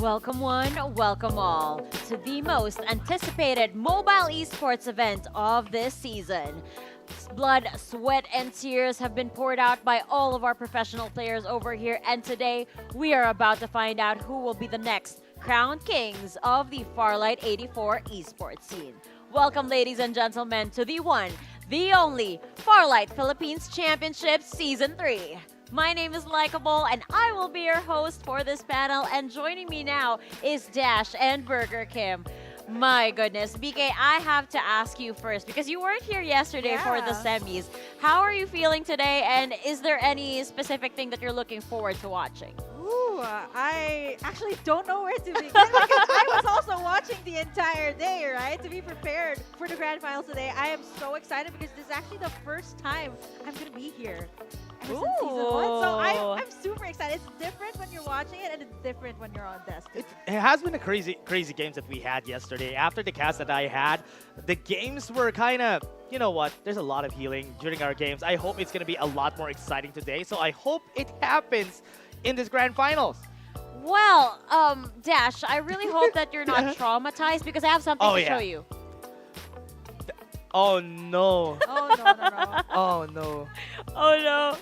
Welcome one, welcome all to the most anticipated mobile esports event of this season. Blood, sweat, and tears have been poured out by all of our professional players over here, and today we are about to find out who will be the next crowned kings of the Farlight 84 esports scene. Welcome, ladies and gentlemen, to the one, the only Farlight Philippines Championships Season 3. My name is Likeable, and I will be your host for this panel. And joining me now is Dash and Burger Kim. My goodness, BK, I have to ask you first because you weren't here yesterday for the semis. How are you feeling today, and is there any specific thing that you're looking forward to watching? Ooh, I actually don't know where to begin because I was also watching the entire day, right? To be prepared for the grand finals today. I am so excited because this is actually the first time I'm going to be here ever since season 1. So I'm super excited. It's different when you're watching it and it's different when you're on desk. It has been a crazy games that we had yesterday. After the cast that I had, the games were kind of, you know what, there's a lot of healing during our games. I hope it's going to be a lot more exciting today. So I hope it happens in this grand finals. Well, Dash, I really hope that you're not traumatized because I have something to show you. Oh no. Oh, no. Oh no. Oh no.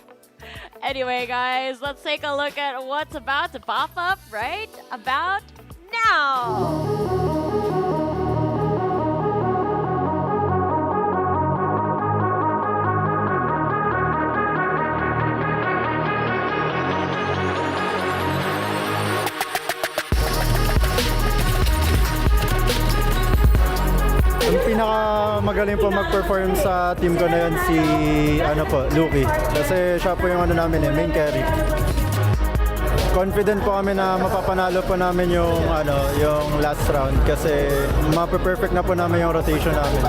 Anyway, guys, let's take a look at what's about to pop up right about now. Ang pinakamagaling po mag-perform sa team ko na yun si Lucky. Kasi siya po yung main carry. Confident po kami na mapapanalo po namin yung last round kasi mape-perfect na po namin yung rotation namin.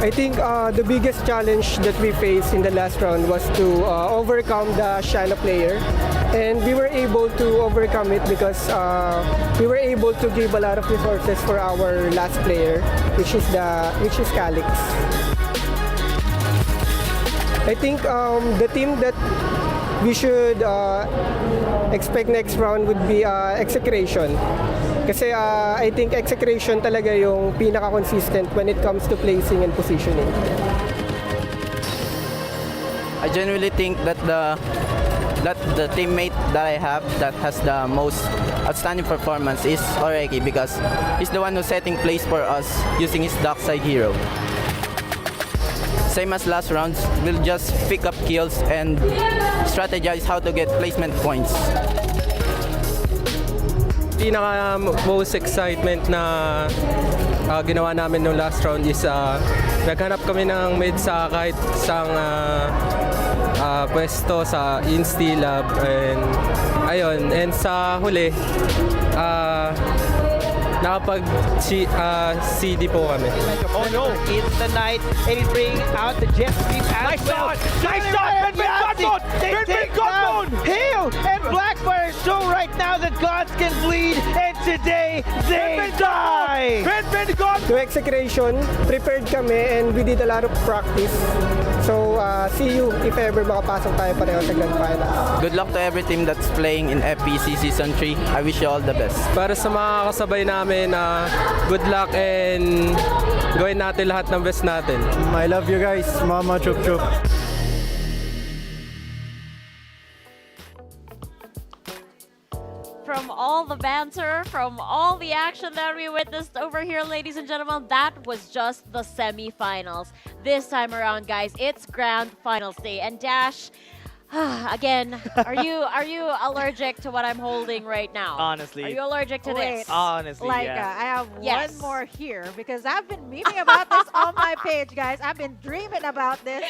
I think the biggest challenge that we faced in the last round was to overcome the Shanna player. And we were able to overcome it because we were able to give a lot of resources for our last player, which is Calix. I think the team that we should expect next round would be Execration. Kasi I think Execration talaga yung pinaka-consistent when it comes to placing and positioning. I genuinely think that the teammate that I have that has the most outstanding performance is Oreki because he's the one who's setting plays for us using his dark side hero. Same as last rounds, we'll just pick up kills and strategize how to get placement points. Pinaka most excitement na ginawa namin no last round is naghanap kami ng mid sa kahit isang pwesto sa Insti Lab and sa huli nakapag CD po kami. Oh no. It's the night and it brings out the jet sweep as well. Nice shot! Venvin God mode! Hail and Blackfire show right now that gods can bleed, and today they die. Venvin God! To Execration, prepared kami and we did a lot of practice. So see you if ever makapasok tayo pareho sa Grand Finals. Good luck to every team that's playing in FPC Season 3. I wish you all the best. Para sa mga kasabay namin, good luck and gawin natin lahat ng best natin. I love you guys, mama chup chup. From all the banter, from all the action that we witnessed over here, ladies and gentlemen, that was just the semi-finals. This time around, guys, it's grand finals day. And Dash, again, are you allergic to what I'm holding right now? Honestly. Are you allergic to Wait. this? Honestly, Like, yeah. I have Yes. one more here because I've been memeing about this on my page, guys. I've been dreaming about this.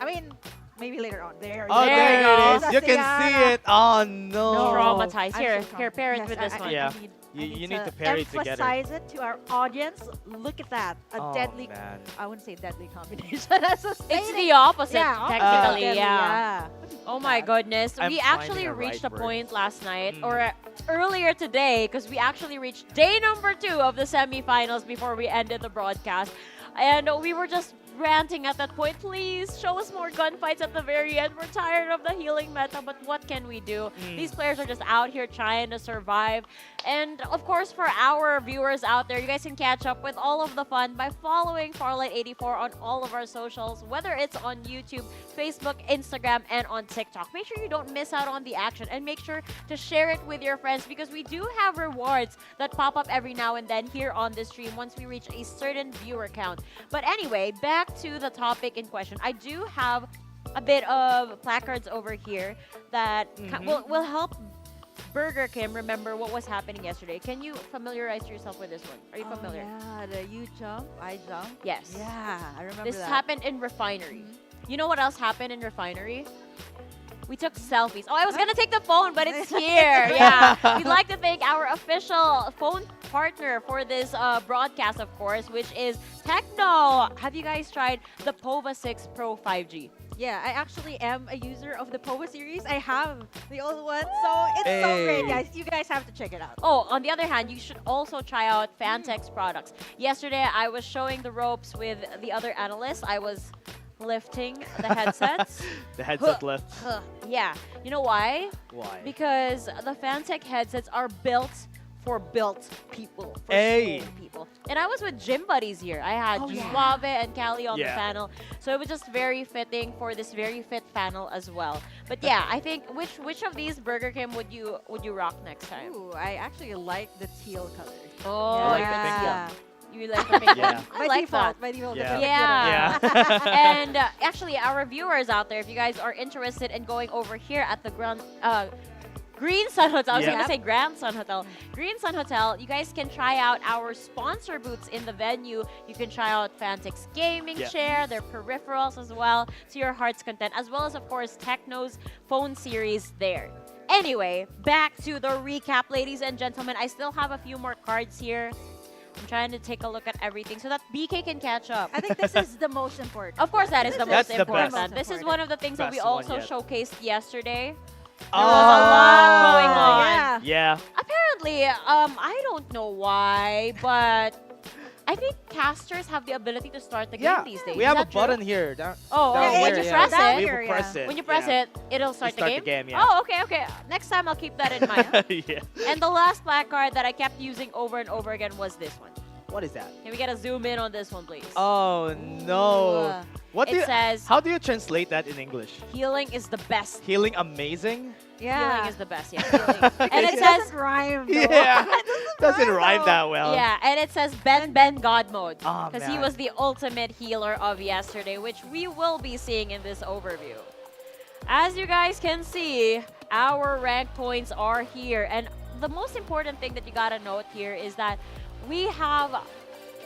I mean, maybe later on. There Oh, There there you go. it is. You can see it. Oh no. Traumatized. I'm Here, so here, pair it Yes, with this one. Yeah. I You need to pair it together. emphasize it to our audience. Look at that. A Oh, deadly, man. I wouldn't say deadly combination. That's a It's statement. the opposite, Yeah, technically, deadly, yeah. Oh my goodness. I'm We finding actually the reached right a point words. last night, or earlier today, because we actually reached day number 2 of the semifinals before we ended the broadcast. And we were just ranting at that point. Please show us more gunfights at the very end. We're tired of the healing meta, but what can we do? These players are just out here trying to survive. And of course, for our viewers out there, you guys can catch up with all of the fun by following Farlight84 on all of our socials, whether it's on YouTube, Facebook, Instagram, and on TikTok. Make sure you don't miss out on the action, and make sure to share it with your friends, because we do have rewards that pop up every now and then here on the stream once we reach a certain viewer count. But anyway, back to the topic in question. I do have a bit of placards over here that will help Burger Kim remember what was happening yesterday. Can you familiarize yourself with this one? Are you familiar? Yeah, the you jump, I jump. Yes. Yeah, I remember This that. happened in Refinery. You know what else happened in Refinery? We took selfies. Oh, I was gonna take the phone, but it's here. Yeah. We'd like to thank our official phone partner for this broadcast, of course, which is Techno. Have you guys tried the POVA 6 Pro 5G? Yeah, I actually am a user of the POVA series. I have the old one, so it's so great, guys. You guys have to check it out. Oh, on the other hand, you should also try out Fantech's products. Yesterday, I was showing the ropes with the other analysts. I was lifting the headsets. The headset lift. Yeah. You know why? Why? Because the Fantech headsets are built for built people, for Hey. strong people. And I was with gym buddies here. I had Suave and Callie on the Yeah. panel. So it was just very fitting for this very fit panel as well. But yeah, I think which of these Burger Kim would you rock next time? Ooh, I actually like the teal color. Oh, I like the yeah. pink Yeah. You like the pink Yeah. one? I By like default, that. by default. Yeah. Yeah. Yeah. And actually, our viewers out there, if you guys are interested in going over here at the Green Sun Hotel, I was Yeah. going to say Grand Sun Hotel. Green Sun Hotel, you guys can try out our sponsor booths in the venue. You can try out Fantech's gaming Yeah. chair, their peripherals as well, to your heart's content, as well as, of course, Techno's phone series there. Anyway, back to the recap, ladies and gentlemen. I still have a few more cards here. I'm trying to take a look at everything so that BK can catch up. I think this is the most important. Of course, that is the That's most the best. important. This is one of the things that we Best one also yet. showcased yesterday. Oh, There was a lot going on. Yeah. Yeah. Apparently, I don't know why, but I think casters have the ability to start the game these days. We Is have a that true? button here. Down, Oh, down okay. When here, you yeah. press Down it, here, We press it. when you press yeah. it, it'll start, start the the game. game, yeah. Oh, okay. Next time I'll keep that in mind. Yeah. And the last placard that I kept using over and over again was this one. What is that? Can we get a zoom in on this one, please? Oh no. What do It you, says, how do you translate that in English? healing is the best. Healing amazing? Healing is the best, yeah. Healing. And it It says, doesn't rhyme. Though. Yeah. Doesn't rhyme, rhyme though. that well. yeah, and it says Ben God mode. Oh, Because he man. was the ultimate healer of yesterday, which we will be seeing in this overview. As you guys can see, our rank points are here. And the most important thing that you gotta note here is that we have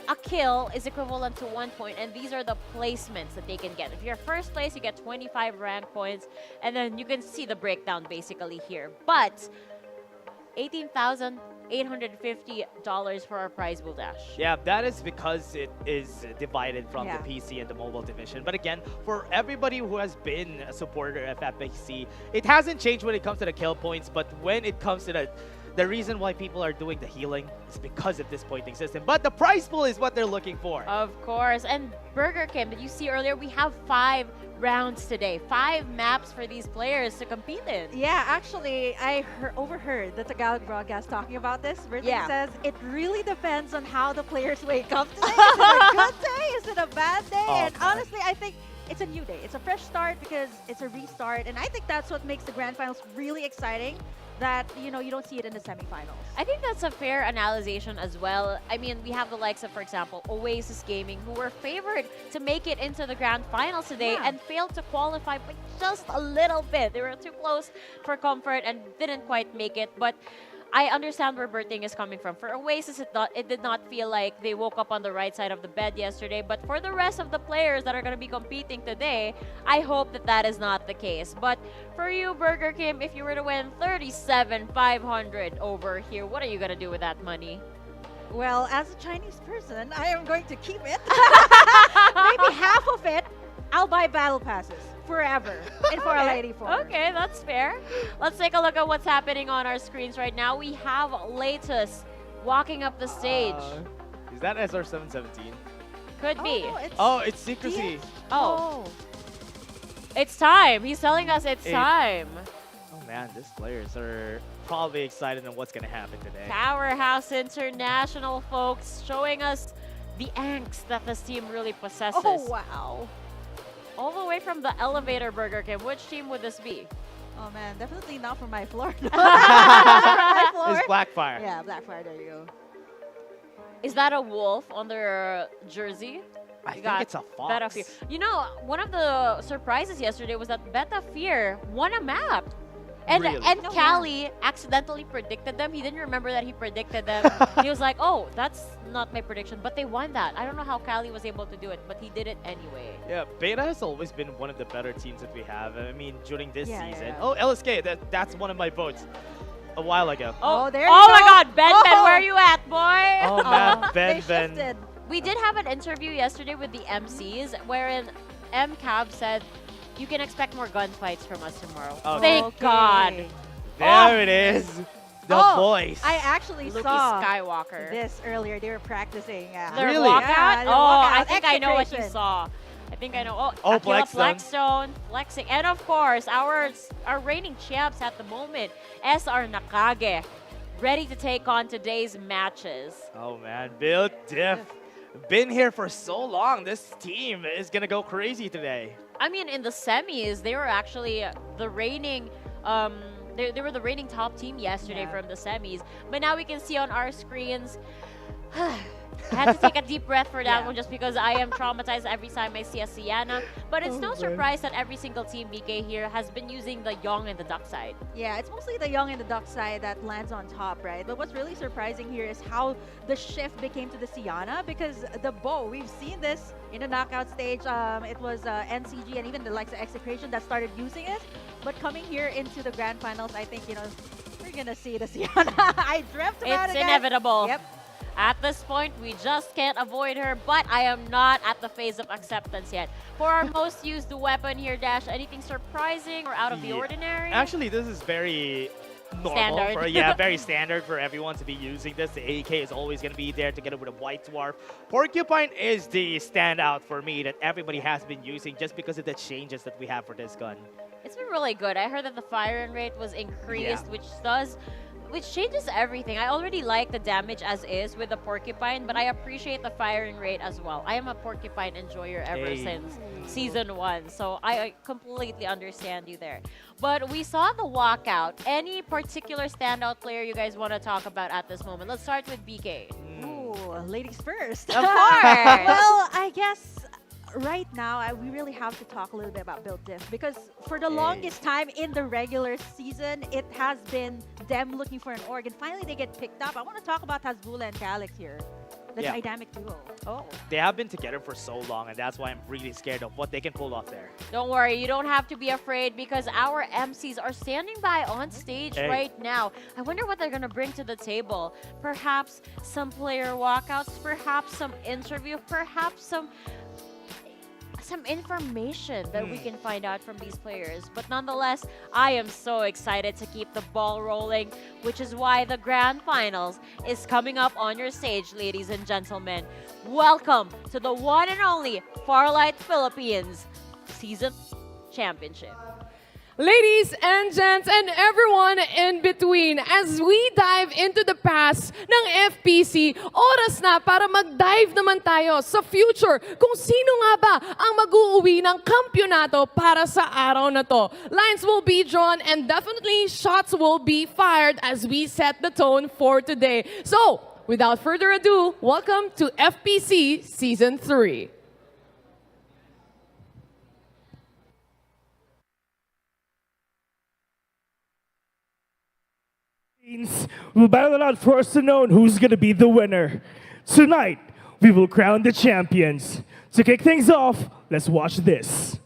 a kill is equivalent to 1 point, and these are the placements that they can get. If you're first place, you get 25 rank points, and then you can see the breakdown basically here. But $18,850 for our prize pool dash. Yeah, that is because it is divided from Yeah. the PC and the mobile division. But again, for everybody who has been a supporter of FPC, it hasn't changed when it comes to the kill points, but when it comes to the reason why people are doing the healing is because of this pointing system. But the prize pool is what they're looking for. Of course. And Burger Kim, did you see earlier, we have 5 rounds today. 5 maps for these players to compete in. Yeah, actually, I overheard the Tagalog broadcast talking about this. Where Yeah. it says it really depends on how the players wake up today. Is it a good day? Is it a bad day? Oh, And man. honestly, I think it's a new day. It's a fresh start because it's a restart. And I think that's what makes the grand finals really exciting. That, you know, you don't see it in the semifinals. I think that's a fair analysis as well. I mean, we have the likes of, for example, Oasis Gaming, who were favored to make it into the grand finals today Yeah. and failed to qualify by just a little bit. They were too close for comfort and didn't quite make it. But I understand where Berting is coming from. For Oasis, it did not feel like they woke up on the right side of the bed yesterday. But for the rest of the players that are going to be competing today, I hope that that is not the case. But for you, Burger Kim, if you were to win 37,500 over here, what are you going to do with that money? Well, as a Chinese person, I am going to keep it. Maybe half of it, I'll buy battle passes forever in Farlight 84. Okay, that's fair. Let's take a look at what's happening on our screens right now. We have Latus walking up the stage. Is that SR717? Could be. No, it's Oh, it's secrecy. Oh, it's time. He's telling us it's It- time. Oh man, these players are probably excited on what's gonna happen today. Powerhouse International, folks, showing us the angst that this team really possesses. Oh, wow. All the way from the elevator Burger King. Which team would this be? Oh, man. Definitely not from my floor. My floor. It's Blackfire. Yeah, Blackfire. There you go. Is that a wolf on their jersey? I You think got it's a fox. Beta Fear. You know, one of the surprises yesterday was that Beta Fear won a map. And Really? and No, Callie accidentally predicted them. He didn't remember that he predicted them. He was like, "Oh, that's not my prediction," but they won that. I don't know how Callie was able to do it, but he did it anyway. Yeah, Beta has always been one of the better teams that we have. I mean, during this Yeah, yeah, season. yeah. Oh, LSK, that's one of my votes a while ago. Oh, there you Oh my go. God, Ben, Ben, Oh. where are you at, boy? Oh man, They Ben. shifted. We did have an interview yesterday with the MCs wherein MCAB said, "You can expect more gunfights from us tomorrow." Okay. Thank Okay. God. There it is. The Oh, voice. I actually Luke saw Skywalker. this earlier. They were practicing. Their Really? walkout? Yeah, their Oh, walkout. I think I know what you Execration. saw. I think I know. Oh, Oh, Aquila Flexstone. Flexstone, flexing. And of course, our reigning champs at the moment, SR Nakage, ready to take on today's matches. Oh man, Bill Diff. Been here for so long. This team is gonna go crazy today. I mean, in the semis, they were actually the reigning. They were the reigning top team yesterday Yeah. from the semis. But now we can see on our screens. I had to take a deep breath for that Yeah. one just because I am traumatized every time I see a Sienna. But it's no man. surprise that every single team BK here has been using the Young and the Duck side. Yeah, it's mostly the young and the duck side that lands on top, right? But what's really surprising here is how the shift became to the Sienna, because the bow, we've seen this in the knockout stage. It was NCG and even the likes of Execration that started using it. But coming here into the grand finals, I think, we're gonna see the Sienna. I dreamt about It's it, guys. inevitable. Yep. At this point, we just can't avoid her, but I am not at the phase of acceptance yet. For our most used weapon here, Dash, anything surprising or out of the Yeah. ordinary? Actually, this is very normal. Standard. Very standard for everyone to be using this. The AK is always going to be there together with a White Dwarf. Porcupine is the standout for me that everybody has been using just because of the changes that we have for this gun. It's been really good. I heard that the firing rate was increased, which changes everything. I already like the damage as is with the Porcupine, but I appreciate the firing rate as well. I am a Porcupine enjoyer ever Hey. since Season 1, so I completely understand you there. But we saw the walkout. Any particular standout player you guys want to talk about at this moment? Let's start with BK. Ooh, ladies first. Of course. Well, I guess right now we really have to talk a little bit about Build Diff, because for the Hey. longest time in the regular season, it has been them looking for an org, and finally they get picked up. I want to talk about Tazbula and Calix here, the Yeah. dynamic duo. Oh, They have been together for so long, and that's why I'm really scared of what they can pull off there. Don't worry, you don't have to be afraid because our MCs are standing by on stage Hey. right now. I wonder what they're going to bring to the table. Perhaps some player walkouts, perhaps some interview, perhaps some information that we can find out from these players. But nonetheless, I am so excited to keep the ball rolling, which is why the grand finals is coming up on your stage, ladies and gentlemen. Welcome to the one and only Farlight Philippines Season Championship. Ladies and gents and everyone in between, as we dive into the past ng FPC, oras na para mag-dive naman tayo sa future kung sino nga ba ang mag-uuwi ng kampyonato para sa araw na to. Lines will be drawn and definitely shots will be fired as we set the tone for today. So, without further ado, welcome to FPC Season 3. We'll battle it out for us to know who's going to be the winner. Tonight, we will crown the champions. To kick things off, let's watch this.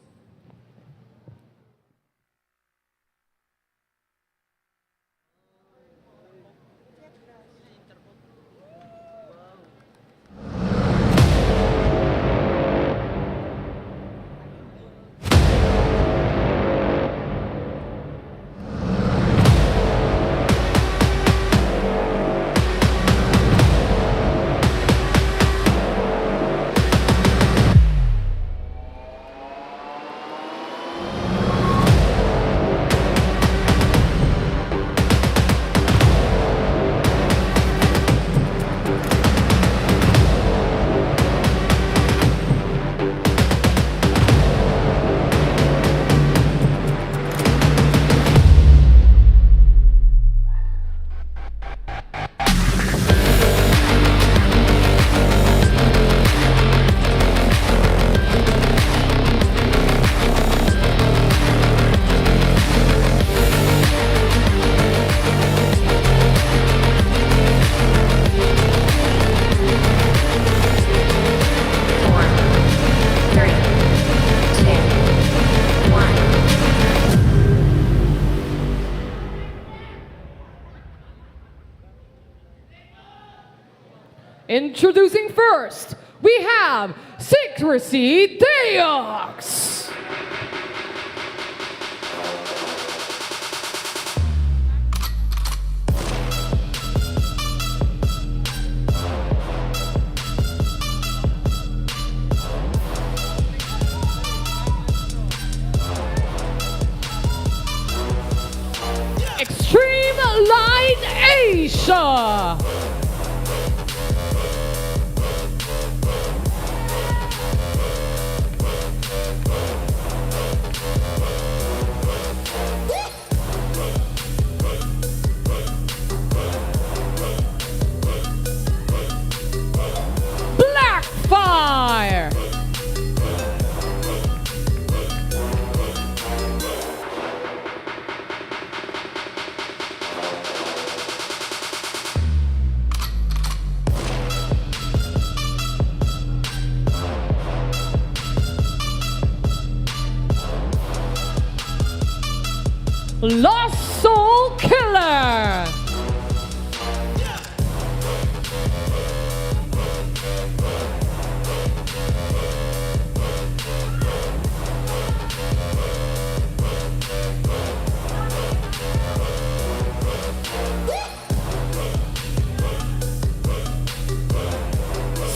Introducing first, we have Secrecy Deox. Extreme Light Asia. Blackfire. Lost Soul Killer.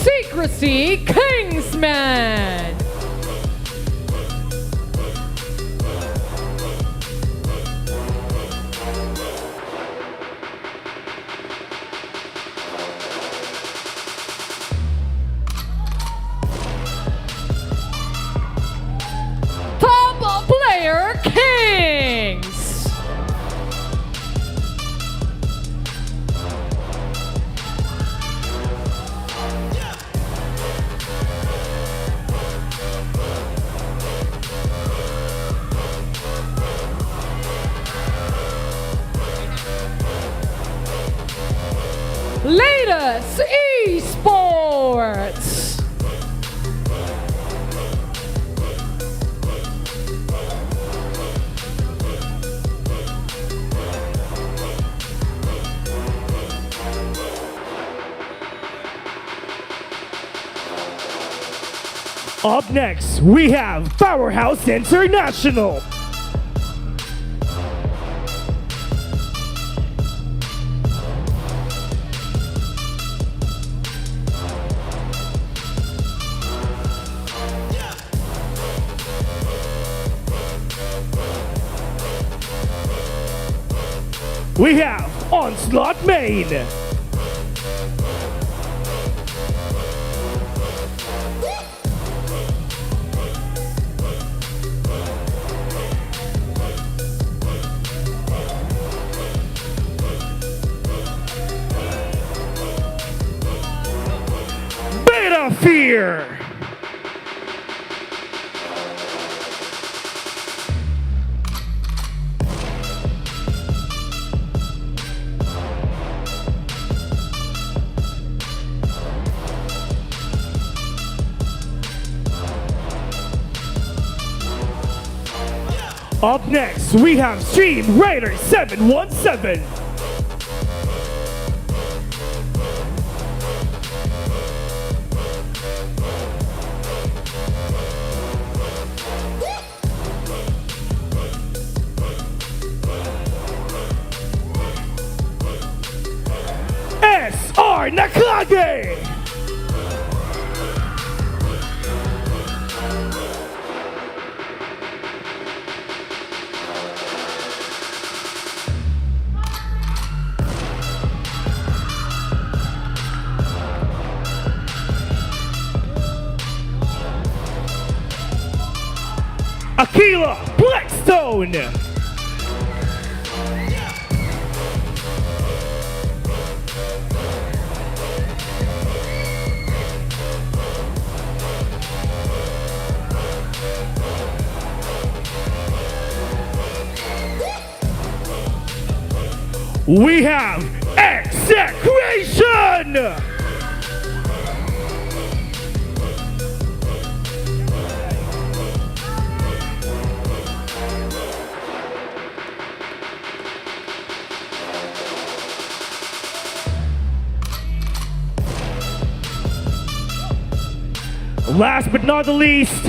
Secrecy Kingsman. Top Player Kings. Latest Esports. Up next, we have Powerhouse International. We have Onslaught Main. Beta Fear. Up next, we have Stream Raider 717. SR Nakage. Aquila Blackstone. We have Execration. Last but not the least,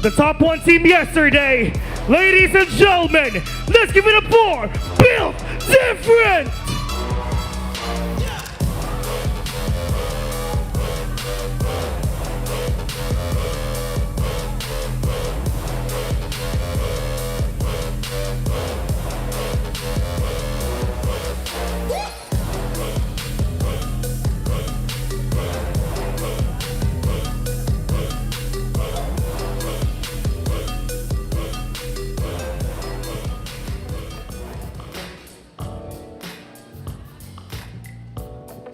the top one team yesterday. Ladies and gentlemen, let's give it up for Built Different!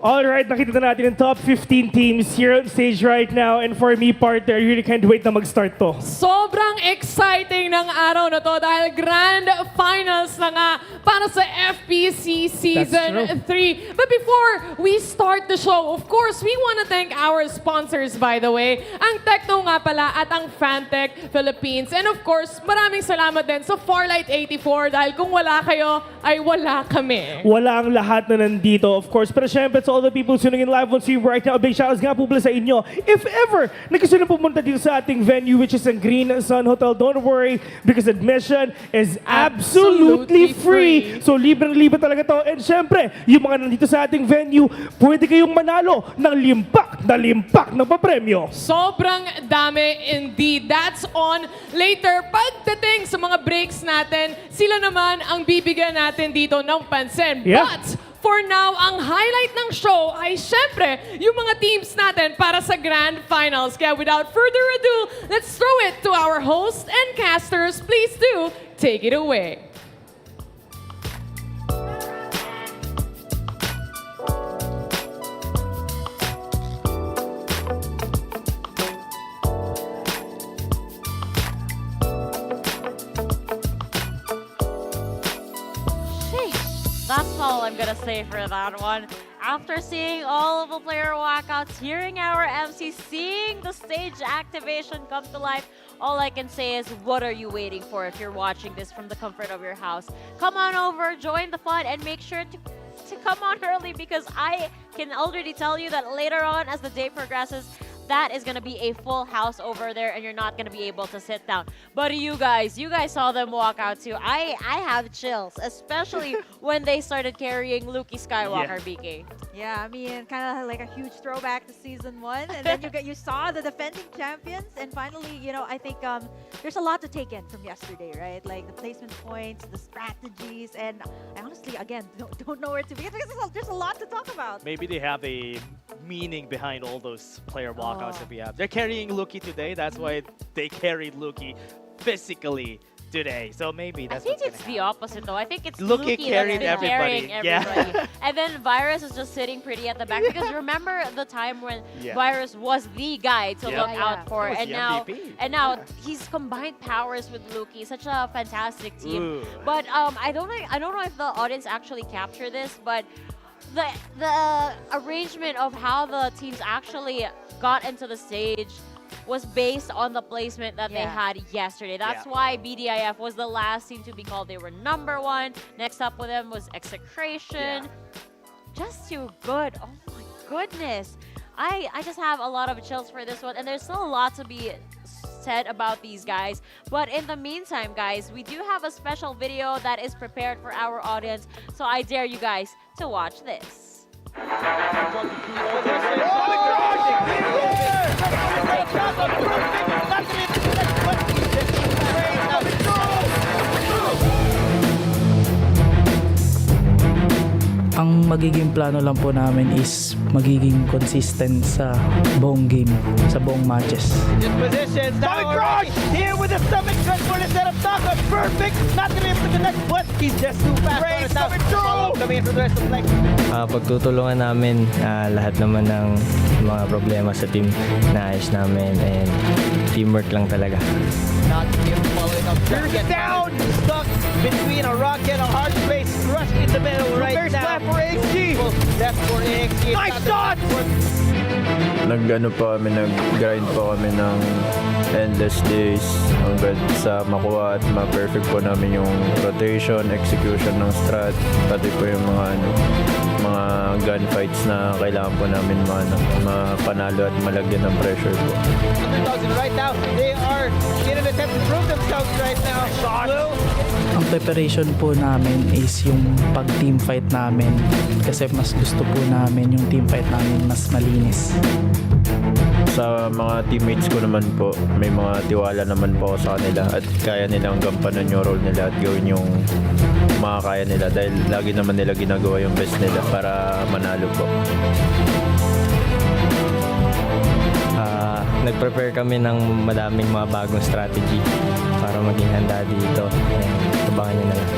Alright, nakita na natin ang top 15 teams here on stage right now. And for me, partner, I really can't wait na mag-start to. Sobrang exciting ng araw na to dahil Grand Finals na nga para sa FPC Season 3. But before we start the show, of course, we want to thank our sponsors, by the way. Ang Tecno nga pala at ang Fantech Philippines. And of course, maraming salamat din sa Farlight 84 dahil kung wala kayo, ay wala kami. Wala ang lahat na nandito, of course. Pero syempre, to all the people tuning in live on stream right now, big shoutouts nga po pala sa inyo. If ever na gusto na pumunta dito sa ating venue, which is ang Green Sun Hotel, don't worry because admission is absolutely free. So libreng-libre talaga to. And syempre, yung mga nandito sa ating venue, pwede kayong manalo ng limpak na papremyo. Sobrang dami indeed. That's on later. Pagdating sa mga breaks natin, sila naman ang bibigyan natin dito ng pansin. Yeah. But for now, ang highlight ng show ay syempre yung mga teams natin para sa Grand Finals. Kaya without further ado, let's throw it to our hosts and casters. Please do take it away. That's all I'm gonna say for that one. After seeing all of the player walkouts, hearing our MC, seeing the stage activation come to life, all I can say is, what are you waiting for if you're watching this from the comfort of your house? Come on over, join the fun, and make sure to come on early because I can already tell you that later on as the day progresses, that is going to be a full house over there and you're not going to be able to sit down. But you guys saw them walk out too. I have chills, especially when they started carrying Luki Skywalker, BK. Yeah, I mean, kind of like a huge throwback to season 1, and then you saw the defending champions, and finally, you know, I think there's a lot to take in from yesterday, right? Like the placement points, the strategies, and I honestly, again, don't know where to begin because there's a lot to talk about. Maybe they have a meaning behind all those player walkouts that we have. They're carrying Luki today. That's why they carried Luki physically today. So maybe that's I think it's the opposite though. I think it's Luki Luki carried that's been everybody. carrying everybody. Yeah. And then Virus is just sitting pretty at the back because remember the time when Virus was the guy to look out for, He was and the now MVP. he's combined powers with Luki. Such a fantastic team. Ooh. But I don't know if the audience actually capture this, but the arrangement of how the teams actually got into the stage was based on the placement that they had yesterday. That's why BDIF was the last team to be called. They were #1. Next up with them was Execration. Just too good. Oh my goodness. I just have a lot of chills for this one, and there's still a lot to be said about these guys. But in the meantime, guys, we do have a special video that is prepared for our audience. So I dare you guys to watch this. Ang magiging plano lang po namin is magiging consistent sa buong game, sa buong matches. Positions now here with the stomach cut for the setup. Taka, perfect. Not gonna be able to connect, but he's just too fast. Coming in for the rest of the play. Pagtutulungan namin lahat naman ng mga problema sa team, naayos namin, and teamwork lang talaga. Not here following up. Down, stuck between a rock and a hard space. Rush in the middle right now. For AXG. Left for AXG. Nice shot! nag-ano po kami, nag-grind po kami ng endless days hanggang sa makuha at ma-perfect po namin yung rotation, execution ng strat, pati po yung mga gunfights na kailangan po namin mapanalo at malagyan ng pressure po. Underdogs, and right now, they are in an attempt to prove themselves right now. Blue. Ang preparation po namin is yung pag-team fight namin kasi mas gusto po namin yung team fight namin mas malinis. Sa mga teammates ko naman po, may mga tiwala naman po ako sa kanila at kaya nilang gampanan yung role nila at gawin yung makakaya nila dahil lagi naman nila ginagawa yung best nila para manalo po. Nag-prepare kami ng madaming mga bagong strategy para maging handa dito. Abangan nyo na lang.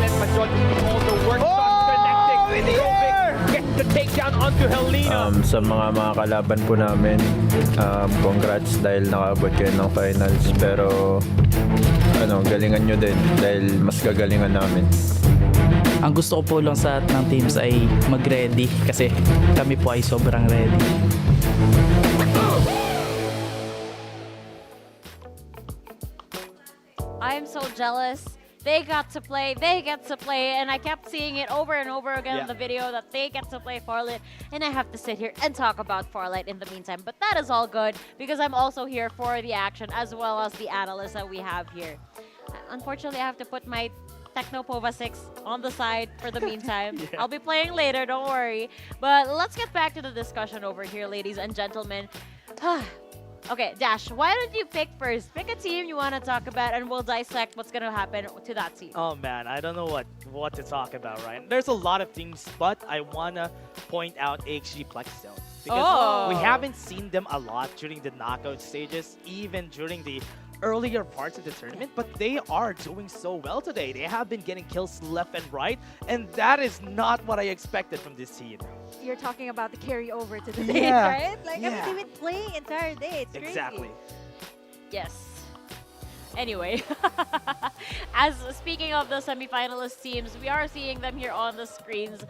Then majority of all the work starts connecting. In the air! Gets the takedown onto Helena. Sa mga kalaban po namin, congrats dahil nakaabot kayo ng finals. Pero galingan nyo din dahil mas gagalingan namin. Ang gusto ko po lang sa ng teams ay mag-ready kasi kami po ay sobrang ready. I'm so jealous. They get to play, and I kept seeing it over and over again in the video that they get to play Farlight, and I have to sit here and talk about Farlight in the meantime. But that is all good because I'm also here for the action as well as the analysts that we have here. Unfortunately, I have to put my Technopova 6 on the side for the meantime. I'll be playing later, don't worry. But let's get back to the discussion over here, ladies and gentlemen. Okay, Dash, why don't you pick first? Pick a team you want to talk about, and we'll dissect what's going to happen to that team. Oh man, I don't know what to talk about, right? There's a lot of things, but I want to point out HG Plexstone. Because we haven't seen them a lot during the knockout stages, even during the earlier parts of the tournament, but they are doing so well today. They have been getting kills left and right, and that is not what I expected from this team. You're talking about the carryover to the days, right? Like, I mean, they've been playing entire day. It's Exactly. crazy. Yes. Anyway, as speaking of the semi-finalist teams, we are seeing them here on the screens.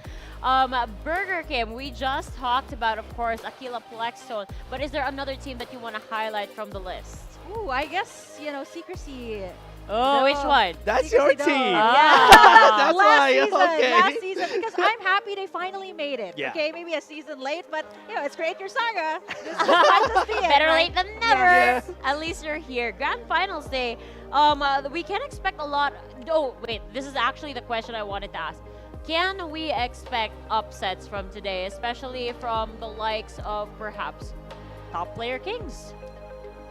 Burger King, we just talked about, of course, Aquila Plexstone, but is there another team that you want to highlight from the list? Ooh, I guess, Secrecy. Oh, which one? That's your Secrecy team. Dome. That's why. Last season, because I'm happy they finally made it. Yeah. Okay, maybe a season late, but it's Creator Saga. This is just the end, Better right? late than never. Yes. At least you're here. Grand Finals Day. We can expect a lot. Oh, wait. This is actually the question I wanted to ask. Can we expect upsets from today, especially from the likes of perhaps top player Kings?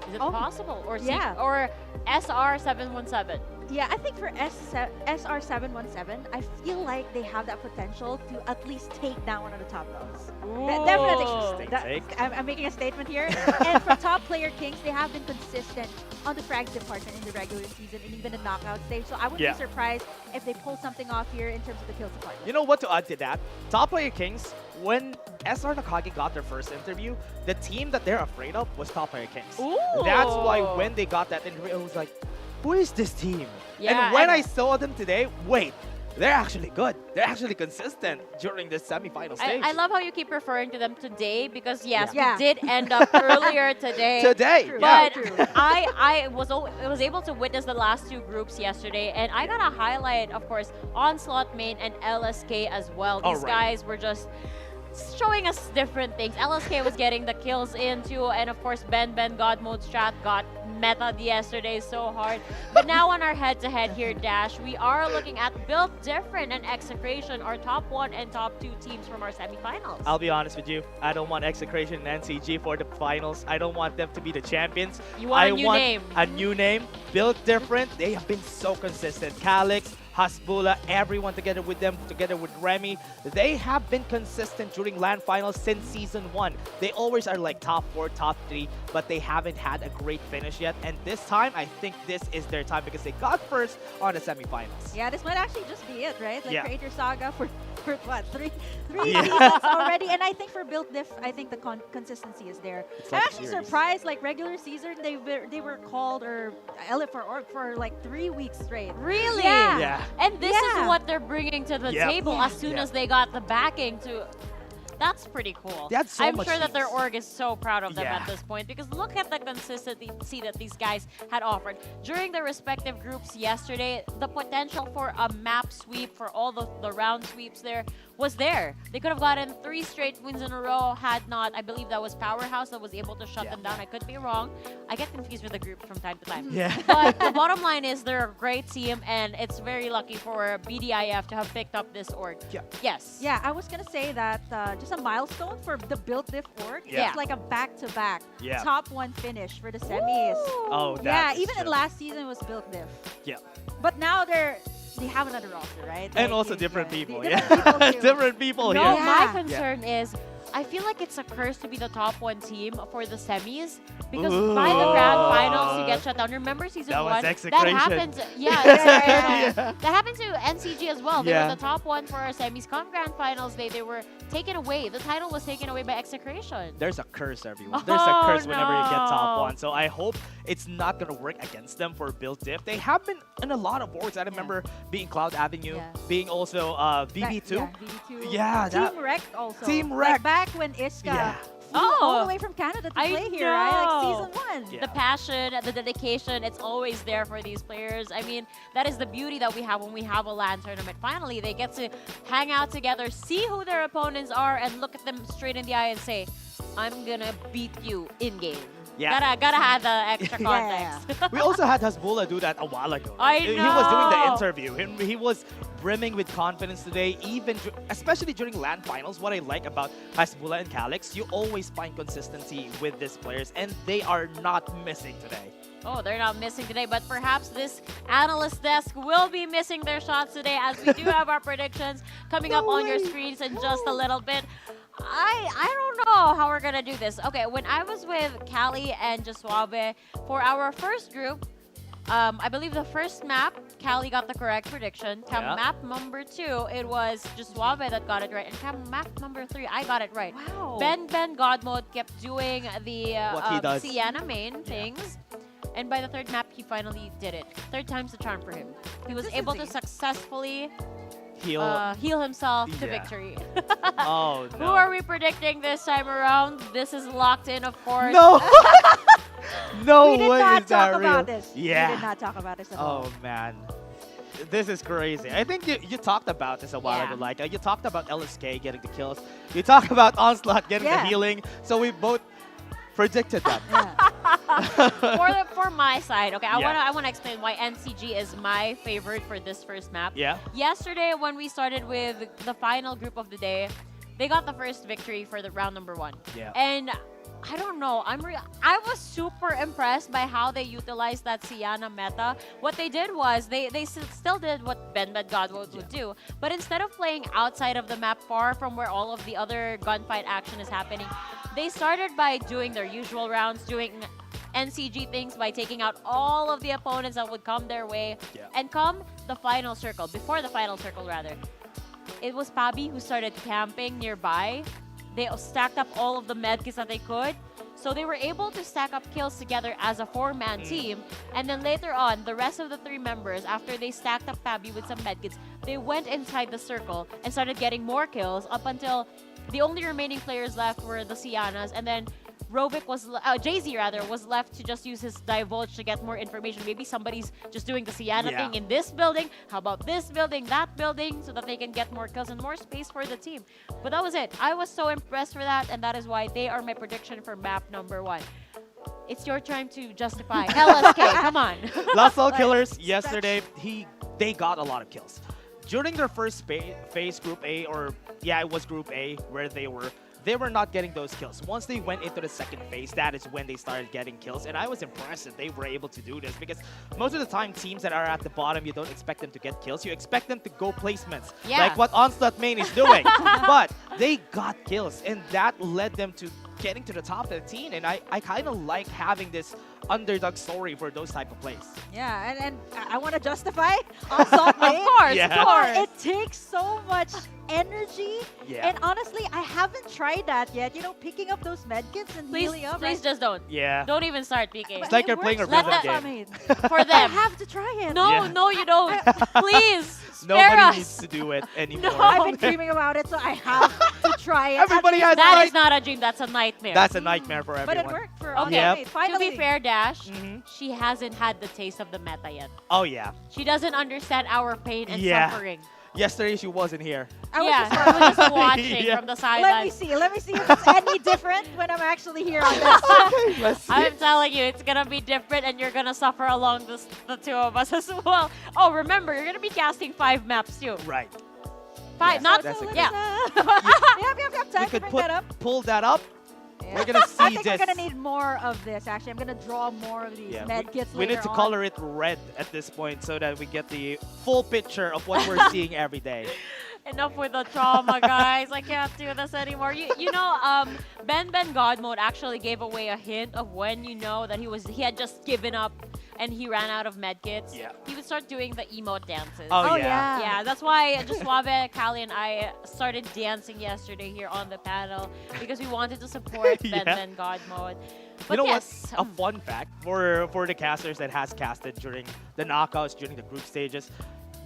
Is it possible? Or or SR717? Yeah, I think for SR717, I feel like they have that potential to at least take down one of the top dogs. Definitely. I'm making a statement here. And for top player Kings, they have been consistent on the frags department in the regular season and even the knockout stage. So I wouldn't be surprised if they pull something off here in terms of the kills department. You know what to add to that? Top player Kings, when SR Nakagi got their first interview, the team that they're afraid of was top player Kings. Ooh. That's why when they got that interview, I was like, who is this team? Yeah, and when I saw them today, wait, they're actually good. They're actually consistent during this semi-final stage. I love how you keep referring to them today because yes, Yeah. we did end up earlier today. Today, But I was able to witness the last two groups yesterday, and I gotta highlight, of course, Onslaught Main and LSK as well. These guys were just showing us different things. LSK was getting the kills in too, and of course Ben God Mode Strat got meta yesterday so hard. But now on our head-to-head here, Dash, we are looking at Built Different and Execration, our top 1 and top 2 teams from our semifinals. I'll be honest with you. I don't want Execration and NCG for the finals. I don't want them to be the champions. You want a new want name. A new name. Built Different. They have been so consistent. Calyx, Hasbula, everyone together with them, together with Remy. They have been consistent during LAN finals since season 1. They always are like top 4, top 3, but they haven't had a great finish yet. And this time, I think this is their time because they got first on the semifinals. Yeah, this might actually just be it, right? Like Creator Saga for what, three Yeah. seasons already. And I think for Built Diff, I think the consistency is there. It's I'm like a actually series. surprised, like regular season, they were called or for org for like 3 weeks straight. Really? Yeah. And this is Yeah. what they're bringing to the table as soon as they got the backing to... That's pretty cool. They had so I'm much sure that their teams. org is so proud of them Yeah. at this point because look at the consistency that these guys had offered. During their respective groups yesterday, the potential for a map sweep for all the round sweeps there was there. They could have gotten 3 straight wins in a row had not, I believe that was Powerhouse that was able to shut them down. I could be wrong. I get confused with the group from time to time. Yeah. But the bottom line is they're a great team and it's very lucky for BDIF to have picked up this org. Yeah. Yes. Yeah, I was gonna say that just a milestone for the Build Diff org. Yeah. It's like a back-to-back Yeah. top 1 finish for the semis. Oh, Yeah, that is even in true. last season it was Build Diff. Yeah. But now they have another roster, right? And Like, also different people. Yeah. different people too. Different people No, here. my Yeah. concern is I feel like it's a curse to be the top 1 team for the semis because by the grand finals you get shut down. Remember season That was 1? That execration. happened. Yeah, execration. Yeah. That happened to NCG as well. They Yeah. were the top 1 for our semis. Come grand finals, they were taken away. The title was taken away by execration. There's a curse, everyone. There's a curse whenever you get top no. 1. So I hope it's not going to work against them for Build Diff. They have been in a lot of orgs. I remember being Cloud Avenue, Yeah. being also BB2. Yeah, BB2. Yeah, that- Team Wrecked also. Team Like Wrecked. back when Iska Yeah. flew all Oh. the way from Canada to I play here, right? Like know. season 1. Yeah. The passion, the dedication, it's always there for these players. I mean, that is the beauty that we have when we have a LAN tournament. Finally, they get to hang out together, see who their opponents are, and look at them straight in the eye and say, I'm gonna beat you in-game. Yeah. Gotta have the extra Yeah. context. We also had Hasbullah do that a while ago. I He was doing the know. interview. He was brimming with confidence today, even especially during LAN finals. What I like about Hasbullah and Calix, you always find consistency with these players, and they are not missing today. Oh, they're not missing today, but perhaps this analyst desk will be missing their shots today as we do have our predictions coming up on your screens in just a little bit. I don't know how we're gonna do this. Okay, when I was with Callie and Jaswabe for our first group, I believe the first map, Callie got the correct prediction. Yeah. Map number 2, it was Jaswabe that got it right. And map number 3, I got it right. Wow. Ben God Mode kept doing the What he does. Sienna main things. And by the 3rd map, he finally did it. 3rd time's the charm for him. He was able to Consistency. successfully He'll. heal himself to Yeah. victory. Oh Who no. are we predicting this time around? This is locked in, of course. No. No We did way not is that talk real. about this. Yeah. We did not talk about this at all. Oh man, this is crazy. I think you talked about this a while Yeah. ago. Like you talked about LSK getting the kills. You talked about Onslaught getting Yeah. the healing. So we both predicted that. For my side, okay, Yeah. I wanna explain why NCG is my favorite for this first map. Yeah. Yesterday, when we started with the final group of the day, they got the first victory for the round number 1. Yeah. And I don't know. I was super impressed by how they utilized that Sienna meta. What they did was they still did what Ben Godwood would do, but instead of playing outside of the map, far from where all of the other gunfight action is happening, they started by doing their usual rounds, doing NCG things by taking out all of the opponents that would come their way, Yeah. and come the final circle, before the final circle rather. It was Pabi who started camping nearby. They stacked up all of the medkits that they could. So they were able to stack up kills together as a 4-man team. And then later on, the rest of the 3 members, after they stacked up Pabi with some medkits, they went inside the circle and started getting more kills up until the only remaining players left were the Sianas. And then Rovic was, Jay-Z rather, was left to just use his divulge to get more information. Maybe somebody's just doing the Sienna Yeah. thing in this building. How about this building, that building, so that they can get more kills and more space for the team. But that was it. I was so impressed for that, and that is why they are my prediction for map number 1. It's your time to justify. LSK, come on. Last All Killers yesterday, they got a lot of kills. During their first phase, Group A, or yeah, it was Group A, where they were not getting those kills. Once they went into the second phase, that is when they started getting kills. And I was impressed that they were able to do this because most of the time, teams that are at the bottom, you don't expect them to get kills. You expect them to go placements, Yeah. like what Onslaught Main is doing. But they got kills, and that led them to getting to the top 15. And I kind of like having this underdog story for those type of plays. Yeah, and I want to justify Assault Of course, Yeah. of course. It takes so much energy. Yeah. And honestly, I haven't tried that yet. You know, picking up those medkits and Please, healing up. please right? just don't. Yeah. Don't even start PK. It's like It you're playing a works Let rhythm that- game. For I them. have to try it. No, Yeah. no, you don't. Please, spare Nobody us. needs to do it anymore. No. I've been dreaming about it, so I have to try it. Everybody has That night. is not a dream. That's a nightmare. That's a nightmare for But everyone. it worked for all Okay, Yep. teammates. to Finally. be fair, Dash, Mhm. she hasn't had the taste of the meta yet. Oh yeah. She doesn't understand our pain and Yeah. suffering. Yesterday she wasn't here. I was Yeah, just she was just watching Yeah. from the Let me sidelines. see. Let me see if it's any different when I'm actually here on this. Okay, let's see. I'm telling you, it's gonna be different, and you're gonna suffer along the two of us as well. Oh, remember, you're gonna be casting 5 maps too. Right. 5, Yes, not that's a good- yeah. Yep. Time We to could bring put that up. pull that up. Yeah. We're gonna see I think this. we're gonna need more of this. Actually, I'm gonna draw more of these Yeah, med kits we need later to on. color it red at this point so that we get the full picture of what we're seeing every day. Enough with the trauma, guys. I can't do this anymore. You know, Ben God Mode actually gave away a hint of when you know that he had just given up and he ran out of medkits. Yeah. He would start doing the emote dances. Oh, yeah. Yeah, that's why just Suave, Callie, and I started dancing yesterday here on the panel because we wanted to support Yeah. Ben God Mode. But You know yes, what? A fun fact for the casters that has casted during the knockouts, during the group stages,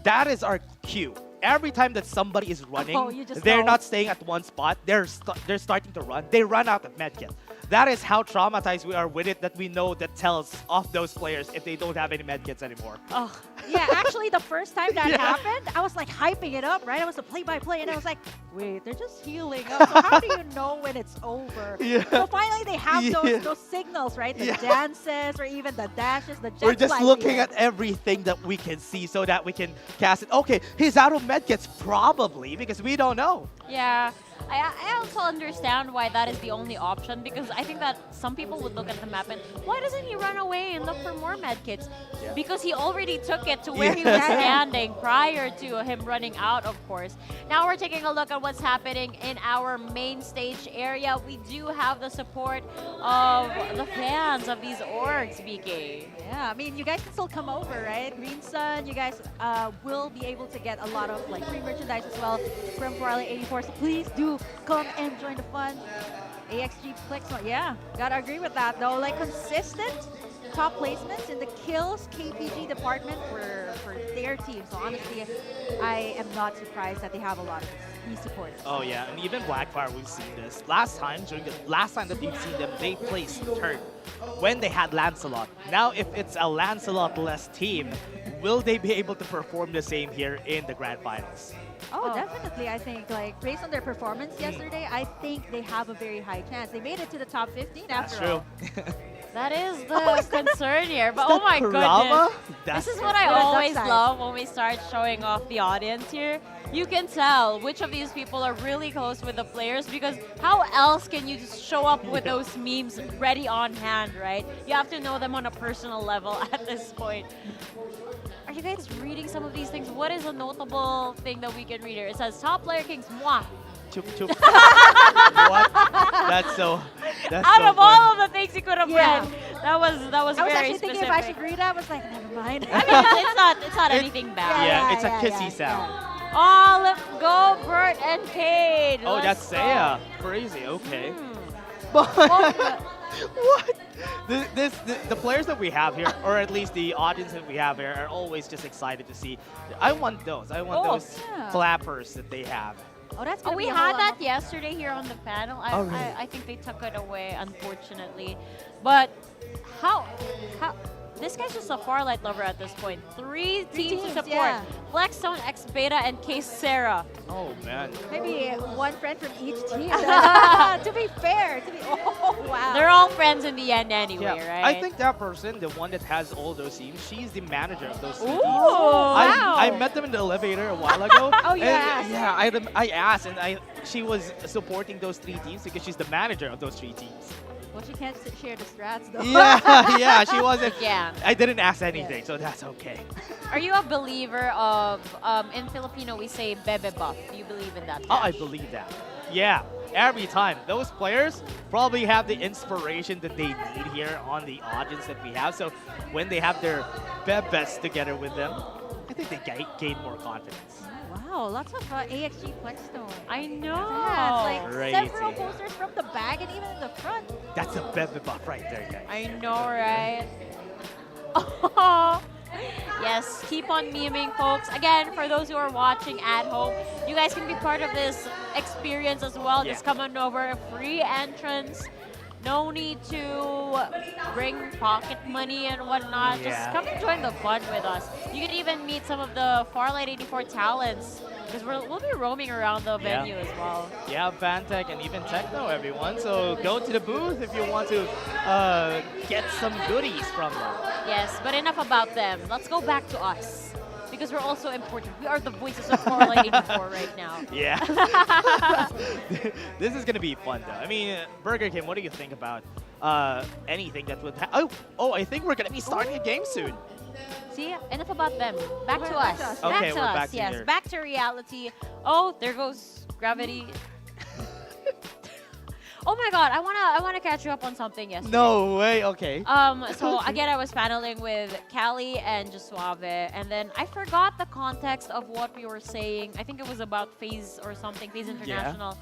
that is our cue. Every time that somebody is running, Oh, you just they're know. not staying at one spot. They're starting to run. They run out of medkit. That is how traumatized we are with it. That we know that tells off those players if they don't have any medkits anymore. oh, Yeah, actually, the first time that Yeah. happened, I was like hyping it up, right? I was a play-by-play, and I was like, wait, they're just healing up. So how do you know when it's over? Yeah. So finally, they have Yeah. those signals, right? The Yeah. dances, or even the dashes, the jet We're just flies looking even. at everything that we can see so that we can cast it. Okay, he's out of medkits probably because we don't know. yeah. I also understand why that is the only option because I think that some people would look at the map and why doesn't he run away and look for more medkits? Yeah. Because he already took it to where he was Yeah. standing prior to him running out, of course. Now we're taking a look at what's happening in our main stage area. We do have the support of the fans of these orgs, BK. Yeah, I mean, you guys can still come over, right? Green Sun, you guys will be able to get a lot of like free merchandise as well from Farlight 84. So please do come and join the fun. AXG Flex, yeah, gotta agree with that though. Like consistent top placements in the kills KPG department for their team. So honestly, I am not surprised that they have a lot of these supporters. Oh yeah, and even Blackfire, we've seen this. Last time that we've seen them, they placed third when they had Lancelot. Now, if it's a Lancelot-less team, will they be able to perform the same here in the grand finals? Oh, definitely. I think, like, based on their performance yesterday, I think they have a very high chance. They made it to the top 15 That's after true. all. That is the concern here. But oh my Kurama? goodness. That's This is what I There's always upside. love when we start showing off the audience here. You can tell which of these people are really close with the players because how else can you just show up with those memes ready on hand, right? You have to know them on a personal level at this point. Are you guys reading some of these things? What is a notable thing that we can read here? It says top player kings, moi. Chup chup. What? That's so. That's Out so of all of the things you could have Yeah. read, that was I was very actually specific. thinking if I should read it, I was like, never mind. I mean, it's not It- anything bad. Yeah, it's a kissy sound. Oh, let's go, Bert and Cade. Oh, Let's that's go. Saya. Crazy. Okay. Oh, What? The players that we have here, or at least the audience that we have here, are always just excited to see. I want those. I want Oh, those yeah. clappers that they have. Oh, that's Oh, gonna we be a had whole that lot yesterday here on the panel. Oh, really? I think they took it away, unfortunately. But how this guy's just a Farlight lover at this point. Three teams to teams, support. yeah. Flexstone, X Beta, and Case Sarah. Oh man. Maybe one friend from each team. To be fair. Oh, wow. They're all friends in the end anyway, Yeah, right? I think that person, the one that has all those teams, she's the manager of those two teams. Ooh, wow. I met them in the elevator a while ago. Oh, you asked? Yeah, I asked, and she was supporting those three teams because she's the manager of those three teams. Well, she can't share the strats though. Yeah, yeah, she wasn't. Yeah. I didn't ask anything, so that's okay. Are you a believer of, in Filipino we say bebe buff? Do you believe in that? Oh, I Dash? believe that. Yeah, every time. Those players probably have the inspiration that they need here on the audience that we have. So when they have their best together with them, I think they gain more confidence. Wow, lots of AXG Flexstone. I know. Yeah, it's like Crazy. several posters from the back and even in the front. That's a bebe buff right there, guys. I know, right? Oh, Yes, keep on memeing, folks. Again, for those who are watching at home, you guys can be part of this experience as well. Yeah. Just come on over, free entrance. No need to bring pocket money and whatnot. Just Yeah. come and join the fun with us. You can even meet some of the Farlight 84 talents because we'll be roaming around the Yeah. venue as well. Yeah, Fantech and even Techno, everyone. So go to the booth if you want to get some goodies from them. Yes, but enough about them. Let's go back to us because we're also important. We are the voices of Farlight 84 right now. Yeah. This is going to be fun, though. I mean, Burger King, what do you think about anything that would Oh, I think we're going to be starting a game soon. See, enough about them. Back to Back us. to us. Okay, Back to we're us. back to Yes, here. back to reality. Oh, there goes gravity. Oh my God, I wanna catch you up on something yesterday. No way, okay. So again, I was paneling with Callie and Josuave, and then I forgot the context of what we were saying. I think it was about Phase or something, Phase International.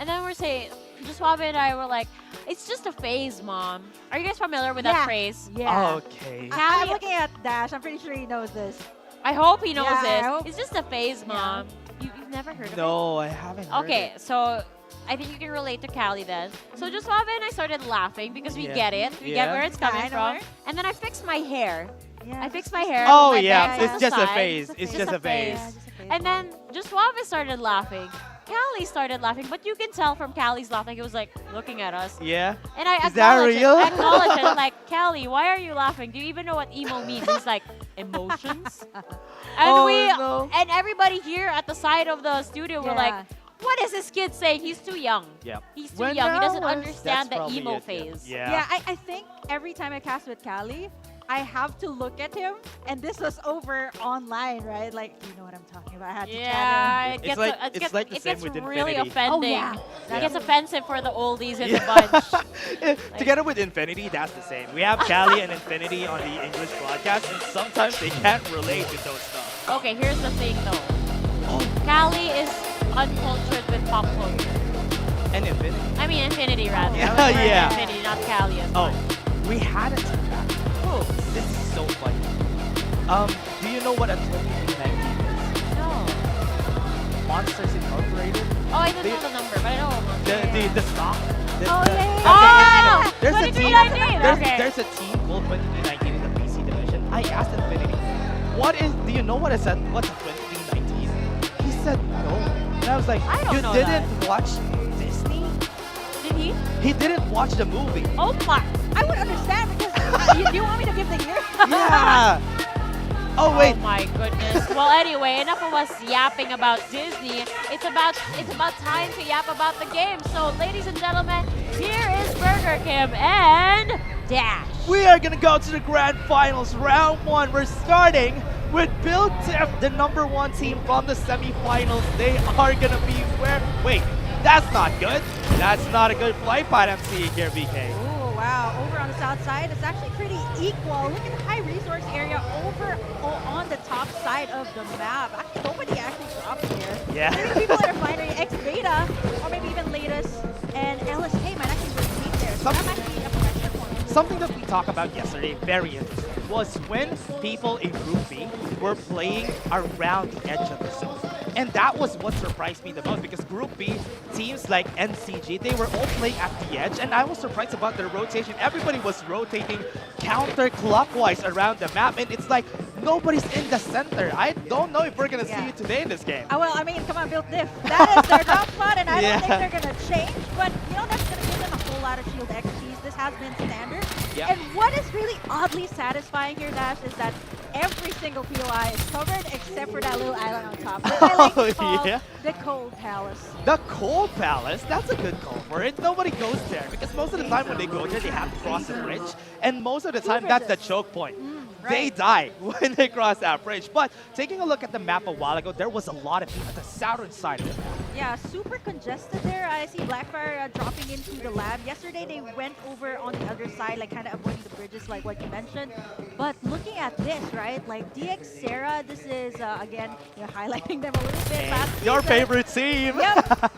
And then we're saying, Josuave and I were like, it's just a phase, Mom. Are you guys familiar with that Yeah. phrase? Yeah. Okay. I'm looking at Dash. I'm pretty sure he knows this. I hope he knows Yeah, I this. hope- It's just a phase, Mom. You've never heard of it? No, I haven't heard Okay, it. so I think you can relate to Callie then. So Josuave and I started laughing because we Yeah. get it. We Yeah. get where it's Yeah, coming I know from. where- And then I fixed my hair. Yeah. I fixed my hair. Oh, with my yeah, bangs it's on just the a side. phase. It's just a phase. And then Josuave started laughing. Callie started laughing, but you can tell from Callie's laughing, he was like looking at us. Yeah? And I Is that acknowledge real? it. I acknowledge it. I'm like, Callie, why are you laughing? Do you even know what emo means? He's like, emotions. And Oh, we no. and everybody here at the side of the studio were like, Yeah. what is this kid saying? He's too young. Yeah. He's too When young. He I doesn't was- understand that's the probably emo it, yeah. phase. Yeah. Yeah, I think every time I cast with Callie, I have to look at him, and this was over online, right? Like, you know what I'm talking about. I had to chat Yeah, him. it It's gets, like- it it's gets, like the it same gets with really Infinity. offending. Oh, yeah. It gets offensive for the oldies in Yeah. the bunch. Together with Infinity, that's the same. We have Callie and Infinity on the English broadcast, and sometimes they can't relate to those stuff. Okay, here's the thing though. Callie is uncultured with pop culture. And Infinity. I mean, Infinity rather. Yeah, I was wearing yeah. Infinity, not Callie. As Oh, much. we had a team back. Oh, this is so funny. Do you know what a 2390 is? No. Monsters Incorporated? Oh, I didn't know the number, but I know. The stock? Oh, yeah. Oh, There's a team. 2319. There's, Okay. there's a team called 2319 in the PC division. I asked Infinity, do you know what I said? What's a 2319? He said no. And I was like, I don't you know didn't watch Disney? Did he? He didn't watch the movie. Oh my. I would understand because do you want me to give the year? Yeah. Oh wait. Oh my goodness. Well, anyway, enough of us yapping about Disney. It's about time to yap about the game. So, ladies and gentlemen, here is Burger Kim and Dash. We are gonna go to the grand finals, round one. We're starting with Bill Tiff, the #1 team from the semifinals. They are gonna be where? Wait, that's not good. That's not a good flight path I'm seeing here, BK. Oh, wow. Over on the south side, it's actually pretty equal. Look at the high resource area over on the top side of the map. Actually, nobody actually dropped here. Yeah. Maybe people that are finding X Beta, or maybe even latest, and LSK might actually rotate there. So that might be a pressure point. Something that we talked about yesterday, very interesting, was when people in Group B were playing around the edge of the zone. And that was what surprised me the most, because Group B teams like NCG, they were all playing at the edge, and I was surprised about their rotation. Everybody was rotating counterclockwise around the map, and it's like nobody's in the center. I don't know if we're gonna see Yeah. it today in this game. Well, I mean, come on, Build Diff. That is their drop spot, and I don't think Yeah. they're going to change. But, you know, that's going to give them a whole lot of shield XPs. This has been standard. Yeah. And what is really oddly satisfying here, Dash, is that every single POI is covered except for that little island on top. Which I like to call Yeah. the Cold Palace. The Cold Palace, that's a good call for it. Nobody goes there, because most of the time when they go there, they have to cross a bridge, and most of the time, that's the choke point. They die when they cross that bridge. But taking a look at the map a while ago, there was a lot of people at the southern side of it. Yeah, super congested there. I see Blackfire dropping into the lab. Yesterday, they went over on the other side, like kind of avoiding the bridges, like what you mentioned. But looking at this, right, like DX Sarah, this is, again, you know, highlighting them a little bit. Last Your season. favorite team. Yep.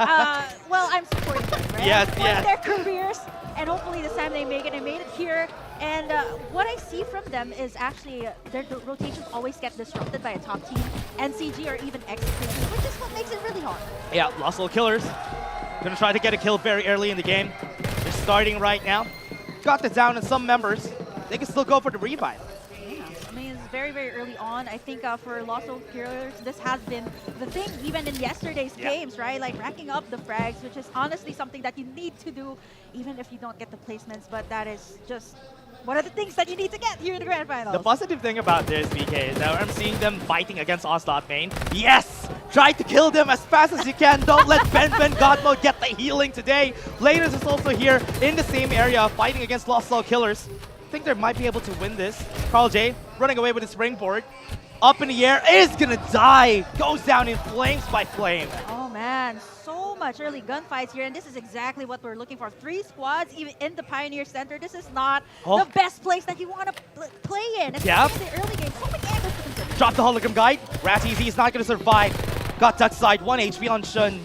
Well, I'm supporting them, right? Yes, I'm supporting yes. their careers. and hopefully this time they make it. They made it here, and what I see from them is actually their rotations always get disrupted by a top team, NCG or even Execution, which is what makes it really hard. Yeah, Lost Soul Killers. Gonna try to get a kill very early in the game. They're starting right now. Got the down in some members. They can still go for the revive. Yeah, I mean, it's very, very early on. I think for Lost Soul Killers, this has been the thing even in yesterday's games, right? Like racking up the frags, which is honestly something that you need to do even if you don't get the placements, but that is just one of the things that you need to get here in the Grand Finals. The positive thing about this, BK, is that I'm seeing them fighting against Onslaught main. Yes! Try to kill them as fast as you can. Don't let Ben God Mode get the healing today. Laters is also here in the same area fighting against Lost Soul Killers. I think they might be able to win this. Carl J running away with his springboard. Up in the air, is gonna die. Goes down in flames by Flame. Oh man, so much early gunfights here, and this is exactly what we're looking for. 3 squads, even in the Pioneer Center. This is not the best place that you want to play in, especially in the early game. So many angles to consider. Drop the hologram guide. Ratty is not gonna survive. Got Duck Side, 1 HP on Shun.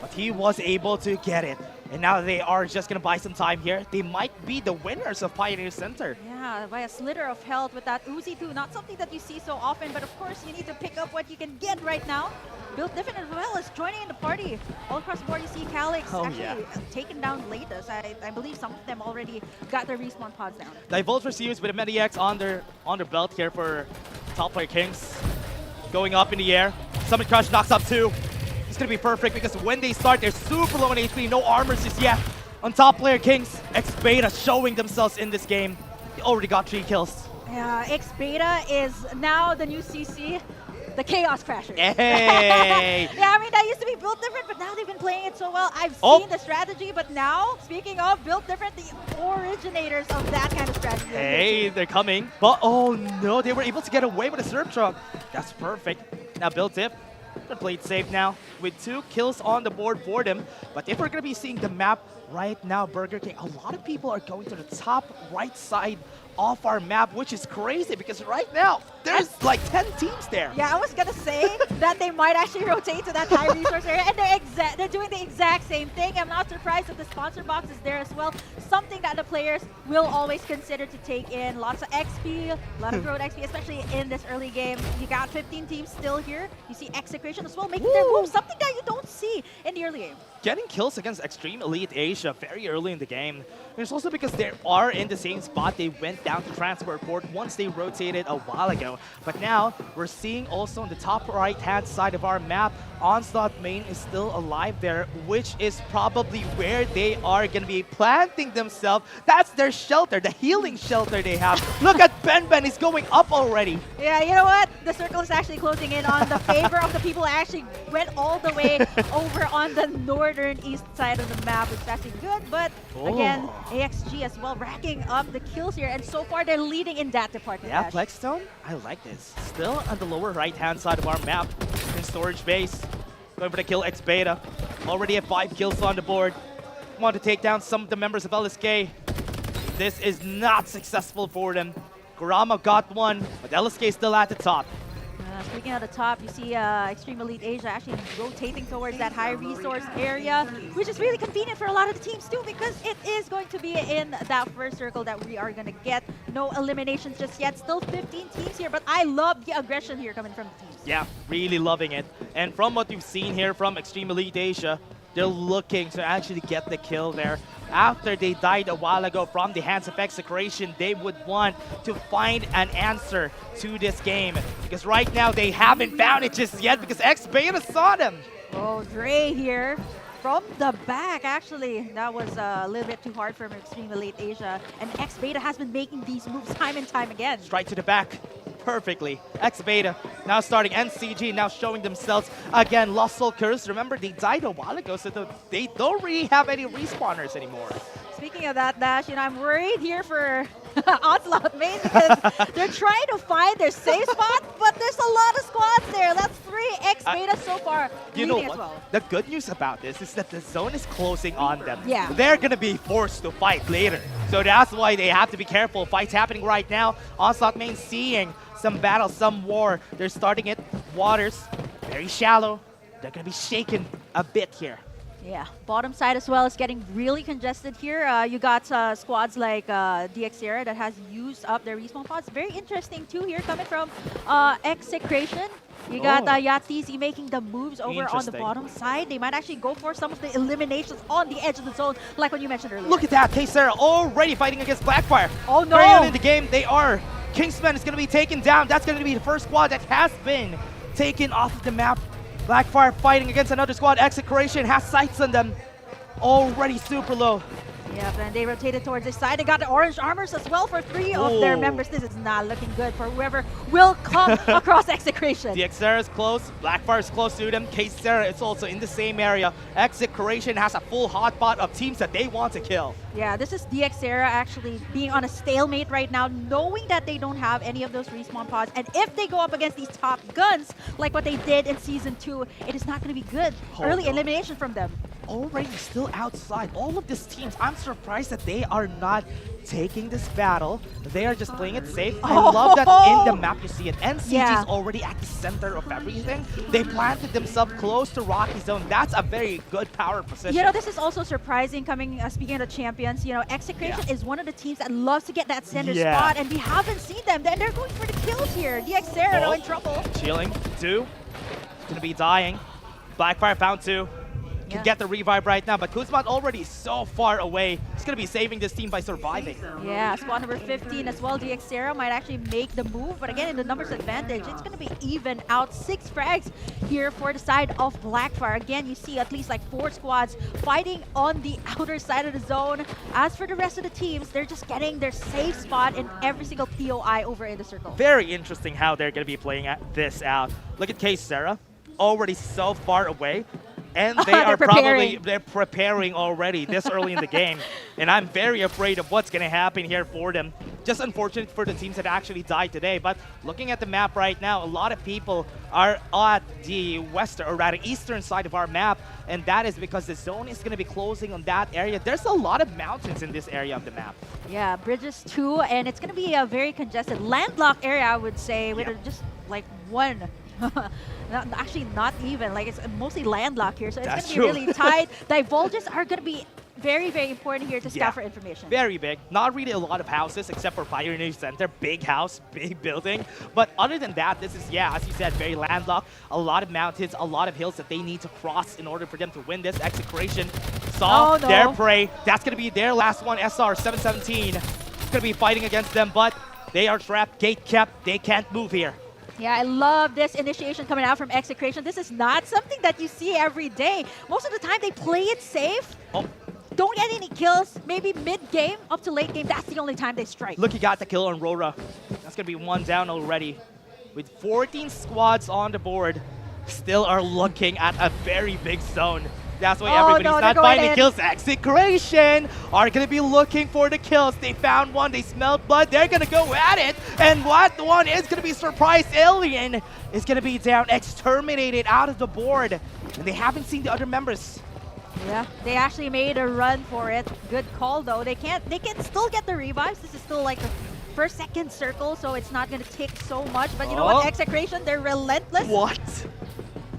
But he was able to get it. And now they are just gonna buy some time here. They might be the winners of Pioneer Center. Yeah, by a slither of health with that Uzi too. Not something that you see so often, but of course you need to pick up what you can get right now. Built Different as well is joining in the party. All across the board you see Calyx actually taken down Latest. I believe some of them already got their respawn pods down. Divulge receives with a Mediax on their belt here for top player Kings. Going up in the air. Summon Crush knocks up 2. It's gonna be perfect because when they start, they're super low on HP, no armors just yet. On top player Kings, X-Beta showing themselves in this game. They already got 3 kills. Yeah, X-Beta is now the new CC, the Chaos Crashers. Hey! Yeah, I mean, that used to be Built Different, but now they've been playing it so well. I've seen the strategy, but now, speaking of Built Different, the originators of that kind of strategy. Hey, they're coming. But oh no, they were able to get away with a Syrup Truck. That's perfect. Now Built Diff. They're played safe now with 2 kills on the board for them. But if we're going to be seeing the map right now, Burger King, a lot of people are going to the top right side of our map, which is crazy because right now there's like 10 teams there. Yeah, I was gonna say that they might actually rotate to that high resource area, and they're doing the exact same thing. I'm not surprised that the sponsor box is there as well. Something that the players will always consider to take in. Lots of XP, a lot of road XP, especially in this early game. You got 15 teams still here. You see Execration as well making their moves, something that you don't see in the early game. Getting kills against Extreme Elite Asia very early in the game. And it's also because they are in the same spot. They went down to transport port once they rotated a while ago. But now we're seeing also on the top right-hand side of our map, Onslaught main is still alive there, which is probably where they are going to be planting themselves. That's their shelter, the healing shelter they have. Look at Ben, he's going up already. Yeah, you know what? The circle is actually closing in on the favor of the people who actually went all the way over on the northern east side of the map, which is actually good. But again, AXG as well racking up the kills here, and so far they're leading in that department. Yeah, Plexstone, I like this. Still on the lower right-hand side of our map in storage base. Going for the kill X-Beta. Already have 5 kills on the board. Want to take down some of the members of LSK. This is not successful for them. Kurama got 1, but LSK still at the top. Speaking of the top, you see Extreme Elite Asia actually rotating towards that high resource area, which is really convenient for a lot of the teams too, because it is going to be in that first circle that we are going to get. No eliminations just yet. Still 15 teams here, but I love the aggression here coming from the teams. Yeah, really loving it. And from what we've seen here from Extreme Elite Asia, they're looking to actually get the kill there. After they died a while ago from the hands of Execration, they would want to find an answer to this game. Because right now, they haven't found it just yet because X-Beta saw them. Oh, Dre here from the back, actually. That was a little bit too hard for Extreme Elite Asia. And X-Beta has been making these moves time and time again. Straight to the back. Perfectly. X-Beta now starting NCG, now showing themselves again. Lost Soul Curse. Remember, they died a while ago, so they don't really have any respawners anymore. Speaking of that, Dash, you know, I'm worried here for Onslaught main because they're trying to find their safe spot, but there's a lot of squads there. That's 3 X-Beta so far. You know what? As well. The good news about this is that the zone is closing on them. Yeah. They're going to be forced to fight later. So that's why they have to be careful. Fights happening right now. Onslaught main seeing some battle, some war. They're starting it. Waters, very shallow. They're going to be shaken a bit here. Yeah, bottom side as well is getting really congested here. You got squads like DXera that has used up their respawn pods. Very interesting too here coming from Execration. You got Yahtzeezy making the moves over on the Interesting. bottom side. They might actually go for some of the eliminations on the edge of the zone, like what you mentioned earlier. Look at that, K-Sarah already fighting against Blackfire. Oh no! Very early in the game, they are. Kingsman is going to be taken down. That's going to be the first squad that has been taken off of the map. Blackfire fighting against another squad. Execration has sights on them. Already super low. Yeah, and they rotated towards this side. They got the orange armors as well for 3 of their Ooh. members. This is not looking good for whoever will come across Execration. DXera is close. Blackfire is close to them. K-Sarah is also in the same area. Execration has a full hotspot of teams that they want to kill. Yeah, this is DXera actually being on a stalemate right now, knowing that they don't have any of those respawn pods. And if they go up against these top guns, like what they did in Season 2, it is not going to be good. Early elimination from them. Already still outside. All of these teams, I'm surprised that they are not taking this battle. They are just playing it safe. I love that in the map you see it. NCG is already at the center of everything. They planted themselves close to Rocky Zone. That's a very good power position. You know, this is also surprising coming, speaking of the champions, you know, Execration is one of the teams that loves to get that center spot, and we haven't seen them. And they're going for the kills here. DXera are in trouble. Chilling. 2. Gonna be dying. Blackfire found 2. Can get the revive right now, but Kuzma already so far away. He's going to be saving this team by surviving. Yeah, squad number 15 as well. DXera might actually make the move, but again, in the numbers advantage, it's going to be even out. 6 frags here for the side of Blackfire. Again, you see at least like 4 squads fighting on the outer side of the zone. As for the rest of the teams, they're just getting their safe spot in every single POI over in the circle. Very interesting how they're going to be playing this out. Look at K-Sarah, already so far away. And they are they're preparing already this early in the game. And I'm very afraid of what's going to happen here for them. Just unfortunate for the teams that actually died today. But looking at the map right now, a lot of people are at the western, or rather eastern side of our map. And that is because the zone is going to be closing on that area. There's a lot of mountains in this area of the map. Yeah, bridges too. And it's going to be a very congested, landlocked area, I would say, with just like one. Actually, not even. Like, it's mostly landlocked here, so it's going to be really tight. Divulges are going to be very, very important here to scout for information. Very big. Not really a lot of houses except for Pioneer Center. Big house, big building. But other than that, this is, as you said, very landlocked. A lot of mountains, a lot of hills that they need to cross in order for them to win this. Execration saw their prey. That's going to be their last one. SR 717 is going to be fighting against them, but they are trapped, gate kept. They can't move here. Yeah, I love this initiation coming out from Execration. This is not something that you see every day. Most of the time, they play it safe. Don't get any kills. Maybe mid-game up to late game, that's the only time they strike. Look, he got the kill on Rora. That's going to be 1 down already. With 14 squads on the board, still are looking at a very big zone. That's why everybody's not finding kills. Execration are going to be looking for the kills. They found one. They smelled blood. They're going to go at it. And what one is going to be surprised. Alien is going to be down, exterminated out of the board. And they haven't seen the other members. Yeah, they actually made a run for it. Good call, though. They can still get the revives. This is still like the first, second circle, so it's not going to take so much. But you know what? Execration, they're relentless. What?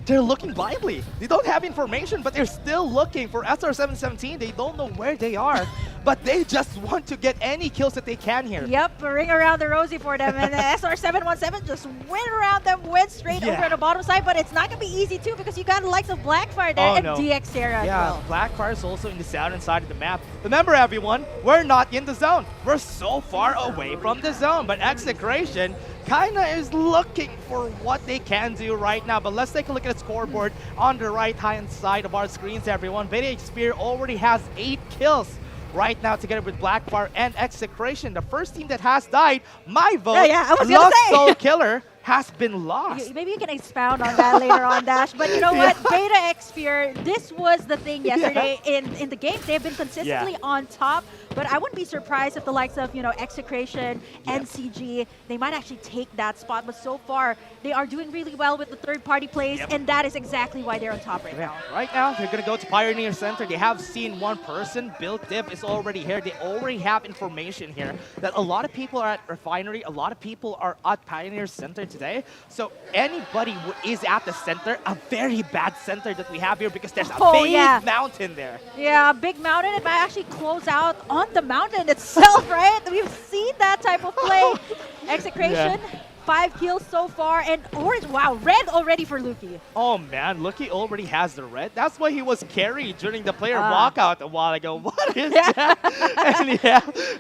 They're looking blindly. They don't have information, but they're still looking for SR717. They don't know where they are, but they just want to get any kills that they can here. Yep, a ring around the rosy for them. And SR717 just went around them, went straight over the bottom side, but it's not going to be easy, too, because you got the likes of Blackfire there and DXera as well. Blackfire is also in the southern side of the map. Remember, everyone, we're not in the zone. We're so far away from the zone, but Execration kind of is looking for what they can do right now. But let's take a look at the scoreboard on the right-hand side of our screens, everyone. Video Spear already has 8 kills right now together with Blackfire and Execration. The first team that has died, my vote, Lost Soul Killer, has been lost. Maybe you can expound on that later on, Dash. But you know what? Beta Xpear, this was the thing yesterday in the game. They've been consistently on top But I wouldn't be surprised if the likes of, Execration, NCG, they might actually take that spot. But so far, they are doing really well with the third-party plays, and that is exactly why they're on top right now. Right now, they're going to go to Pioneer Center. They have seen one person. Build Dip is already here. They already have information here that a lot of people are at Refinery. A lot of people are at Pioneer Center today. So anybody who is at the center, a very bad center that we have here because there's a big mountain there. Yeah, a big mountain. It might actually close out on the mountain itself, right? We've seen that type of play. Execration. 5 kills so far, and orange, wow, red already for Luki. Oh man, Luki already has the red. That's why he was carried during the player walkout a while ago. What is that?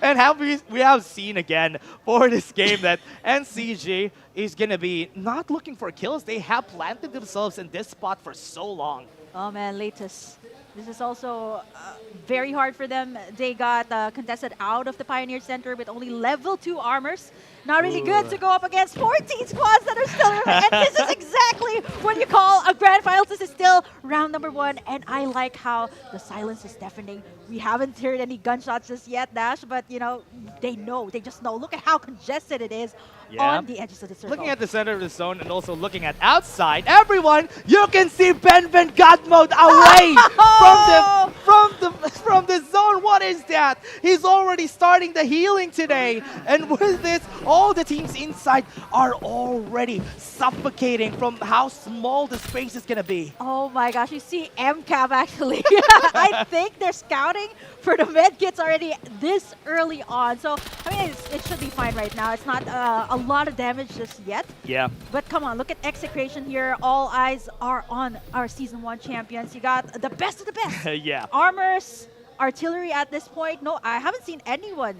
And we have seen again for this game that NCG is going to be not looking for kills. They have planted themselves in this spot for so long. Oh man, Latest. This is also very hard for them. They got contested out of the Pioneer Center with only level 2 armors. Not really good to go up against 14 squads that are still remaining. And this is exactly what you call a grand finals. This is still round number 1. And I like how the silence is deafening. We haven't heard any gunshots just yet, Dash, but they know. They just know. Look at how congested it is on the edges of the circle. Looking at the center of the zone and also looking at outside, everyone, you can see Ben God mode away from the zone. What is that? He's already starting the healing today. And with this, all the teams inside are already suffocating from how small the space is going to be. Oh my gosh, you see MCAV actually. I think they're scouting for the med kits already this early on. So, I mean, it should be fine right now. It's not a lot of damage just yet. Yeah. But come on, look at Execration here. All eyes are on our Season 1 champions. You got the best of the best. Yeah. Armors, artillery at this point. No, I haven't seen anyone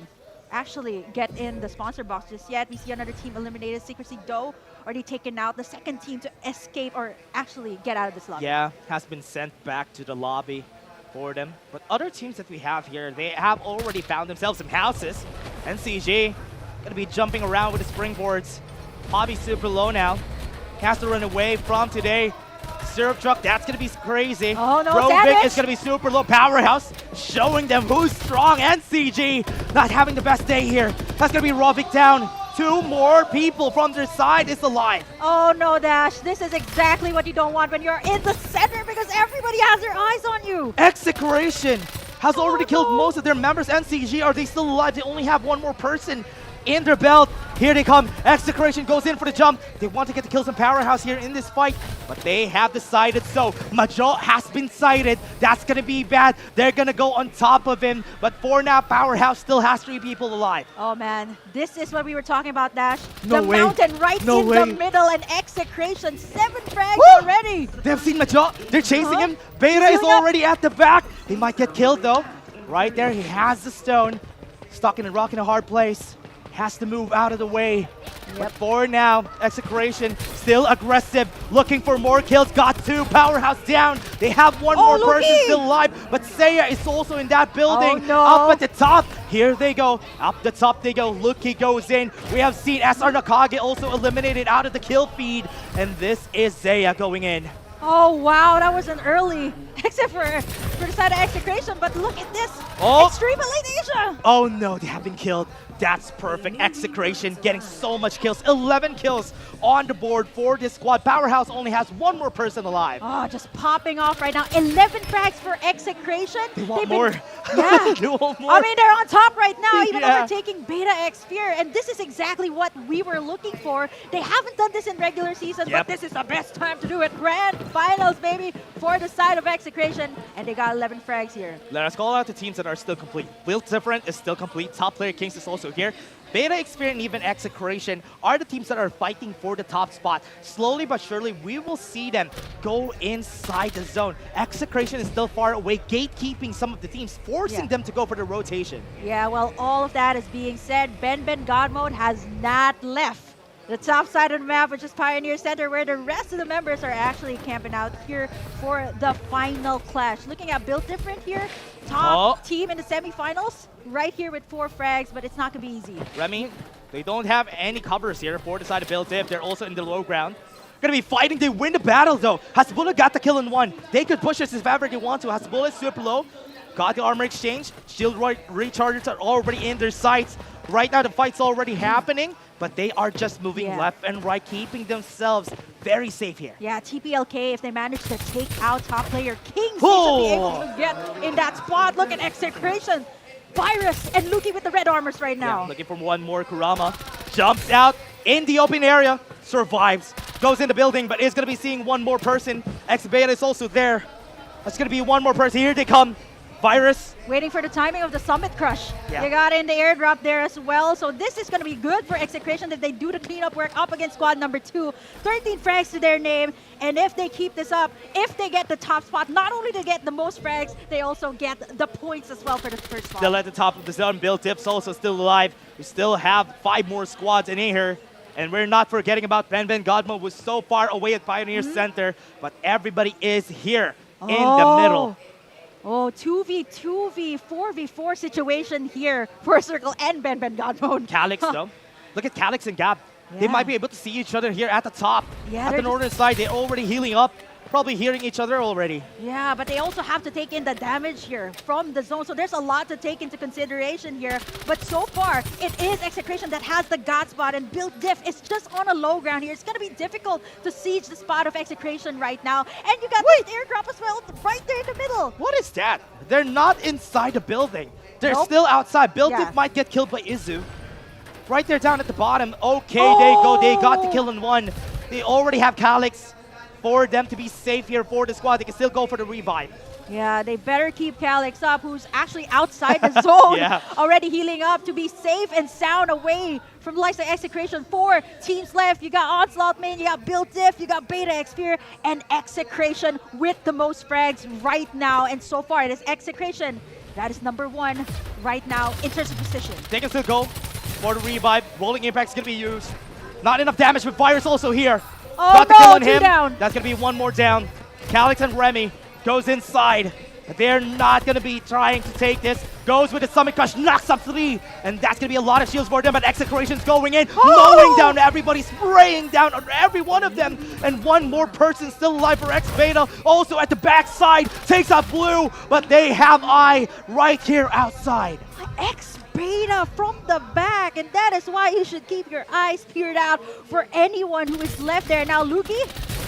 actually get in the sponsor box just yet. We see another team eliminated. Secrecy Doe already taken out. The second team to escape or actually get out of this lobby. Yeah, has been sent back to the lobby for them. But other teams that we have here, they have already found themselves some houses. NCG gonna be jumping around with the springboards. Hobby super low now. Has to run away from today. Syrup Truck, that's gonna be crazy. Oh no, Rovic is gonna be super low. Powerhouse showing them who's strong. NCG not having the best day here. That's gonna be Rovic down. 2 more people from their side is alive. Oh no, Dash. This is exactly what you don't want when you're in the center because everybody has their eyes on you. Execration has already killed most of their members. NCG, are they still alive? They only have 1 more person in their belt. Here they come. Execration goes in for the jump. They want to get the kills in Powerhouse here in this fight, but they have decided so. Majo has been sighted. That's going to be bad. They're going to go on top of him, but for now, Powerhouse still has 3 people alive. Oh man, this is what we were talking about, Dash. No the way. Mountain right No in way. the middle and Execration. 7 frags already. They've seen Majo. They're chasing him. Beta is already at the back. He might get killed though. Right there, he has the stone. Stuck in a rock in a hard place. Has to move out of the way. But for now, Execration still aggressive, looking for more kills. Got 2, Powerhouse down. They have 1 more person still alive, but Seiya is also in that building. Oh, no. Up at the top, here they go. Up the top they go. Luki goes in. We have seen SR Nakage also eliminated out of the kill feed, and this is Seiya going in. Oh wow, that was an early, except for the side of Execration, but look at this. Extreme Elite Asia. Oh no, they have been killed. That's perfect. Execration getting so much kills. 11 kills on the board for this squad. Powerhouse only has 1 more person alive. Oh, just popping off right now. 11 frags for Execration. They want more. Yeah. They want more. I mean, they're on top right now, even overtaking Beta X Fear. And this is exactly what we were looking for. They haven't done this in regular season, but this is the best time to do it. Grand finals, baby, for the side of Execration. And they got 11 frags here. Let us call out the teams that are still complete. Build Different is still complete. Top Player Kings is also here. Beta, Experience, and even Execration are the teams that are fighting for the top spot. Slowly but surely, we will see them go inside the zone. Execration is still far away, gatekeeping some of the teams, forcing them to go for the rotation. Yeah, well, all of that is being said. Ben God Mode has not left the top side of the map, which is Pioneer Center, where the rest of the members are actually camping out here for the final clash. Looking at Build Different here, top team in the semifinals, right here with 4 frags, but it's not going to be easy. Remy, they don't have any covers here for the side of Build Diff. They're also in the low ground. Gonna be fighting. They win the battle though. Hasbulla got the kill in 1. They could push this if ever they want to. Hasbulla is super low. Got the armor exchange. Shield rechargers are already in their sights. Right now, the fight's already happening, but they are just moving left and right, keeping themselves very safe here. Yeah, TPLK, if they manage to take out top player Kings, they should be able to get in that spot. Look at Execration. Virus and Luki with the red armors right now. Yeah, looking for one more. Kurama jumps out in the open area, survives, goes in the building, but is going to be seeing one more person. X-Beta is also there. That's going to be one more person. Here they come. Virus. Waiting for the timing of the Summit Crush. Yeah. They got in the airdrop there as well. So this is going to be good for Execration if they do the cleanup work up against squad number 2. 13 frags to their name. And if they keep this up, if they get the top spot, not only to get the most frags, they also get the points as well for the first spot. Still at the top of the zone. Bill Tips also still alive. We still have 5 more squads in here. And we're not forgetting about Ben Godmo, who's so far away at Pioneer Center. But everybody is here in the middle. Oh, 2v2v, 4v4 situation here for Circle and Ben Godmode. Calyx, though. Look at Calyx and Gab. They might be able to see each other here at the top. Yeah, at the northern side, they're already healing up. Probably hearing each other already. Yeah, but they also have to take in the damage here from the zone. So there's a lot to take into consideration here. But so far, it is Execration that has the God spot, and Build Diff is just on a low ground here. It's going to be difficult to siege the spot of Execration right now. And you got this airdrop as well right there in the middle. What is that? They're not inside the building. They're still outside. Build Diff might get killed by Izu. Right there down at the bottom. Okay, they go. They got the kill in one. They already have Calyx. For them to be safe here for the squad, they can still go for the revive. Yeah, they better keep Calyx up, who's actually outside the zone, Yeah. already healing up to be safe and sound away from the likes of Execration. 4 teams left. You got Onslaught Main, you got Build Diff, you got Beta Xperia, and Execration with the most frags right now. And so far, it is Execration that is number 1 right now in terms of position. They can still go for the revive. Rolling Impact's going to be used. Not enough damage, but Virus also here. Oh Got the kill no, on 2 him. down. That's going to be one more down. Calyx and Remy goes inside. They're not going to be trying to take this. Goes with the Summit Crush, knocks up 3. And that's going to be a lot of shields for them, but Execration's going in, mowing down everybody, spraying down on every one of them. And one more person still alive for X-Beta. Also at the backside, takes out Blue, but they have Eye right here outside. X-Beta from the back, and that is why you should keep your eyes peeled out for anyone who is left there. Now, Luki.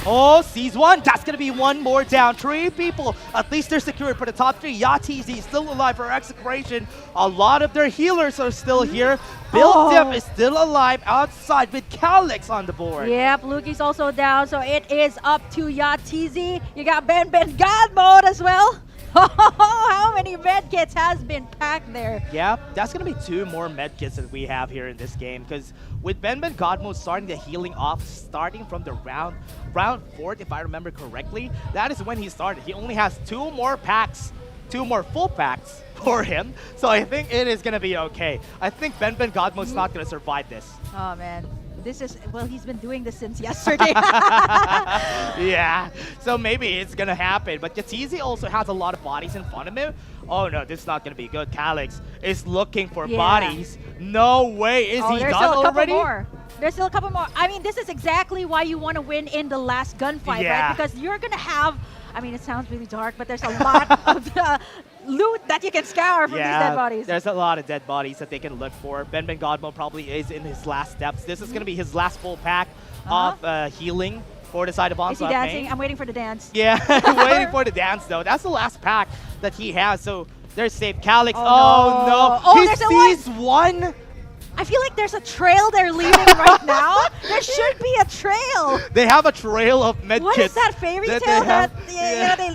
Oh, sees one. That's going to be one more down. 3 people. At least they're secured for the top 3. Yatizi still alive for Execration. A lot of their healers are still here. Build Diff is still alive outside with Calyx on the board. Yep, Luki's also down, so it is up to Yatizi. You got Ben God mode as well. How many medkits has been packed there? Yeah, that's going to be 2 more medkits that we have here in this game, because with Ben Godmo starting the healing off, starting from the round 4, if I remember correctly, that is when he started. He only has 2 more packs, 2 more full packs for him, so I think it is going to be okay. I think Ben Godmo's not going to survive this. Oh man, this is, well, he's been doing this since yesterday. Yeah, so maybe it's gonna happen. But Yatizi also has a lot of bodies in front of him. Oh no, this is not gonna be good. Calyx is looking for bodies. No way, is he there's done still a couple already? more. There's still a couple more. I mean, this is exactly why you want to win in the last gunfight, right? Because you're gonna have, I mean, it sounds really dark, but there's a lot of loot that you can scour from these dead bodies. There's a lot of dead bodies that they can look for. Ben Godmo probably is in his last steps. This is going to be his last full pack of healing for the side of Onslaught. Is he dancing? I'm waiting for the dance. Yeah, waiting for the dance though. That's the last pack that he has, so they're safe. Calyx, Oh, oh no, Oh, he there's a sees one. I feel like there's a trail they're leaving right now. There should be a trail. They have a trail of medkits. What is that fairy tale that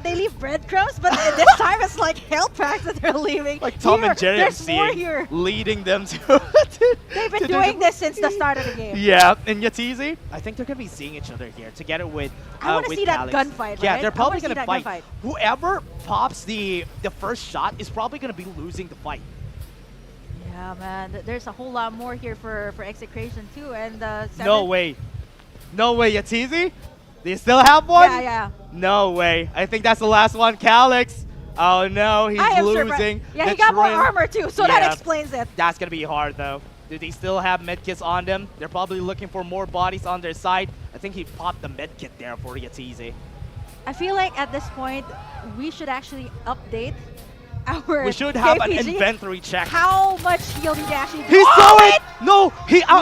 they leave breadcrumbs, but this time it's like health packs that they're leaving. Like Tom Here, and Jerry, I'm there's more seeing, here. leading them to. They've been doing this since the start of the game. Yeah, and Yatizi, I think they're gonna be seeing each other here together with. I want to with see that Calyx. gunfight. Yeah, right? they're probably I wanna gonna see that fight. gunfight. Whoever pops the first shot is probably gonna be losing the fight. Yeah, man. There's a whole lot more here for Execration too, and No way, no way, Yatizi. Do you still have one? Yeah, yeah. No way. I think that's the last one. Calyx. Oh no, he's I am losing. surprised. Yeah, the he got more trail. armor too, so that explains it. That's gonna be hard though. Do they still have medkits on them? They're probably looking for more bodies on their side. I think he popped the medkit there for Yatizi. I feel like at this point we should actually update our We should have an KPG, inventory check. how much heal did he actually do? He Oh, saw wait! it! No,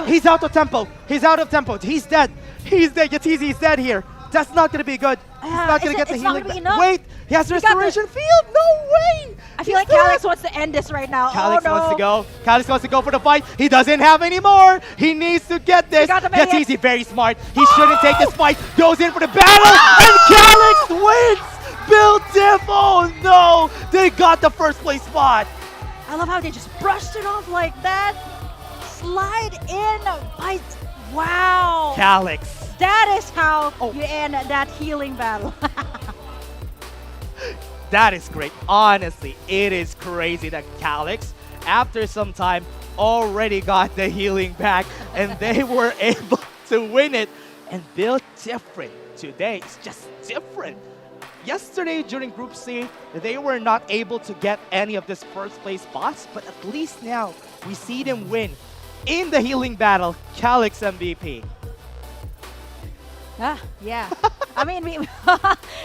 he's out of tempo. He's out of tempo. He's dead. He's dead. Yatizi is dead here. That's not gonna be good. He's not gonna get the it's not healing. gonna be enough. Wait, he has He got the- restoration field. No way. I feel like Calix wants to end this right now. Calix oh, no. wants to go. Calix wants to go for the fight. He doesn't have any more. He needs to get this. got the minions. Yatizi very smart. He shouldn't take this fight. Goes in for the battle, and Calix wins. Bill Diff. Oh no, they got the first place spot. I love how they just brushed it off like that. Slide in. Bite. Wow. Calix. That is how Oh. you end that healing battle. That is great. Honestly, it is crazy that Calix, after some time, already got the healing back, and they were able to win it. And Bill different today. It's just different. Yesterday during Group C, they were not able to get any of this first place spots, but at least now we see them win in the healing battle. Calix MVP. Yeah. I mean,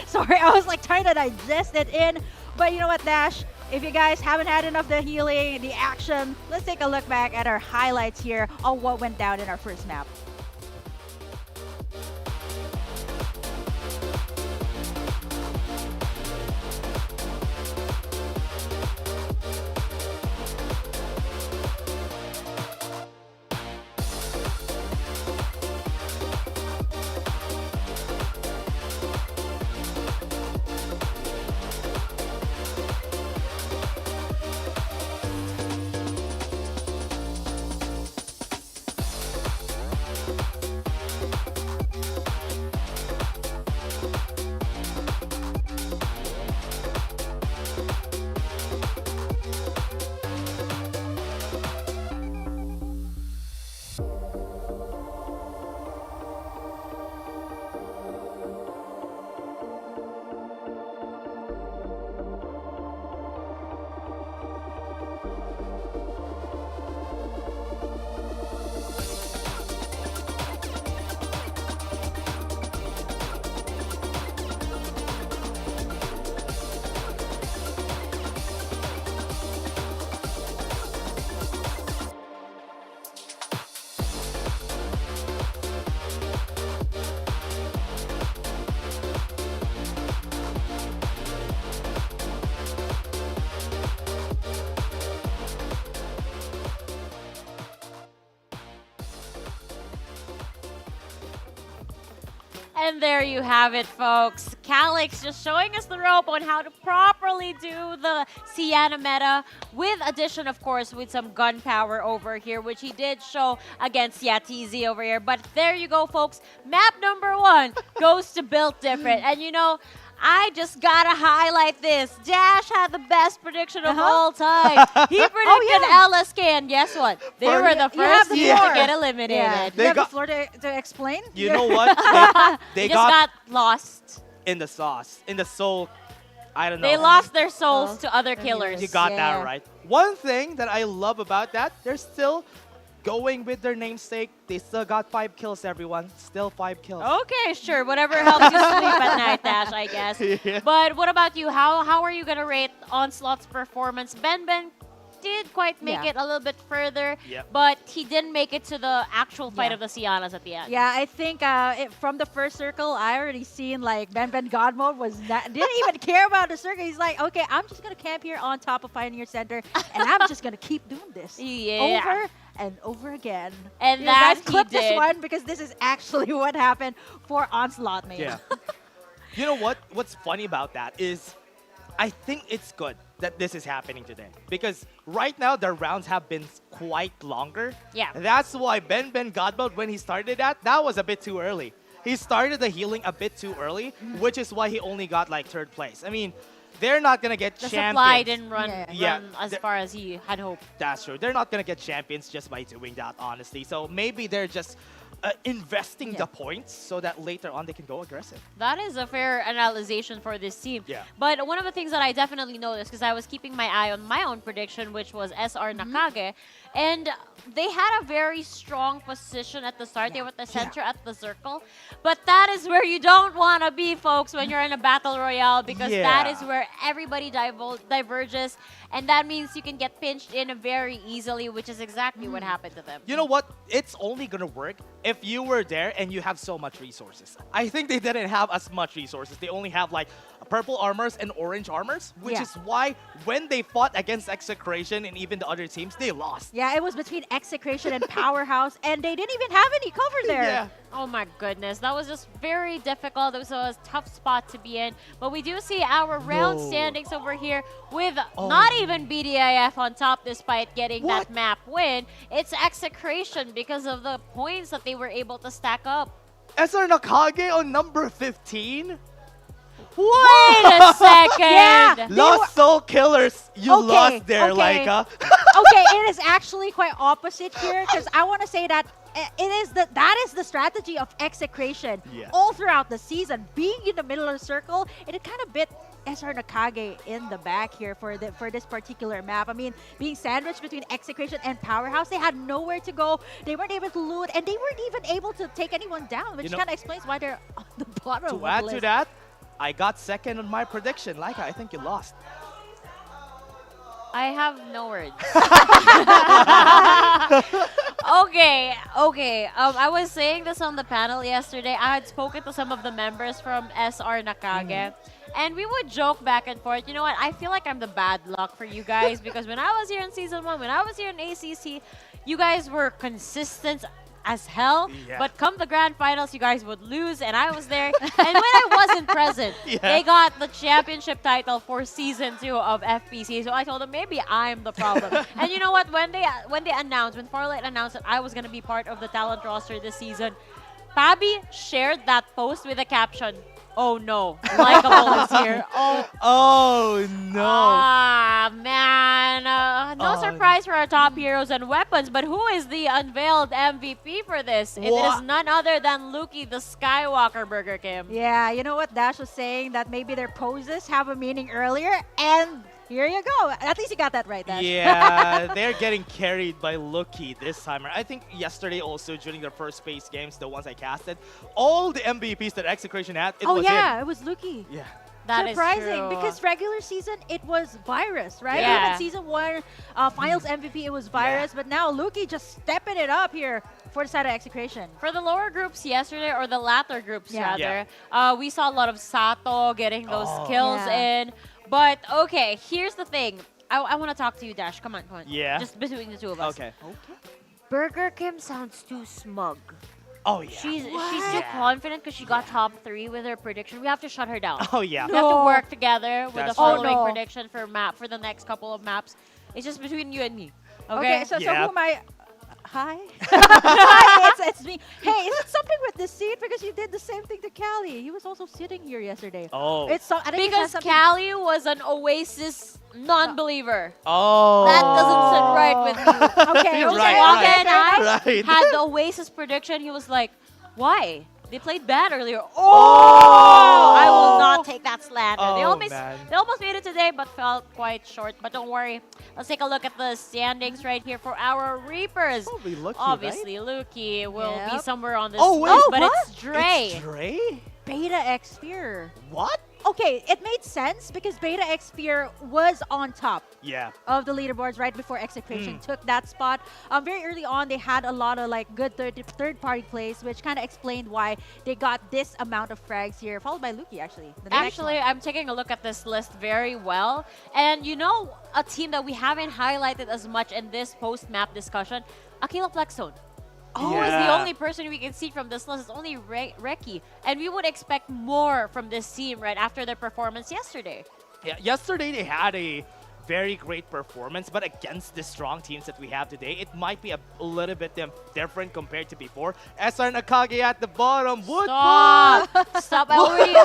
sorry, I was like trying to digest it in. But you know what, Dash? If you guys haven't had enough of the healing, the action, let's take a look back at our highlights here on what went down in our first map. And there you have it, folks. Calix just showing us the rope on how to properly do the Sienna meta, with addition, of course, with some gun power over here, which he did show against Yatizi over here. But there you go, folks. Map number 1 goes to Built Different. And you know, I just gotta highlight this. Dash had the best prediction of all time. He predicted LSK, and guess what? They were the you have first the team to floor. get eliminated. Yeah. They You have got- the floor to explain? You know what? They Just got got lost. in the sauce, in the soul. I don't know. They lost their souls to other killers. You got Yeah. that right. One thing that I love about that, they're still going with their namesake. They still got 5 kills, everyone. Still 5 kills. Okay, sure. Whatever helps you sleep at night, Dash, I guess. Yeah. But what about you? How are you going to rate Onslaught's performance? Ben did quite make Yeah. it a little bit further, Yep. but he didn't make it to the actual fight Yeah. of the Sianas at the end. Yeah, I think from the first circle, I already seen like Ben God mode didn't even care about the circle. He's like, okay, I'm just gonna camp here on top of Pioneer Center, and I'm just gonna keep doing this Yeah. over and over again. And You that guys he clip this did. one because this is actually what happened for Onslaught, man. Yeah. You know what? What's funny about that is I think it's good that this is happening today, because right now the rounds have been quite longer. Yeah. That's why Ben Godmode, when he started that was a bit too early. He started the healing a bit too early, which is why he only got like 3rd place. I mean, they're not gonna get The champions. supply didn't run, Yeah. run as far as he had hoped. That's true. They're not gonna get champions just by doing that, honestly. So maybe they're just investing the points so that later on they can go aggressive. That is a fair analysis for this team. Yeah. But one of the things that I definitely noticed, because I was keeping my eye on my own prediction, which was SR Nakage, and they had a very strong position at the start. They were at the center at the circle. But that is where you don't want to be, folks, when you're in a battle royale, because that is where everybody diverges, and that means you can get pinched in very easily, which is exactly what happened to them. You know what? It's only gonna work if you were there and you have so much resources. I think they didn't have as much resources. They only have like purple armors and orange armors, which is why when they fought against Execration and even the other teams, they lost. Yeah, it was between Execration and Powerhouse, and they didn't even have any cover there. Yeah. Oh my goodness, that was just very difficult. It was a tough spot to be in. But we do see our round standings over here with not even BDIF on top despite getting that map win. It's Execration because of the points that they were able to stack up. SR Nakage on number 15? Wait a second! Lost Soul Killers, you lost there, Laika. Okay, it is actually quite opposite here, because I want to say that that is the strategy of Execration all throughout the season. Being in the middle of the circle, it kind of bit SR Nakage in the back here for this particular map. I mean, being sandwiched between Execration and Powerhouse, they had nowhere to go. They weren't able to loot, and they weren't even able to take anyone down, which kind of explains why they're on the bottom of the list. To add to that, I got second on my prediction. Laika, I think you lost. I have no words. Okay. I was saying this on the panel yesterday. I had spoken to some of the members from SR Nakage. And we would joke back and forth. You know what? I feel like I'm the bad luck for you guys because when I was here in Season 1, when I was here in ACC, you guys were consistent as hell, but come the grand finals, you guys would lose, and I was there. And when I wasn't present, they got the championship title for Season 2 of FPC. So I told them maybe I'm the problem. And you know what? When Farlight announced that I was gonna be part of the talent roster this season, Fabi shared that post with a caption, "Oh no, Likeable is here." Oh no. Ah, man. No surprise for our top heroes and weapons, but who is the unveiled MVP for this? It is none other than Luki, the Skywalker, Burger Kim. Yeah, you know what Dash was saying, that maybe their poses have a meaning earlier, and here you go. At least you got that right, Dash. Yeah, they're getting carried by Luki this time. I think yesterday also during their first space games, the ones I casted, all the MVPs that Execration had, it was him. It was Luki. Yeah. That surprising is true. because regular season it was Virus, right? Yeah. Even Season 1 finals MVP, it was Virus, but now Luki just stepping it up here for the side of Execration. For the lower groups yesterday, or the latter groups rather, we saw a lot of Sato getting those kills in. But okay, here's the thing. I want to talk to you, Dash. Come on. Yeah. Just between the two of us. Okay. Burger Kim sounds too smug. Oh yeah. She's too confident because she got top 3 with her prediction. We have to shut her down. Oh yeah. We have to work together with That's the following true. prediction for the next couple of maps. It's just between you and me. Okay, Okay. so who am I? Hi. It's me. Hey, is it something with this seat? Because you did the same thing to Callie. He was also sitting here yesterday. Oh. I think it has Because something- Callie was an Oasis non-believer. Oh. That doesn't sit right with me. Okay, Right, Waka right. and I Right. had the Oasis prediction. He was like, "Why? They played bad earlier." Oh! I will not take that slander. They Oh, almost man. made it today, but fell quite short. But don't worry. Let's take a look at the standings right here for our Reapers. Probably Lucky, Obviously, Luki will be Yep. somewhere on this Oh, wait. list, Oh, but what? it's Dre. It's Dre? Beta X Fear. What? Okay, it made sense because Beta X Fear was on top Yeah. of the leaderboards right before Execration took that spot. Very early on, they had a lot of like good third-party plays, which kind of explained why they got this amount of frags here, followed by Luki actually. The next Actually, one. I'm taking a look at this list very well. And you know, a team that we haven't highlighted as much in this post-map discussion, Aquila Plexzone. Who is the only person we can see from this list? It's only Reki. And we would expect more from this team right after their performance yesterday. Yeah, yesterday they had a very great performance, but against the strong teams that we have today, it might be a little bit different compared to before. SR Nakage at the bottom. Stop! Stop! I already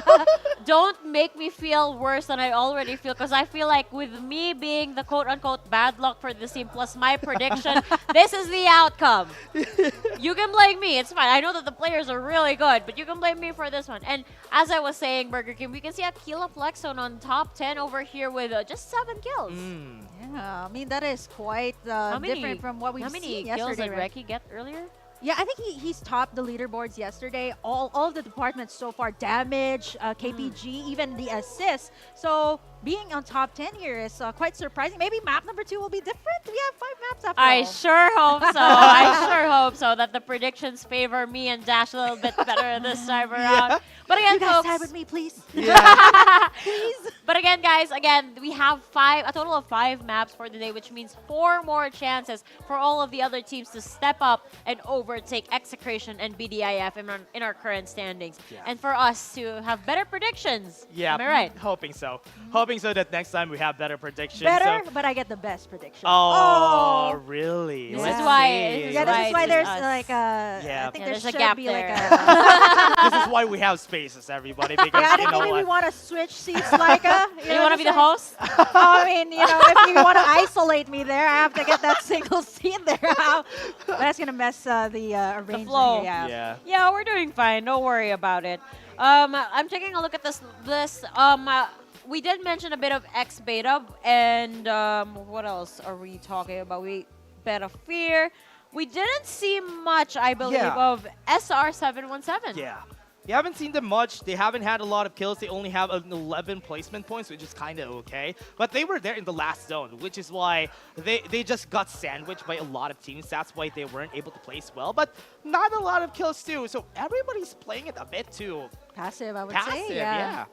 don't make me feel worse than I already feel, because I feel like with me being the quote-unquote bad luck for this team plus my prediction, this is the outcome. You can blame me. It's fine. I know that the players are really good, but you can blame me for this one. And as I was saying, Burger King, we can see Aquila Flexon on top 10 over here with just 7 kills. Yeah, I mean, that is quite different from what we've How many seen kills yesterday. did Right? Reki get earlier? Yeah, I think he's topped the leaderboards yesterday. All of the departments so far, damage, KPG, even the assists. So being on top 10 here is quite surprising. Maybe map number 2 will be different. We have 5 maps after I all. sure hope so. I sure hope so that the predictions favor me and Dash a little bit better this time around. But again, You guys folks, side with me, please. please. But again, guys, we have a total of 5 maps for the day, which means 4 more chances for all of the other teams to step up and overtake Execration and BDIF in our current standings. Yeah. And for us to have better predictions. Yeah, Am I right? hoping so. Hoping so that next time we have better predictions. Better, So. but I get the best prediction. Oh, really? This Let's is why- see. this is Yeah, this is why it's there's us. like a. Yeah. I think Yeah, there there's a should gap be there. like a. This is why we have spaces, everybody. Because Yeah, I you think know maybe we what? want to switch seats, like You want to be the host? I mean, if you want to isolate me there, I have to get that single seat there. That's gonna mess the arrangement. flow. Yeah. Yeah. Yeah, we're doing fine. Don't worry about it. I'm taking a look at this list. We did mention a bit of X Beta, and what else are we talking about? Beta Fear. We didn't see much, I believe, Yeah. of SR717. Yeah. You haven't seen them much. They haven't had a lot of kills. They only have 11 placement points, which is kind of okay. But they were there in the last zone, which is why they just got sandwiched by a lot of teams. That's why they weren't able to place well. But not a lot of kills too. So everybody's playing it a bit too Passive, I would passive. say. Yeah.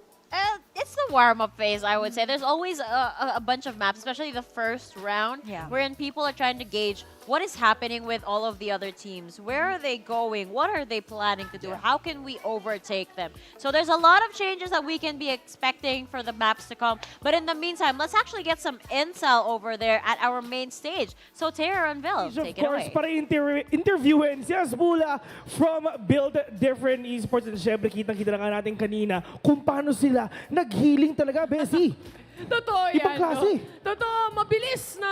It's the warm-up phase, I would say. There's always a bunch of maps, especially the first round, Yeah. wherein people are trying to gauge what is happening with all of the other teams. Where are they going? What are they planning to do? How can we overtake them? So there's a lot of changes that we can be expecting for the maps to come. But in the meantime, let's actually get some intel over there at our main stage. So Tara and Bill, Of take it course, away. para interviewin si Asbula from Build Different Esports. And syempre, kitang-kita na nga natin kanina kung paano sila nag-healing talaga, Bessie. Totoo yan. Ibang klase. No? Totoo, mabilis na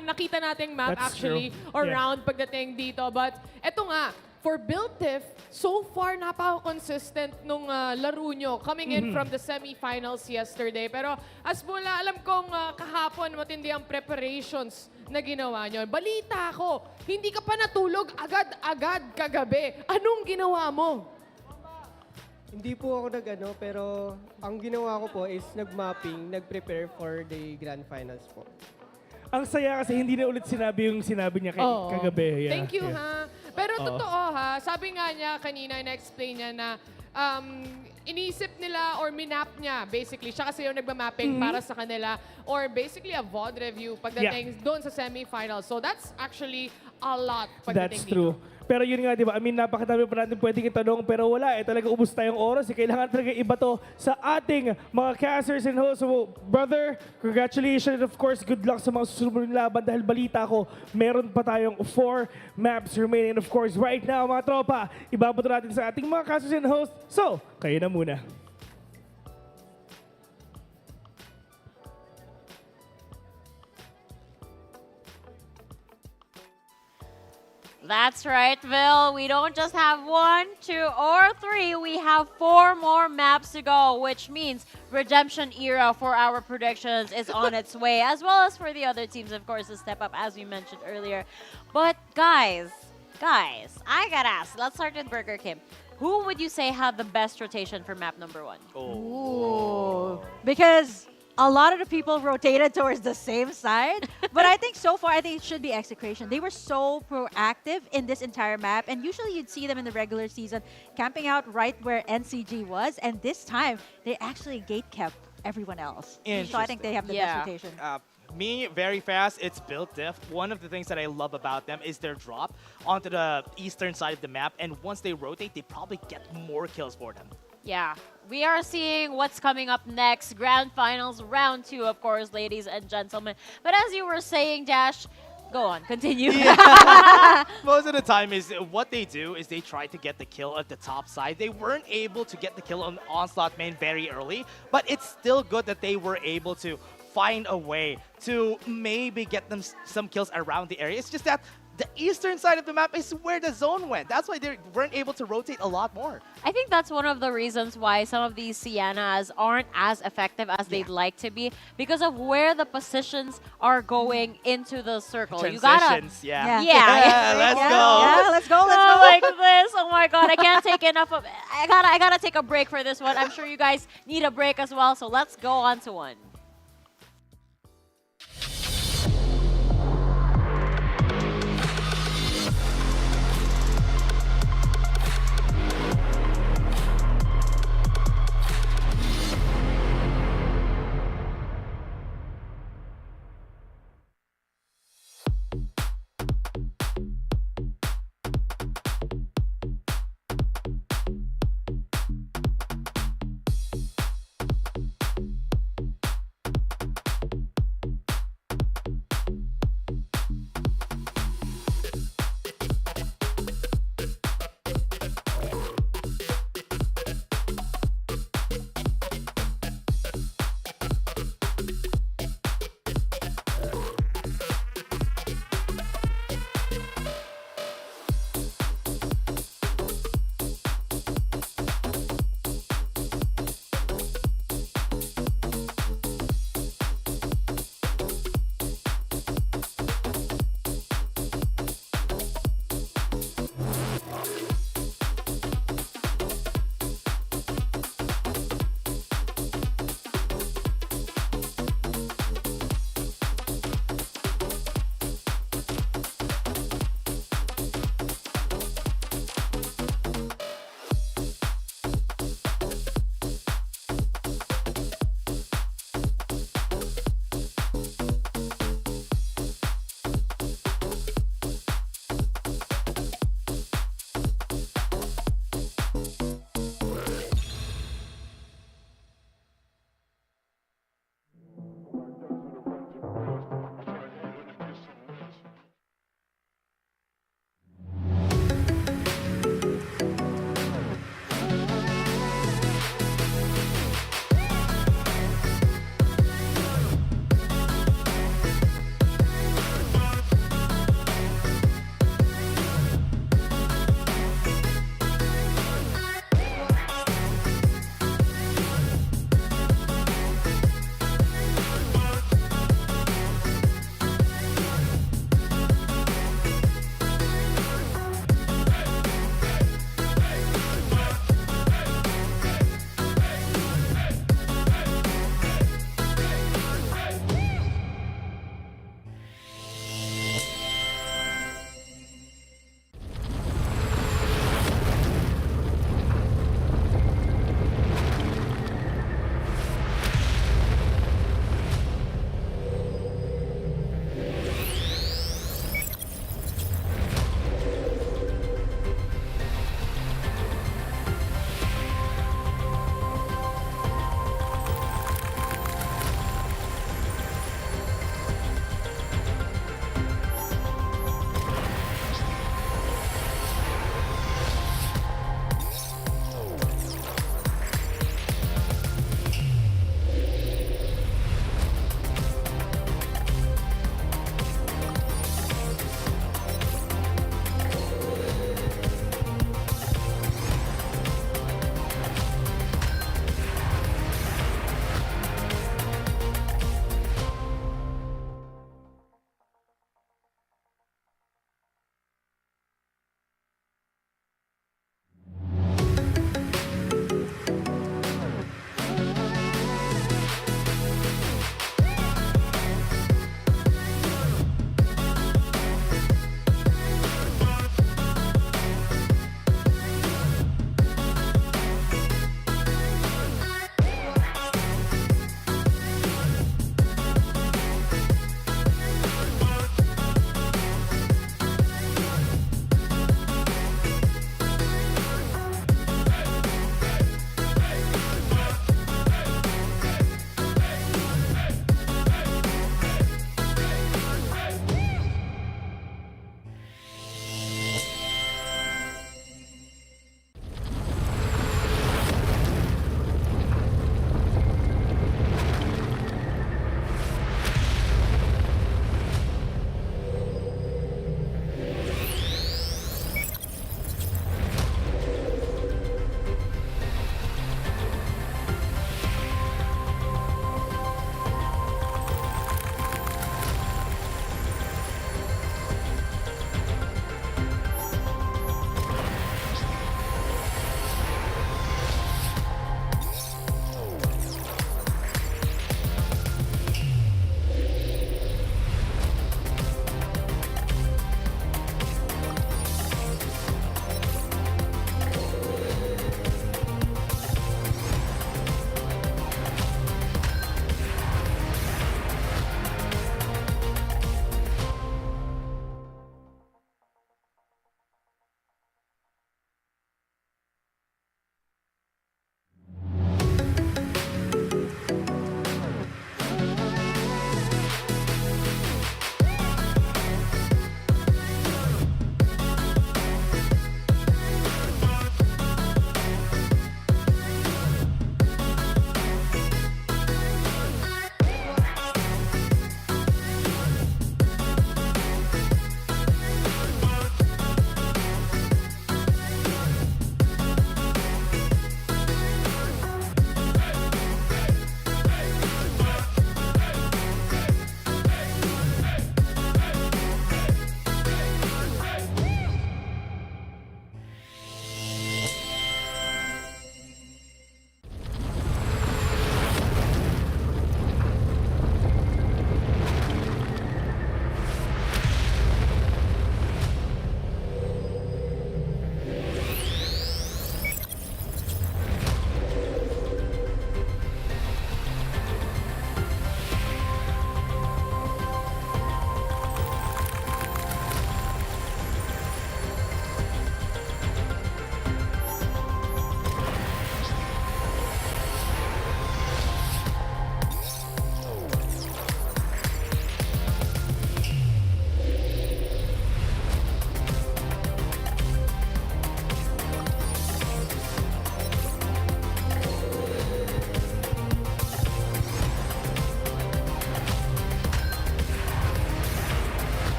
nakita nating map That's actually true. or Yeah. round pagdating dito. But eto nga, for Build Diff, so far napaka-consistent nung laro nyo coming in from the semifinals yesterday. Pero Asbula, alam kong kahapon matindi ang preparations na ginawa nyo. Balita ko, hindi ka pa natulog agad-agad kagabi. Anong ginawa mo? Hindi po ako pero ang ginawa ko po is nag-mapping, nag-prepare for the grand finals po. Ang saya kasi hindi na ulit sinabi yung sinabi niya Oo. kagabi. Yeah. Thank you, Yeah. ha. Pero Oo. totoo, ha. Sabi nga niya kanina, na-explain niya na inisip nila or minap niya, basically. Siya kasi yung nagmamapping para sa kanila. Or basically a VOD review pagdating doon sa semifinals. So that's actually a lot pagdating That's dito. true. Pero yun nga, di ba? I mean, napakadami pa natin pwedeng itanong, pero wala. Talaga ubus tayong oras. Kailangan talaga iba to sa ating mga casters and hosts. So, brother, congratulations. And of course, good luck sa mga susunod na laban dahil balita ko, meron pa tayong 4 maps remaining. And of course, right now, mga tropa, ibabato natin sa ating mga casters and hosts. So, kayo na muna. That's right, Bill. We don't just have 1, 2, or 3. We have 4 more maps to go, which means redemption era for our predictions is on its way, as well as for the other teams, of course, to step up, as we mentioned earlier. But guys, I gotta ask. Let's start with Burger King. Who would you say had the best rotation for map number 1? Ooh. Because a lot of the people rotated towards the same side. But I think so far, I think it should be Execration. They were so proactive in this entire map. And usually you'd see them in the regular season camping out right where NCG was. And this time, they actually gate kept everyone else. So I think they have the Yeah. best rotation. Me, very fast, it's Build Diff. One of the things that I love about them is their drop onto the eastern side of the map. And once they rotate, they probably get more kills for them. Yeah. We are seeing what's coming up next. Grand Finals, round 2, of course, ladies and gentlemen. But as you were saying, Dash, go on, continue. Most of the time is what they do is they try to get the kill at the top side. They weren't able to get the kill on Onslaught main very early, but it's still good that they were able to find a way to maybe get them some kills around the area. It's just that the eastern side of the map is where the zone went. That's why they weren't able to rotate a lot more. I think that's one of the reasons why some of these Siennas aren't as effective as they'd like to be because of where the positions are going into the circle. You gotta, Transitions, yeah. yeah. Let's go. Yeah, let's go. Let's Oh, go. like this. Oh my god, I can't take enough of I gotta take a break for this one. I'm sure you guys need a break as well, so let's go on to one.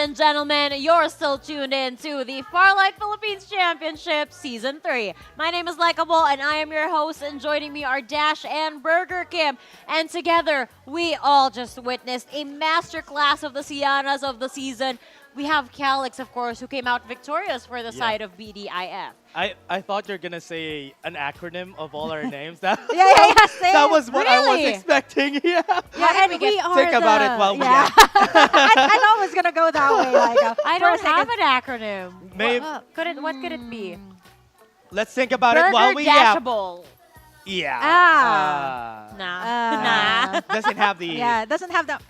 and gentlemen, you're still tuned in to the Farlight Philippines Championship Season 3. My name is Likeable, and I am your host, and joining me are Dash and Burger Kim. And together, we all just witnessed a masterclass of the Sianas of the season. We have Calix, of course, who came out victorious for the side of BDIF. I thought you're gonna say an acronym of all our names. That Same. that was what I was Really? expecting. Yeah. Yeah, and we are Think about it while we I thought it was gonna go that way. Like, I for a don't have second. an acronym. Maybe What could it be? let's think about it while Burger we have. Dashable. Yeah. Nah. Nah. Doesn't have the. Yeah, it doesn't have that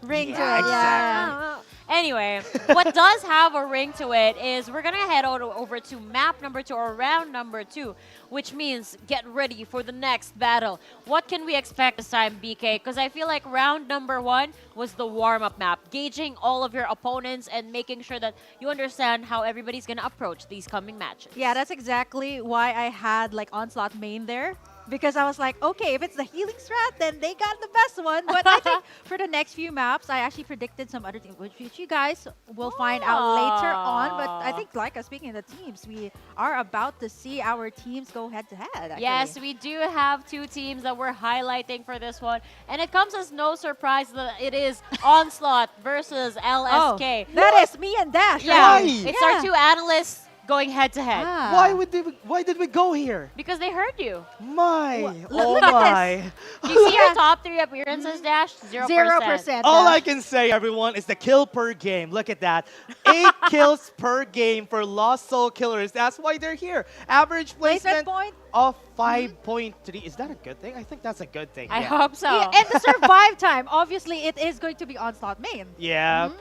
ring to it. Yeah. Anyway, what does have a ring to it is we're going to head over to map number 2 or round number 2, which means get ready for the next battle. What can we expect this time, BK? Because I feel like round number 1 was the warm-up map, gauging all of your opponents and making sure that you understand how everybody's going to approach these coming matches. Yeah, that's exactly why I had like Onslaught main there. Because I was like, okay, if it's the healing strat, then they got the best one. But I think for the next few maps, I actually predicted some other things, which you guys will find out later on. But I think, like speaking of the teams, we are about to see our teams go head-to-head. Yes, we do have 2 teams that we're highlighting for this one. And it comes as no surprise that it is Onslaught versus LSK. That is me and Dash. Yeah, right? it's our 2 analysts going head-to-head. Why did we go here? Because they heard you. Look at My. Do you see your top 3 appearances, Dash? 0%. 0%. All Dash. I can say, everyone, is the kill per game. Look at that. 8 kills per game for Lost Soul Killers. That's why they're here. Average Placement placement point? of 5.3. Is that a good thing? I think that's a good thing. I yeah. hope so. Yeah, and the survive time, obviously, it is going to be Onslaught main. Yeah.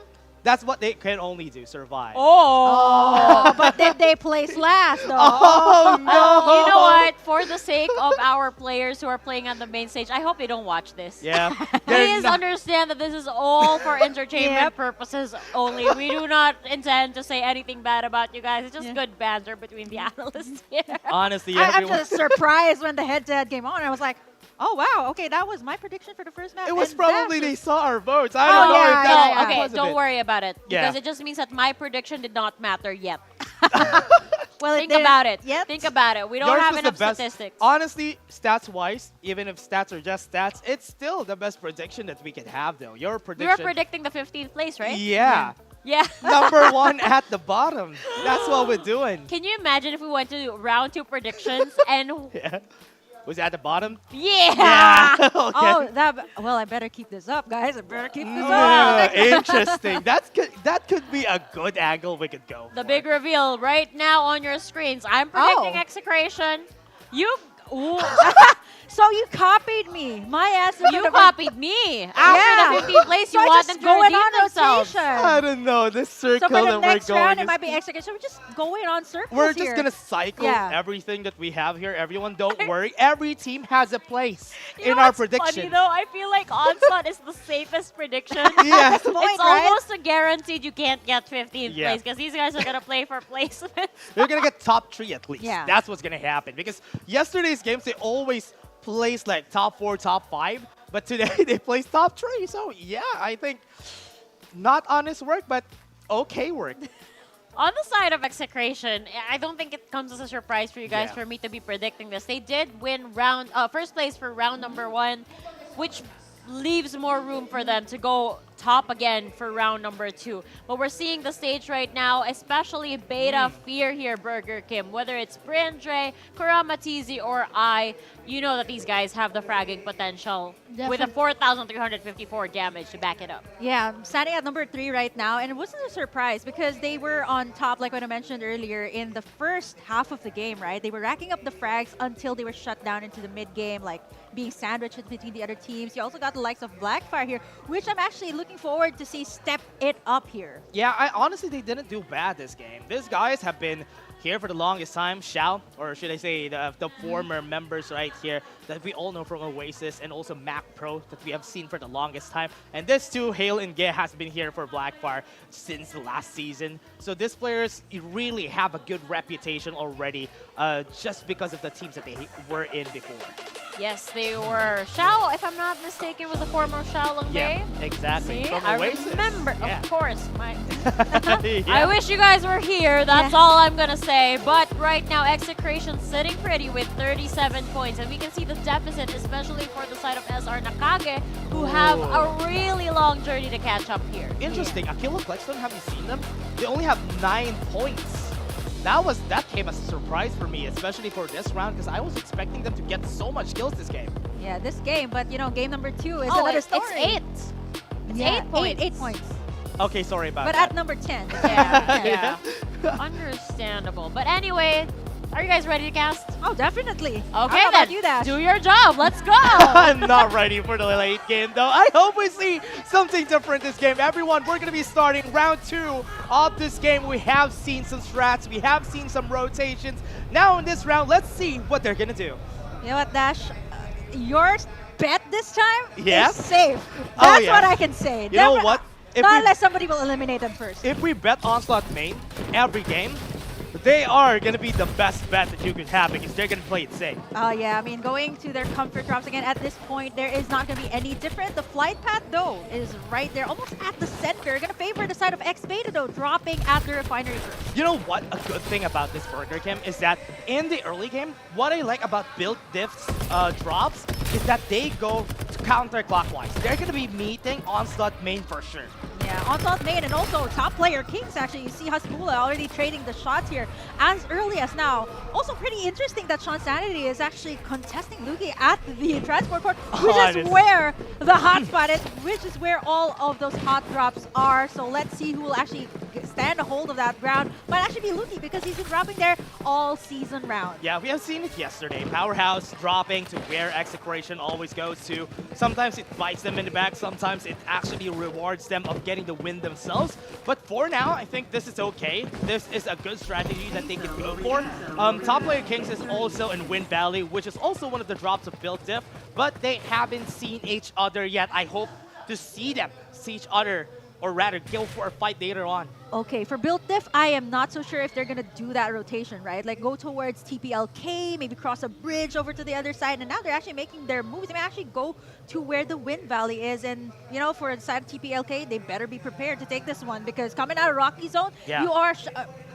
That's what they can only do, survive. Oh, but did they place last, though? Oh, no. You know what? For the sake of our players who are playing on the main stage, I hope they don't watch this. Yeah. Please understand that this is all for entertainment purposes only. We do not intend to say anything bad about you guys. It's just good banter between the analysts here. Honestly, I'm everyone. just surprised when the head-to-head came on. I was like, oh, wow, okay, that was my prediction for the first map. It was and probably Dash they saw our votes. I don't know yeah, if that's yeah. Okay, because of don't it. worry about it. Yeah. Because it just means that my prediction did not matter yet. Well, Think about it. Yet. Think about it. We don't Yours have was enough the best. statistics. Honestly, stats-wise, even if stats are just stats, it's still the best prediction that we can have, though. Your We were prediction. predicting the 15th place, right? Yeah. Yeah. Number 1 at the bottom. That's what we're doing. Can you imagine if we went to round 2 predictions and Yeah. Was it at the bottom? yeah. Okay. Oh, well, I better keep this up, guys. I better keep this Yeah, up. interesting. That could be a good angle we could go. The for. big reveal right now on your screens. I'm predicting Oh. execration. You ooh, So you copied me. My ass is you gonna- copied me. After the 15th place, So you I want just them to go in redeem on themselves. rotation. I don't know. This So circle for the that we're next going round, it is- might be extra. So we just go in on circles We're here. just gonna cycle Yeah. everything that we have here. Everyone, don't worry. Every team has a place You in know our what's prediction. Funny though, I feel like Onslaught is the safest prediction. Yeah. That's the point, It's right? almost a guaranteed you can't get 15th Yeah. place because these guys are gonna play for placement. They're gonna get top 3 at least. Yeah. That's what's gonna happen because yesterday's games they always place like top 4, top 5, but today they placed top 3. So yeah, I think not honest work, but okay work. On the side of execration, I don't think it comes as a surprise for you guys Yeah. for me to be predicting this. They did win first place for round number 1, which leaves more room for them to go top again for round number 2. But we're seeing the stage right now, especially Beta Fear here, Burger Kim. Whether it's Brindre, Kuramatizi, or I, you know that these guys have the fragging potential with a 4,354 damage to back it up. Yeah, I'm standing at number 3 right now, and it wasn't a surprise because they were on top, like what I mentioned earlier, in the first half of the game, right? They were racking up the frags until they were shut down into the mid-game, like being sandwiched between the other teams. You also got the likes of Blackfire here, which I'm actually looking forward to see step it up here. Yeah, honestly, they didn't do bad this game. These guys have been here for the longest time. Xiao, or should I say the former members right here that we all know from Oasis and also Mac Pro that we have seen for the longest time. And this too, Hale and Ge has been here for Blackfire since the last season. So these players really have a good reputation already just because of the teams that they were in before. Yes, they were. Shao, if I'm not mistaken, was a former Shao Longwei. Yeah, exactly. See, From I Oasis. remember, Yeah. of course. Yeah. I wish you guys were here. That's all I'm gonna say. But right now, Execration sitting pretty with 37 points, and we can see the deficit, especially for the side of SR Nakage, who have a really long journey to catch up here. Interesting. Aquilo Blackstone, haven't seen them. They only have 9 points. That came as a surprise for me, especially for this round, because I was expecting them to get so much kills this game. Yeah, this game, but game number 2 is Oh, another it's story. 8. It's 8 points. 8 points. Okay, sorry about But that. at number 10. Yeah. Understandable. But anyway, are you guys ready to cast? Oh, definitely. Okay, How about then you, Dash? do your job. Let's go. I'm not ready for the late game, though. I hope we see something different this game. Everyone, we're going to be starting round 2 of this game. We have seen some strats. We have seen some rotations. Now in this round, let's see what they're going to do. You know what, Dash? Your bet this time Yeah? is safe. Oh, That's yeah. what I can say. You know what? If Not we- unless somebody will eliminate them first. If we bet Onslaught main every game, they are going to be the best bet that you could have because they're going to play it safe. Oh, yeah. I mean, going to their comfort drops again at this point, there is not going to be any different. The flight path, though, is right there, almost at the center. Going to favor the side of X Beta, though, dropping at the refinery first. You know what? A good thing about this Burger Kim is that in the early game, what I like about build diffs drops is that they go counterclockwise. They're going to be meeting Onslaught main for sure. Yeah, Onslaught main and also top player Kings, actually. You see Hasbula already trading the shots here as early as now. Also pretty interesting that Sean Sanity is actually contesting Lugi at the transport port, which is where the hotspot is, which is where all of those hot drops are. So let's see who will actually stand a hold of that ground. Might actually be Lugi because he's been dropping there all season round. Yeah, we have seen it yesterday. Powerhouse dropping to where Execration always goes to. Sometimes it bites them in the back. Sometimes it actually rewards them of getting the win themselves. But for now, I think this is okay. This is a good strategy that they can go for. Top player Kings is also in Wind Valley, which is also one of the drops of build diff. But they haven't seen each other yet. I hope to see them see each other, or rather go for a fight later on. Okay, for build diff, I am not so sure if they're going to do that rotation, right? Like go towards TPLK, maybe cross a bridge over to the other side, and now they're actually making their moves. They may actually go to where the Wind Valley is, and for the side of TPLK, they better be prepared to take this one because coming out of Rocky Zone, you are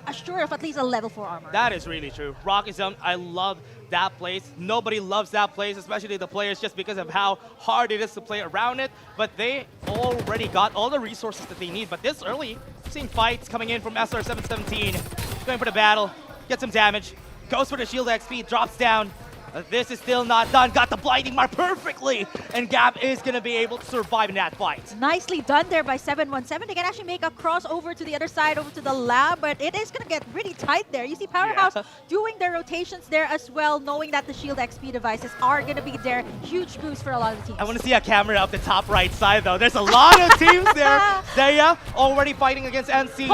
assured of at least a level 4 armor. That is really true. Rocky Zone, I love that place. Nobody loves that place, especially the players, just because of how hard it is to play around it. But they already got all the resources that they need. But this early, seeing fights coming in from SR717, going for the battle, gets some damage, goes for the shield XP, drops down. This is still not done. Got the blinding mark perfectly, and Gap is going to be able to survive in that fight. Nicely done there by 717. They can actually make a crossover to the other side, over to the lab, but it is going to get pretty tight there. You see Powerhouse doing their rotations there as well, knowing that the shield XP devices are going to be there. Huge boost for a lot of the teams. I want to see a camera up the top right side, though. There's a lot of teams there. Zeya already fighting against NCG.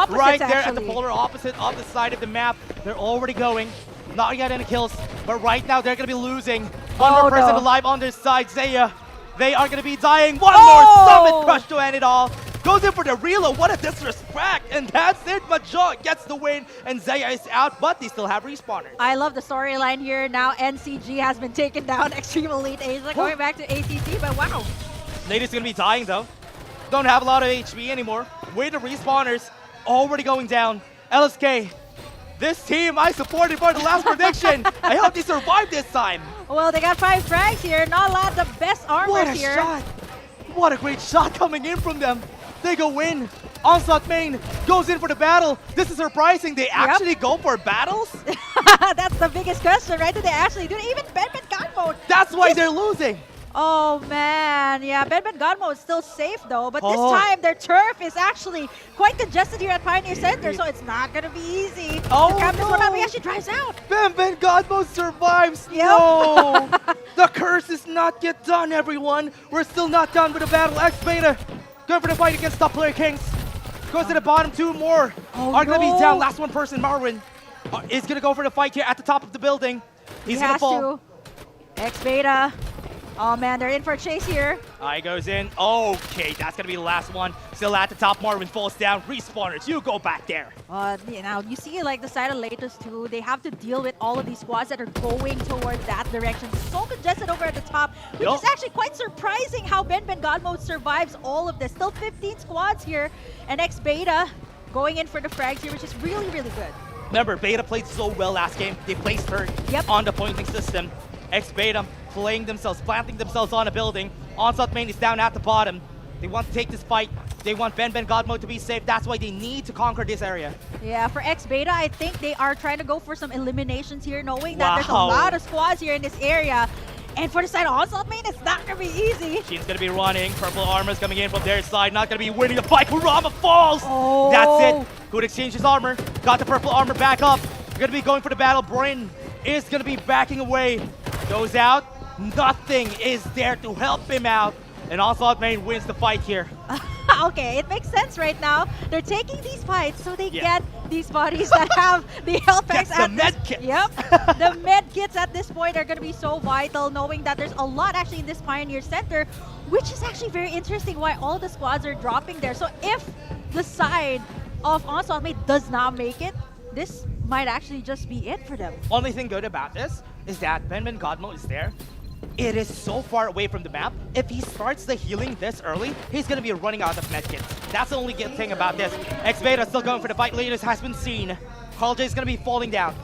Right there at the polar opposite of the side of the map. They're already going. Not yet any kills, but right now they're going to be losing. One more person alive on their side, Zeya. They are going to be dying. One more Summit Crush to end it all. Goes in for the reload. What a disrespect. And that's it. Major gets the win, and Zeya is out, but they still have respawners. I love the storyline here. Now NCG has been taken down. Extreme Elite Asia going back to ATT, but wow. Lady's going to be dying, though. Don't have a lot of HP anymore. With the respawners already going down. LSK. This team I supported for the last prediction. I hope they survive this time. Well, they got 5 frags here. Not a lot of the best armors here. What a shot. What a great shot coming in from them. They go in. Onslaught main goes in for the battle. This is surprising. They actually go for battles? That's the biggest question, right? Did they actually do it? Even Ben God mode. That's why they're losing. Oh, man. Yeah, Ben God mode is still safe, though. But this time, their turf is actually quite congested here at Pioneer Center, so it's not going to be easy. Oh, the this one up. He actually drives out. Ben Godmo survives. No. The curse is not yet done, everyone. We're still not done with the battle. X Beta going for the fight against top player Kings. Goes to the bottom. 2 more are going to be down. Last one person, Marwin, is going to go for the fight here at the top of the building. He's going to fall. X Beta. Oh man, they're in for a chase here. Eye goes in. Okay, that's gonna be the last one. Still at the top, Marvin falls down. Respawners, you go back there. Now you see like the side of Latest too. They have to deal with all of these squads that are going towards that direction. So congested over at the top, which is actually quite surprising how Ben God Mode survives all of this. Still 15 squads here, and X Beta going in for the frags here, which is really, really good. Remember, Beta played so well last game. They placed third on the pointing system. X Beta planting themselves on a building. Onslaught main is down at the bottom. They want to take this fight. They want Ben God Mode to be safe. That's why they need to conquer this area. Yeah, for X Beta, I think they are trying to go for some eliminations here, knowing that there's a lot of squads here in this area. And for the side of Onslaught main, it's not going to be easy. Sheen's going to be running. Purple armor's coming in from their side. Not going to be winning the fight. Kurama falls. Oh. That's it. Good exchange his armor. Got the purple armor back up. Going to be going for the battle. Bryn is going to be backing away. Goes out. Nothing is there to help him out. And Onslaught main wins the fight here. Okay, it makes sense right now. They're taking these fights so they get these bodies that have the health packs the med kits. Yep. The med kits at this point are going to be so vital, knowing that there's a lot actually in this Pioneer Center, which is actually very interesting why all the squads are dropping there. So if the side of Onslaught Main does not make it, this might actually just be it for them. Only thing good about this is that Ben God Mode is there. It is so far away from the map. If he starts the healing this early, he's going to be running out of medkits. That's the only good thing about this. X Beta still going for the fight. Latest has been seen. Carl J is going to be falling down.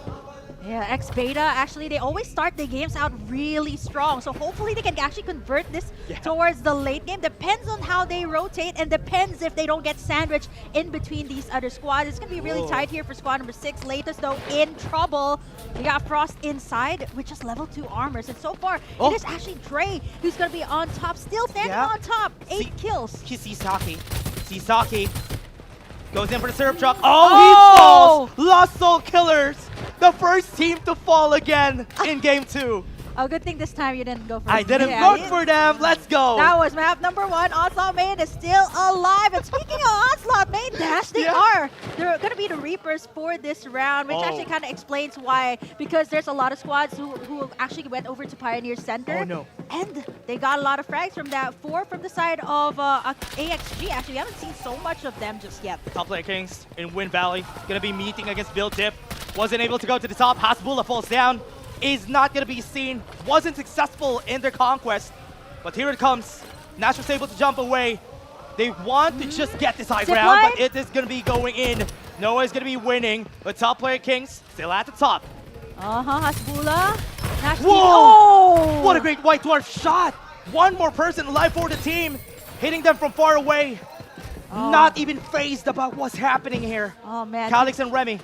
Yeah, X Beta, actually, they always start the games out really strong. So hopefully they can actually convert this towards the late game. Depends on how they rotate and depends if they don't get sandwiched in between these other squads. It's going to be really tight here for squad number 6. Latest, though, in trouble. We got Frost inside with just level 2 armors. And so far, it is actually Dre who's going to be on top, still standing on top. 8 kills. Sisaki. Sisaki goes in for the syrup truck. Oh, he falls! Lost Soul Killers! The first team to fall again in game 2. Oh, good thing this time you didn't go for I didn't vote for them. Let's go. That was map number 1. Onslaught Main is still alive. And speaking of Onslaught Main, Dash, they are. They're going to be the Reapers for this round, which actually kind of explains why. Because there's a lot of squads who actually went over to Pioneer Center. Oh, no. And they got a lot of frags from that. 4 from the side of AXG. Actually, we haven't seen so much of them just yet. Top player Kings in Wind Valley. Going to be meeting against Bill Tip. Wasn't able to go to the top. Hasbulla falls down. Is not going to be seen. Wasn't successful in their conquest. But here it comes. Nash was able to jump away. They want to just get this high ground, but it is going to be going in. Noah is going to be winning. But top player Kings still at the top. Hasbulla. Nash Whoa! What a great White Dwarf shot. One more person alive for the team. Hitting them from far away. Not even phased about what's happening here. Oh, man. Calix and Remy.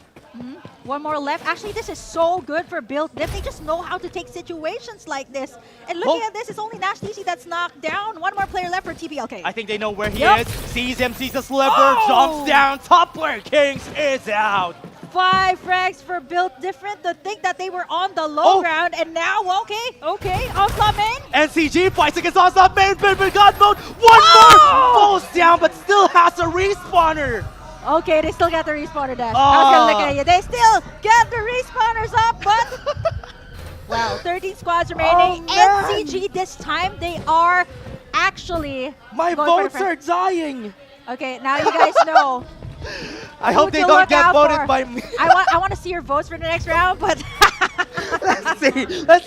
One more left. Actually, this is so good for Build Dip. They just know how to take situations like this. And looking at this, it's only Nash DC that's knocked down. One more player left for TPLK. I think they know where he is. Sees him, sees the sliver, jumps down. Top player Kings is out. 5 frags for Build Different to think that they were on the low ground. And now, okay, Onslaught Main. NCG fights against Onslaught Main. Ben God Mode. One more falls down, but still has a respawner. Okay, they still got the respawner dash. I was gonna look at you. They still get the respawners up, but wow, 13 squads remaining. NCG this time they are actually my votes are dying. Okay, now you guys know. I hope they don't get voted by me. I want to see your votes for the next round, but let's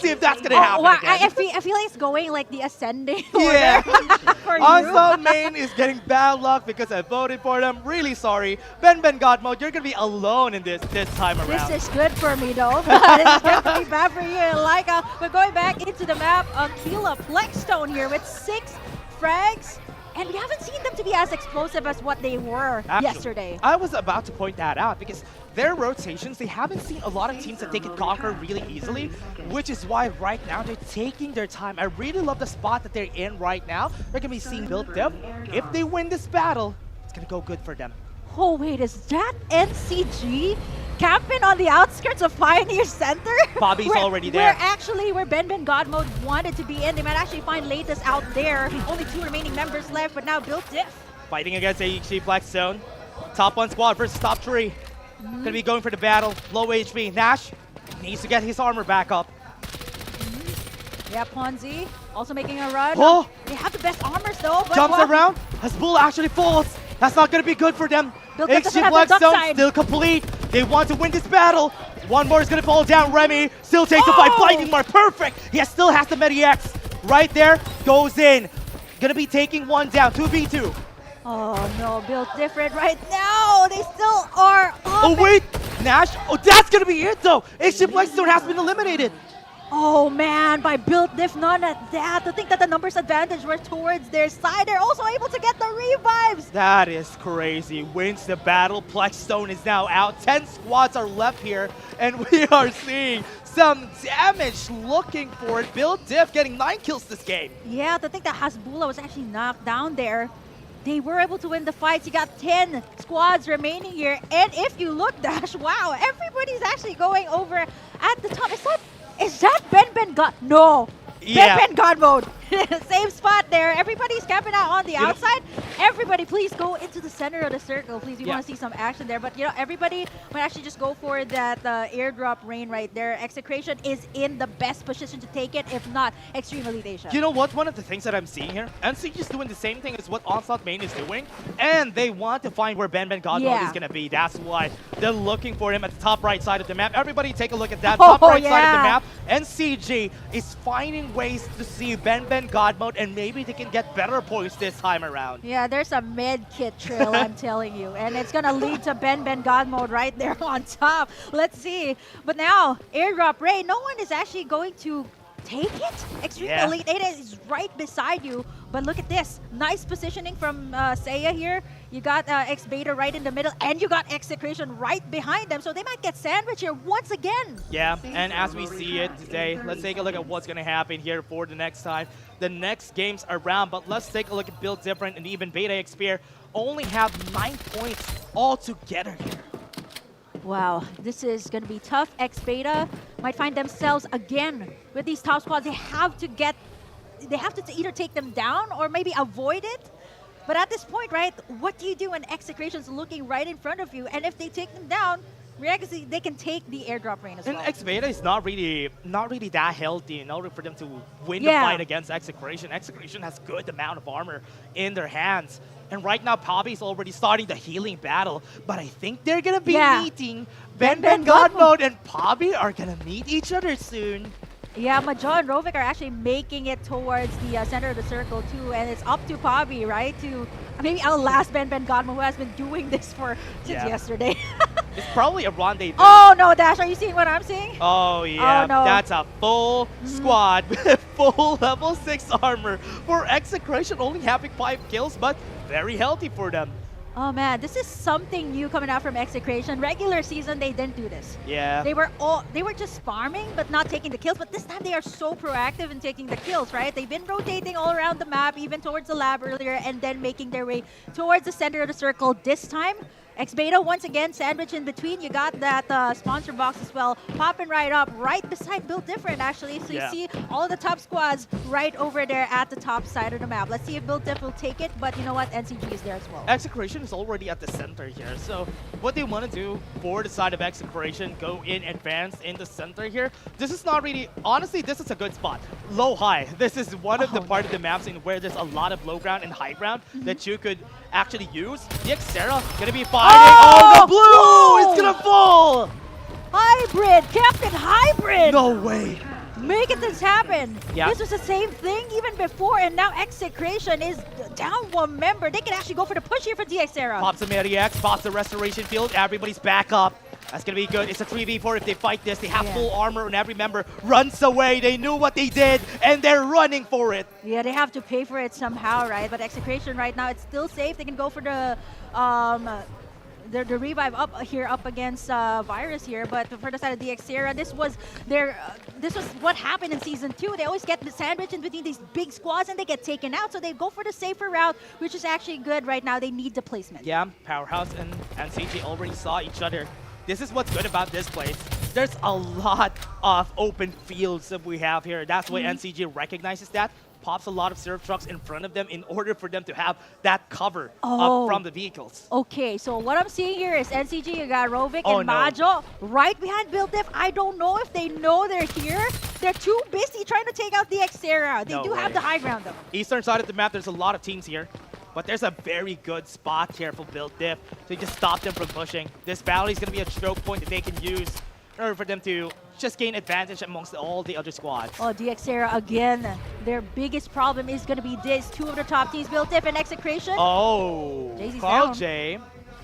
see if that's gonna happen. Wow, again. I feel like it's going like the ascending. Yeah. For Onslaught Main is getting bad luck because I voted for them. Really sorry. Ben God Mode, you're gonna be alone in this time around. This is good for me though. This is definitely bad for you. Like, we're going back into the map. Aquila Plexstone here with 6 frags. And we haven't seen them to be as explosive as what they were yesterday. I was about to point that out because their rotations, they haven't seen a lot of teams that they can conquer really easily, which is why right now they're taking their time. I really love the spot that they're in right now. They're going to be seeing Build Dip. If they win this battle, it's going to go good for them. Oh, wait, is that NCG camping on the outskirts of Pioneer Center? Bobby's already there. Where Ben God Mode wanted to be in. They might actually find Latest out there. Only 2 remaining members left, but now Built Diff. Fighting against AHG Blackstone. Top 1 squad versus top 3. Gonna be going for the battle. Low HP. Nash needs to get his armor back up. Yeah, Ponzi also making a run. Oh! They have the best armors though. But Jumps well, around. Hasbulla actually falls. That's not going to be good for them. Bill Dip doesn't XG have the duck Blackstone side. still complete. They want to win this battle. One more is going to fall down. Remy still takes the fight. Oh! Fighting Mark. Perfect. He still has the Medi-X. Right there. Goes in. Going to be taking one down. 2v2. oh no, built different right now. They still are up. Oh, wait. Nash. Oh, that's going to be it, though. XG Blackstone has been eliminated. Oh man, by built diff, none at that. To think that the numbers advantage were towards their side. They're also able to get the revives. That is crazy. Wins the battle. Blackstone is now out. 10 squads are left here, and we are seeing some damage looking for it. Bill Diff getting 9 kills this game. Yeah, to think that Hasbulla was actually knocked down there. They were able to win the fights. You got 10 squads remaining here. And if you look, Dash, wow, everybody's actually going over at the top. Is that Ben God? No. Yeah. Ben God mode. Same spot there. Everybody's camping out on the outside. Everybody, please go into the center of the circle. Please, we want to see some action there. But, you know, everybody might actually just go for that airdrop rain right there. Execration is in the best position to take it, if not Extreme Elite Asia. You know what? One of the things that I'm seeing here, NCG is doing the same thing as what Onslaught Main is doing, and they want to find where Ben God Mode is going to be. That's why they're looking for him at the top right side of the map. Everybody take a look at that. Top right side of the map. NCG is finding ways to see Ben God Mode, and maybe they can get better points this time around. Yeah, there's a med kit trail, I'm telling you. And it's going to lead to Ben God Mode right there on top. Let's see. But now, airdrop Ray, no one is actually going to take it. Extreme Elite 8 is right beside you. But look at this. Nice positioning from Seiya here. You got X Beta right in the middle, and you got Execration right behind them. So they might get sandwiched here once again. Yeah, and as we see it today, let's take a look at what's going to happen here for the next time. The next games around, but let's take a look at Build Different and even Beta Xperia. Only have 9 points all together here. Wow, this is going to be tough. X Beta might find themselves again with these top squads. They have to either take them down or maybe avoid it. But at this point, right, what do you do when Execration's looking right in front of you? And if they take them down, miraculously, they can take the airdrop rain as well. And X Beta is not really that healthy in order for them to win the fight against Execration. Execration has good amount of armor in their hands. And right now, Poppy's already starting the healing battle. But I think they're going to be meeting Ben God Mode and Poppy are going to meet each other soon. Yeah, Majo and Rovik are actually making it towards the center of the circle too, and it's up to Poppy, right, to maybe outlast Ben Godmo, who has been doing this since yesterday. It's probably a rendezvous. Oh no, Dash, are you seeing what I'm seeing? Oh yeah, oh, no. That's a full squad with full level 6 armor for Execration, only having 5 kills, but very healthy for them. Oh man, this is something new coming out from Execration. Regular season, they didn't do this. Yeah. They were just farming, but not taking the kills. But this time, they are so proactive in taking the kills, right? They've been rotating all around the map, even towards the lab earlier, and then making their way towards the center of the circle. This time, X-Beta once again sandwich in between. You got that sponsor box as well, popping right up, right beside Build Different actually. So you see all the top squads right over there at the top side of the map. Let's see if Build Diff will take it, but you know what? NCG is there as well. Execration is already at the center here, so what they want to do for the side of Execration, go in advance in the center here. This is not really, honestly, this is a good spot. Low high. This is one of the part of the maps in where there's a lot of low ground and high ground that you could actually use. The Xera gonna be fighting. Oh, the blue is gonna fall. Hybrid, Captain Hybrid. No way. Making this happen. Yeah. This was the same thing even before, and now Execration is down one member. They can actually go for the push here for DXera. Pops the Medi-X, pops the Restoration Field. Everybody's back up. That's going to be good. It's a 3v4 if they fight this. They have full armor and every member runs away. They knew what they did and they're running for it. Yeah, they have to pay for it somehow, right? But Execration right now, it's still safe. They can go for the revive up here up against Virus here, but for the side of DXera, this was what happened in Season 2. They always get the sandwich in between these big squads and they get taken out, so they go for the safer route, which is actually good right now. They need the placement. Yeah, Powerhouse and CG already saw each other. This is what's good about this place. There's a lot of open fields that we have here. That's why NCG recognizes that. Pops a lot of surf trucks in front of them in order for them to have that cover up from the vehicles. Okay, so what I'm seeing here is NCG, you got Rovik and Majo right behind Build Diff. I don't know if they know they're here. they're too busy trying to take out the Xera. They No do have way. the high ground, though. Eastern side of the map, there's a lot of teams here. But there's a very good spot here for Build Diff to just stop them from pushing. This battle is going to be a choke point that they can use in order for them to just gain advantage amongst all the other squads. Oh, DXera again. Their biggest problem is going to be this. Two of the top teams, Built Diff and Execration. Oh, JC's Carl down. J.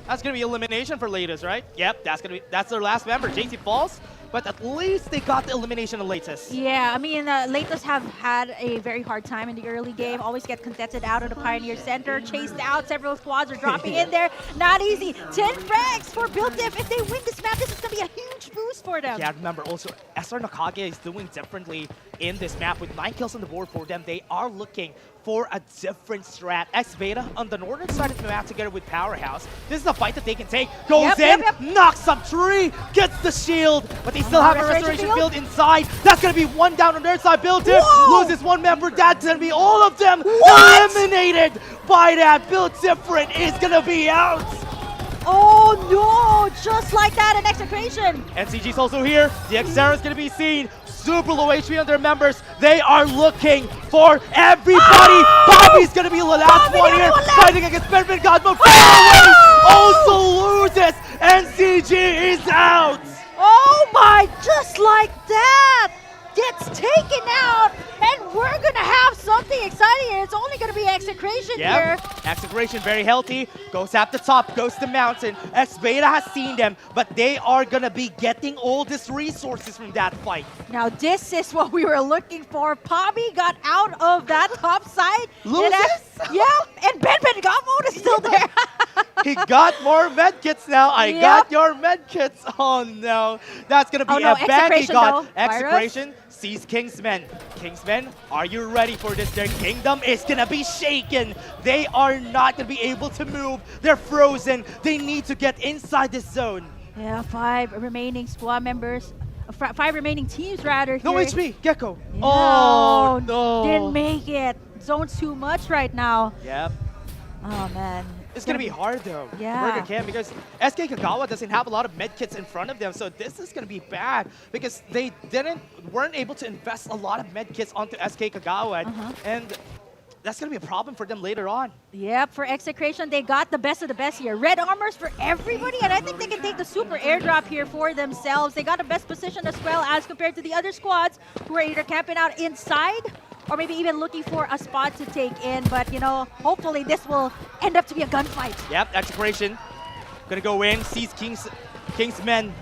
That's going to be elimination for Latest, right? Yep, that's their last member. JC falls, but at least they got the elimination of Latest. Yeah, I mean, Latos have had a very hard time in the early game. Always get contested out of the Pioneer Center, chased out. Several squads are dropping in there. Not easy. 10 frags for Built Diff. If they win this map, this is going to be a huge boost for them. Yeah, remember also, SR Nakage is doing differently in this map. With 9 kills on the board for them, they are looking for a different strat. X-Beta on the northern side of the map together with Powerhouse. This is a fight that they can take. Goes in, knocks up Tree, gets the shield, but they still have a restoration field inside. That's going to be one down on their side. Build Diff loses one member. That's going to be all of them eliminated by that. Build Different is going to be out. Oh no, just like that in Execration. NCG's also here. The Xera is going to be seen. Super low HP on their members. They are looking for everybody. Bobby's going to be the last one here. Fighting against Benjamin Godmode. Also loses. NCG is out. Oh my, just like that. Gets taken out, and we're gonna have something exciting, and it's only gonna be Execration here. Execration very healthy. Goes at the top, goes to Mountain. X-Beta has seen them, but they are gonna be getting all these resources from that fight. Now this is what we were looking for. Pobby got out of that top side. Loses? Yeah, and Ben Godmode is still there. He got more medkits now. I got your medkits. Oh no. That's going to be a bang he got. Execration sees Kingsmen. Kingsmen, are you ready for this? Their kingdom is going to be shaken. They are not going to be able to move. They're frozen. They need to get inside this zone. Yeah, 5 remaining squad members. 5 remaining teams, rather. Here. No HP, Gecko. Yeah. Oh no. Didn't make it. Zone's too much right now. Yep. Oh man. It's going to be hard though. Yeah. Burger Camp, because SK Kagawa doesn't have a lot of medkits in front of them, so this is going to be bad because they weren't able to invest a lot of medkits onto SK Kagawa, and that's going to be a problem for them later on. Yep, for Execration, they got the best of the best here. Red armors for everybody, and I think they can take the super airdrop here for themselves. They got the best position as well as compared to the other squads who are either camping out inside or maybe even looking for a spot to take in. But, you know, hopefully this will end up to be a gunfight. Yep, Execration gonna go in, sees Kingsmen,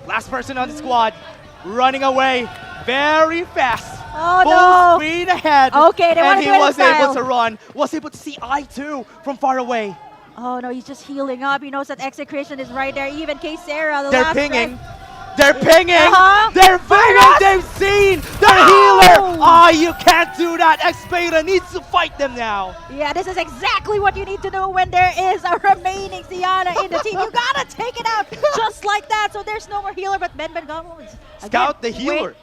last person on the squad, running away very fast. Oh Full no! speed ahead. Okay, they and he was style. able to run, was able to see I2 from far away. Oh no, he's just healing up. He knows that Execration is right there. Even K-Sarah, the They're last pinging. friend. They're pinging! They're pinging! Virus! They've seen their healer! Ah, you can't do that! X-Beta needs to fight them now! Yeah, this is exactly what you need to do when there is a remaining Ziana in the team. You gotta take it out just like that. So there's no more healer, but Ben Gomez is Scout the healer.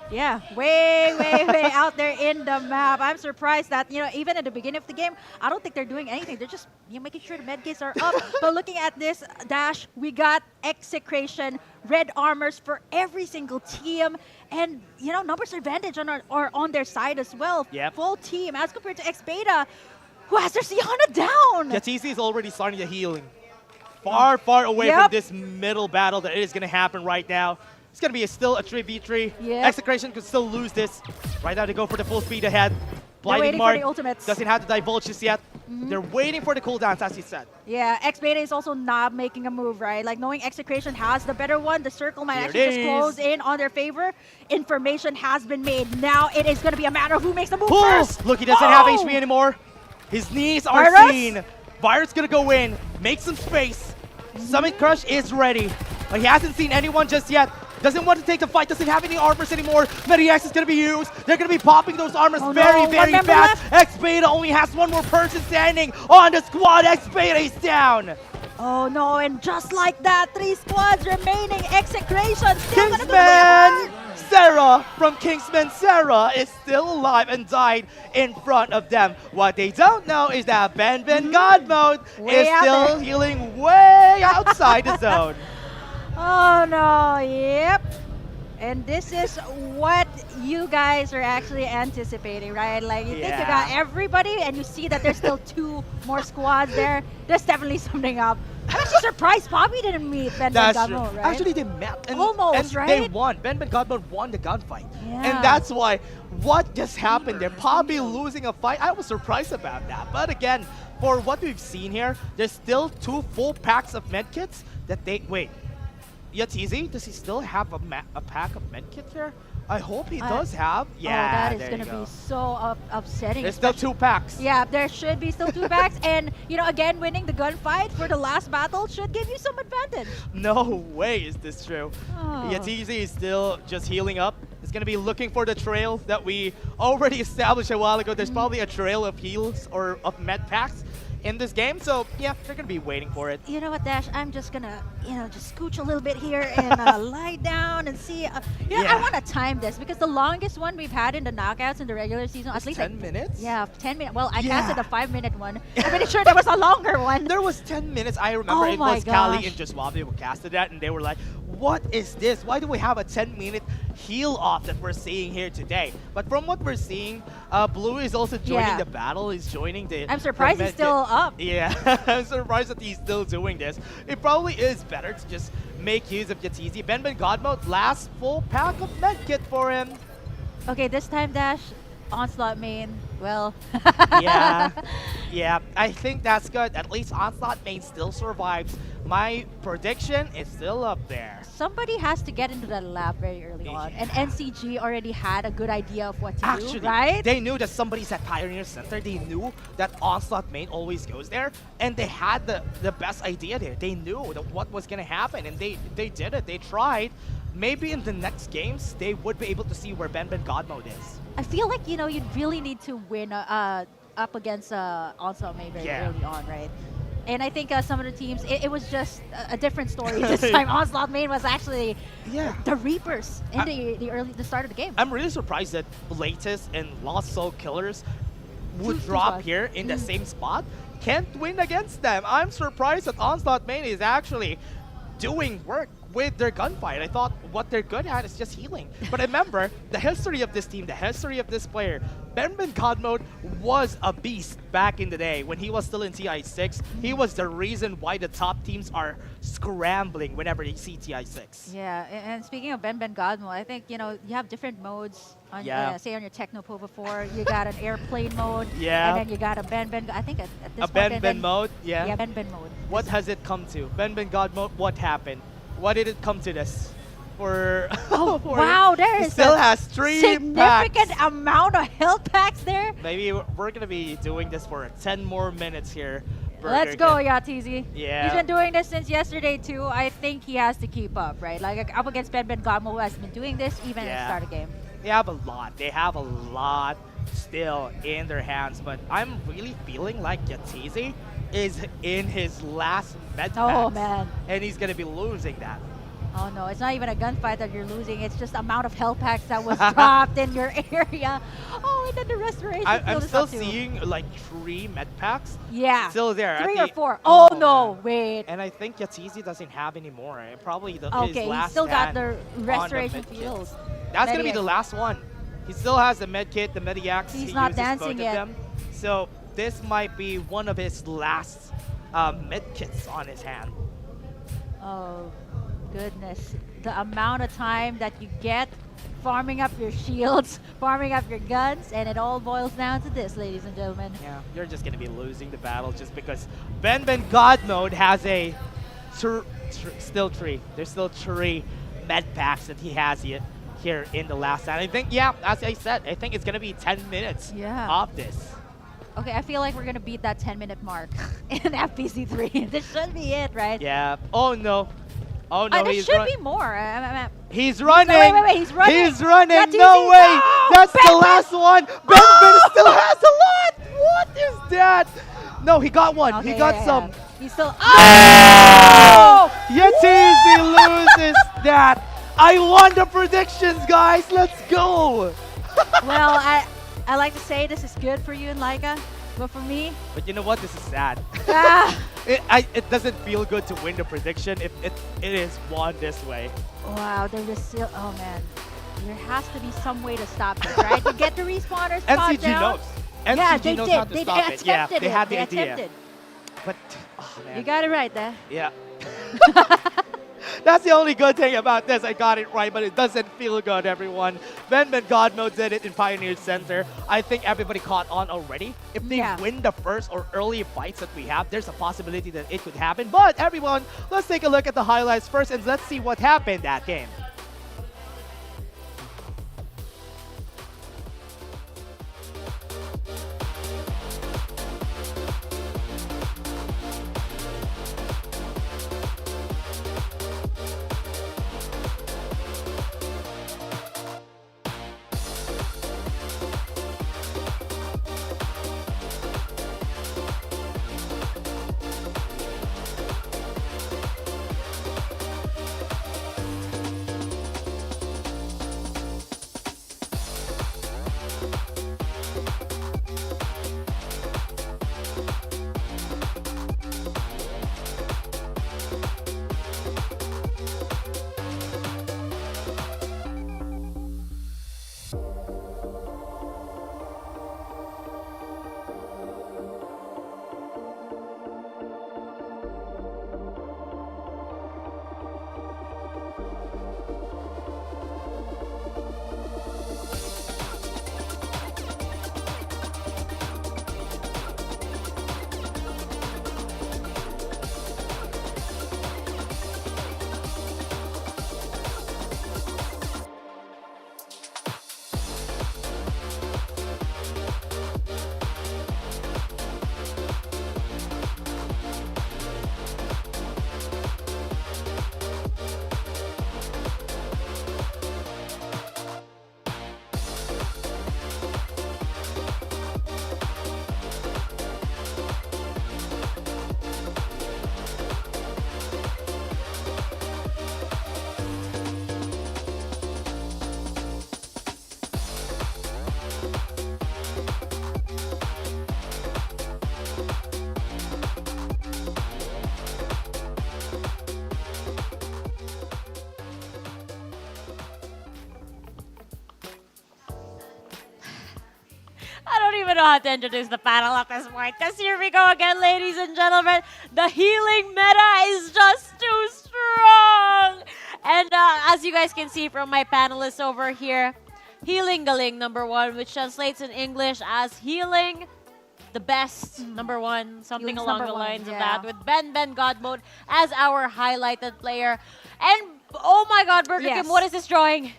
Way out there in the map. I'm surprised that, you know, even at the beginning of the game, I don't think they're doing anything. They're just, you know, making sure the med kits are up. But looking at this dash, we got Execration, red armors for every single team, and you know, numbers advantage on their side as well. Yep. Full team as compared to X-Beta, who has their Siana down. Katisi is already starting the healing. Far away from this middle battle that is going to happen right now. It's going to be still a 3v3. Yep. Execration could still lose this. Right now they go for the full speed ahead. Blinding waiting Mark for the ultimates. doesn't have to divulge just yet. They're waiting for the cooldowns, as you said. Yeah, X-Beta is also not making a move, right? Like, knowing Execration has the better one, the circle might Here actually it just is. close in on their favor. Information has been made. Now it is going to be a matter of who makes the move Pull! first. Look, he doesn't have HP anymore. His knees are Virus? seen. Virus gonna go in, make some space. Summit Crush is ready, but he hasn't seen anyone just yet. Doesn't want to take the fight, doesn't have any armors anymore. Mediax is gonna be used. They're gonna be popping those armors very fast. X-Beta only has one more person standing on the squad. X-Beta is down. Oh no, and just like that, 3 squads remaining. Execration still gonna do the Kingsman! effort. Sarah from Kingsman Sarah is still alive and died in front of them. What they don't know is that Ben Godmode Way is out still there. healing way outside the zone. Oh no, yep. And this is what you guys are actually anticipating, right? Like, you think you got Yeah. everybody, and you see that there's still 2 more squads there. There's definitely something up. I'm actually surprised Bobby didn't meet Ben That's true. Gamo, right? Actually, they met. And, Almost, and right? They won. Ben Godmode won the gunfight. Yeah. And that's why what just happened there, Bobby losing a fight, I was surprised about that. But again, for what we've seen here, there's still 2 full packs of medkits that they... Wait. Yatizi, does he still have a pack of medkits here? I hope he does have. Yeah, Oh, that is there going you to go. be so upsetting. There's still 2 packs. Yeah, there should be still 2 packs. And, you know, again, winning the gunfight for the last battle should give you some advantage. No way is this true. Oh. Yatizi is still just healing up. He's going to be looking for the trail that we already established a while ago. There's probably a trail of heals or of med packs in this game. So, yeah, they're going to be waiting for it. You know what, Dash? I'm just gonna, just scooch a little bit here and lie down and see. I Yeah. want to time this because the longest one we've had in the knockouts in the regular season, at least 10 minutes? Yeah, 10 minutes. Well, I Yeah. casted a 5-minute one. I'm pretty sure there was a longer one. There was 10 minutes. I remember Oh it my was Kali gosh. and Jaswabi who casted that, and they were like, what is this? Why do we have a 10-minute heal off that we're seeing here today? But from what we're seeing, Blue is also joining Yeah. the battle. He's joining the... I'm surprised the he's still up. Yeah, I'm surprised that he's still doing this. It probably is better to just make use of Yatizi. Ben Godmode, last full pack of medkit for him. Okay, this time, Dash, Onslaught main. Well, Yeah, yeah, I think that's good. At least Onslaught main still survives. My prediction is still up there. somebody has to get into the lab very early on. And NCG already had a good idea of what to Actually, do, right? they knew that somebody's at Pioneer Center. They knew that Onslaught main always goes there. And they had the best idea there. They knew that what was going to happen. And they did it. They tried. Maybe in the next games, they would be able to see where Ben Godmode is. I feel like, you'd really need to win up against Onslaught main very Yeah. early on, right? And I think some of the teams, it was just a different story this time. Onslaught main was actually the Reapers in the start of the game. I'm really surprised that Latest and Lost Soul Killers would Two drop spots. here in the same spot. Can't win against them. I'm surprised that Onslaught main is actually doing work with their gunfight. I thought what they're good at is just healing. But remember, the history of this team, the history of this player, Ben Godmode was a beast back in the day when he was still in TI6. He was the reason why the top teams are scrambling whenever they see TI6. Yeah, and speaking of Ben Godmo, I think, you have different modes. On, Yeah. say on your Technopova 4, you got an airplane mode. Yeah. And then you got a Ben. I think at this A point. Ben mode, yeah. Yeah, Ben mode. What has it come to? Ben Godmode, what happened? Why did it come to this? For Oh, for- wow, there he is still a has 3 significant packs. amount of health packs there. Maybe we're gonna be doing this for 10 more minutes here. Let's go, Yatizi. Yeah. He's been doing this since yesterday too. I think he has to keep up, right? Like up against Ben Godmo, who has been doing this even at the start of the game. They have a lot. They have a lot still in their hands, but I'm really feeling like Yatizi is in his last med Oh, packs, man. and he's gonna be losing that. Oh no, it's not even a gunfight that you're losing. It's just the amount of health packs that was dropped in your area. Oh, and then the restoration I'm field is still up too. seeing like 3 med packs. Yeah. Still there. at 3 or the- 4. Oh, no, man. wait. And I think Yatizi doesn't have any more. Probably his Okay, last he still got stand the on restoration med kit. field. That's gonna be Mediac. the last one. He still has the med kit, the Mediacs. He's he not uses dancing both of yet. them. So this might be one of his last med kits on his hand. Oh, goodness. The amount of time that you get farming up your shields, farming up your guns, and it all boils down to this, ladies and gentlemen. Yeah, you're just gonna be losing the battle just because Ben Godmode has a still 3. There's still 3 med packs that he has here in the last stand. I think, yeah, as I said, I think it's gonna be 10 minutes of this. Okay, I feel like we're going to beat that 10-minute mark in FPC3. This should be it, right? Yeah. Oh no. Oh no, There he's should running. be more. He's running. wait, he's running. He's running. That's No easy. way. No! That's the Ben! last one. Ben still has a lot. What is that? No, he got one. Okay, he got yeah, some. yeah. He's still. Oh! Yatizi loses that. I won the predictions, guys. Let's go. Well, I like to say this is good for you and Laika But for me, But you know what? This is sad. ah, It doesn't feel good to win the prediction if it is won this way. wow, they're just still. Oh man, there has to be some way to stop it, right? To get the respawner spot NCG down. knows. NCG Yeah, they knows did. how to They stop it. Yeah, attempted they it. had the They idea. attempted. But, oh man. You got it right there. Yeah. That's the only good thing about this. I got it right, but it doesn't feel good, everyone. Ben Godmo did it in Pioneer Center. I think everybody caught on already. If they Yeah. win the first or early fights that we have, there's a possibility that it could happen. But everyone, let's take a look at the highlights first and let's see what happened that game. I don't even know how to introduce the panel at this point. Because here we go again, ladies and gentlemen. The healing meta is just too strong. And as you guys can see from my panelists over here, Healing Galing #1, which translates in English as healing the best, #1, something Healing's along the #1, lines of yeah. that, with Ben God Mode as our highlighted player. And oh my god, Burger Yes. Kim, what is this drawing?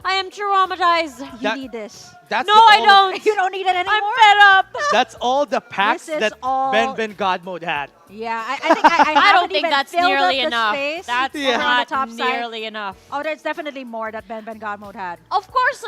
I am traumatized. You That- need this. That's No, the I all- don't. You don't need it anymore. I'm fed up. That's all the packs This is that all- Ben God Mode had. Yeah, I think I I don't haven't think even that's filled nearly up the enough. space That's over on not the top side. nearly enough. Oh, there's definitely more that Ben God Mode had. Of course,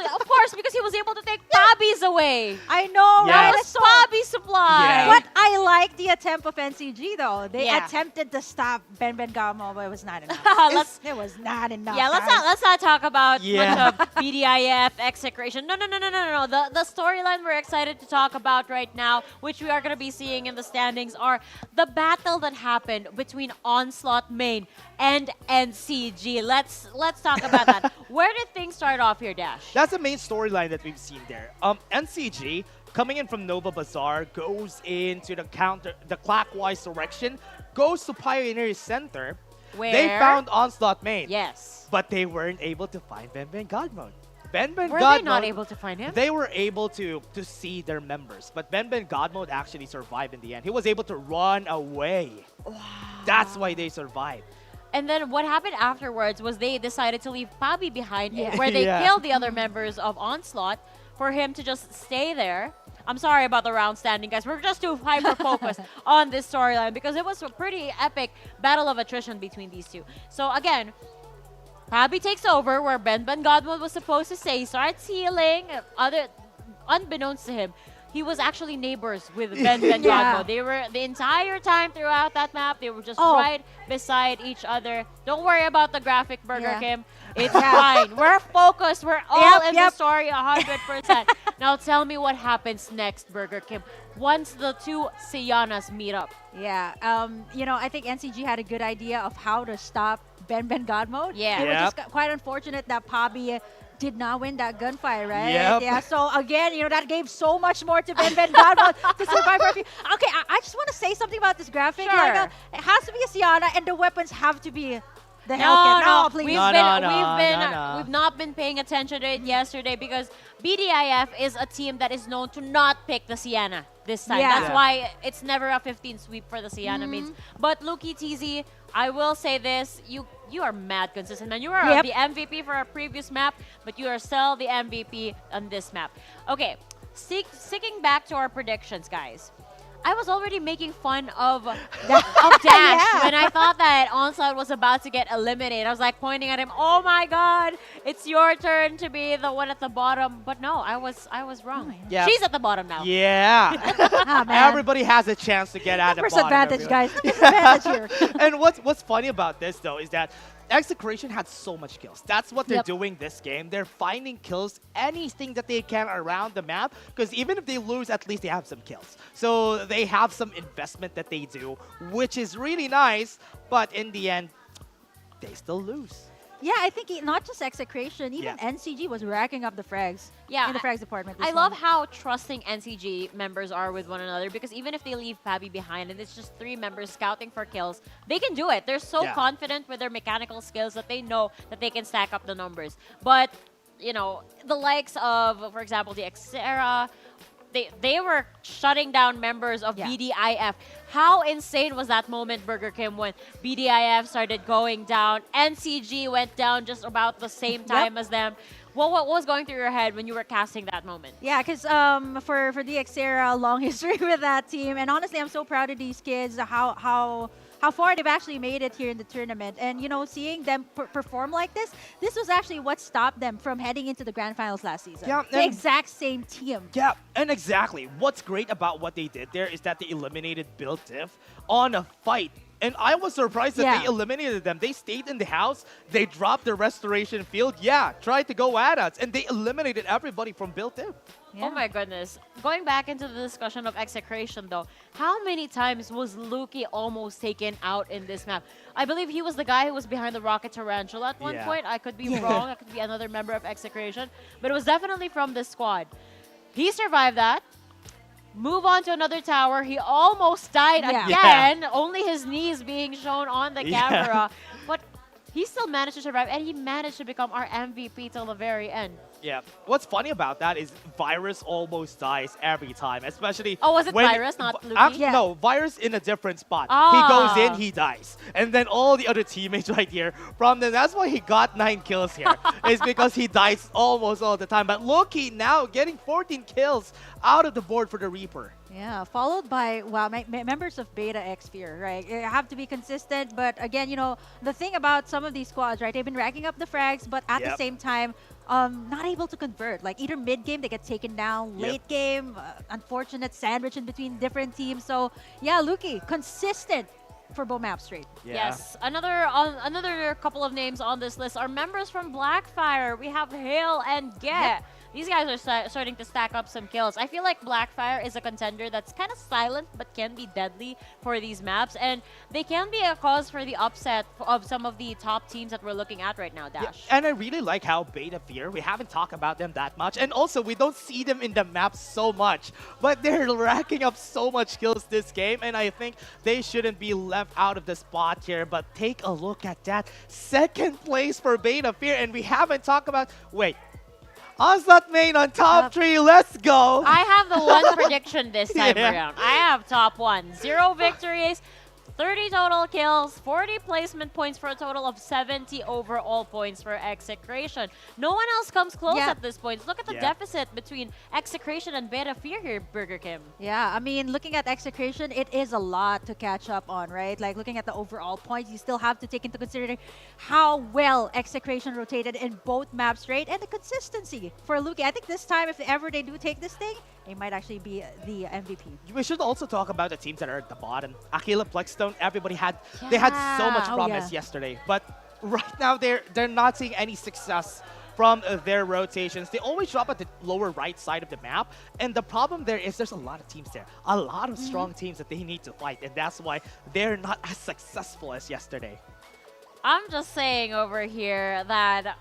because he was able to take Bobby's away. I know, Yes. right? That was It's so- Bobby's supply. Yeah. But I like the attempt of NCG though. They Yeah. attempted to stop Ben God Mode, but it was not enough. Let's- it was not enough. Yeah, guys. let's not talk about Yeah. much of BDIF execration. No. The storyline we're excited to talk about right now, which we are going to be seeing in the standings, are the battle that happened between Onslaught Main and NCG. Let's talk about that. Where did things start off here, Dash? That's the main storyline that we've seen there. NCG coming in from Nova Bazaar goes into the clockwise direction, goes to Pioneer Center. Where They found Onslaught Main, yes. but they weren't able to find Ben God Mode. Ben Were God they not Mode, able to find him? They were able to see their members, but Ben God Mode actually survived in the end. He was able to run away. Wow. That's why they survived. And then what happened afterwards was they decided to leave Bobby behind, Yeah. where they Yeah. killed the other members of Onslaught for him to just stay there. I'm sorry about the round standing, guys. We're just too hyper-focused on this storyline because it was a pretty epic battle of attrition between these two. So again, Bobby takes over where Ben Godwin was supposed to stay. He starts healing. Unbeknownst to him, he was actually neighbors with Ben Ben Yeah. Godmo. They were the entire time throughout that map. They were just Oh. right beside each other. Don't worry about the graphic, Burger Yeah. Kim. It's fine. We're focused. We're all Yep, in yep. the story 100%. Now tell me what happens next, Burger Kim, once the two Sianas meet up. Yeah, I think NCG had a good idea of how to stop Ben Ben God mode. Yeah. It was Yep. just quite unfortunate that Pabi did not win that gunfight, right? Yep. Yeah, so again, that gave so much more to Ben Ben God mode to survive for a few. Okay, I just want to say something about this graphic. Sure. Like, it has to be a Siana, and the weapons have to be the No, Hellcat. no, Please. we've not been paying attention to it yesterday because BDIF is a team that is known to not pick the Sienna this time. Yeah. That's why it's never a 15 sweep for the Sienna mains. But Luki TZ, I will say this, you are mad consistent, man. You are Yep. the MVP for our previous map, but you are still the MVP on this map. Okay, sticking back to our predictions, guys. I was already making fun of Dash Yeah. when I thought that Onslaught was about to get eliminated. I was like pointing at him, "Oh my God, it's your turn to be the one at the bottom." But no, I was wrong. Yeah. She's at the bottom now. Yeah. Ah, man. Everybody has a chance to get out of the Numbers bottom. advantage, everyone. guys. Numbers advantage here. And what's funny about this though is that Execration had so much kills. That's what they're Yep. doing this game. They're finding kills, anything that they can around the map. Because even if they lose, at least they have some kills. So they have some investment that they do, which is really nice. But in the end, they still lose. Yeah, I think not just Execration, even Yeah. NCG was racking up the frags. Yeah, in the frags department. I love how trusting NCG members are with one another because even if they leave Pabi behind and it's just 3 members scouting for kills, they can do it. They're so Yeah. confident with their mechanical skills that they know that they can stack up the numbers. But, the likes of, for example, the Xera, they were shutting down members of Yeah. BDIF. How insane was that moment, Burger Kim, when BDIF started going down, NCG went down just about the same time as them. What was going through your head when you were casting that moment? Yeah, because for the Xera, long history with that team, and honestly, I'm so proud of these kids. How far they've actually made it here in the tournament, and seeing them perform like this was actually what stopped them from heading into the grand finals last season. Yeah, the and- exact same team. Yeah, and exactly. What's great about what they did there is that they eliminated Bill Diff on a fight. And I was surprised that Yeah. they eliminated them. They stayed in the house. They dropped the restoration field. Yeah, tried to go at us. And they eliminated everybody from Bill Diff. Oh my goodness. Going back into the discussion of Execration though, how many times was Luki almost taken out in this map? I believe he was the guy who was behind the Rocket Tarantula at one Yeah. point. I could be wrong. I could be another member of Execration. But it was definitely from this squad. He survived that. Move on to another tower. He almost died Yeah. again. Only his knees being shown on the Yeah. camera. But he still managed to survive, and he managed to become our MVP till the very end. Yeah. What's funny about that is Virus almost dies every time, especially. Oh, was it when- Virus, not Luki? Actually, Yeah. no, Virus in a different spot. Ah. He goes in, he dies. And then all the other teammates right here from them, that's why he got 9 kills here, is because he dies almost all the time. But Loki now getting 14 kills out of the board for the Reaper. Yeah, followed by members of Beta X Fear, right? You have to be consistent, but again, the thing about some of these squads, right? They've been racking up the frags, but at the Yep. same time, not able to convert. Like either mid game they get taken down, Yep. late game, unfortunate sandwich in between different teams. So yeah, Luki consistent for both maps straight. Yeah. Yes, another couple of names on this list are members from Blackfire. We have Hale and Get. These guys are starting to stack up some kills. I feel like Blackfire is a contender that's kind of silent but can be deadly for these maps, and they can be a cause for the upset of some of the top teams that we're looking at right now, Yeah, Dash. and I really like how Beta Fear, we haven't talked about them that much, and also we don't see them in the map so much, but they're racking up so much kills this game, and I think they shouldn't be left out of the spot here. But take a look at that. 2nd place for Beta Fear, and we haven't talked about... Wait. Onslaught main on top 3, let's go! I have the one prediction this time Yeah. around. I have top 1. 0 victories, 30 total kills, 40 placement points for a total of 70 overall points for Execration. No one else comes close Yeah. at this point. Look at the Yeah. deficit between Execration and Beta Fear here, Burger Kim. Yeah, I mean, looking at Execration, it is a lot to catch up on, right? Like, looking at the overall points, you still have to take into consideration how well Execration rotated in both maps straight and the consistency for Luki. I think this time, if ever they do take this thing, he might actually be the MVP. We should also talk about the teams that are at the bottom. Aquila, Plexstone, everybody they had so much Yeah. Oh, promise yeah. yesterday, but right now they're not seeing any success from their rotations. They always drop at the lower right side of the map, and the problem there is there's a lot of teams there, a lot of strong teams that they need to fight, and that's why they're not as successful as yesterday. I'm just saying over here that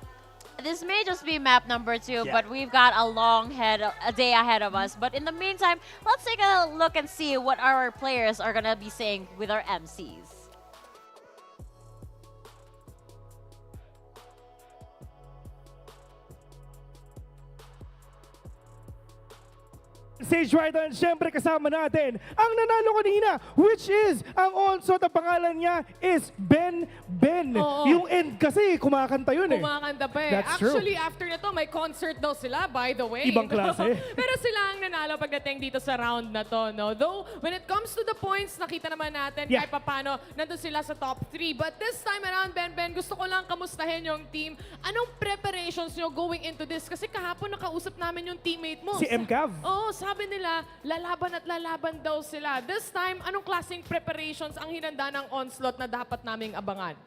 this may just be map number 2, Yeah. but we've got a day ahead of us. But in the meantime, let's take a look and see what our players are gonna be saying with our MCs. Stage right on, syempre kasama natin ang nanalo kanina, which is ang onso at pangalan niya is Ben. Oo. Yung end kasi kumakanta yun eh. Kumakanta pa eh. That's true. Actually, after nito, may concert daw sila, by the way. Ibang klase. Pero sila ang nanalo pagdating dito sa round na to, no? Though, when it comes to the points, nakita naman natin Yeah. kahit papano, nandun sila sa top 3. But this time around, Ben, gusto ko lang kamustahin yung team. Anong preparations nyo going into this? Kasi kahapon nakausap namin yung teammate mo. Si MCAV. Oo, sabi nila, lalaban at lalaban daw sila. This time, anong klaseng preparations ang hinanda ng onslaught na dapat naming abangan?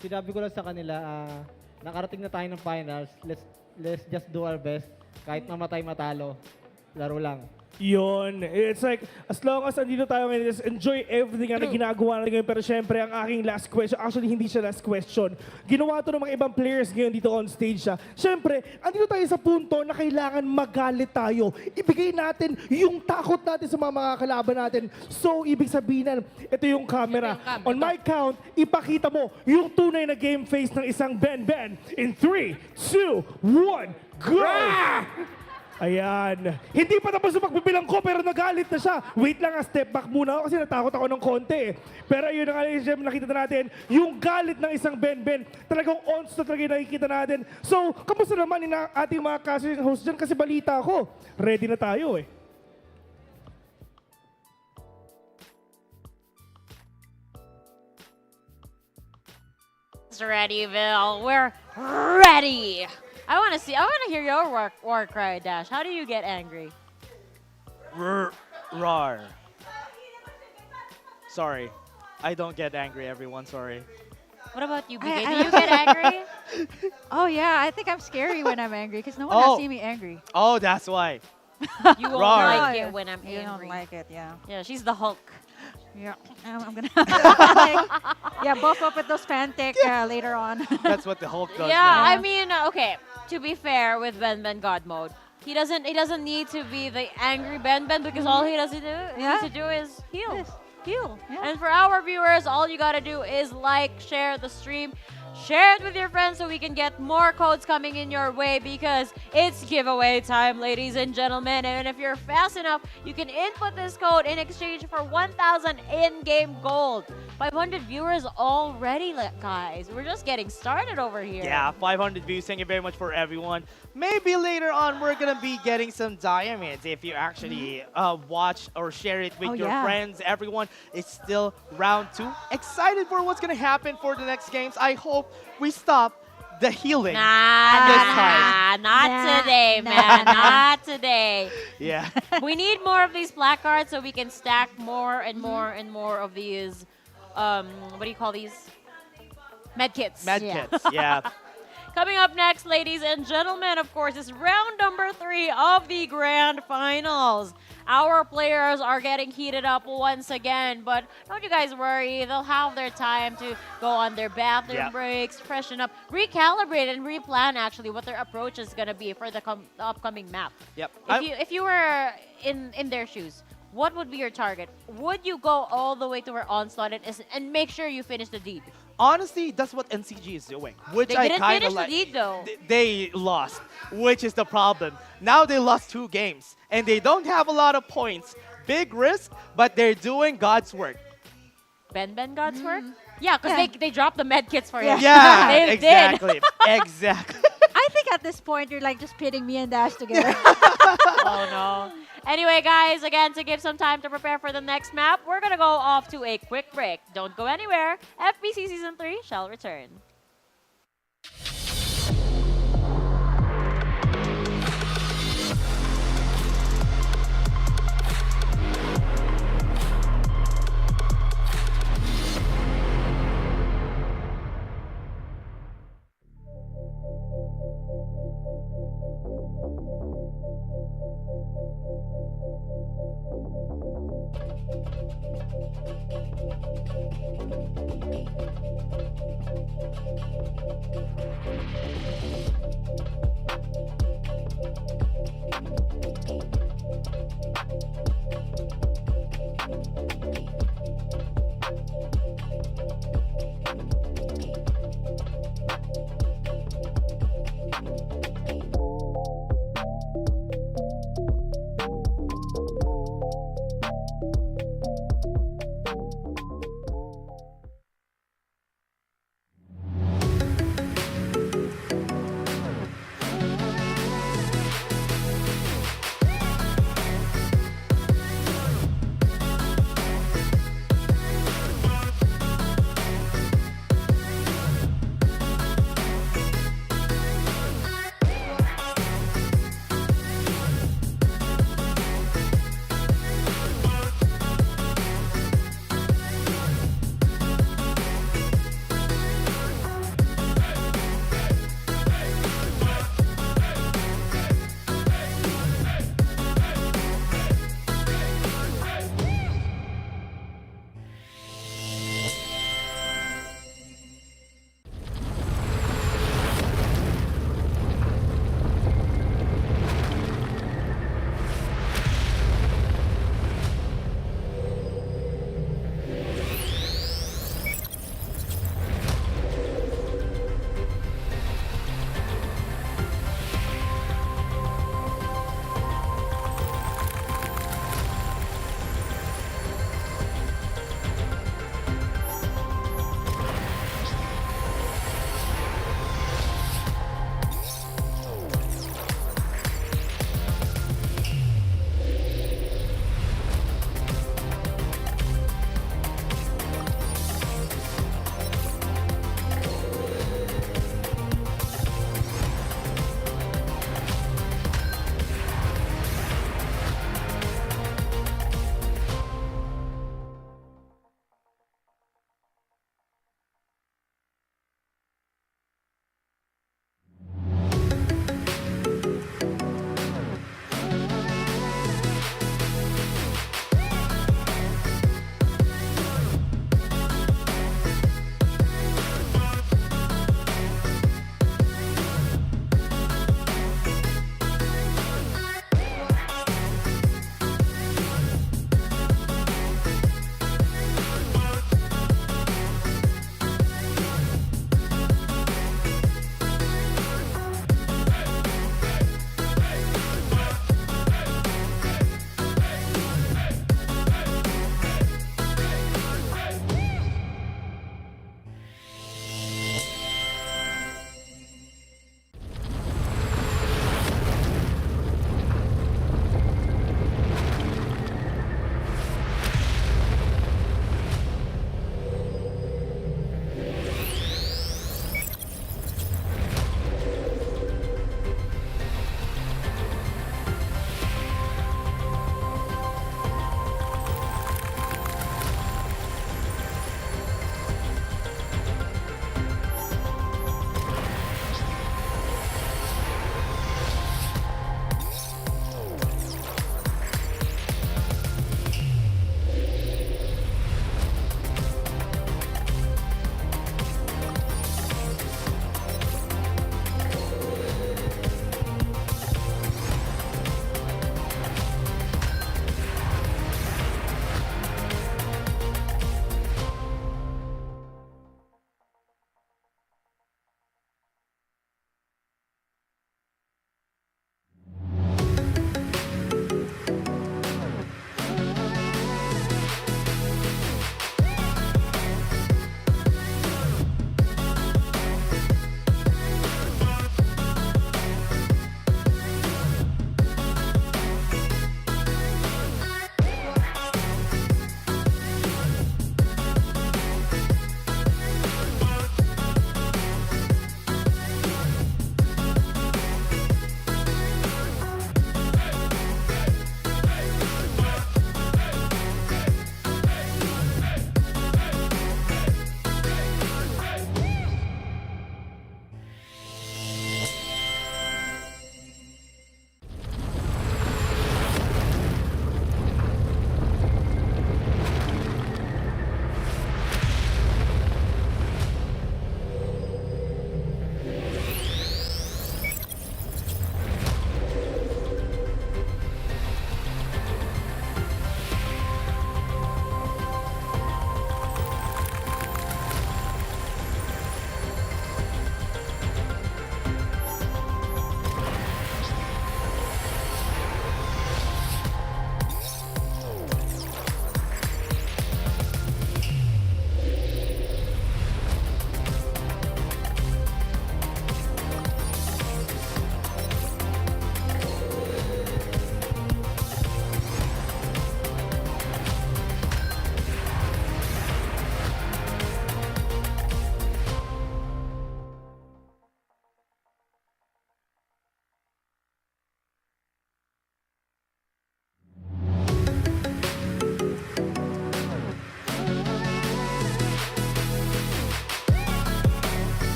Sinabi ko lang sa kanila, nakarating na tayo ng finals. Let's just do our best. Kahit mamatay matalo, laro lang. Yun. It's like, as long as andito tayo ngayon, just enjoy everything na ginagawa natin ngayon. Pero syempre, ang aking last question, actually hindi siya last question. Ginawa to ng mga ibang players ngayon dito on stage siya. Syempre, andito tayo sa punto na kailangan magalit tayo. Ibigay natin yung takot natin sa mga kalaban natin. So, ibig sabihin, ito yung camera. On my count, ipakita mo yung tunay na game face ng isang Ben. In 3, 2, 1, go! Ayan. Hindi pa tapos yung pagbibilang ko pero nagalit na siya. Wait lang, step back muna ako kasi natakot ako ng konti eh. Pero yun na nga, nakita na natin yung galit ng isang Ben. Talagang ons na talaga yung nakikita natin. So, kamusta naman yung ating mga host dyan? Kasi balita ko, ready na tayo eh. Ready, Bill. We're ready. I want to hear your war cry, Dash. How do you get angry? Rar. Sorry. I don't get angry, everyone. Sorry. What about you, BK? Do you get angry? Oh yeah, I think I'm scary when I'm angry because no one Oh. has seen me angry. Oh, that's why. You won't Rar. like it when I'm You don't angry. like it, yeah. Yeah, she's the Hulk. Yeah, I'm gonna yeah, buff up with those Fantic later on. That's what the Hulk does. Yeah, now. I mean, okay. To be fair with Ben God mode, he doesn't need to be the angry Ben because all he needs to do is heal. Yes, heal. Yeah. And for our viewers, all you gotta do is like, share the stream, share it with your friends so we can get more codes coming in your way because it's giveaway time, ladies and gentlemen. And if you're fast enough, you can input this code in exchange for 1,000 in-game gold. 500 viewers already, guys. We're just getting started over here. Yeah, 500 views. Thank you very much for everyone. Maybe later on we're gonna be getting some diamonds if you actually watch or share it with your friends. Everyone, it's still round 2. Excited for what's gonna happen for the next games. I hope we stop the healing this time. Not today, man. Not today. Yeah. We need more of these placards so we can stack more and more and more of these. What do you call these? Medkits. Medkits. Yeah. Coming up next, ladies and gentlemen, of course, is round number 3 of the grand finals. Our players are getting heated up once again, but don't you guys worry. They'll have their time to go on their bathroom breaks, freshen up, recalibrate, and replan actually what their approach is going to be for the upcoming map. Yep. If you were in their shoes, what would be your target? Would you go all the way to where Onslaught is and make sure you finish the deed? Honestly, that's what NCG is doing, which They I didn't kind of finish like. the deed, though. They lost, which is the problem. Now they lost 2 games, and they don't have a lot of points. Big risk, but they're doing God's work. Ben God's work? Yeah, because they dropped the med kits for you. Yeah, They exactly. Exactly. I think at this point you're like just pitting me and Dash together. Oh no. Anyway, guys, again, to give some time to prepare for the next map, we're going to go off to a quick break. Don't go anywhere. FBC Season 3 shall return.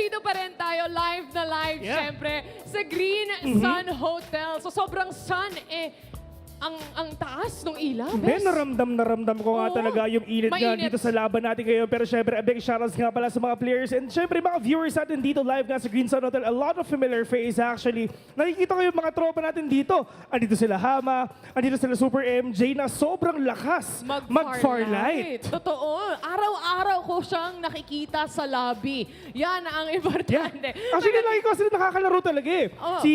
nandito pa rin tayo, live na live, Yeah. syempre, sa Green Sun Hotel. So sobrang sun, ang taas ng ilaw, Ben, bes. naramdam ko nga Oo. talaga yung init nga Mainit. dito sa laban natin ngayon. Pero syempre, a big shoutouts nga pala sa mga players and syempre mga viewers natin dito live nga sa Green Sun Hotel. A lot of familiar face actually. Nakikita ko yung mga tropa natin dito. Andito sila Hama, andito sila Super MJ na sobrang lakas mag-Farlight. Totoo. Araw-araw ko siyang nakikita sa lobby. Yan ang Yeah. importante. Actually, lagi ko sila nakakalaro talaga eh. Oo. Si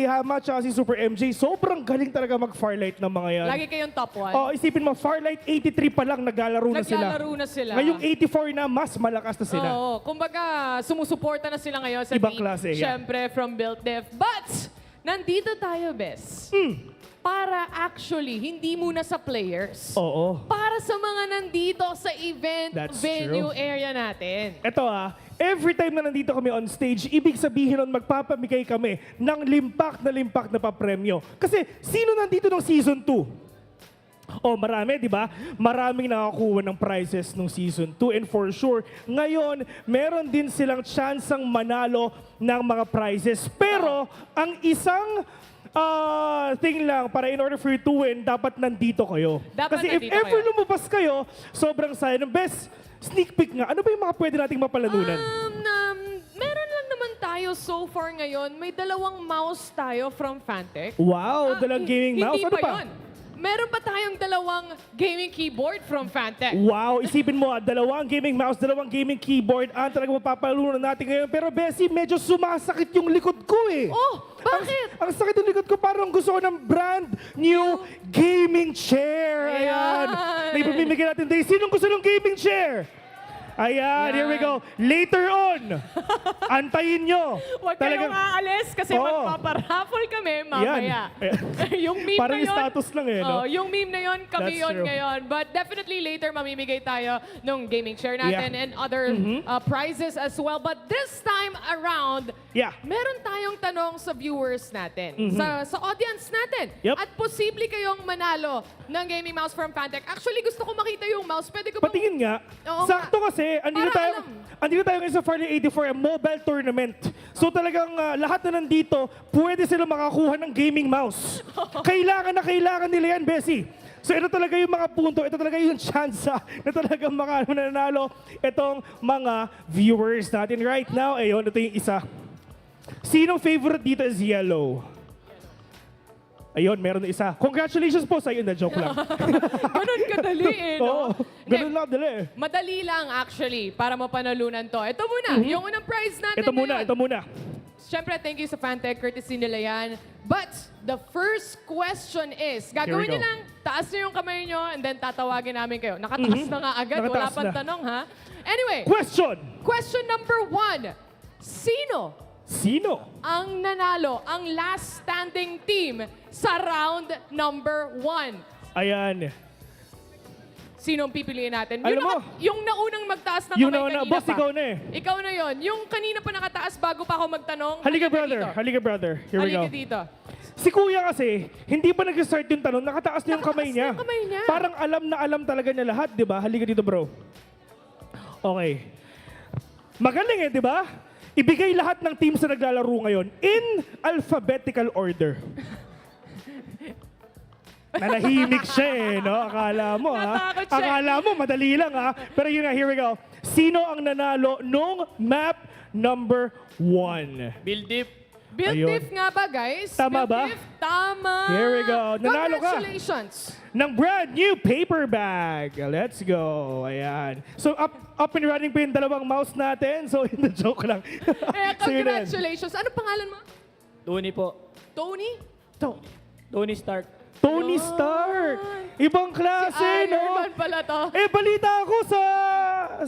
Hama at si Super MJ, sobrang galing talaga mag-Farlight ng mga yan. Lagi kayong top 1. Oh, isipin mo, Farlight 83 pa lang naglalaro na sila. Naglalaro na sila. Ngayong 84 na, mas malakas na sila. Oo. Kumbaga, sumusuporta na sila ngayon sa Ibang team. klase, yeah. Siyempre, from Built Diff. But, nandito tayo, Bes. Para actually, hindi muna sa players. Oo. Para sa mga nandito sa event That's venue true. area natin. Ito every time na nandito kami on stage, ibig sabihin nun magpapamigay kami ng limpak na papremyo. Kasi sino nandito ng season 2? Oh, marami, di ba? Maraming nakakuha ng prizes nung season 2 and for sure, ngayon, meron din silang tsansang manalo ng mga prizes. Pero, ang isang thing lang, para in order for you to win, dapat nandito kayo. Dapat Kasi if nandito ever kayo. lumabas kayo, sobrang sayang. Best sneak peek nga. Ano ba yung mga pwede nating mapalanunan? Meron lang naman tayo so far ngayon. May 2 mouse tayo from Fantech. Wow, dalang gaming mouse. Hindi Ano pa pa? yun. Meron pa tayong 2 gaming keyboard from Fantech. Wow, isipin mo 2 gaming mouse, 2 gaming keyboard ang talaga mapapalalunan natin ngayon. Pero Bessie, medyo sumasakit yung likod ko eh. Oh, bakit? Ang sakit yung likod ko, parang gusto ko ng brand new gaming chair. Ayan. Ayan. Na ipamimigay natin today. Sinong gusto ng gaming chair? Ayan, here we go. Later on, antayin nyo. Huwag kayong aalis kasi Oo. magpaparaffle kami mamaya. Ayan. Yung meme Parang na yun. status lang eh, no? Oh, yung meme na yun, kami That's yun true. ngayon. But definitely later mamimigay tayo nung gaming chair natin Yeah. and other prizes as well. But this time around, Yeah. meron tayong tanong sa viewers natin, sa audience natin. Yep. At posible kayong manalo ng gaming mouse from Fantech. Actually, gusto ko makita yung mouse. Pwede ko bang- Patingin nga. Oo Sakto kasi, andito Para tayo ngayon sa Farlight 84, mobile tournament. So talagang lahat na nandito, pwede sila makakuha ng gaming mouse. Kailangan nila yan, Bessie. So ito talaga yung mga punto, ito talaga yung chance na talagang mananalo itong mga viewers natin right now. Ayun, ito yung isa. Sinong favorite dito is yellow? Ayun, meron na isa. Congratulations po sa iyo, na joke lang. Ganun kadali eh, no? Oo, ganun lang dali eh. Madali lang actually para mapanalunan to. Ito muna, yung unang prize natin Ito muna, ngayon. ito muna. Siyempre, thank you sa Fantech, courtesy nila yan. But, the first question is, gagawin Here we nyo go. lang, taas nyo yung kamay nyo, and then tatawagin namin kayo. Nakataas na nga agad, wala Nakataas pang na. tanong ha. Anyway, Question number 1. Sino Sino? ang nanalo, ang last standing team sa round number 1? Ayan. Sino ang pipiliin natin? Alam mo, yung naunang magtaas ng yung kamay nauna, kanina boss, pa. ikaw na eh. Ikaw na yon. Yung kanina pa nakataas bago pa ako magtanong. Halika dito. brother. Here we Halika go. dito. Si kuya kasi, hindi pa nag-start yung tanong, nakataas na yung kamay niya. na yung kamay niya. Parang alam na alam talaga niya lahat, di ba? Halika dito, bro. Okay. Magaling eh, di ba? Ibigay lahat ng teams na naglalaro ngayon in alphabetical order. Nanahimik siya eh, no? Akala mo, ha? Natakot siya. Akala mo, madali lang, ha? Pero yun nga, here we go. Sino ang nanalo nung map number 1? Build deep. Build Ayun. diff nga ba, guys? Tama Build ba? diff? Tama. Here we go. Nanalo ka. Congratulations. Ng brand new paper bag. Let's go. Ayan. So, up and running pa yung 2 mouse natin. So, hindi, joke lang. So, yun na yan. Congratulations. Ano pangalan mo? Tony po. Tony? Tony Stark. Tony Stark. Ibang klase, Iron no? Man pala to. Balita ako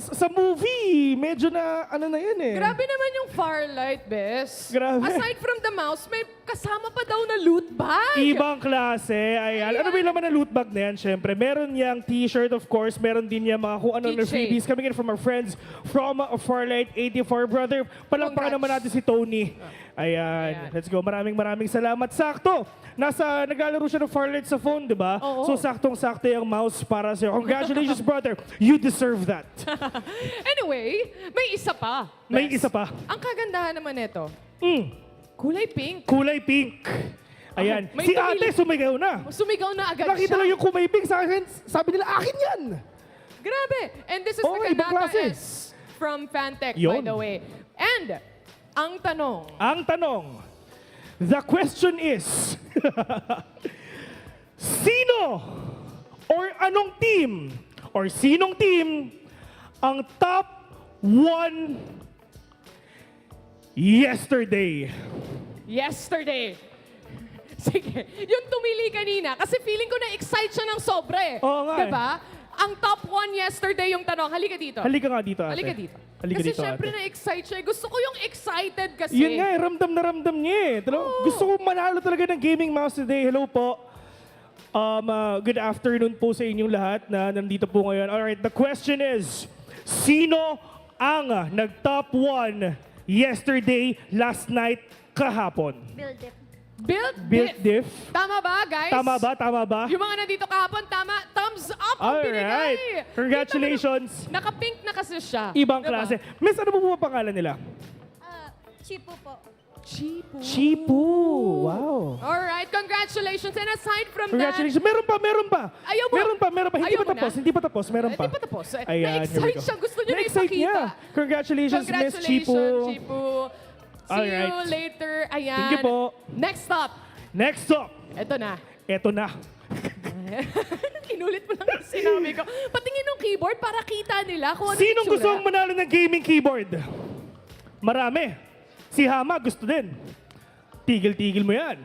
sa movie. Medyo na, ano na yun eh. Grabe naman yung Farlight, Bes. Grabe. Aside from the mouse, may kasama pa daw na loot bag. Ibang klase. Ayan. Ano ba yung laman ng loot bag na yan? Siyempre, meron yang t-shirt, of course. Meron din yung mga kung ano na Keychain. freebies coming in from our friends from Farlight 84. Brother, palakpakan Congrats. naman natin si Tony. Ayan, let's go. Maraming salamat. Sakto! Naglalaro siya ng Farlight sa phone, di ba? Oo. So saktong-sakto yung mouse para sa'yo. Congratulations, brother. You deserve that. Anyway, may isa pa. May Bes. isa pa. Ang kagandahan naman nito, kulay pink. Kulay pink. Ayan. May Si ate tumili- sumigaw na. Sumigaw na agad Nakita siya. lang yung kulay pink sa akin. Sabi nila, akin yan. Grabe. And this is Oo, the ibang Kanata klase. S from Fantech, by Yun. the way. And, ang tanong, Ang tanong, the question is, sino or anong team or sinong team ang top 1 yesterday? yesterday. Sige, yung tumili kanina, kasi feeling ko na-excite siya ng sobra eh. Oo nga eh. Diba? Ang top 1 yesterday yung tanong. Halika dito. Halika nga dito, ate. Halika dito. Halika Kasi dito, syempre ate. na-excite siya. Gusto ko yung excited kasi. Yun nga, ramdam na ramdam niya eh. Gusto ko manalo talaga ng gaming mouse today. Hello po. Good afternoon po sa inyong lahat na nandito po ngayon. Alright, the question is, sino ang nag-top 1 yesterday, last night, kahapon? Build diff. Tama ba, guys? Tama ba? Tama ba? Yung mga nandito kahapon, tama. Thumbs up ang binigay. Alright. Congratulations. Kita mo na- Naka-pink na kasi siya. Ibang Diba? klase. Miss, ano po ba pangalan nila? Chipo po. Chipo. Chipu. Wow. Alright, congratulations. And aside from Congratulations. Meron pa. Ayaw mo. Meron pa. Hindi Ayaw pa mo na? tapos. Hindi pa tapos. Meron that, pa. di pa tapos. Ayan, here we Na-excite go. siya. Gusto niya na Na-excite ipakita. niya. Congratulations, Miss Chipu. Chipu. See Alright. you later. Ayan. Thank you po. Next up. Next up. Ito na. Eto na. Inulit mo lang yung sinabi ko. Patingin ng keyboard para kita nila kung ano yung Sinong itsura. gusto mong manalo ng gaming keyboard? Marami. Si Hama gusto din. Tigil-tigil mo yan.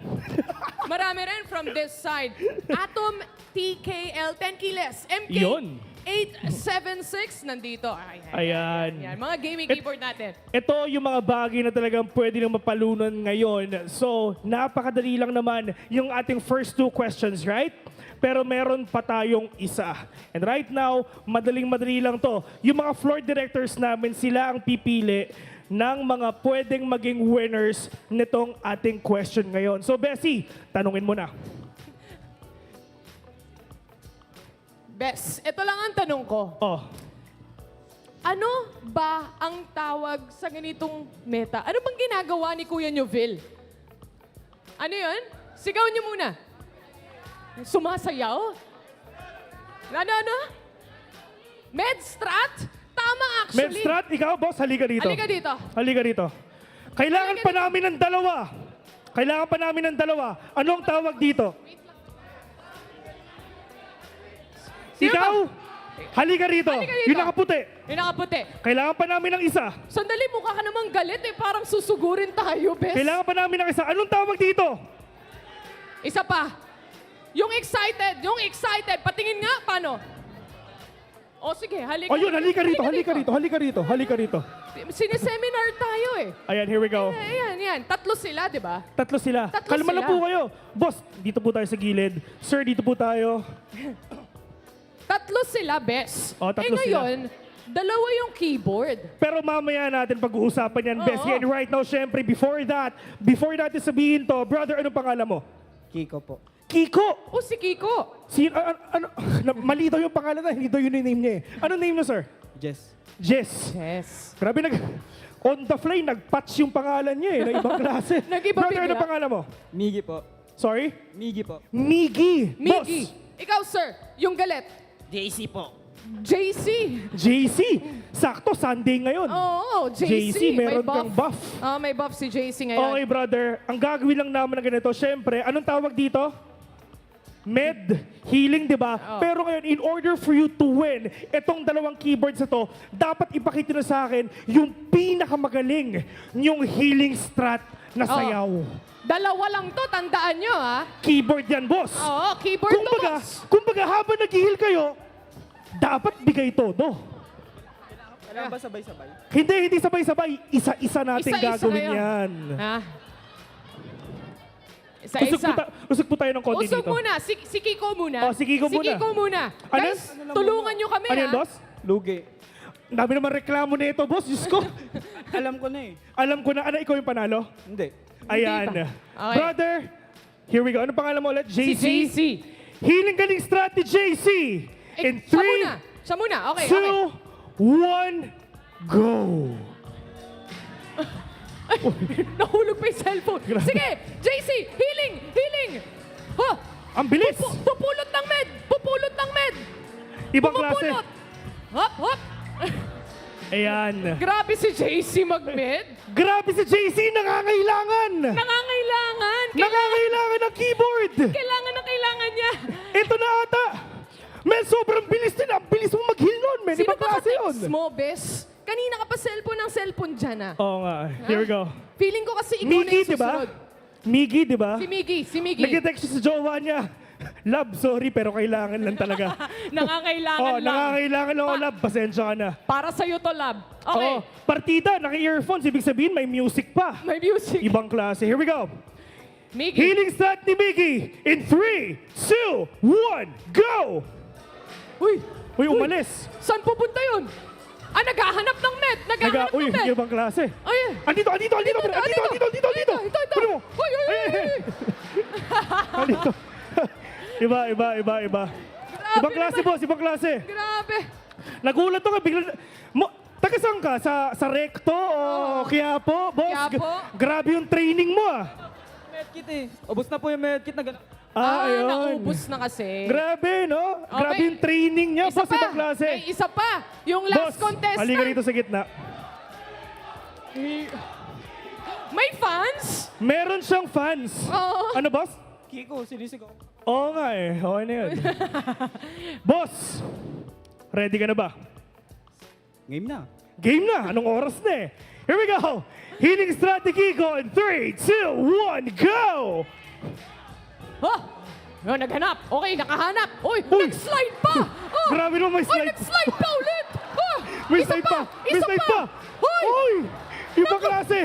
Marami rin from this side. Atom TKL 10 kilos. MK Yun. 876 nandito. Ayan. Yan, mga gaming keyboard natin. Ito yung mga bagay na talagang pwede nang mapalunan ngayon. So, napakadali lang naman yung ating first 2 questions, right? Pero meron pa tayong isa. And right now, madaling-madali lang to. Yung mga floor directors namin, sila ang pipili ng mga pwedeng maging winners nitong ating question ngayon. So, Bessie, tanungin mo na. Bes, ito lang ang tanong ko. Oh, Ano ba ang tawag sa ganitong meta? Ano bang ginagawa ni Kuya Newville? Ano yun? Sigaw niyo muna. Sumasayaw? Ano? Medstrat? Tama actually. Medstrat, ikaw, boss, halika dito. Halika dito. Halika dito. Kailangan pa namin ng dalawa. Kailangan pa namin ng dalawa. Anong tawag dito? Sino Ikaw, halika rito. Halika dito. Yung nakaputi. Yung nakaputi. Kailangan pa namin ng isa. Sandali, mukha ka namang galit eh. Parang susugurin tayo, Bes. Kailangan pa namin ng isa. Anong tawag dito? Isa pa. Yung excited. Patingin nga, paano? O sige, halika. O yun, halika rito. Halika rito. Sineseminar tayo eh. Ayan, here we go. Ayan. Tatlo sila, di ba? Tatlo sila. Tatlo Kalma sila. lang po kayo. Boss, dito po tayo sa gilid. Sir, dito po tayo. Tatlo sila, Bes. Oh, tatlo ngayon, dalawa yung keyboard. Pero mamaya natin pag-uusapan yan, Oo. Bessie. And right now, syempre, before natin sabihin to, brother, anong pangalan mo? Kiko po. Kiko! O si Kiko. Mali daw yung pangalan na, hindi daw yun yung name niya eh. Anong name niya, sir? Jess. Jess. Yes. Grabe, on the fly, nag-patch yung pangalan niya eh, na ibang klase. Nag-iba Brother, bigla. anong pangalan mo? Migi po. Sorry? Migi po. Miggy. Miggy. Ikaw, sir, yung galit. JC po. JC. JC. Sakto, Sunday ngayon. Oo, JC. meron kang buff. May buff si JC ngayon. Okay, brother. Ang gagawin lang naman na ganito, syempre, anong tawag dito? Med, healing, di ba? Pero ngayon, in order for you to win, itong dalawang keyboards na to, dapat ipakita na sa akin yung pinakamagaling, yung healing strat na sayaw. Dalawa lang to, tandaan nyo ha. Keyboard yan, boss. Oo, keyboard to, boss. Kumbaga, habang nag-heal kayo, dapat bigay todo. Kailangan ba sabay-sabay? Hindi sabay-sabay. Isa-isa natin Isa-isa gagawin kayo. yan. Ha? Isa-isa. Usog po tayo ng konti Usog dito. muna. Si Kiko muna. Oh, si Kiko muna. Si Kiko muna. Ano? Guys, tulungan nyo kami Ano yan, ha. boss? Lugi. Ang dami naman reklamo nito, boss. Diyos ko. Alam ko na eh. Alam ko na, ano, ikaw yung panalo? Hindi. Ayan. Okay. Brother, here we go. Ano pangalan mo ulit? Si JC? JC. Healing galing strategy, JC. In Siya 3, muna. Siya muna. Okay, okay. 2, 1, go. Nahulog pa yung cellphone. Sige, JC, healing, healing. Huh. Ang bilis. Pupulot ng med. Pupulot ng med. Ibang klase. Pupulot. Hop, hop. Ayan. Grabe si JC mag-med. Grabe si JC, nangangailangan. Nangangailangan. Nangangailangan ng keyboard. Kailangan na kailangan niya. Ito na ata. Men, sobrang bilis din. Ang bilis mo mag-heal nun, men. Sino Ibang ba klase yun. ka-text mo, bes? Kanina ka pa cellphone ng cellphone dyan, ah. Oo nga. Here we go. Feeling ko kasi ikaw na Miggy, yung di ba? susunod. Miggy, di ba? Si Miggy. Nag-text siya sa jowa niya. Love, sorry, pero kailangan lang talaga. Nangangailangan lang. Nangangailangan lang ako, love. Pasensya ka na. Para sa'yo to, love. Okay. Oo, partida, naka-earphones. Ibig sabihin, may music pa. May music. Ibang klase. Here we go. Miggy. Healing stat ni Miggy. In 3, 2, 1, go! Uy, Uy, umalis. saan pupunta yun? Ah, naghahanap ng med. Naghahanap Uy, ng med. ibang klase. Ay, Andito. Ito. Uy. Andito. Iba. Ibang klase, boss. Ibang klase. Grabe. Nagulat to ka, bigla. Taga saan ka? Sa Recto o Quiapo? Boss, Quiapo. grabe yung training mo ah. Medkit eh. Ubus na po yung medkit na gano'n. Ayun. Naubos na kasi. Grabe, no? Okay. Grabe yung training niya, Isa boss. Ibang klase. May isa pa. Yung last Boss, contestant. halika rito sa gitna. May fans? Meron siyang fans. Oo. Ano, boss? Kiko, sinisigaw. Oo nga eh. Okay na yun. Boss, ready ka na ba? Game na. Game na. Anong oras na eh? Here we go. Healing strategy ko in 3, 2, 1, go! Oh, naghanap. Okay, nakahanap. Uy, Uy. nag-slide pa. Oh. Grabe naman, may Uy, slide. nag-slide pa ulit. Oh, May isa slide pa. May Isa slide pa. pa. Hoy. Uy! Ibang klase.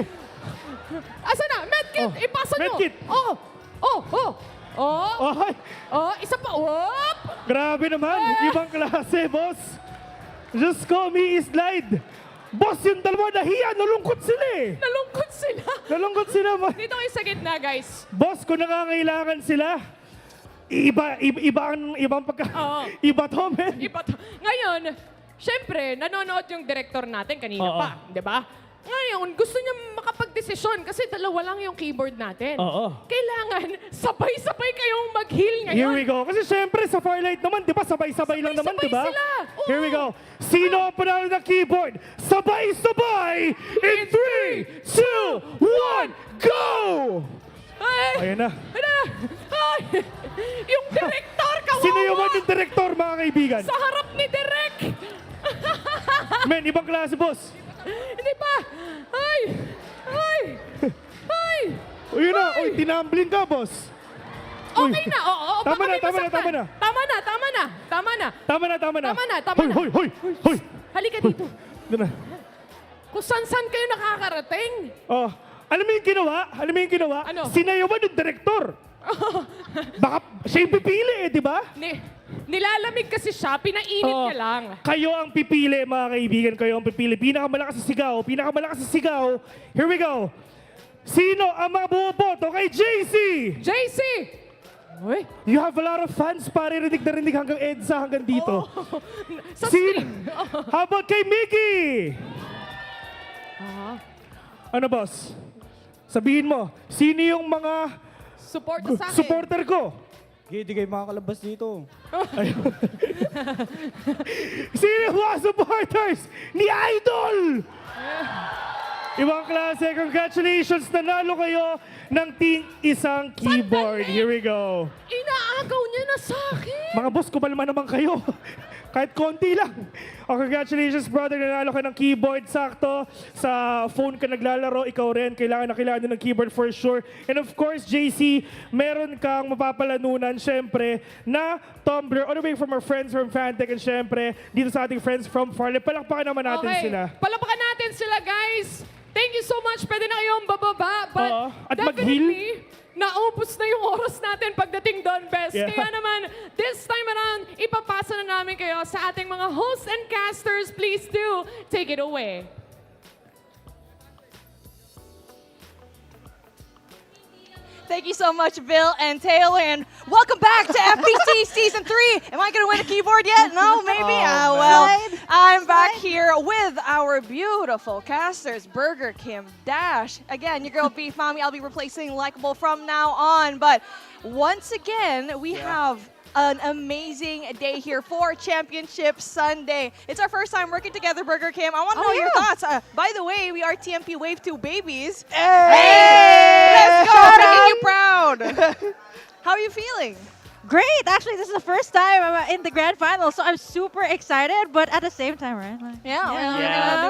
Asa na? Medkit. Oh, Ipasa nyo. medkit. Oh. Ay, Isa pa. Whoop. grabe naman. Ibang klase, boss. Just call me slide. Boss, yung dalawa nahiya. Nalungkot sila eh. Nalungkot sila. Nalungkot sila. Dito kayo sa gitna, guys. Boss, kung nangangailangan sila, ibang pagka... Oo. Iba to, men. Iba to. Ngayon, syempre, nanonood yung director natin kanina Oo. pa, di ba? Ngayon, gusto niya makapag-desisyon kasi dalawa lang yung keyboard natin. Oo. Kailangan sabay-sabay kayong mag-heal ngayon. Here we go. Kasi syempre sa Farlight naman, di ba? Sabay-sabay lang naman, di ba? sila. Oo. Here we go. Sino ang panalo ng keyboard? Sabay-sabay! In 3, 2, 1, go! Ay! Ayan na. Ay! Yung director, kawawa! Sino yung director, mga kaibigan? Sa harap ni Direk! Men, ibang klase, boss. Hindi pa! Ay! Uy, yun na. Uy, tinambling ka, boss. Okay na, oo. Tama baka na, may tama na, masaktan. tama na. Tama na. Hoy. Halika dito. Doon na. Kung saan kayo nakakarating. Oh, alam mo yung ginawa? Ano? Sinayawan ng director. Baka siya yung pipili eh, di ba? Nilalamig kasi siya, pinainit Oo. niya lang. Kayo ang pipili, mga kaibigan. Kayo ang pipili. Pinakamalakas sa sigaw. Here we go. Sino ang mga bumoboto kay JC? JC! Uy, You have a lot of fans. Pare, rinig na rinig hanggang EDSA, hanggang dito. sa Sino? stream. How about kay Mickey? Ano, boss? Sabihin mo, sino yung mga Support sa akin. supporter ko? Hindi kayo makakalabas dito. Sino yung mga supporters ni Idol? Ibang klase, congratulations! Nanalo kayo ng isang keyboard. Here we go. Inaagaw niya na sa akin. Mga boss, kumalma naman kayo. Kahit konti lang. Oh, congratulations, brother. Nanalo ka ng keyboard. Sakto. Sa phone ka naglalaro, ikaw rin. Kailangan ng keyboard for sure. And of course, JC, meron kang mapapalanunan, syempre, na tumbler all the way from our friends from Fantech and syempre, dito sa ating friends from Farlight. Palakpakan naman natin sila. Palakpakan natin sila, guys. Thank you so much. Pwede na kayong bababa. But Oo. At definitely, naubos na yung oras natin pagdating doon, Bes. Yeah. Kaya naman, this time around, ipapasa na namin kayo sa ating mga hosts and casters. Please do take it away. Thank you so much, Bill and Taylor, and welcome back to FPC Season 3. Am I going to win a keyboard yet? No, maybe? Well, I'm back here with our beautiful casters, Burger Kim, Dash. Again, your girl Beef Mommy. I'll be replacing Likeable from now on. But once again, we have an amazing day here for Championship Sunday. It's our first time working together, Burger Kim. I want to know your thoughts. By the way, we are TMP Wave 2 babies. Hey! Let's go! Making you proud. How are you feeling? Great. Actually, this is the first time I'm in the grand final, so I'm super excited, but at the same time, right? Like, Yeah.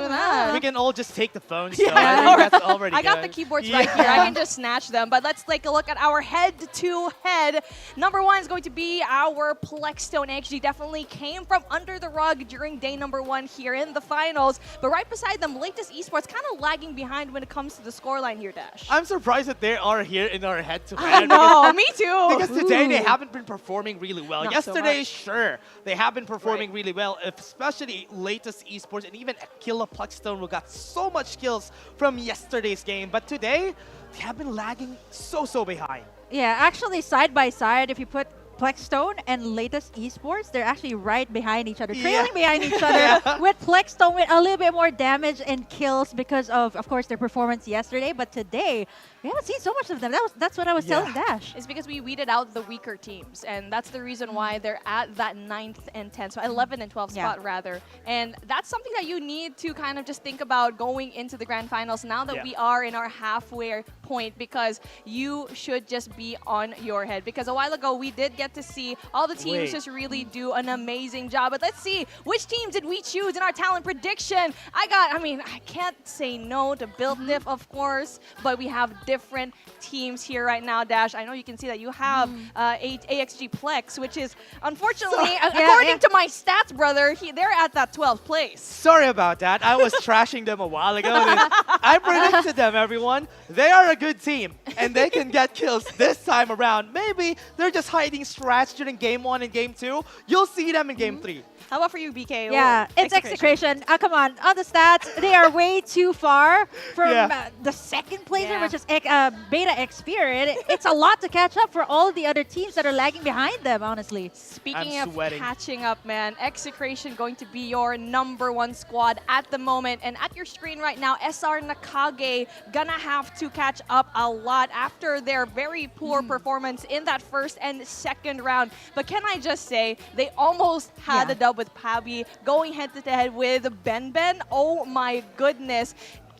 Do that. We can all just take the phones. Yeah, so I I know, think that's already I got the good. keyboards right here. I can just snatch them. But let's take a look at our head-to-head. Number one is going to be our Plexstone XG. Definitely came from under the rug during day number 1 here in the finals. But right beside them, Latest Esports kind of lagging behind when it comes to the scoreline here, Dash. I'm surprised that they are here in our head-to-head. No, me too. Because today they haven't been performing really well. Not so Yesterday, much. sure, they have been performing really well, especially Latest Esports and even Aquila Plexstone who got so much skills from yesterday's game. But today, they have been lagging so behind. Yeah, actually, side by side, if you put Plexstone and Latest Esports, they're actually right behind each other, trailing behind each other, with Plexstone with a little bit more damage and kills because of course, their performance yesterday. But today, we haven't seen so much of them. That's what I was telling Dash. It's because we weeded out the weaker teams, and that's the reason why they're at that 9th and 10th, so 11th and 12th spot rather. And that's something that you need to kind of just think about going into the grand finals now that we are in our halfway point, because you should just be on your head. Because a while ago, we did get to see all the teams just really do an amazing job. But let's see, which teams did we choose in our talent prediction? I can't say no to Build Diff, of course, but we have different teams here right now, Dash. I know you can see that you have AXG Plex, which is unfortunately, according to my stats, brother, they're at that 12th place. Sorry about that. I was trashing them a while ago. And I predicted them, everyone. They are a good team, and they can get kills this time around. Maybe they're just hiding strats during Game 1 and Game 2. You'll see them in Game 3. How about for you, BK? Yeah, it's Execration. Come on the stats, they are way too far from the second placer, which is Beta X Spirit. It's a lot to catch up for all the other teams that are lagging behind them, honestly. Speaking of catching up, man, Execration going to be your #1 squad at the moment. And at your screen right now, SR Nakage gonna have to catch up a lot after their very poor performance in that first and second round. But can I just say, they almost had a dub with Pabi, going head-to-head with Ben. Oh my goodness.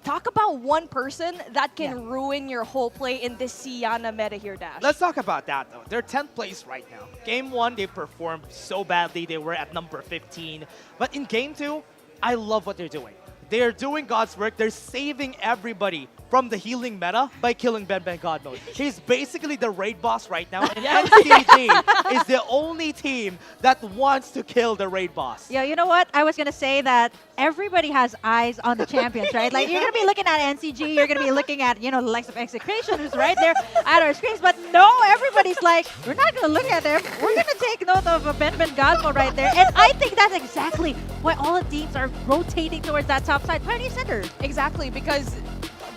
Talk about one person that can ruin your whole play in this Siana meta here, Dash. Let's talk about that, though. They're 10th place right now. Game 1, they performed so badly. They were at number 15. But in Game 2, I love what they're doing. They're doing God's work. They're saving everybody from the healing meta by killing Ben God Mode. He's basically the raid boss right now, and NCG is the only team that wants to kill the raid boss. Yeah, you know what? I was gonna say that everybody has eyes on the champions, right? Like, you're gonna be looking at NCG, you're gonna be looking at, the likes of Execration, who's right there at our screens. But no, everybody's like, we're not gonna look at them. We're gonna take note of Ben Godmo right there. And I think that's exactly why all the teams are rotating towards that top side. Pioneer Center. Exactly, because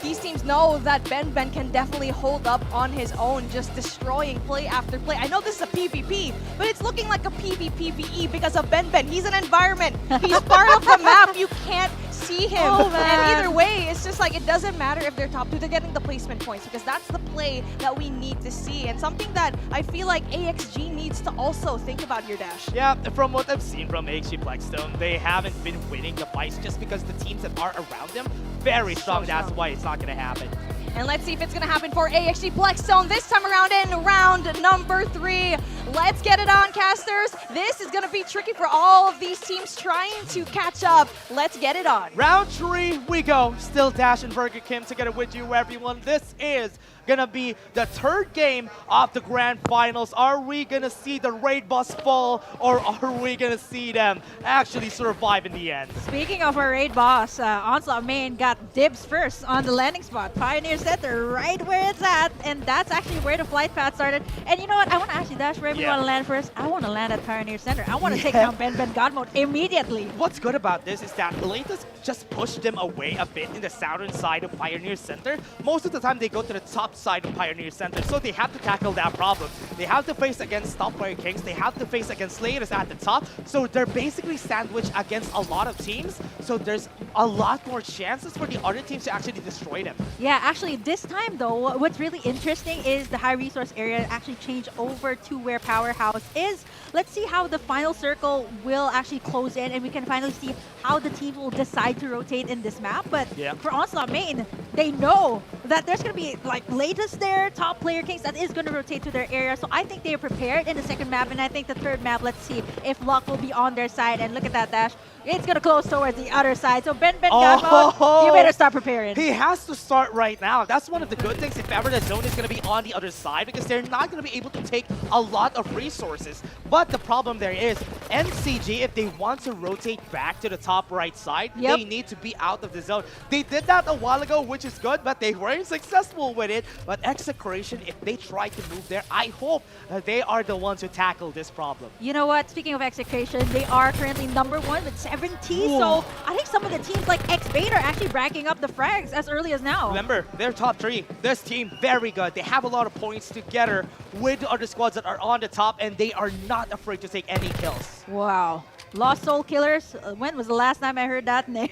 these teams know that Ben can definitely hold up on his own, just destroying play after play. I know this is a PvP, but it's looking like a PvPvE because of Ben. He's an environment. He's part of the map. You can't see him. Oh, man. And either way, it's just like, it doesn't matter if they're top 2, they're getting the placement points, because that's the play that we need to see. And something that I feel like AXG needs to also think about here, Dash. Yeah, from what I've seen from AXG Plexstone, they haven't been winning the fights just because the teams that are around them very strong. That's why it's not going to happen. And let's see if it's going to happen for AXG Plexstone this time around in round number 3. Let's get it on, casters. This is going to be tricky for all of these teams trying to catch up. Let's get it on. Round 3, we go. Still Dash and Burger Kim together with you, everyone. This is gonna be the 3rd game of the grand finals. Are we gonna see the raid boss fall, or are we gonna see them actually survive in the end? Speaking of our raid boss, Onslaught main got dibs first on the landing spot. Pioneers center, right where it's at. And that's actually where the flight path started. And you know what? I want to ask you, Dash, where you want to land first? I want to land at Pioneer Center. I want to take down Ben God Mode immediately. What's good about this is that Latest just pushed them away a bit in the southern side of Pioneer Center. Most of the time, they go to the top side of Pioneer Center, so they have to tackle that problem. They have to face against top player Kings. They have to face against Latest at the top, so they're basically sandwiched against a lot of teams. So there's a lot more chances for the other teams to actually destroy them. Yeah, actually, this time though, what's really interesting is the high resource area actually changed over to where Powerhouse is. Let's see how the final circle will actually close in, and we can finally see how the team will decide to rotate in this map. But for Onslaught main, they know that there's going to be like Latest there, top player Kings that is going to rotate to their area. So I think they are prepared in the second map, and I think the third map, let's see if luck will be on their side. And look at that, Dash. It's going to close towards the other side. So Ben Godmode, you better start preparing. He has to start right now. That's one of the good things if ever the zone is going to be on the other side, because they're not going to be able to take a lot of resources. But the problem there is NCG, if they want to rotate back to the top right side, they need to be out of the zone. They did that a while ago, which is good, but they weren't successful with it. But Execration, if they try to move there, I hope they are the ones who tackle this problem. You know what? Speaking of Execration, they are currently #1 with 70. So I think some of the teams like X-Beta are actually racking up the frags as early as now. Remember, they're top 3. This team, very good. They have a lot of points together with the other squads that are on the top, and they are not afraid to take any kills. Wow. Lost Soul Killers. When was the last time I heard that name?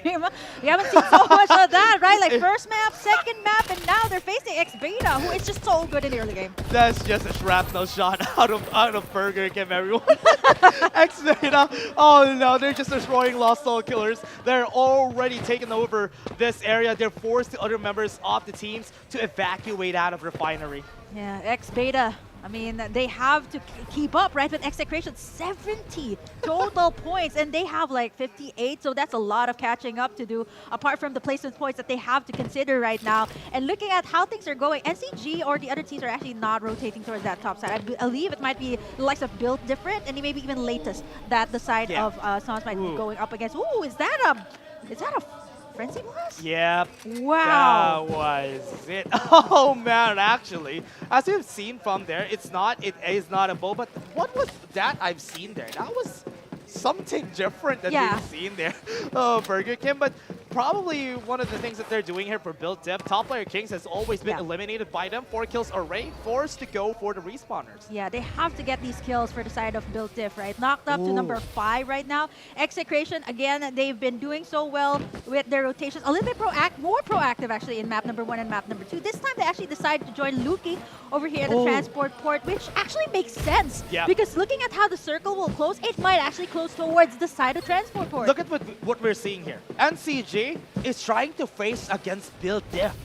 We haven't seen so much of that, right? Like first map, second map, and now they're facing X-Beta, who is just so good in the early game. That's just a shrapnel shot out of Burger Kim, everyone. X-Beta, oh no, they're just destroying Lost Soul Killers. They're already taking over this area. They're forced the other members of the teams to evacuate out of Refinery. Yeah, X-Beta. I mean, they have to keep up, right? With Execration, 70 total points, and they have like 58, so that's a lot of catching up to do, apart from the placement points that they have to consider right now. And looking at how things are going, NCG or the other teams are actually not rotating towards that top side. I believe it might be the likes of Built Different, and maybe even Latest that the side of Sans might be going up against. Ooh, is that a Frenzy Blast? Yep. Wow. That was it. Oh man, actually, as you've seen from there, it is not a bow, but what was that I've seen there? That was something different that we've seen there. Oh, Burger Kim, but probably one of the things that they're doing here for Build Div, top player Kings has always been eliminated by them. 4 kills array, forced to go for the respawners. Yeah, they have to get these kills for the side of Built Diff, right? Knocked up to #5 right now. Execration, again, they've been doing so well with their rotations. A little bit more proactive actually in map #1 and map #2. This time they actually decided to join Luki over here at the transport port, which actually makes sense. Yeah. Because looking at how the circle will close, it might actually close towards the side of transport port. Look at what we're seeing here. NCG is trying to face against Build Diff.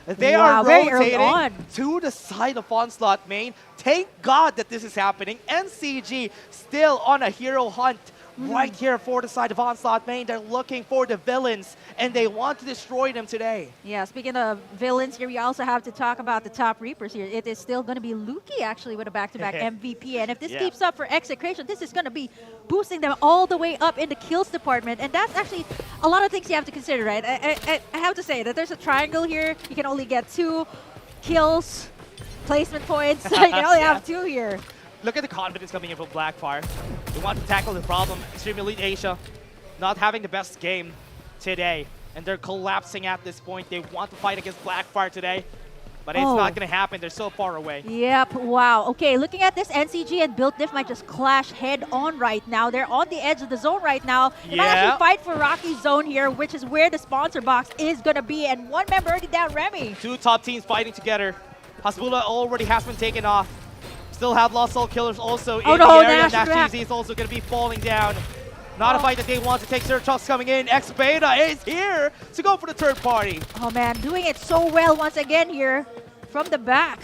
They are rotating to the side of Onslaught main. Thank God that this is happening. NCG still on a hero hunt right here for the side of Onslaught main. They're looking for the villains, and they want to destroy them today. Yeah, speaking of villains here, we also have to talk about the top Reapers here. It is still going to be Luki actually with a back-to-back MVP. And if this keeps up for Execration, this is going to be boosting them all the way up in the kills department. And that's actually a lot of things you have to consider, right? I have to say that there's a triangle here. You can only get 2 kills, placement points. You can only have 2 here. Look at the confidence coming in from Blackfire. They want to tackle the problem. Extreme Elite Asia not having the best game today, and they're collapsing at this point. They want to fight against Blackfire today, but it's not going to happen. They're so far away. Yep, wow. Okay, looking at this, NCG and Built Diff might just clash head-on right now. They're on the edge of the zone right now. They might actually fight for Rocky's zone here, which is where the sponsor box is going to be, and one member already down, Remy. 2 top teams fighting together. Hasbula already has been taken off. Still have Lost Soul Killers also in the area. Nash TZ is also going to be falling down. Not a fight that they want to take. Surcharge coming in. X-Beta is here to go for the third party. Oh man, doing it so well once again here from the back.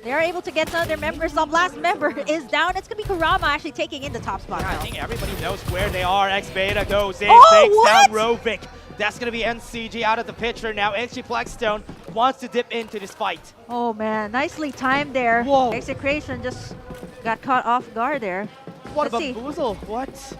They are able to get some of their members. Some last member is down. It's going to be Kurama actually taking in the top spot. I think everybody knows where they are. X-Beta goes in, takes down Rovik. That's going to be NCG out of the picture now. NG Blackstone wants to dip into this fight. Oh man, nicely timed there. Whoa. Execration just got caught off guard there. What a bamboozle. What?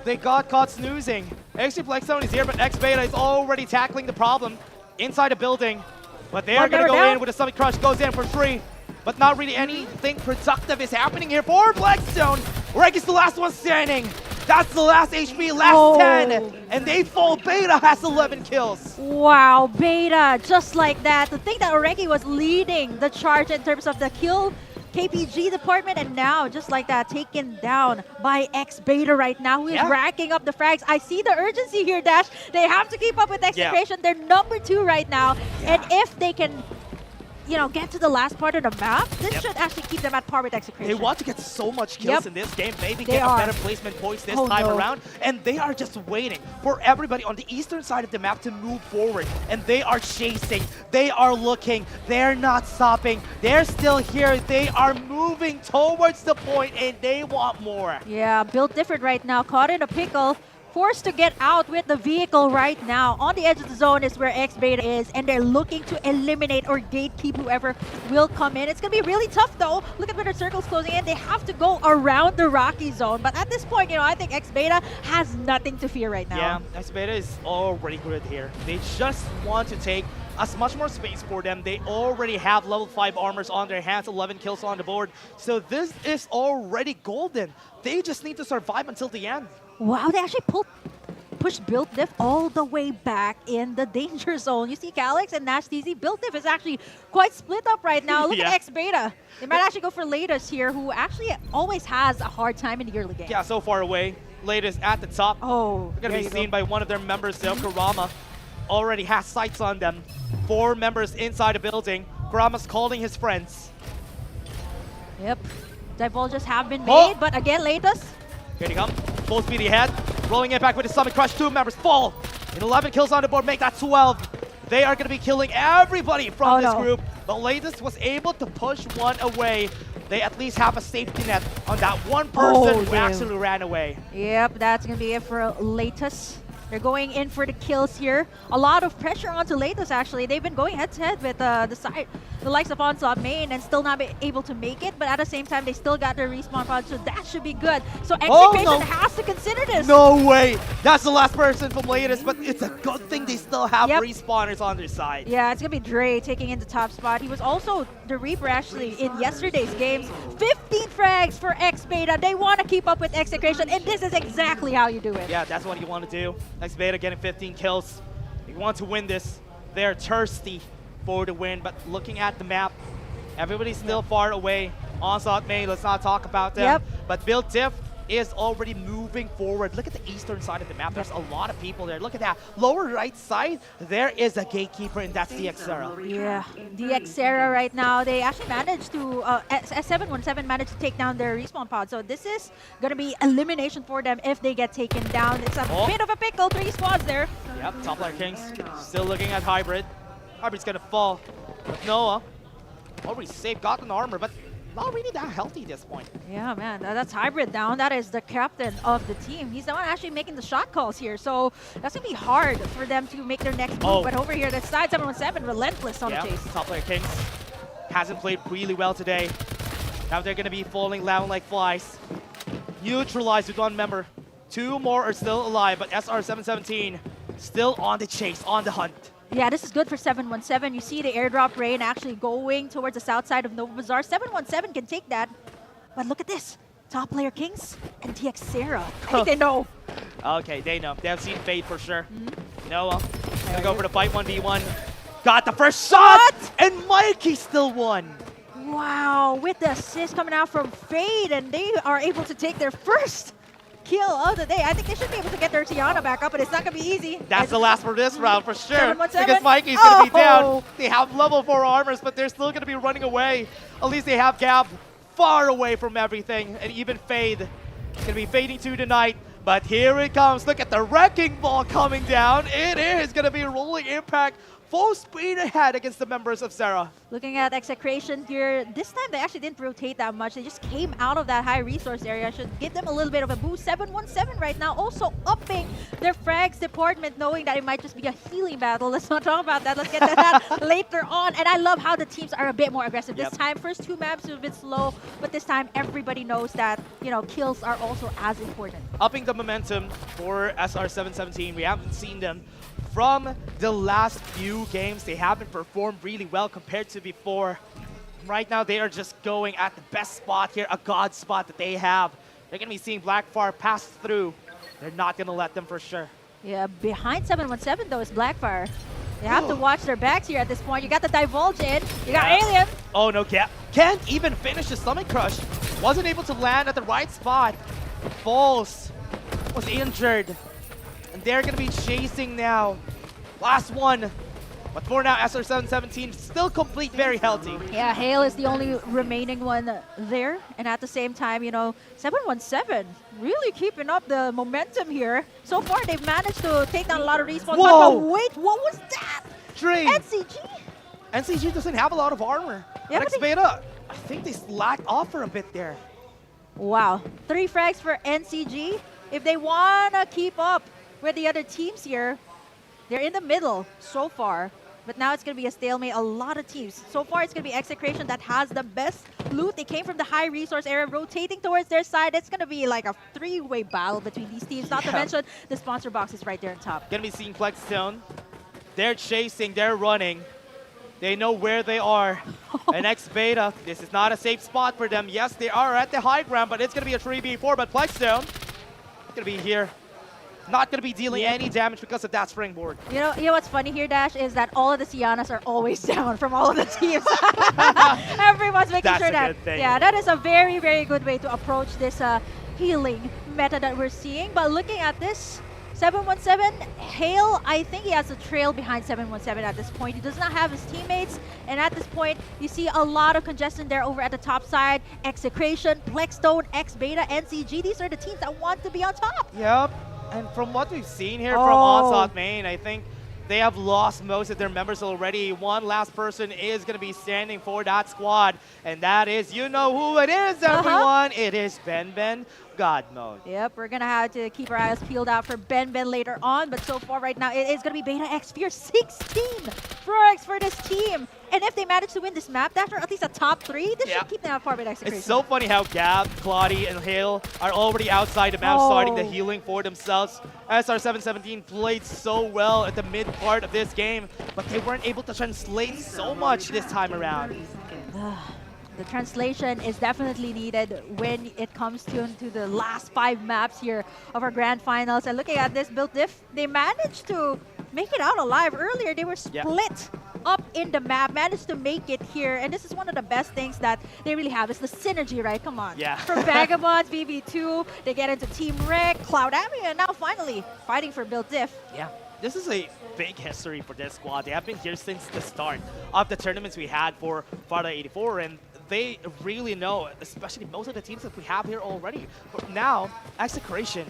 They got caught snoozing. NG Blackstone is here, but X-Beta is already tackling the problem inside a building. But they are One going to member go down. in with a Stomach Crush, goes in for free. But not really anything productive is happening here for Blackstone. Reg is the last one standing. That's the last HP, last 10. And they fall. Beta has 11 kills. Wow, Beta, just like that. To think that Oreki was leading the charge in terms of the kill KPG department, and now, just like that, taken down by X-Beta right now, who is racking up the frags. I see the urgency here, Dash. They have to keep up with Execration. They're number 2 right now. And if they can, get to the last part of the map, this should actually keep them at par with Execration. They want to get so much kills in this game. Maybe get a better placement points this time around. And they are just waiting for everybody on the eastern side of the map to move forward. And they are chasing. They are looking. They're not stopping. They're still here. They are moving towards the point, and they want more. Yeah, built different right now. Caught in a pickle. Forced to get out with the vehicle right now. On the edge of the zone is where X-Beta is, and they're looking to eliminate or gatekeep whoever will come in. It's going to be really tough, though. Look at where the circle's closing in. They have to go around the Rocky zone. But at this point, I think X-Beta has nothing to fear right now. Yeah, X-Beta is already good here. They just want to take as much more space for them. They already have level 5 armors on their hands, 11 kills on the board. So this is already golden. They just need to survive until the end. Wow, they actually pushed Built Diff all the way back in the danger zone. You see Calyx and Nash TZ. Built Diff is actually quite split up right now. Look at X-Beta. They might actually go for Latest here, who actually always has a hard time in the early game. Yeah, so far away. Latest at the top. Oh, they're going to be seen by one of their members, Kurama. Already has sights on them. 4 members inside the building. Kurama's calling his friends. Yep. Divulges have been made, but again, Latest. Here they come. Full speed ahead. Rolling it back with the Stomach Crush. 2 members fall. And 11 kills on the board. Make that 12. They are going to be killing everybody from this group. But Latest was able to push one away. They at least have a safety net on that one person who actually ran away. Yep, that's going to be it for Latest. They're going in for the kills here. A lot of pressure onto Latest, actually. They've been going head-to-head with the likes of Onslaught main and still not be able to make it. But at the same time, they still got their respawn pod, so that should be good. So Execration has to consider this. No way! That's the last person from Latest, but it's a good thing they still have respawners on their side. Yeah, it's going to be Dre taking in the top spot. He was also the Reaper, actually, in yesterday's games. 15 frags for X-Beta. They want to keep up with Execration, and this is exactly how you do it. Yeah, that's what you want to do. X-Beta getting 15 kills. They want to win this. They're thirsty for the win, but looking at the map, everybody's still far away. Onslaught main, let's not talk about them. But Built Diff is already moving forward. Look at the eastern side of the map. There's a lot of people there. Look at that. Lower right side, there is a gatekeeper, and that's the Xera. Yeah, the Xera right now, they actually managed to, S717 managed to take down their respawn pod. So this is going to be elimination for them if they get taken down. It's a bit of a pickle, 3 squads there. Yep, top layer Kings still looking at Hybrid. Hybrid's going to fall. But Noah already saved, got an armor, but not really that healthy at this point. Yeah, man, that's Hybrid down. That is the captain of the team. He's the one actually making the shot calls here. So that's going to be hard for them to make their next move. But over here, that's side 717, relentless on the chase. Top player Kings hasn't played really well today. Now they're going to be falling down like flies. Neutralized with 1 member. 2 more are still alive, but SR717 still on the chase, on the hunt. Yeah, this is good for 717. You see the airdrop rain actually going towards the south side of Nova Bazaar. 717 can take that. But look at this. Top player Kings and Xera. I think they know. Okay, they know. They have seen Fate for sure. Noah gonna go for the fight 1v1. Got the first shot! And Mikey still won. Wow, with the assist coming out from Fade, and they are able to take their first kill of the day. I think they should be able to get their Tiana back up, but it's not going to be easy. That's the last for this round for sure. 717. Because Mikey's going to be down. They have level 4 armors, but they're still going to be running away. At least they have Gab far away from everything. And even Fade is going to be fading to tonight. But here it comes. Look at the wrecking ball coming down. It is going to be rolling impact. Full speed ahead against the members of Sarah. Looking at execration here, this time they actually didn't rotate that much. They just came out of that high resource area. Should give them a little bit of a boost. 717 right now, also upping their frags department, knowing that it might just be a healing battle. Let's not talk about that. Let's get to that later on. And I love how the teams are a bit more aggressive this time. First two maps were a bit slow, but this time everybody knows that, you know, kills are also as important. Upping the momentum for SR717. We haven't seen them from the last few games. They haven't performed really well compared to before. Right now, they are just going at the best spot here, a god spot that they have. They're going to be seeing Blackfire pass through. They're not going to let them for sure. Yeah, behind 717 though is Blackfire. They have to watch their backs here at this point. You got the Divulge in. You got Alien. Oh, no, can't even finish the Stomach Crush. Wasn't able to land at the right spot. Falls was injured. And they're going to be chasing now. Last one. But for now, SR717 still complete, very healthy. Yeah, Hale is the only remaining one there. And at the same time, you know, 717 really keeping up the momentum here. So far, they've managed to take down a lot of respawns. But wait, what was that? Drain. NCG? NCG doesn't have a lot of armor. Yeah, Next beta, I think they slacked off for a bit there. Wow, 3 frags for NCG. If they want to keep up with the other teams here, they're in the middle so far. But now it's going to be a stalemate. A lot of teams. So far, it's going to be Execration that has the best loot. They came from the high resource area, rotating towards their side. It's going to be like a 3-way battle between these teams. Not to mention, the sponsor box is right there on top. Going to be seeing Flexstone. They're chasing, they're running. They know where they are. And X Beta, this is not a safe spot for them. Yes, they are at the high ground, but it's going to be a 3v4. But Flexstone going to be here. Not going to be dealing any damage because of that springboard. You know what's funny here, Dash, is that all of the Sianas are always down from all of the teams. Everyone's making sure that. Good thing. Yeah, that is a very, very good way to approach this healing meta that we're seeing. But looking at this, 717, Hale, I think he has a trail behind 717 at this point. He does not have his teammates. And at this point, you see a lot of congestion there over at the top side. Execration, Plexstone, X Beta, NCG. These are the teams that want to be on top. Yep. And from what we've seen here from Onslaught Main, I think they have lost most of their members already. One last person is going to be standing for that squad, and that is, you know who it is, everyone. It is Ben God Mode. Yep, we're going to have to keep our eyes peeled out for Ben later on, but so far right now, it is going to be Beta X Fear 16 frags for this team. And if they manage to win this map, that's at least a top 3, this should keep them apart with Execration. It's so funny how Gab, Claudie, and Hale are already outside the map, starting the healing for themselves. SR717 played so well at the mid part of this game, but they weren't able to translate so much this time around. The translation is definitely needed when it comes to the last 5 maps here of our grand finals. And looking at this build diff, they managed to make it out alive earlier. They were split up in the map, managed to make it here. And this is one of the best things that they really have is the synergy, right? Come on. Yeah. From Vagabonds, VB2, they get into Team Rec, Cloud Avenue, and now finally fighting for build diff. Yeah. This is a big history for this squad. They have been here since the start of the tournaments we had for Farlight 84, and they really know, especially most of the teams that we have here already. But now, Execration,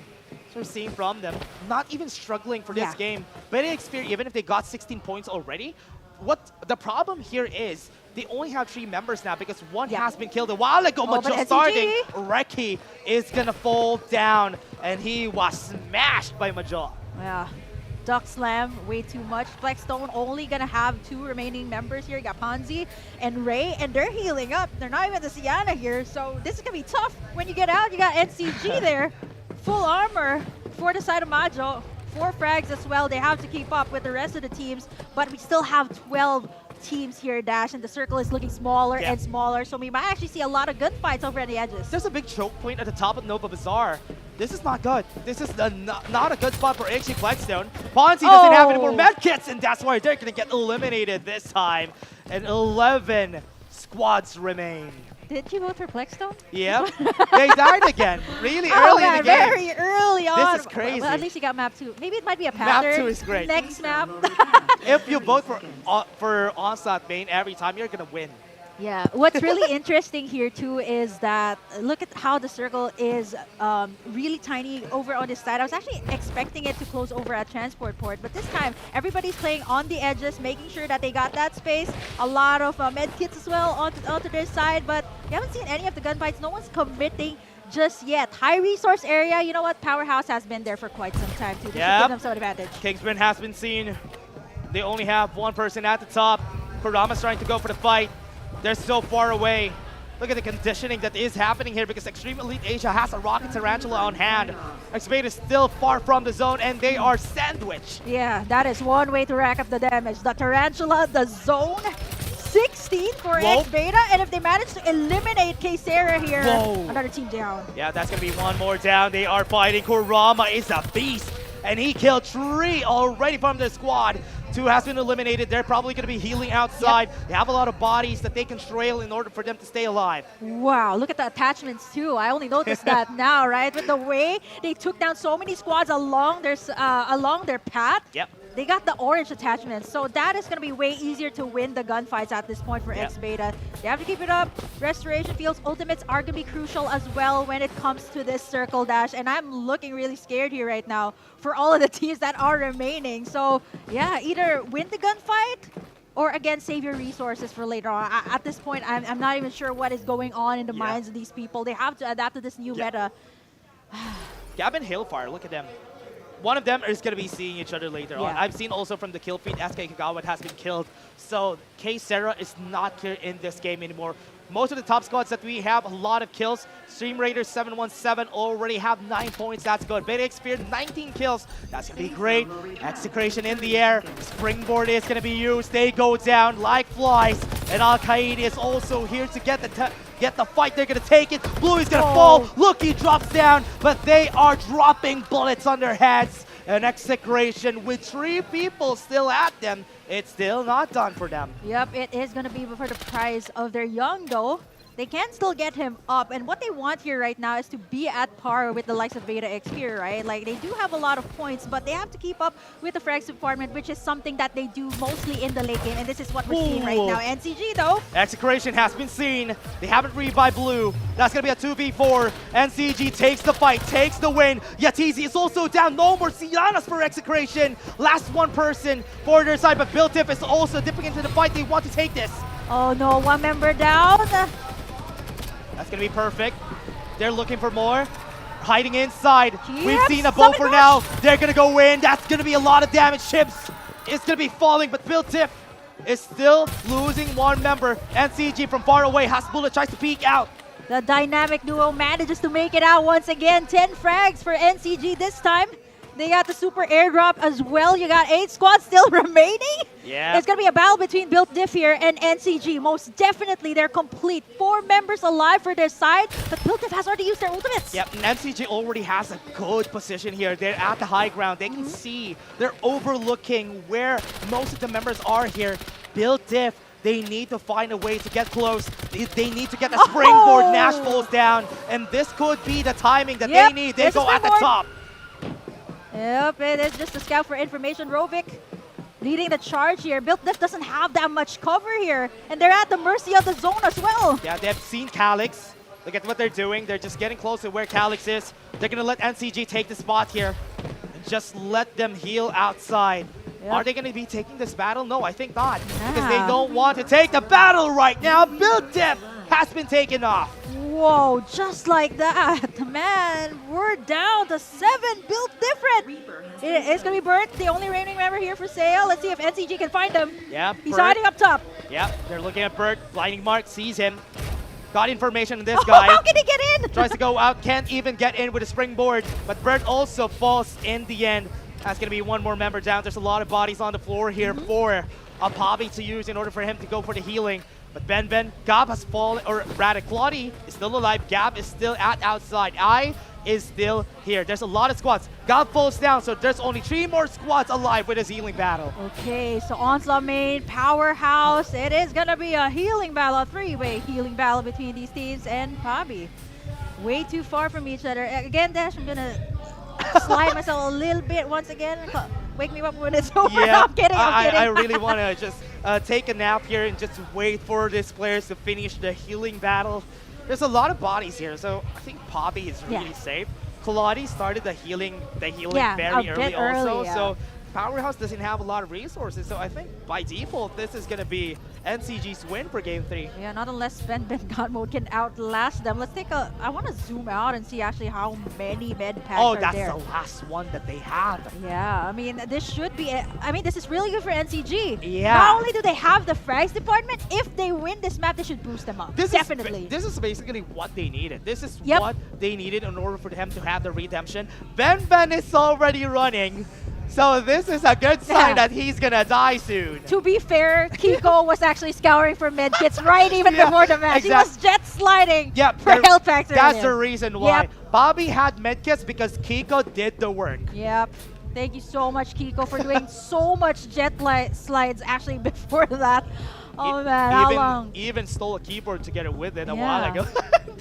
we're seeing from them, not even struggling for this game. But even if they got 16 points already, what the problem here is, they only have 3 members now because one has been killed a while ago, but just starting, Reki is gonna fall down, and he was smashed by Major. Yeah. Duck Slam, way too much. Flexstone only gonna have 2 remaining members here. You got Ponzi and Ray, and they're healing up. They're not even the Sienna here, so this is gonna be tough. When you get out, you got NCG there. Full armor for the side of Majo. 4 frags as well. They have to keep up with the rest of the teams, but we still have 12 teams here, Dash, and the circle is looking smaller and smaller, so we might actually see a lot of gunfights over at the edges. There's a big choke point at the top of Nova Bazaar. This is not good. This is not a good spot for HG Flexstone. Ponzi doesn't have any more medkits, and that's why they're going to get eliminated this time. And 11 squads remain. Did you vote for Plexstone? Yep. They died again really early in the game. Very early on. This is crazy. Well, at least you got map 2. Maybe it might be a pattern. Map 2 is great. Next map. If you vote for Onslaught Main every time, you're going to win. Yeah, what's really interesting here too is that look at how the circle is really tiny over on this side. I was actually expecting it to close over at transport port, but this time everybody's playing on the edges, making sure that they got that space. A lot of med kits as well onto their side, but we haven't seen any of the gunfights. No one's committing just yet. High resource area, you know what? Powerhouse has been there for quite some time too. This should give them some advantage. Kingsman has been seen. They only have one person at the top. Kurama's trying to go for the fight. They're so far away. Look at the conditioning that is happening here because Extreme Elite Asia has a Rocket Tarantula on hand. Xfade is still far from the zone and they are sandwiched. Yeah, that is one way to rack up the damage. The Tarantula, the zone, 16 for X Beta, and if they manage to eliminate K-Sera here, another team down. Yeah, that's going to be one more down. They are fighting. Kurama is a beast, and he killed 3 already from the squad. 2 has been eliminated. They're probably going to be healing outside. They have a lot of bodies that they can trail in order for them to stay alive. Wow, look at the attachments too. I only noticed that now, right? With the way they took down so many squads along their path. Yep. They got the orange attachments, so that is going to be way easier to win the gunfights at this point for X Beta. They have to keep it up. Restoration fields, ultimates are going to be crucial as well when it comes to this circle dash, and I'm looking really scared here right now for all of the teams that are remaining. So yeah, either win the gunfight or again save your resources for later on. At this point, I'm not even sure what is going on in the minds of these people. They have to adapt to this new meta. Gab and Hailfire, look at them. One of them is going to be seeing each other later on. I've seen also from the kill feed, SK Kagawa has been killed. So K-Sera is not here in this game anymore. Most of the top squads that we have, a lot of kills. Stream Raiders 717 already have 9 points. That's good. Beta Spear 19 kills. That's going to be great. Execration in the air. Springboard is going to be used. They go down like flies. And Al-Qaeda is also here to get the fight. They're going to take it. Blue is going to fall. Look, he drops down. But they are dropping bullets on their heads. An execration with 3 people still at them. It's still not done for them. Yep, it is going to be for the price of their young, though. They can still get him up, and what they want here right now is to be at par with the likes of Beta X here, right? Like, they do have a lot of points, but they have to keep up with the frags department, which is something that they do mostly in the late game, and this is what we're seeing right now. NCG, though. Execration has been seen. They haven't rebuy Blue. That's going to be a 2v4. NCG takes the fight, takes the win. Yatizi is also down. No more Sianas for Execration. Last one person for their side, but Biltif is also dipping into the fight. They want to take this. Oh no, one member down. That's going to be perfect. They're looking for more. Hiding inside. Yep, We've seen a bow for now. They're going to go in. That's going to be a lot of damage. Chips is going to be falling, but Biltif is still losing one member. NCG from far away. Hasbullah tries to peek out. The dynamic duo manages to make it out once again. 10 frags for NCG this time. They got the super airdrop as well. You got 8 squads still remaining. Yeah. It's going to be a battle between Built Diff here and NCG. Most definitely, they're complete. 4 members alive for their side, but Built Diff has already used their ultimates. Yep, and NCG already has a good position here. They're at the high ground. They can see. They're overlooking where most of the members are here. Built Diff, they need to find a way to get close. They need to get the springboard. Nash falls down, and this could be the timing that they need. They go at the top. Yep, it is just a scout for information. Rovik leading the charge here. Built Diff doesn't have that much cover here, and they're at the mercy of the zone as well. Yeah, they've seen Calyx. Look at what they're doing. They're just getting close to where Calyx is. They're going to let NCG take the spot here and just let them heal outside. Yep. Are they going to be taking this battle? No, I think not. Because they don't want to take the battle right now. Built Diff has been taken off. Whoa, just like that. Man, we're down to 7. Built different. It's going to be Bert, the only remaining member here for sale. Let's see if NCG can find him. Yeah, he's hiding up top. Yeah, they're looking at Bert. Blinding Mark sees him. Got information on this guy. How can he get in? Tries to go out, can't even get in with a springboard. But Bert also falls in the end. That's going to be one more member down. There's a lot of bodies on the floor here for a Bobby to use in order for him to go for the healing. But Ben, Gab has fallen, or rather, Claudie is still alive. Gab is still at outside. I is still here. There's a lot of squads. Gab falls down, so there's only 3 more squads alive with his healing battle. Okay, so Onslaught main, Powerhouse. It is going to be a healing battle, a 3-way healing battle between these teams and Bobby. Way too far from each other. Again, Dash, I'm going to slide myself a little bit once again. Wake me up when it's over. Yeah, I'm kidding. I really want to just take a nap here and just wait for these players to finish the healing battle. There's a lot of bodies here, so I think Poppy is really safe. Kaladi started the healing very early also, so Powerhouse doesn't have a lot of resources, so I think by default this is going to be NCG's win for Game 3. Yeah, not unless Ben God Mode can outlast them. Let's take a... I want to zoom out and see actually how many med packs are that's there. the last one that they have. Yeah, I mean, this should be... I mean, this is really good for NCG. Yeah. Not only do they have the frags department, if they win this map, this should boost them up. Definitely. This is basically what they needed. This is what they needed in order for them to have the redemption. Ben is already running. So this is a good sign that he's gonna die soon. To be fair, Kiko was actually scouring for medkits right even before the match. He was jet sliding for health packs. That's the reason why. Bobby had medkits because Kiko did the work. Yep. Thank you so much, Kiko, for doing so much jet slides actually before that. Oh man, how long? Even stole a keyboard to get it with it a while ago.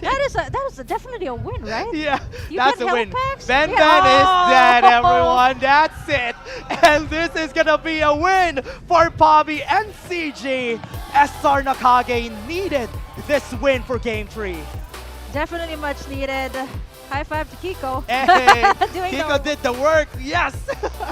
that was definitely a win, right? Yeah, you that's a win. Packs? Ben is dead, everyone. That's it. And this is gonna be a win for Bobby and CG. SR Nakage needed this win for Game 3. Definitely much needed. High five to Kiko. Hey, Kiko did the work, yes!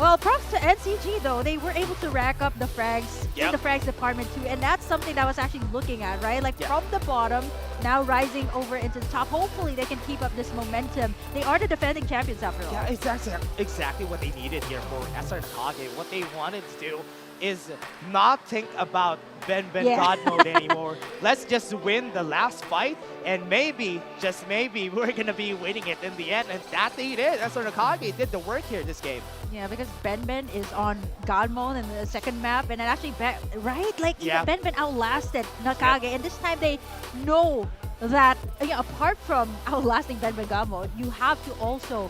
Well, props to NCG though. They were able to rack up the frags in the frags department too. And that's something that I was actually looking at, right? Like from the bottom, now rising over into the top. Hopefully they can keep up this momentum. They are the defending champions after all. Yeah, it's exactly what they needed here for SR Nakage. What they wanted to do is not think about Ben God Mode anymore. Let's just win the last fight, and maybe, just maybe, we're gonna be winning it in the end. And that they did. SR Nakage did the work here this game. Yeah, because Ben is on God Mode in the second map, and it actually, right? Like, Ben outlasted Nakage, and this time they know that, apart from outlasting Ben God Mode, you have to also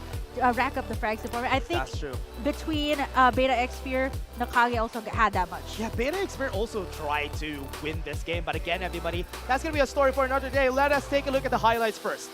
rack up the frags department. I think that's true. Between Beta X Spear, Nakage also had that much. Yeah, Beta X Spear also tried to win this game, but again, everybody, that's gonna be a story for another day. Let us take a look at the highlights first.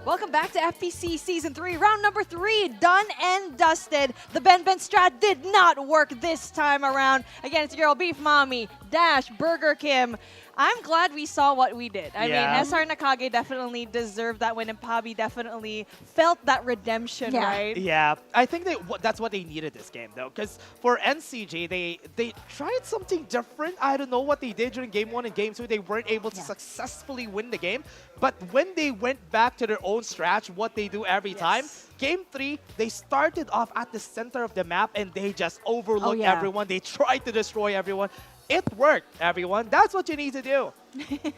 Welcome back to FPC Season 3, round number 3, done and dusted. The Ben strat did not work this time around. Again, it's your girl Beef Mommy, Dash, Burger Kim. I'm glad we saw what we did. I Yeah. mean, SR Nakage definitely deserved that win, and Pabi definitely felt that redemption, Yeah. right? Yeah, I think that's what they needed this game though, because for NCG they tried something different. I don't know what they did during game 1 and game 2. They weren't able to successfully win the game, but when they went back to their own stretch, what they do every time, game 3 they started off at the center of the map and they just overlooked everyone. They tried to destroy everyone. It worked, everyone. That's what you need to do.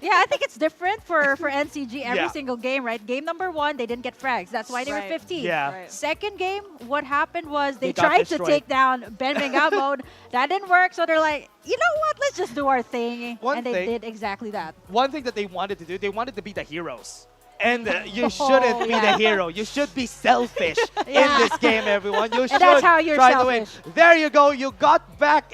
Yeah, I think it's different for NCG every Yeah. single game, right? Game number 1, they didn't get frags. That's why they were Right. 15. Yeah. Right. Second game, what happened was they got tried to destroyed. take down Ben Mega mode. That didn't work, so they're like, you know what? Let's just do our thing. One and they thing- did exactly that. One thing that they wanted to do, they wanted to be the heroes. And you shouldn't be the hero. You should be selfish in this game, everyone. You should that's how you're try to win. selfish. There you go. You got back.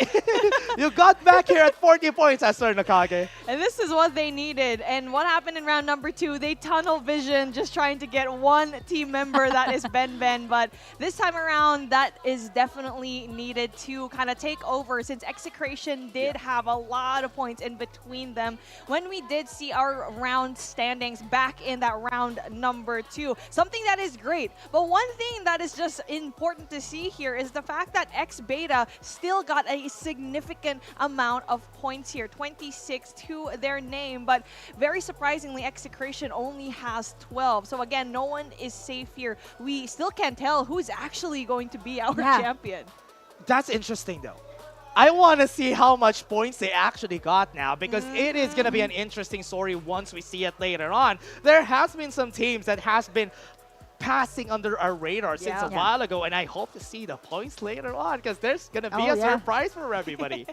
You got back here at 40 points, Esther Nakage. And this is what they needed. And what happened in round number 2? They tunnel vision, just trying to get one team member, that is Ben Ben. But this time around, that is definitely needed to kind of take over, since Execration did have a lot of points in between them. When we did see our round standings back in that round number 2, something that is great. But one thing that is just important to see here is the fact that X Beta still got a significant amount of points here, 26 to their name, but very surprisingly, Execration only has 12. So again, no one is safe here. We still can't tell who's actually going to be our champion. That's interesting, though. I want to see how much points they actually got now, because it is going to be an interesting story once we see it later on. There has been some teams that has been passing under our radar since a while ago, and I hope to see the points later on, because there's going to be a surprise for everybody.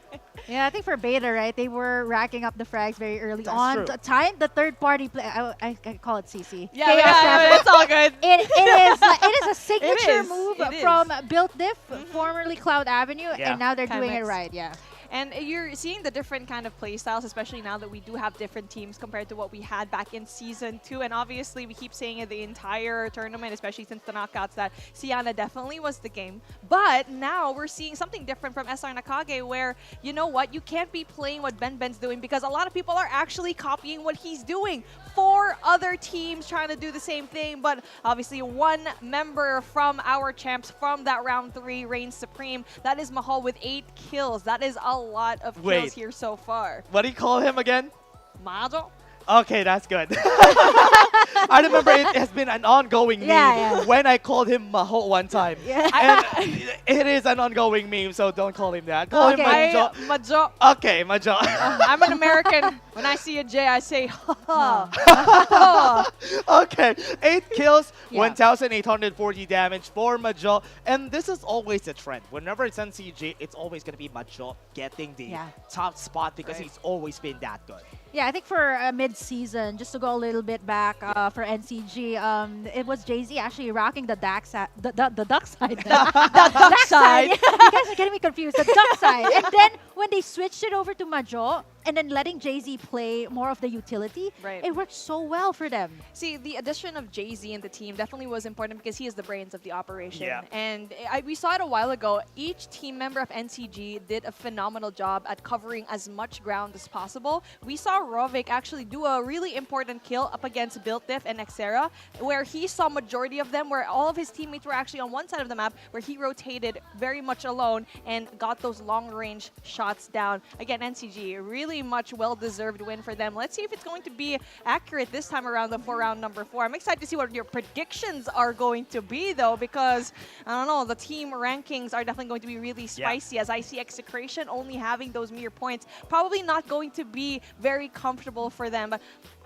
Yeah, I think for Beta, right, they were racking up the frags very early That's on. true. To time the third-party play, I call it CC. Yeah, KSF. it's all good. It is a signature is. move It is. from Built Diff, formerly Cloud Avenue, Yeah. and now they're doing it Chemex. right. Yeah. And you're seeing the different kind of play styles, especially now that we do have different teams compared to what we had back in Season 2. And obviously, we keep saying it the entire tournament, especially since the knockouts, that Siana definitely was the game. But now we're seeing something different from SR Nakage, where, you know what, you can't be playing what Ben Ben's doing, because a lot of people are actually copying what he's doing. 4 other teams trying to do the same thing, but obviously one member from our champs from that round 3 reigns supreme. That is Mahal with 8 kills. That is a lot of kills Wait. here so far. What do you call him again? Majo? Okay, that's good. I remember it has been an ongoing meme Yeah. when I called him Maho one time. Yeah. And it is an ongoing meme, so don't call him that. Call him Majo. Majo. Okay, Majo. I'm an American. When I see a J, I say, ha ha. Okay, 8 kills, Yeah. 1,840 damage for Majo. And this is always a trend. Whenever it's NCG, it's always going to be Majo getting the top spot, because he's always been that good. Yeah, I think for mid-season, just to go a little bit back for NCG, it was Jay-Z actually rocking the duck side. The duck side. The duck side. You guys are getting me confused. The duck side. And then when they switched it over to Majo, and then letting Jay-Z play more of the utility, Right. it worked so well for them. See, the addition of Jay-Z in the team definitely was important, because he is the brains of the operation. Yeah. And we saw it a while ago. Each team member of NCG did a phenomenal job at covering as much ground as possible. We saw Rovik actually do a really important kill up against Built Diff and Xera, where he saw majority of them, where all of his teammates were actually on one side of the map, where he rotated very much alone and got those long-range shots down. Again, NCG, really much well-deserved win for them. Let's see if it's going to be accurate this time around for round number 4. I'm excited to see what your predictions are going to be, though, because, I don't know, the team rankings are definitely going to be really spicy, as I see Execration only having those mere points. Probably not going to be very comfortable for them. But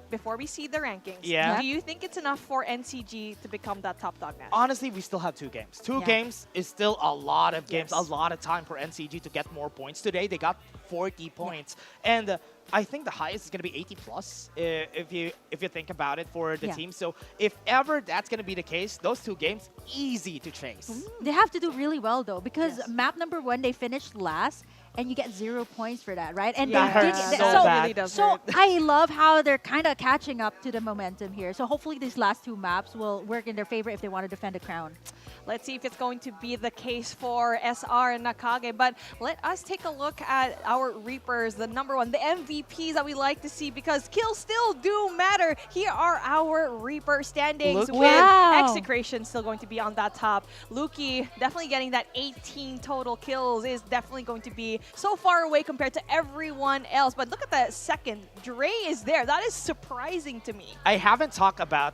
before we see the rankings, do you think it's enough for NCG to become that top dog now? Honestly, we still have 2 games. 2 games is still a lot of games, a lot of time for NCG to get more points. Today, they got 40 points. And I think the highest is going to be 80 plus if you think about it for the team. So if ever that's going to be the case, those 2 games, easy to chase. They have to do really well, though, because map number 1, they finished last, and you get 0 points for that, right? And That they hurts did so so bad. Really does So hurt. I love how they're kind of catching up to the momentum here. So hopefully these last 2 maps will work in their favor if they want to defend the crown. Let's see if it's going to be the case for SR and Nakage. But let us take a look at our Reapers, the number one, the MVPs that we like to see, because kills still do matter. Here are our Reaper standings with Execration still going to be on that top. Luki definitely getting that 18 total kills is definitely going to be so far away compared to everyone else. But look at that second. Dre is there. That is surprising to me. We haven't talked about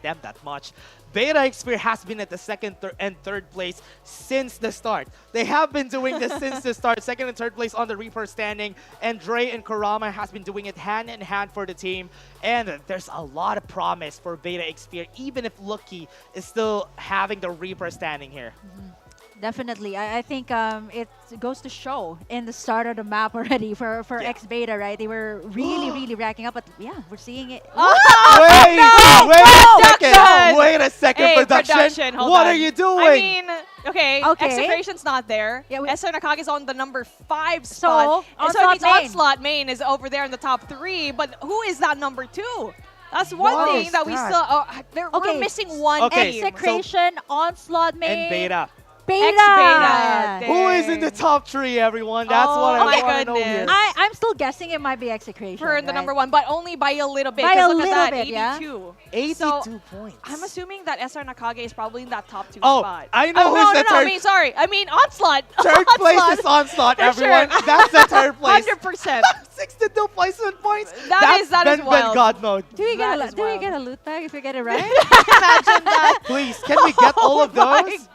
them that much. Beta Xperia has been at the second and third place since the start. They have been doing this since the start. Second and third place on the Reaper standing. And Dre and Kurama has been doing it hand in hand for the team. And there's a lot of promise for Beta Xperia, even if Lucky is still having the Reaper standing here. Definitely. I think it goes to show in the start of the map already for X-Beta, right? They were really racking up, but yeah, we're seeing it. Wait a second, Hey, production. hold What on. are you doing? I mean, okay. Okay. Execration's not there. Yeah, SR Nakage is on the number 5 spot. So, And so it means Onslaught main. Onslaught main is over there in the top 3. But who is that number 2? That's one What thing is that we that? still... Okay. We're missing one Okay, team. Execration, Onslaught main, And Beta. Beta. X-Beta. Who is in the top 3, everyone? That's what I my want to know here. goodness. I'm still guessing it might be Execration. For the right? number 1, but only by a little bit. By 'cause a look at little that, bit, yeah. 82. 82 So, points. I'm assuming that SR Nakage is probably in that top 2 Oh, spot. I know who's the third. I mean Onslaught. Third place is Onslaught, For everyone. sure. That's the third place. 100%. 62 placement points. That is Ben wild. God mode. Do we get That a is do we wild. get a loot bag if we get it right? Imagine that. Please, can we get all of my those?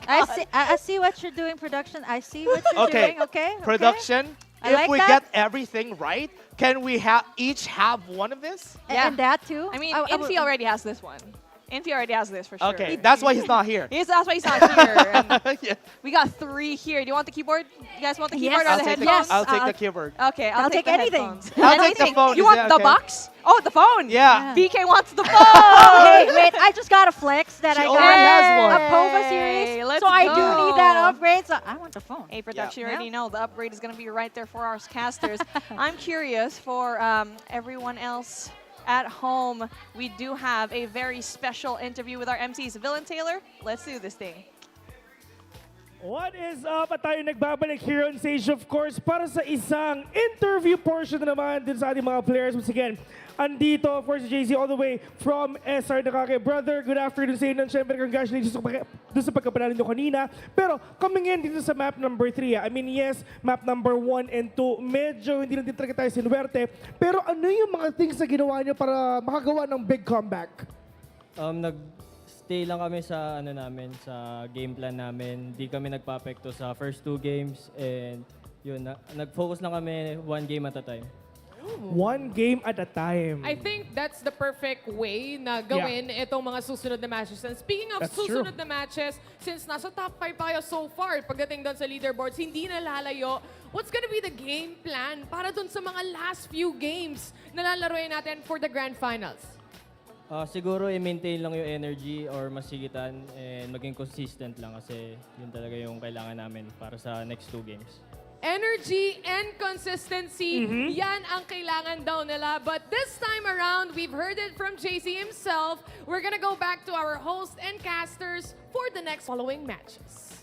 I see what you're doing, production. I see what you're Okay. doing. Okay. Production, I if like we that. get everything right, can we each have one of this? Yeah. And that too. I mean, I Infi already has this one. Infi already has this for sure. Okay, that's why he's not here. That's why he's not here. And Yeah. we got 3 here. Do you want the keyboard? You guys want the Yes. keyboard or I'll the take headphones? I'll take I'll- the keyboard. Okay, I'll take the anything. headphones. I'll take the phone. You Is want that the okay? box? Oh, the phone. Yeah. BK wants the phone. Hey, wait! I just got a flex that She I got already has one. a POVA Hey, series, let's so I do go. need that upgrade. So I want the phone. Hey, production, you Yeah. already know the upgrade is going to be right there for our casters. I'm curious for everyone else at home. We do have a very special interview with our MCs. Villain Taylor, let's do this thing. What is up? At tayo nagbabalik here on stage, of course, para sa isang interview portion na naman din sa ating mga players. Once again, andito, of course, JZ all the way from SR Nakage. Brother, good afternoon sa inyo. Siyempre, congratulations doon sa pagkapanalo nyo kanina. Pero, coming in dito sa map number 3. I mean, yes, map number 1 and 2. Medyo hindi lang din talaga tayo sinuwerte. Pero ano yung mga things na ginawa nyo para makagawa ng big comeback? Nag-stay lang kami sa sa game plan namin. Di kami nagpa-apekto sa first 2 games and yun, nag-focus lang kami 1 game at a time. 1 game at a time. I think that's the perfect way na gawin itong mga susunod na matches. And speaking of That's susunod true. na matches, since nasa top 5 tayo so far, pagdating doon sa leaderboards, hindi na lalayo. What's gonna be the game plan para doon sa mga last few games na lalaroin natin for the grand finals? Siguro i-maintain lang yung energy or masigitan and maging consistent lang kasi yun talaga yung kailangan namin para sa next 2 games. Energy and consistency, yan ang kailangan daw nila. But this time around, we've heard it from JC himself. We're gonna go back to our host and casters for the next following matches.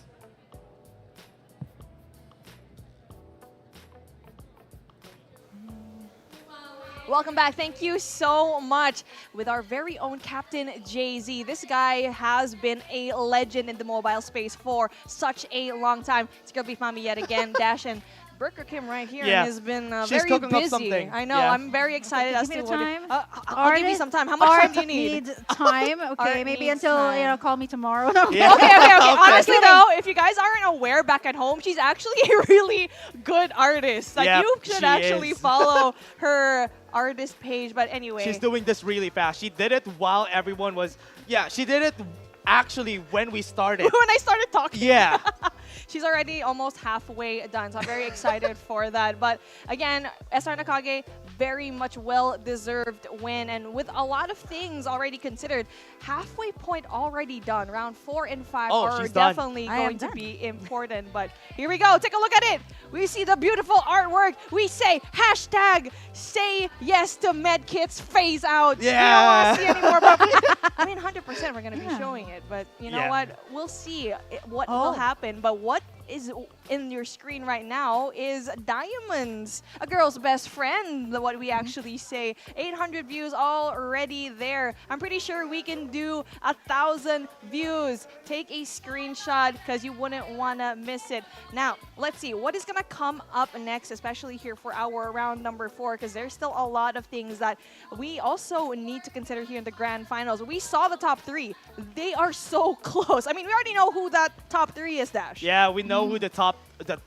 Welcome back. Thank you so much with our very own Captain Jay-Z. This guy has been a legend in the mobile space for such a long time. It's Girl Beef Mommy yet again. Dash and Burger Kim right here Yeah. and has been She's very cooking up busy. something. I know. Yeah. I'm very excited as Give to me the what time. I'll give you some time. How much time do you need? Needs time. Okay, Art maybe needs until time. call me tomorrow. Yeah. Okay. Okay. Honestly, though, if you guys aren't aware back at home, she's actually a really good artist. Like, Yep, you should she actually is. follow her artist page. But anyway. She's doing this really fast. She did it while everyone was... Yeah, she did it actually when we started. when I started talking. Yeah. she's already almost halfway done. So I'm very excited for that. But again, SR Nakage, very much well-deserved win. And with a lot of things already considered, halfway point already done. Round 4 and 5 are she's done. definitely I am going to done. be important. But here we go. Take a look at it. We see the beautiful artwork. We say hashtag say yes to medkits phase out. Yeah. We don't want to see anymore. But I mean, 100% we're going to be showing it. But you know Yeah. what? We'll see what Oh. will happen. But what is in your screen right now is Diamonds, a girl's best friend, what we actually say. 800 views already there. I'm pretty sure we can do 1,000 views. Take a screenshot because you wouldn't want to miss it. Now, let's see what is going to come up next, especially here for our round number 4, because there's still a lot of things that we also need to consider here in the grand finals. We saw the top 3. They are so close. I mean, we already know who that top 3 is, Dash. Yeah, we know who the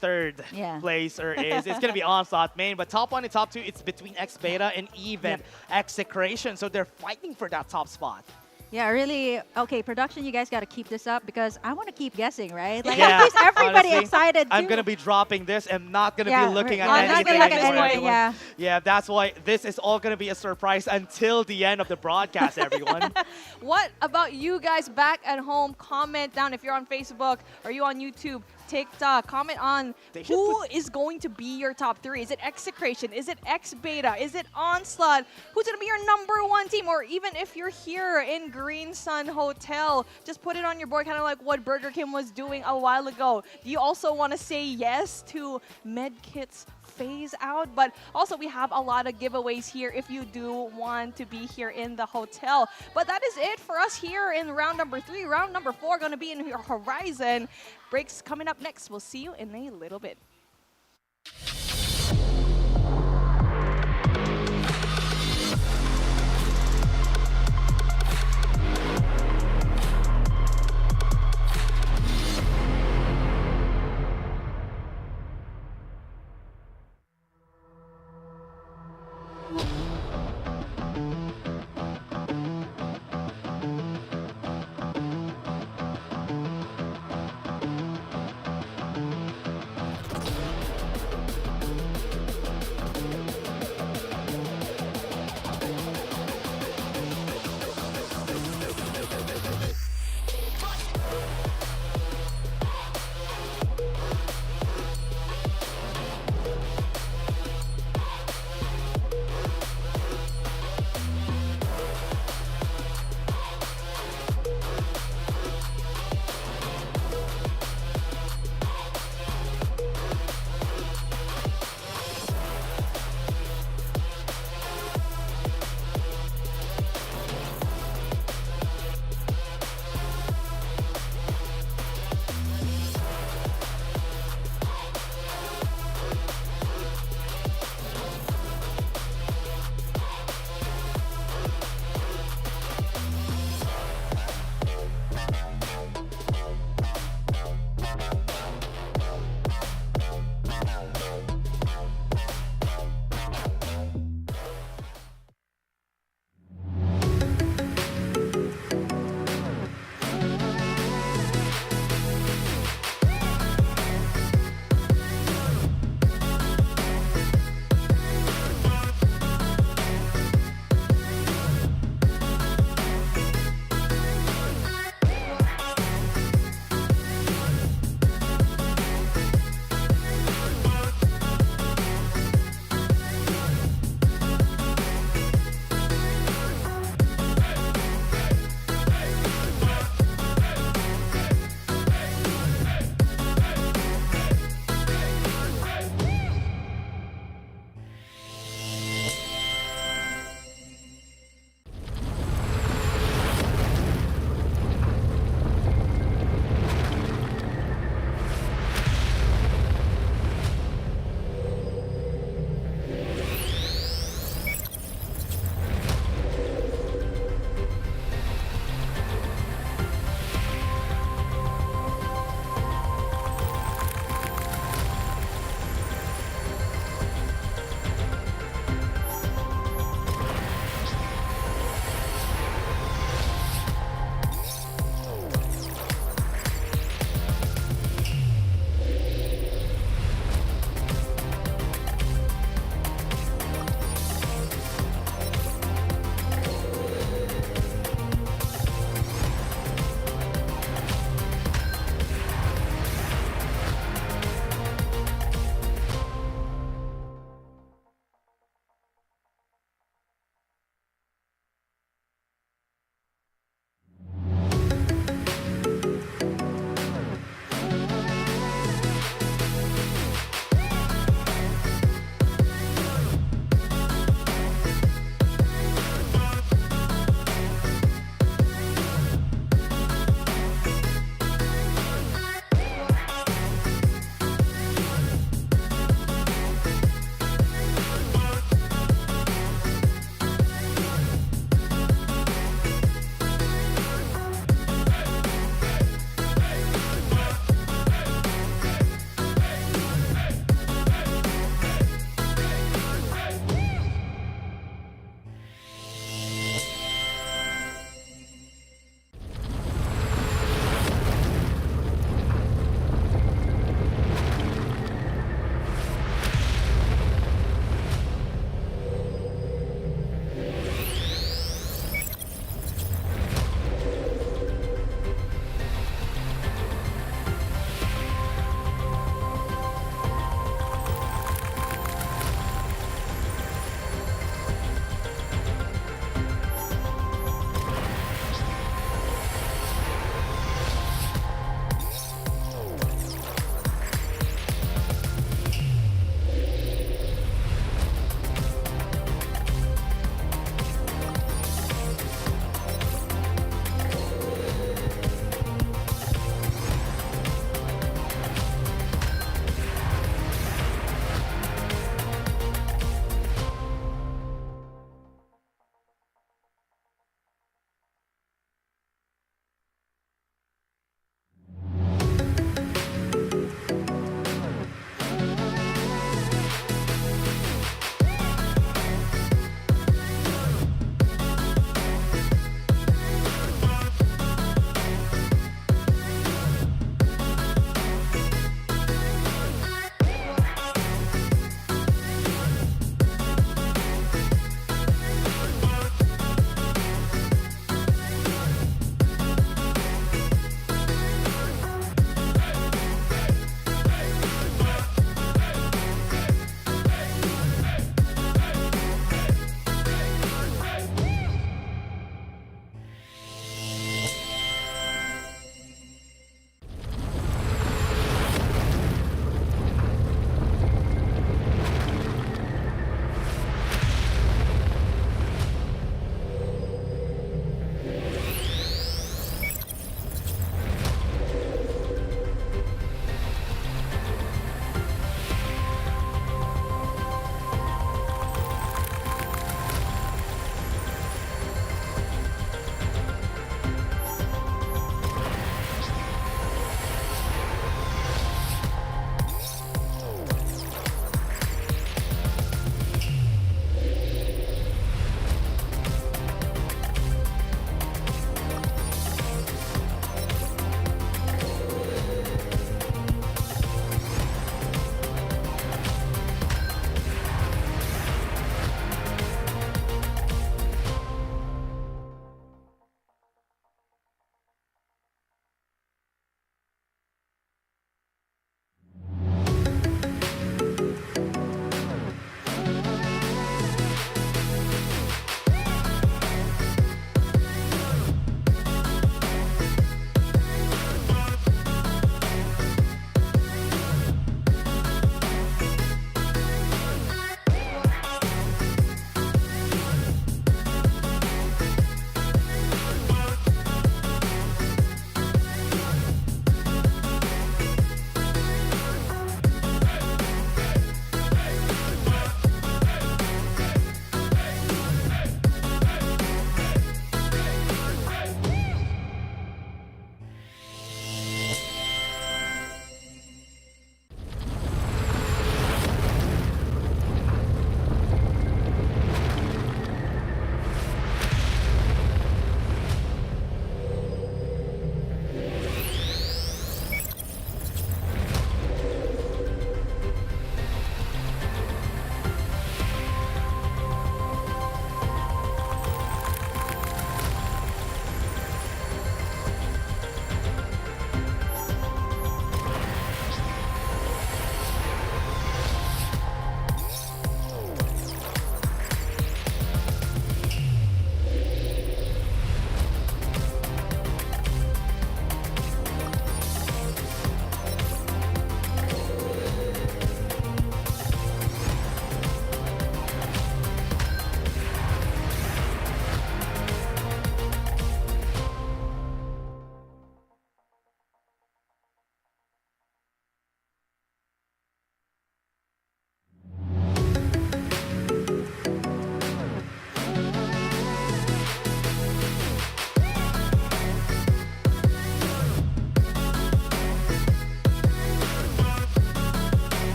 third Yeah. placer is. It's gonna be Onslaught main, but top 1 and top 2, it's between X Beta and even Execration. So they're fighting for that top spot. Yeah, really. Okay, production, you guys got to keep this up because I want to keep guessing, right? Like, Yeah, at least everybody honestly, excited I'm too. gonna be dropping this and not gonna Yeah, be looking at I'm not anything. gonna look at anymore, anything, everyone. yeah. Yeah, that's why this is all gonna be a surprise until the end of the broadcast, everyone. What about you guys back at home? Comment down if you're on Facebook or you on YouTube, TikTok. Comment on They should who is going to be your top 3. Is it Execration? Is it X Beta? Is it Onslaught? Who's going to be your number 1 team? Or even if you're here in Green Sun Hotel, just put it on your board, kind of like what Burger King was doing a while ago. Do you also want to say yes to Medkits phase out? But also we have a lot of giveaways here if you do want to be here in the hotel. But that is it for us here in round number 3. Round number 4 going to be in your horizon. Breaks coming up next. We'll see you in a little bit.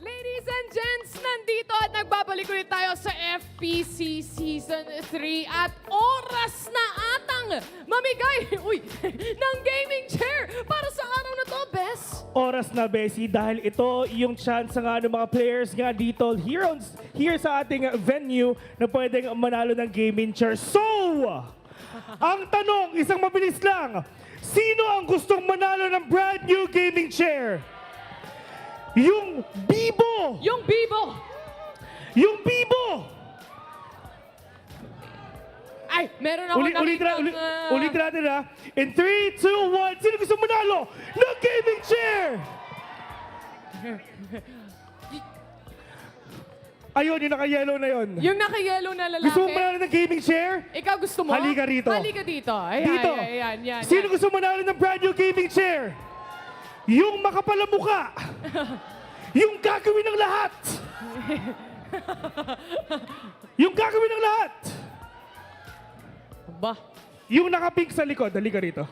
Ladies and gents, nandito at nagbabalik ulit tayo sa FPC Season 3 at oras na atang mamigay ng gaming chair para sa araw na to, Bes. Oras na, Bessie, dahil ito yung chance nga ng mga players nga dito here sa ating venue na pwedeng manalo ng gaming chair. So, ang tanong, isang mabilis lang, sino ang gustong manalo ng brand new gaming chair? Yung Bibo! Yung Bibo! Yung Bibo! Ay, meron ako Ulit natin ha. In 3, 2, 1, sino gusto manalo ng gaming chair? Ayun, yung naka-yellow na yun. Yung naka-yellow na lalaki. Gusto mo manalo ng gaming chair? Ikaw gusto mo? Halika rito. Halika dito. Ayan, Dito. Yan. Sino gusto manalo ng brand new gaming chair? Yung makapalamuka. Yung gagawin ng lahat. Yung gagawin ng lahat. Ba? Yung naka-pink sa likod. Halika rito.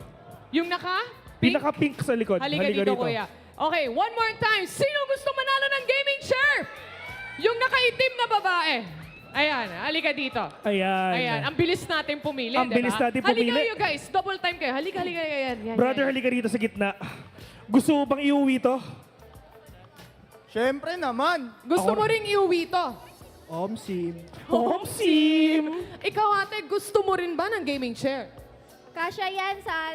Yung naka? Pinaka-pink sa likod. Halika dito, kuya. Okay, one more time. Sino gusto manalo ng gaming chair? Yung nakaitim na babae. Ayan, halika dito. Ayan, ang bilis natin pumili, Ang bilis natin pumili. Halika kayo, guys. Double time kayo. Halika. Yan. Brother, halika rito sa gitna. Gusto mo bang iuwi to? Siyempre naman. Gusto mo ring iuwi to? Omsim. Sim! Ikaw, ate, gusto mo rin ba ng gaming chair? Kasya yan sa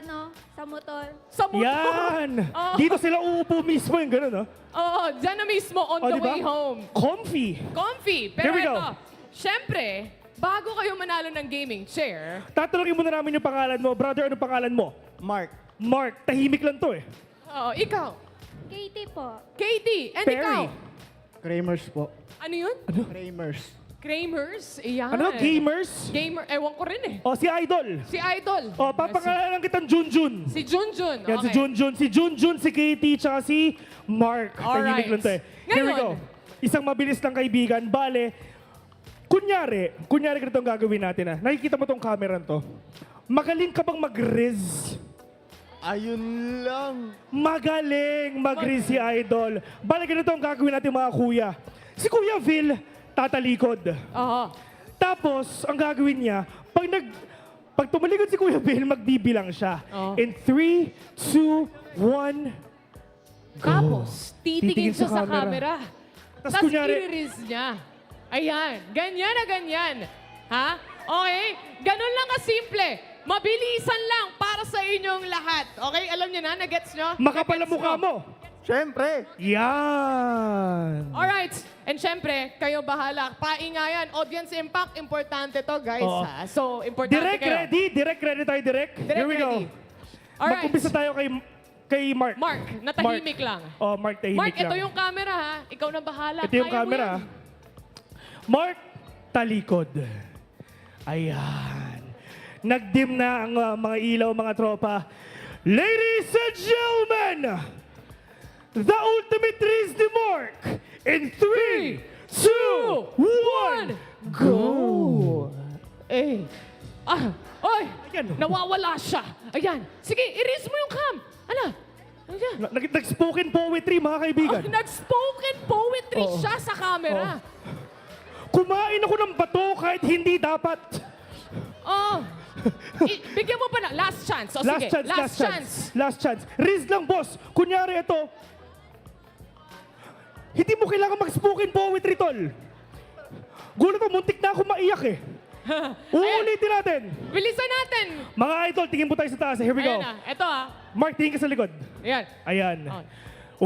sa motor. Sa motor. Yan! Oo. Dito sila uupo mismo yung gano'n, no? Oo, dyan na mismo on the diba? way home. Comfy! Comfy. Here Pero we go. ito, syempre, bago kayo manalo ng gaming chair, Tatanungin muna namin yung pangalan mo. Brother, ano pangalan mo? Mark. Mark. Tahimik lang to eh. ikaw, Katie po. Katie, and Perry. ikaw, Kramers po. ano yun? Kramers. Kramers? Iyan. Ano? Gamers? Gamer, ewan ko rin eh. O, si Idol. Si Idol. O, papangalanan kitang Junjun. Si Junjun. Yan, si Okay. Junjun. Si Junjun, si Katie, tsaka si Mark. Tahimik Alright. lang to eh. Here we Ngayon. go. Isang mabilis lang kaibigan. Bale, kunyari ganito ang gagawin natin ah. Nakikita mo tong camera to. Magaling ka bang mag-riz? Ayun lang. Magaling mag-riz si Idol. Bale, ganito ang gagawin natin mga kuya. Si Kuya Vil, tatalikod. Oo. Tapos, ang gagawin niya, pag tumalikod si Kuya Bill, magbibilang siya. Oh. In 3, 2, 1, go. Tapos, titingin siya sa camera. Tapos Tapos kunyari, i-release niya. Ayan. Ganyan na ganyan. Ha? Okay? Ganun lang kasimple. Mabilisan lang para sa inyong lahat. Okay? Alam niyo na? Nagets nyo? makapal ang Nagets mukha nyo? mo. Siyempre. Yan. Alright. And syempre, kayo bahala. Paingayan. Audience impact. Importante to, guys. Oo. Ha? So, importante Direct kayo. ready? Direct ready tayo, direct? Direct Here we go. ready. Alright. Mag-umpisa tayo kay Mark. Mark, natahimik lang. Oh, Mark, tahimik Mark, lang. ito yung camera, ha? Ikaw na bahala. Ito yung Kaya mo camera. yan. Mark, talikod. Ayan. Nagdim na ang mga ilaw, mga tropa. Ladies and gentlemen, the ultimate race ni Mark. In 3, 2, 1, go! Eh. Oy! Ayan. Nawawala siya. Ayan. Sige, i-raise mo yung cam. Ano? Ayan. Nag-spoken poetry, mga kaibigan. Nag-spoken poetry Oo. siya sa camera. Kumain ako ng bato kahit hindi dapat. Oh. Bigyan mo pa na. Last chance. O sige, last chance. Last chance. Riz lang, boss. Kunyari ito, hindi mo kailangan mag-spoken poetry, tol. Gulat ko, muntik na ako maiyak eh. Uulitin natin. Bilisan natin. Mga idol, tingin po tayo sa taas. Here we go. Ayan na. Ito Mark, tingin ka sa likod. Ayan. Ayan. Oh.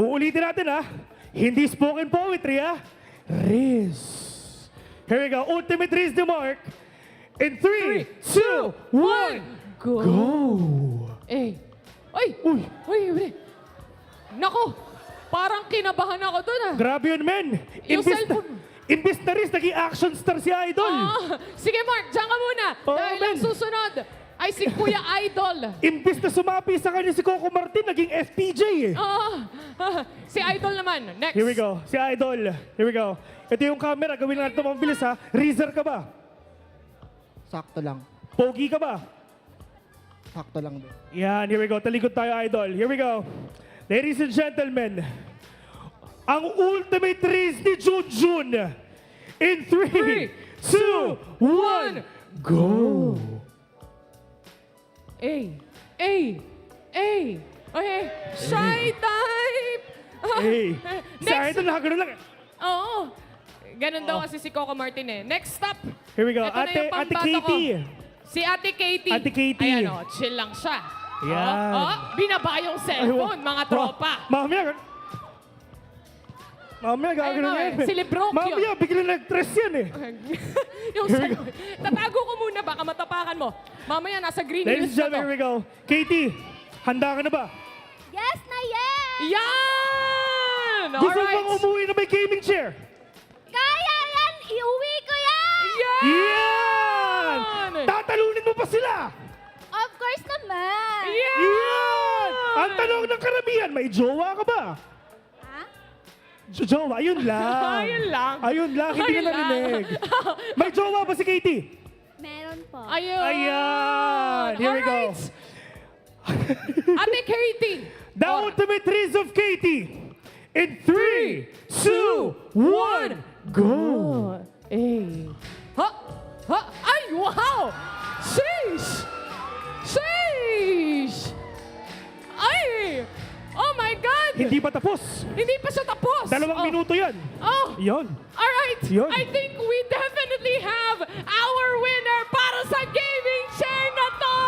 Uulitin natin ha. Hindi spoken poetry ha. Riz. Here we go. Ultimate Riz ni Mark. In 3, 2, 1, Go. go. Eh. Uy. Uy, Uy. Nako. Parang kinabahan ako dun ah. grabe yun, men. Yung cellphone. Imbis na Riz, naging action star si Idol. Sige Mark, dyan ka muna. Oo, Dahil men. ang susunod ay si Kuya Idol. Imbis na sumapi sa kanya si Coco Martin, naging FPJ eh. Si Idol naman. Next. Here we go. Si Idol. Here we go. Ito yung camera. Gawin natin ito mabilis ha. Reezer ka ba? Sakto lang. Pogi ka ba? Sakto lang din. Yan. Here we go. Talikod tayo, Idol. Here we go. Ladies and gentlemen, ang ultimate race ni Junjun. In 3, 2, 1, go! A. Okay, shy type! Hey, sa akin ito nakagano lang. Oo. Ganun daw kasi si Coco Martin eh. Next stop. Here we go. Ito na Ate yung pambato Katie. ko. Si Ate Katie. Ate Katie. Ayan o, chill lang siya. Yan. Binaba yung cellphone, mga tropa. Mamaya gagano Ayun, yan. si Lebrock yun. Mamaya, bigla nag-stress yan eh. Yung cellphone. Tatago ko muna, baka matapakan mo. Mamaya, nasa green Ladies and hills na gentlemen, to. here we go. Katie, handa ka na ba? Yes na yes! Yan! Gusto mo Alright. bang umuwi na may gaming chair? Kaya yan! Iuwi ko yan! Yan! Tatalunin mo pa sila! Of course naman! Yan! Ang tanong ng karamihan, may jowa ka ba? Ha? Jowa, ayun lang. Ayun lang. Ayun lang, hindi ka Ayun lang. narinig. May jowa ba si Katie? Meron po. Ayun. Ayan! Here we go. Alright. Ate Katie. The ultimate race of Katie. In 3, 2, 1, go! Ha? Ha? Ay, wow! Sheesh! Sheesh! Ay! Oh my God! Hindi pa tapos. Hindi pa siya tapos. 2 minuto yan. Oh! Yon. Alright! Yun. I think we definitely have our winner para sa gaming chair na to!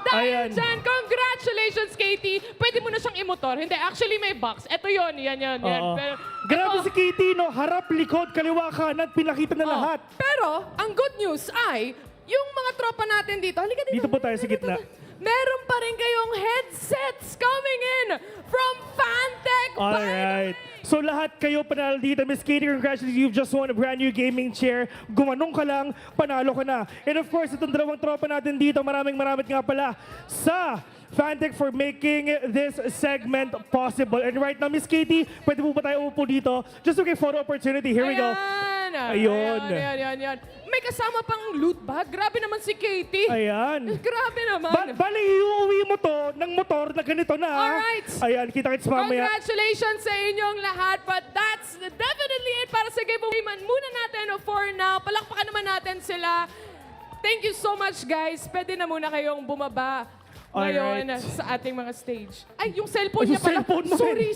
Dahil Ayan. dyan, congratulations, Katie! Pwede mo na siyang imotor. Hindi, actually may box. Ito yon, yan. Oo. Pero, Grabe ito- si Katie, no? Harap, likod, kaliwa, kanan, pinakita na Oh. lahat. Pero, ang good news ay, yung mga tropa natin dito, halika dito. Dito po tayo sa gitna. Meron pa rin kayong headsets coming in from Fantech. Alright. So lahat kayo panalo dito. Miss Katie, congratulations. You've just won a brand new gaming chair. Gumanong ka lang, panalo ka na. And of course, itong dalawang tropa natin dito, maraming nga pala sa Fantech for making this segment possible. And right now, Miss Katie, pwede po ba tayo upo dito? Just okay, photo opportunity. Here we go. Ayun. Ayan. May kasama pang loot bag. Grabe naman si Katie. Ayan. Grabe naman. Bali, iuwi mo to ng motor na ganito na. Alright. Ayan, kita-kits mamaya. Congratulations sa inyong lahat. But that's definitely it para sa giveaway man muna natin for now. Palakpakan naman natin sila. Thank you so much, guys. Pwede na muna kayong bumaba ngayon sa ating mga stage. Ay, yung cellphone Ay, yung niya pala. cellphone mo Sorry.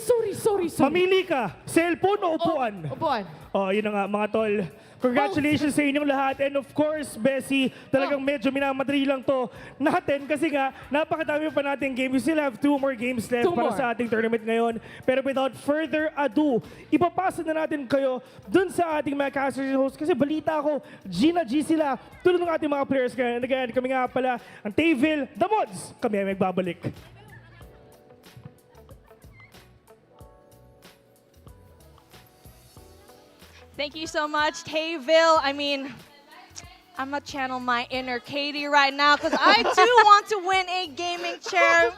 Mamili ka, cellphone o upuan? Upuan. Oh, yun na nga mga tol. Congratulations sa inyong lahat. And of course, Bessie, talagang medyo minamadali lang to natin kasi nga, napakadami pa natin game. We still have 2 more games left para sa ating tournament ngayon. Pero without further ado, ipapasa na natin kayo dun sa ating mga casters and hosts. Kasi balita ko, G na G sila. Tulad ng ating mga players ngayon. And again, kami nga pala, ang Tayville, The Mods. Kami ay magbabalik. Thank you so much, Tayville. I mean, I'm gonna channel my inner Katie right now because I too want to win a gaming chair.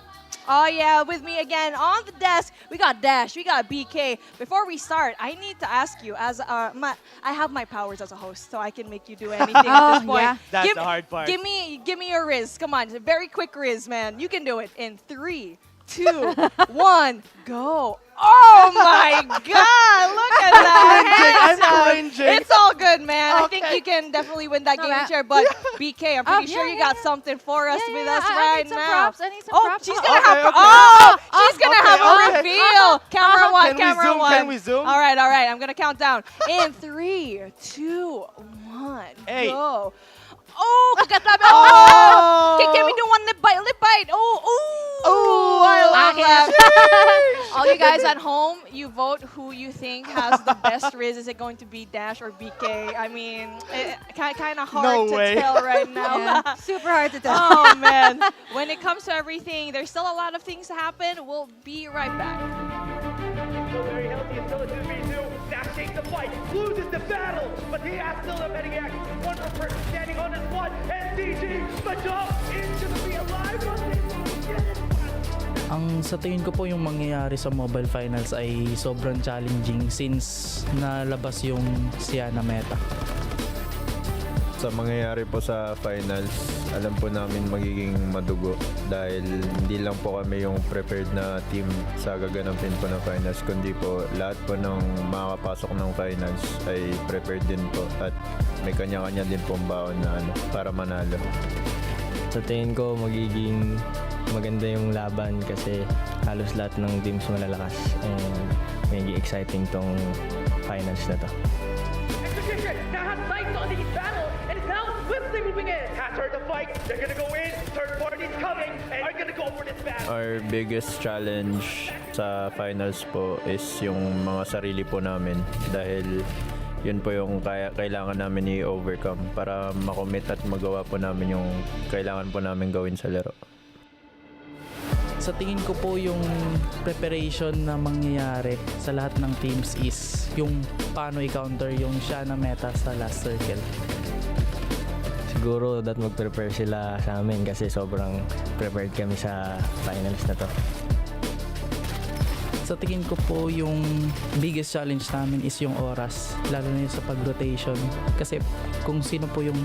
Oh yeah, with me again on the desk, we got Dash, we got BK. Before we start, I need to ask you, as I have my powers as a host, so I can make you do anything at this point. yeah. That's the hard part. Give me your Riz. Come on, very quick Riz, man. You can do it in 3, 2, 1, go. Oh my God! Look at that! I'm cringing. It's all good, man. I Okay. think you can definitely win that gaming chair. But BK, I'm pretty sure you got something for us with us right now. I need some Oh, props. she's gonna have. She's gonna have a reveal. Camera one, Can we camera zoom? one. Can we zoom? All right. I'm gonna count down in 3, 2, 1, Hey. go. Oh, kagatabi. Oh! Can we do one lip bite? Oh, I love that. All you guys at home, you vote who you think has the best Riz. Is it going to be Dash or BK? I mean, kind of hard No way. to tell right now. Yeah, super hard to tell. Oh, man. When it comes to everything, there's still a lot of things to happen. We'll be right back. Still very healthy until it's 2v2. Dash takes the fight, loses the battle, but he has still a betting act. One more person standing on his one, and DG, the jump is gonna be alive on this. Ang sa tingin ko po yung mangyayari sa mobile finals ay sobrang challenging since nalabas yung Siana meta. Sa mangyayari po sa finals, alam po namin magiging madugo dahil hindi lang po kami yung prepared na team sa gaganapin po ng finals, kundi po lahat po ng makakapasok ng finals ay prepared din po at may kanya-kanya din pong baon na para manalo. Sa tingin ko, magiging maganda yung laban kasi halos lahat ng teams malalakas and magiging exciting tong finals na to. Execution now has sights on the battle and is now swiftly moving in. Has heard the fight. They're gonna go in. Third party's coming and are gonna go for this battle. Our biggest challenge sa finals po is yung mga sarili po namin dahil yun po yung kailangan namin i-overcome para makomit at magawa po namin yung kailangan po namin gawin sa laro. Sa tingin ko po yung preparation na mangyayari sa lahat ng teams is yung paano i-counter yung siya na meta sa last circle. Siguro that mag-prepare sila sa amin kasi sobrang prepared kami sa finals na to. Sa tingin ko po yung biggest challenge namin is yung oras, lalo na yung sa pag-rotation. Kasi kung sino po yung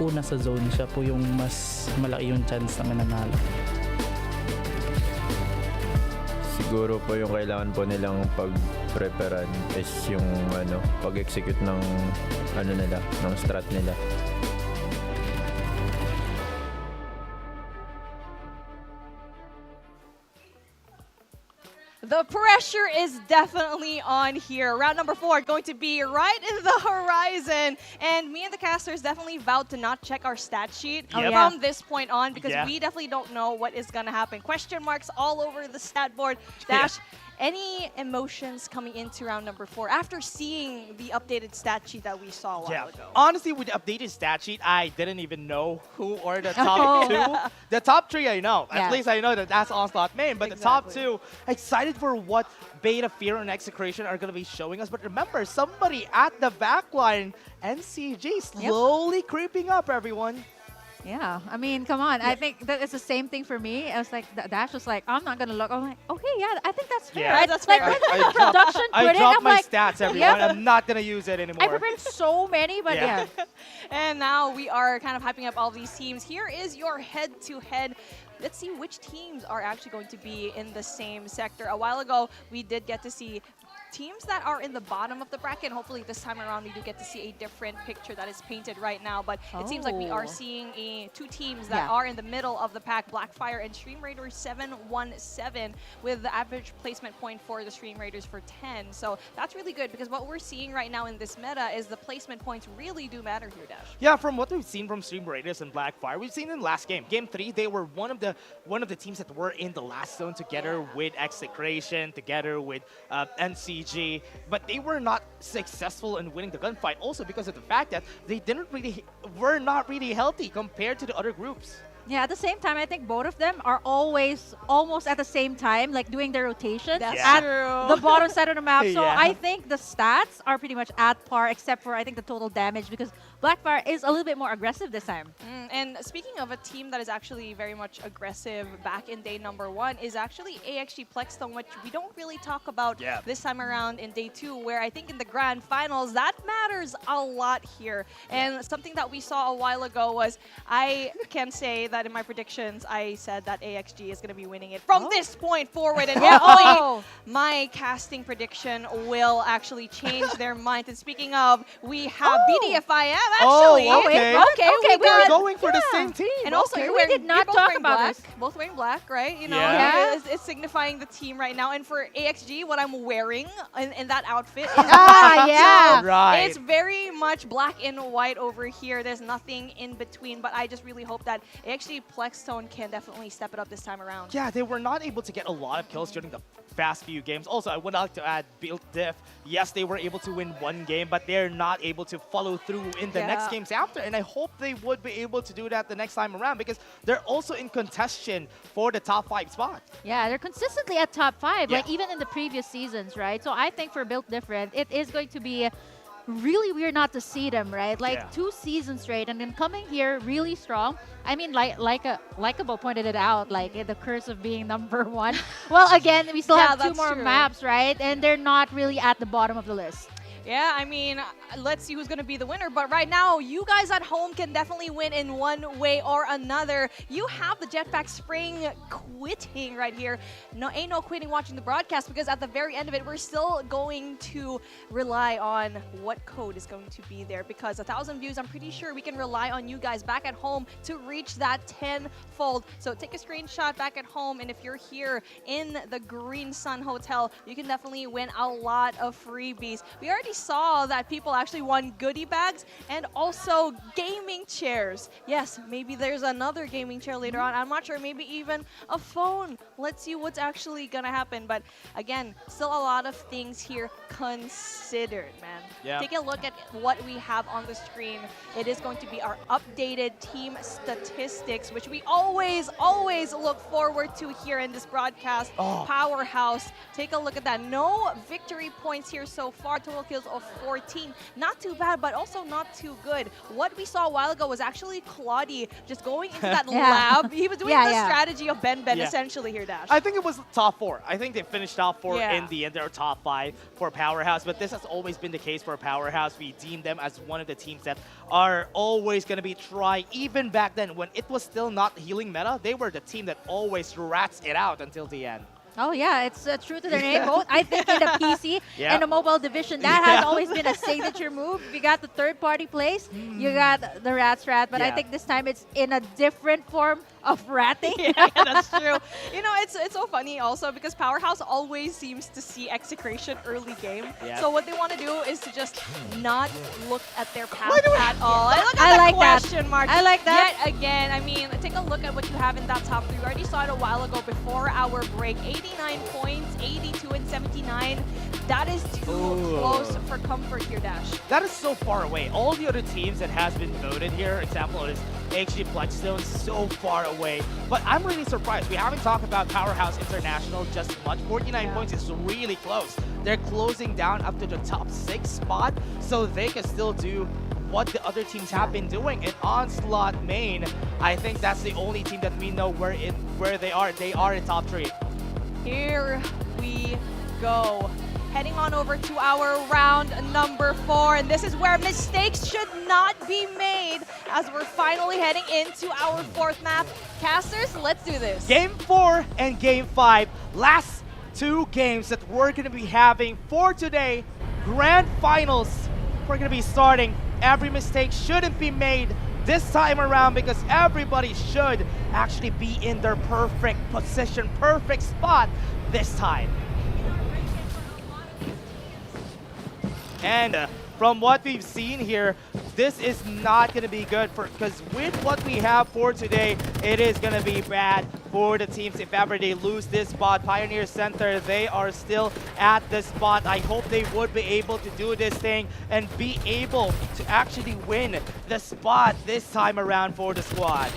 una sa zone, siya po yung mas malaki yung chance na mananalo. Siguro po yung kailangan po nilang pag-preparan is yung pag-execute ng ng strat nila. The pressure is definitely on here. Round number 4 going to be right in the horizon. And me and the casters definitely vowed to not check our stat sheet from this point on because we definitely don't know what is going to happen. Question marks all over the stat board. Dash, any emotions coming into round number 4 after seeing the updated stat sheet that we saw a while ago? Honestly, with the updated stat sheet, I didn't even know who are the top 2. The top 3 I know. At least I know that that's Onslaught main. But the top 2, excited for what Beta, Fear, and Execration are going to be showing us. But remember, somebody at the back line, NCG, slowly creeping up, everyone. Yeah, I mean, come on. I think that it's the same thing for me. I was like, Dash was like, I'm not gonna look. I'm like, okay, yeah, I think that's fair. Yeah. Right? That's like fair. when the production put I it, dropped I'm my like, stats, everyone. I'm not going to use it anymore. I prepared so many, but yeah. And now we are kind of hyping up all these teams. Here is your head-to-head. Let's see which teams are actually going to be in the same sector. A while ago, we did get to see teams that are in the bottom of the bracket. Hopefully this time around we do get to see a different picture that is painted right now. But it seems like we are seeing 2 teams that are in the middle of the pack. Blackfire and Stream Raiders 717 with the average placement point for the Stream Raiders for 10. So that's really good because what we're seeing right now in this meta is the placement points really do matter here, Dash. Yeah, from what we've seen from Stream Raiders and Blackfire, we've seen in the last game. Game 3, they were one of the teams that were in the last zone together with Execration, together with NCG. But they were not successful in winning the gunfight also because of the fact that they were not really healthy compared to the other groups. Yeah, at the same time, I think both of them are always almost at the same time, like doing their rotations at the bottom side of the map. So I think the stats are pretty much at par, except for I think the total damage because Blackfire is a little bit more aggressive this time. And speaking of a team that is actually very much aggressive back in day number 1 is actually AXG Plexstone, which we don't really talk about this time around in day 2, where I think in the grand finals, that matters a lot here. And something that we saw a while ago was, I can say that in my predictions, I said that AXG is going to be winning it from this point forward. And hopefully my casting prediction will actually change their mind. And speaking of, we have BDFIM actually. Okay, we're going for the same team. And also, we did not talk about this. Both wearing black, right? You know, it's signifying the team right now. And for AXG, what I'm wearing in that outfit is black. Right. It's very much black and white over here. There's nothing in between. But I just really hope that AXG Plexstone can definitely step it up this time around. Yeah, they were not able to get a lot of kills during the past few games. Also, I would like to add Build Diff. Yes, they were able to win one game, but they're not able to follow through in the next games after. And I hope they would be able to do that the next time around because they're also in contention for the top 5 spot. Yeah, they're consistently at top 5, like even in the previous seasons, right? So I think for Built Different, it is going to be really weird not to see them, right? Like 2 seasons straight, and then coming here really strong. I mean, Likeable pointed it out, like the curse of being number 1. Well, again, we still have 2 more maps, right? And they're not really at the bottom of the list. Yeah, I mean, let's see who's going to be the winner. But right now, you guys at home can definitely win in one way or another. You have the Jetpack Spring quitting right here. No, ain't no quitting watching the broadcast because at the very end of it, we're still going to rely on what code is going to be there because 1,000 views, I'm pretty sure we can rely on you guys back at home to reach that 10-fold. So take a screenshot back at home, and if you're here in the Green Sun Hotel, you can definitely win a lot of freebies. We already saw that people actually won goodie bags and also gaming chairs. Yes, maybe there's another gaming chair later on. I'm not sure, maybe even a phone. Let's see what's actually gonna happen. But again, still a lot of things here considered, man. Yeah. Take a look at what we have on the screen. It is going to be our updated team statistics, which we always look forward to here in this broadcast. Powerhouse. Take a look at that. No victory points here so far. Total kills of 14. Not too bad, but also not too good. What we saw a while ago was actually Claudie just going into that lab. He was doing the strategy of Ben essentially here, Dash. I think it was top 4. I think they finished top 4 Yeah. in the end. They're top 5 for Powerhouse, but this has always been the case for Powerhouse. We deem them as one of the teams that are always going to be try. Even back then, when it was still not healing meta, they were the team that always rats it out until the end. Oh yeah, it's true to their name. Both, I think in the PC Yeah. and the mobile division, that has always been a signature move. You got the third-party plays, you got the Rats Rat, but I Yeah. think this time it's in a different form of ratting. Yeah, that's true. You know, it's so funny also because Powerhouse always seems to see execration early game. Yeah. So what they want to do is to just not look at their path at all. And look at I the like that. question mark. I like that. Yet again, I mean, take a look at what you have in that top 3. We already saw it a while ago before our break. 89 points, 82 and 79. That is too close for comfort here, Dash. That is so far away. All the other teams that has been voted here, example is HG Bloodstone, so far away. But I'm really surprised. We haven't talked about Powerhouse International just much. 49 points is really close. They're closing down up to the top 6 spot, so they can still do what the other teams have been doing. In Onslaught main, I think that's the only team that we know where they are. They are in top 3. Here we go. Heading on over to our round number 4, and this is where mistakes should not be made as we're finally heading into our 4th map. Casters, let's do this. Game 4 and Game 5, last 2 games that we're going to be having for today. Grand Finals, we're going to be starting. Every mistake shouldn't be made this time around because everybody should actually be in their perfect position, perfect spot this time. And from what we've seen here, this is not going to be good because with what we have for today, it is going to be bad for the teams if ever they lose this spot. Pioneer Center, they are still at the spot. I hope they would be able to do this thing and be able to actually win the spot this time around for the squad.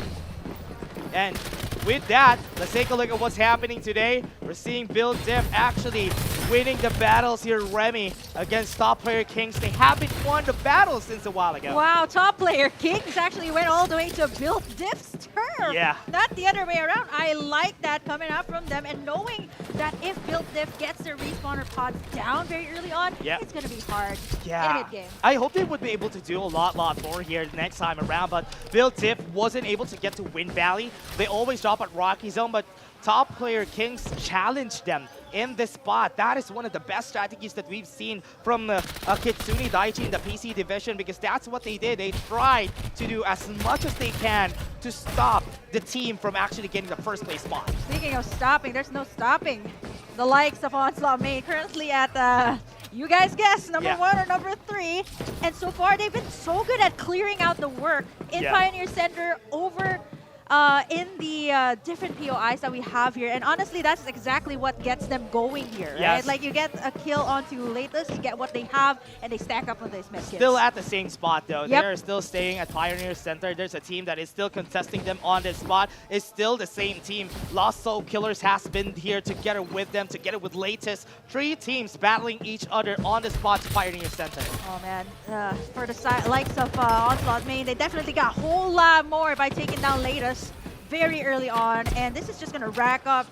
And with that, let's take a look at what's happening today. We're seeing Bill Diff actually winning the battles here, Remy, against top player Kings. They haven't won the battle since a while ago. Wow, top player Kings actually went all the way to Bill Diff's turf. Yeah. Not the other way around. I like that coming up from them and knowing that if Bill Diff gets their respawner pods down very early on, it's going to be hard in a mid-game. I hope they would be able to do a lot more here next time around, but Bill Diff wasn't able to get to Wind Valley. They always drop at Rocky Zone, but top player Kings challenged them in this spot. That is one of the best strategies that we've seen from Kitsune Daichi in the PC division because that's what they did. They tried to do as much as they can to stop the team from actually getting the first place spot. Speaking of stopping, there's no stopping the likes of Onslaught Main currently at you guys guess, number 1 or number 3. And so far, they've been so good at clearing out the work in Pioneer Center over in the different POIs that we have here. And honestly, that's exactly what gets them going here, right? Like you get a kill onto Latest, you get what they have, and they stack up on these medkits. Still at the same spot though. They're still staying at Pioneer Center. There's a team that is still contesting them on this spot. It's still the same team. Lost Soul Killers has been here together with them, together with Latest. 3 teams battling each other on the spot to Pioneer Center. Oh man, for the likes of Onslaught Main, they definitely got a whole lot more by taking down Latest very early on, and this is just gonna rack up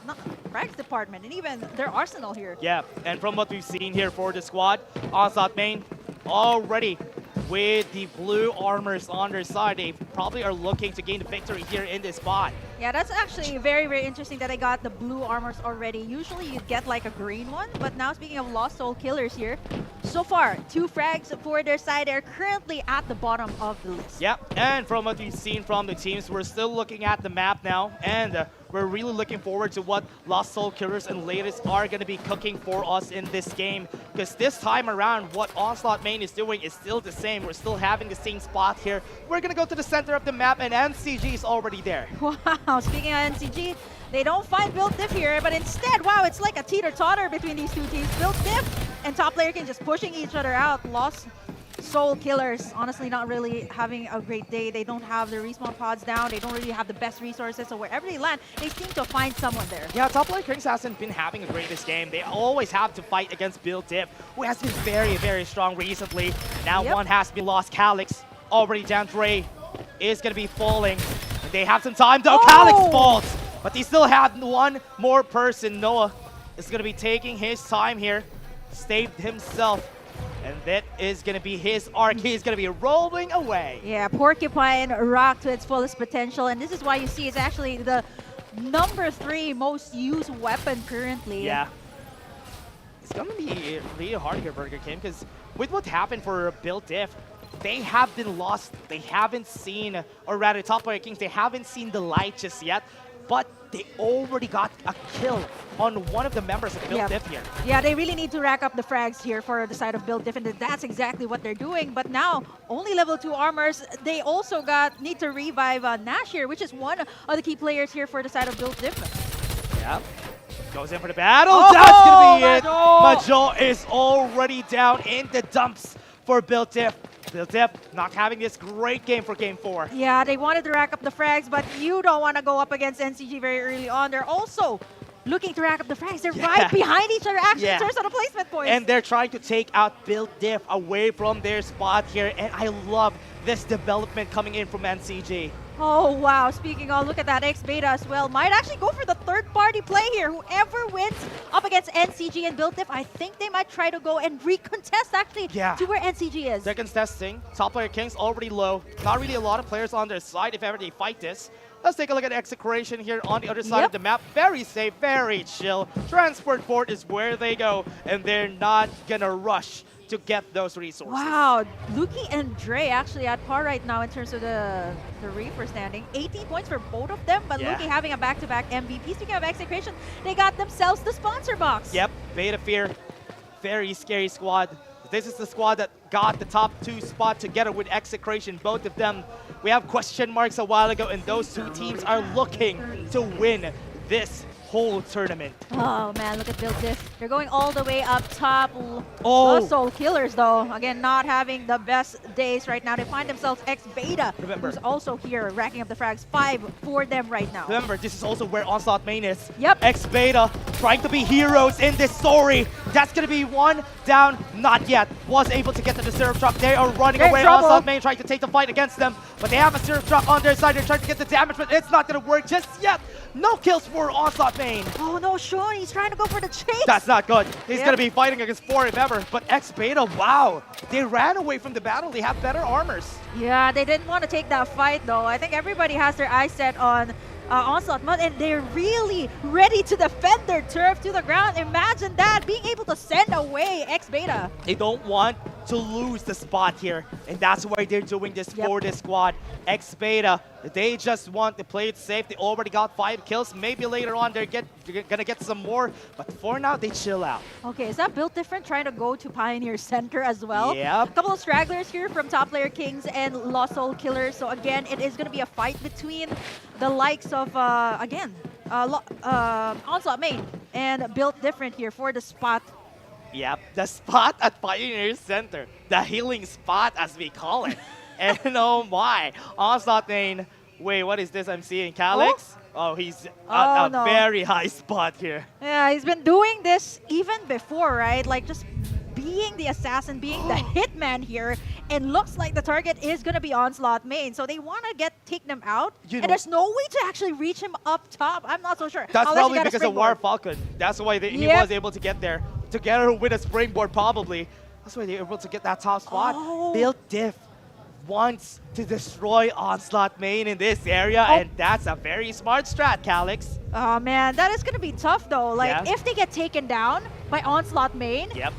Rack's department and even their arsenal here. Yeah, and from what we've seen here for the squad, Onslaught Main, already with the blue armors on their side. They probably are looking to gain the victory here in this spot. Yeah, that's actually very, very interesting that I got the blue armors already. Usually you'd get like a green one, but now speaking of Lost Soul Killers here, so far, 2 frags for their side. They're currently at the bottom of the list. Yep, and from what we've seen from the teams, we're still looking at the map now, and we're really looking forward to what Lost Soul Killers and Latest are going to be cooking for us in this game. Because this time around, what Onslaught Main is doing is still the same. We're still having the same spot here. We're going to go to the center of the map, and NCG is already there. Wow, speaking of NCG, they don't find Build Diff here, but instead, wow, it's like a teeter-totter between these two teams. Build Diff and Top Player King just pushing each other out. Lost Soul Killers, honestly not really having a great day. They don't have their respawn pods down. They don't really have the best resources, so wherever they land, they seem to find someone there. Yeah, Top Player Kings hasn't been having a great this game. They always have to fight against Build Diff, who has been very, very strong recently. Now one has been lost. Calyx already down. Dre is going to be falling. And they have some time, though. Calyx falls, but they still have one more person. Noah is going to be taking his time here, saved himself. And that is going to be his arc. He's going to be rolling away. Yeah, Porcupine rocked to its fullest potential. And this is why you see it's actually the number 3 most used weapon currently. Yeah. It's going to be really hard here, Burger King, because with what happened for Build Diff, they have been lost. They haven't seen, or rather, Top Player Kings, they haven't seen the light just yet. But they already got a kill on one of the members of Build Diff here. Yeah, they really need to rack up the frags here for the side of Build Diff, and that's exactly what they're doing. But now, only level 2 armors. They also need to revive Nash here, which is one of the key players here for the side of Build Diff. Yep. Goes in for the battle. That's going to be it. Majo is already down in the dumps for Build Diff. Build Diff not having this great game for Game 4. Yeah, they wanted to rack up the frags, but you don't want to go up against NCG very early on. They're also looking to rack up the frags. They're right behind each other, actually, in terms of the placement points. And they're trying to take out Build Diff away from their spot here. And I love this development coming in from NCG. Oh, wow. Speaking of, look at that. X-Beta as well. Might actually go for the third-party play here. Whoever wins up against NCG and Build Diff, I think they might try to go and recontest, actually, to where NCG is. They're contesting. Top Player Kings already low. Not really a lot of players on their side if ever they fight this. Let's take a look at Execration here on the other side of the map. Very safe, very chill. Transport Port is where they go, and they're not gonna rush to get those resources. Wow, Luki and Dre actually at par right now in terms of the Reaper standing. 18 points for both of them, but Luki having a back-to-back MVP. Speaking of Execration, they got themselves the sponsor box. Yep, Beta Fear, very scary squad. This is the squad that got the top 2 spot together with Execration, both of them. We have question marks a while ago, and those 2 teams are looking to win this whole tournament. Oh man, look at Build Diff. They're going all the way up top. Lost Soul Killers though, again, not having the best days right now. They find themselves X-Beta, who's also here racking up the frags. 5 for them right now. Remember, this is also where Onslaught Main is. Yep. X-Beta trying to be heroes in this story. That's going to be one down, not yet. Was able to get to the syrup truck. They are running away. Onslaught Main trying to take the fight against them, but they have a syrup truck on their side. They're trying to get the damage, but it's not going to work just yet. No kills for Onslaught Main. Oh no, Sean, he's trying to go for the chase. That's not good. He's going to be fighting against 4 if ever. But X-Beta, wow. They ran away from the battle. They have better armors. Yeah, they didn't want to take that fight though. I think everybody has their eyes set on Onslaught Mud, and they're really ready to defend their turf to the ground. Imagine that, being able to send away X-Beta. They don't want to lose the spot here, and that's why they're doing this for this squad. X-Beta, they just want to play it safe. They already got 5 kills. Maybe later on they're gonna get some more, but for now they chill out. Okay, is that Built Different trying to go to Pioneer Center as well? Yep. A couple of stragglers here from Top Player Kings and Lost Soul Killers. So again, it is gonna be a fight between the likes of Onslaught Main and Built Different here for the spot. Yep, the spot at Pioneer Center. The healing spot, as we call it. And oh my, Onslaught Main. Wait, what is this I'm seeing? Calyx? Oh, he's at a very high spot here. Yeah, he's been doing this even before, right? Like just being the assassin, being the hitman here, and looks like the target is gonna be Onslaught Main. So they want to take them out, and there's no way to actually reach him up top. I'm not so sure. That's probably because of War Falcon. That's why he was able to get there together with a springboard, probably. That's why they're able to get that top spot. Oh. Build Diff wants to destroy Onslaught main in this area, Oh. and that's a very smart strat, Calix. Oh man, that is gonna be tough though. Like Yeah. if they get taken down by Onslaught main, Yep.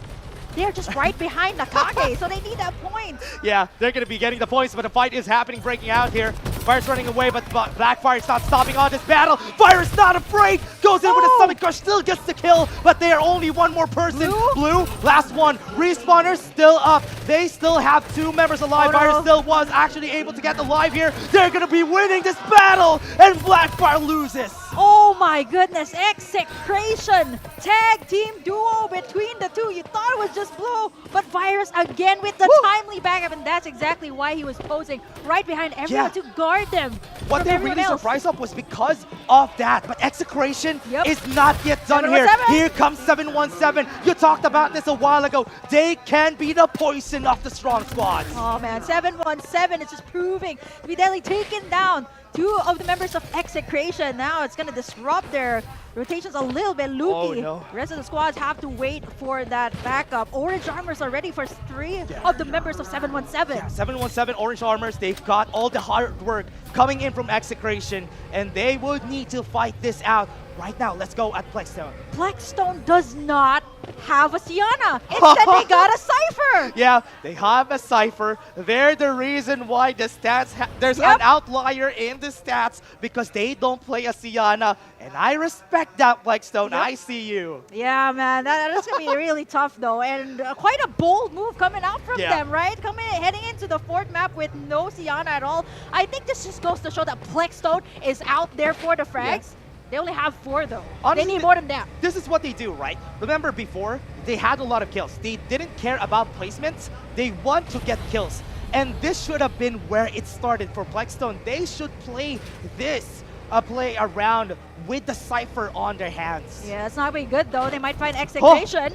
they're just right behind Nakage, so they need that point. Yeah, they're going to be getting the points, but a fight is happening, breaking out here. Fire's running away, but Blackfire's not stopping on this battle. Fire is not afraid, goes in with a Summit Crush, still gets the kill, but they are only one more person. Blue, last one. Respawners still up. They still have 2 members alive. Oh, no. Fire still was actually able to get alive here. They're going to be winning this battle, and Blackfire loses. Oh my goodness, Execration! Tag team duo between the two. You thought it was just Blue, but Virus again with the timely backup, and that's exactly why he was posing right behind everyone to guard them. What from they're everyone really else. surprised of was because of that. But Execration Yep. is not yet done here. 717. Here comes 717. You talked about this a while ago. They can be the poison of the strong squads. Oh man, 717 is just proving to be deadly, taking down 2 of the members of Execration. Now it's gonna disrupt their rotations a little bit. Luki, Oh, no. the rest of the squads have to wait for that backup. Orange Armors are ready for 3 of the members of 717. Yeah, 717 Orange Armors, they've got all the hard work coming in from Execration, and they would need to fight this out. Right now, let's go at Plexstone. Plexstone does not have a Sienna. Instead, they got a Cypher. Yeah, they have a Cypher. They're the reason why the stats, there's Yep. an outlier in the stats because they don't play a Sienna. And I respect that, Plexstone. Yep. I see you. Yeah, man, that's gonna be really tough though, and quite a bold move coming out from Yeah. them, right? Heading into the 4th map with no Sienna at all. I think this just goes to show that Plexstone is out there for the frags. They only have 4 though. Honestly, they need more than that. This is what they do, right? Remember before, they had a lot of kills. They didn't care about placements. They want to get kills. And this should have been where it started for Plexstone. They should play this, play around with the Cypher on their hands. Yeah, it's not very good though. They might find Execration.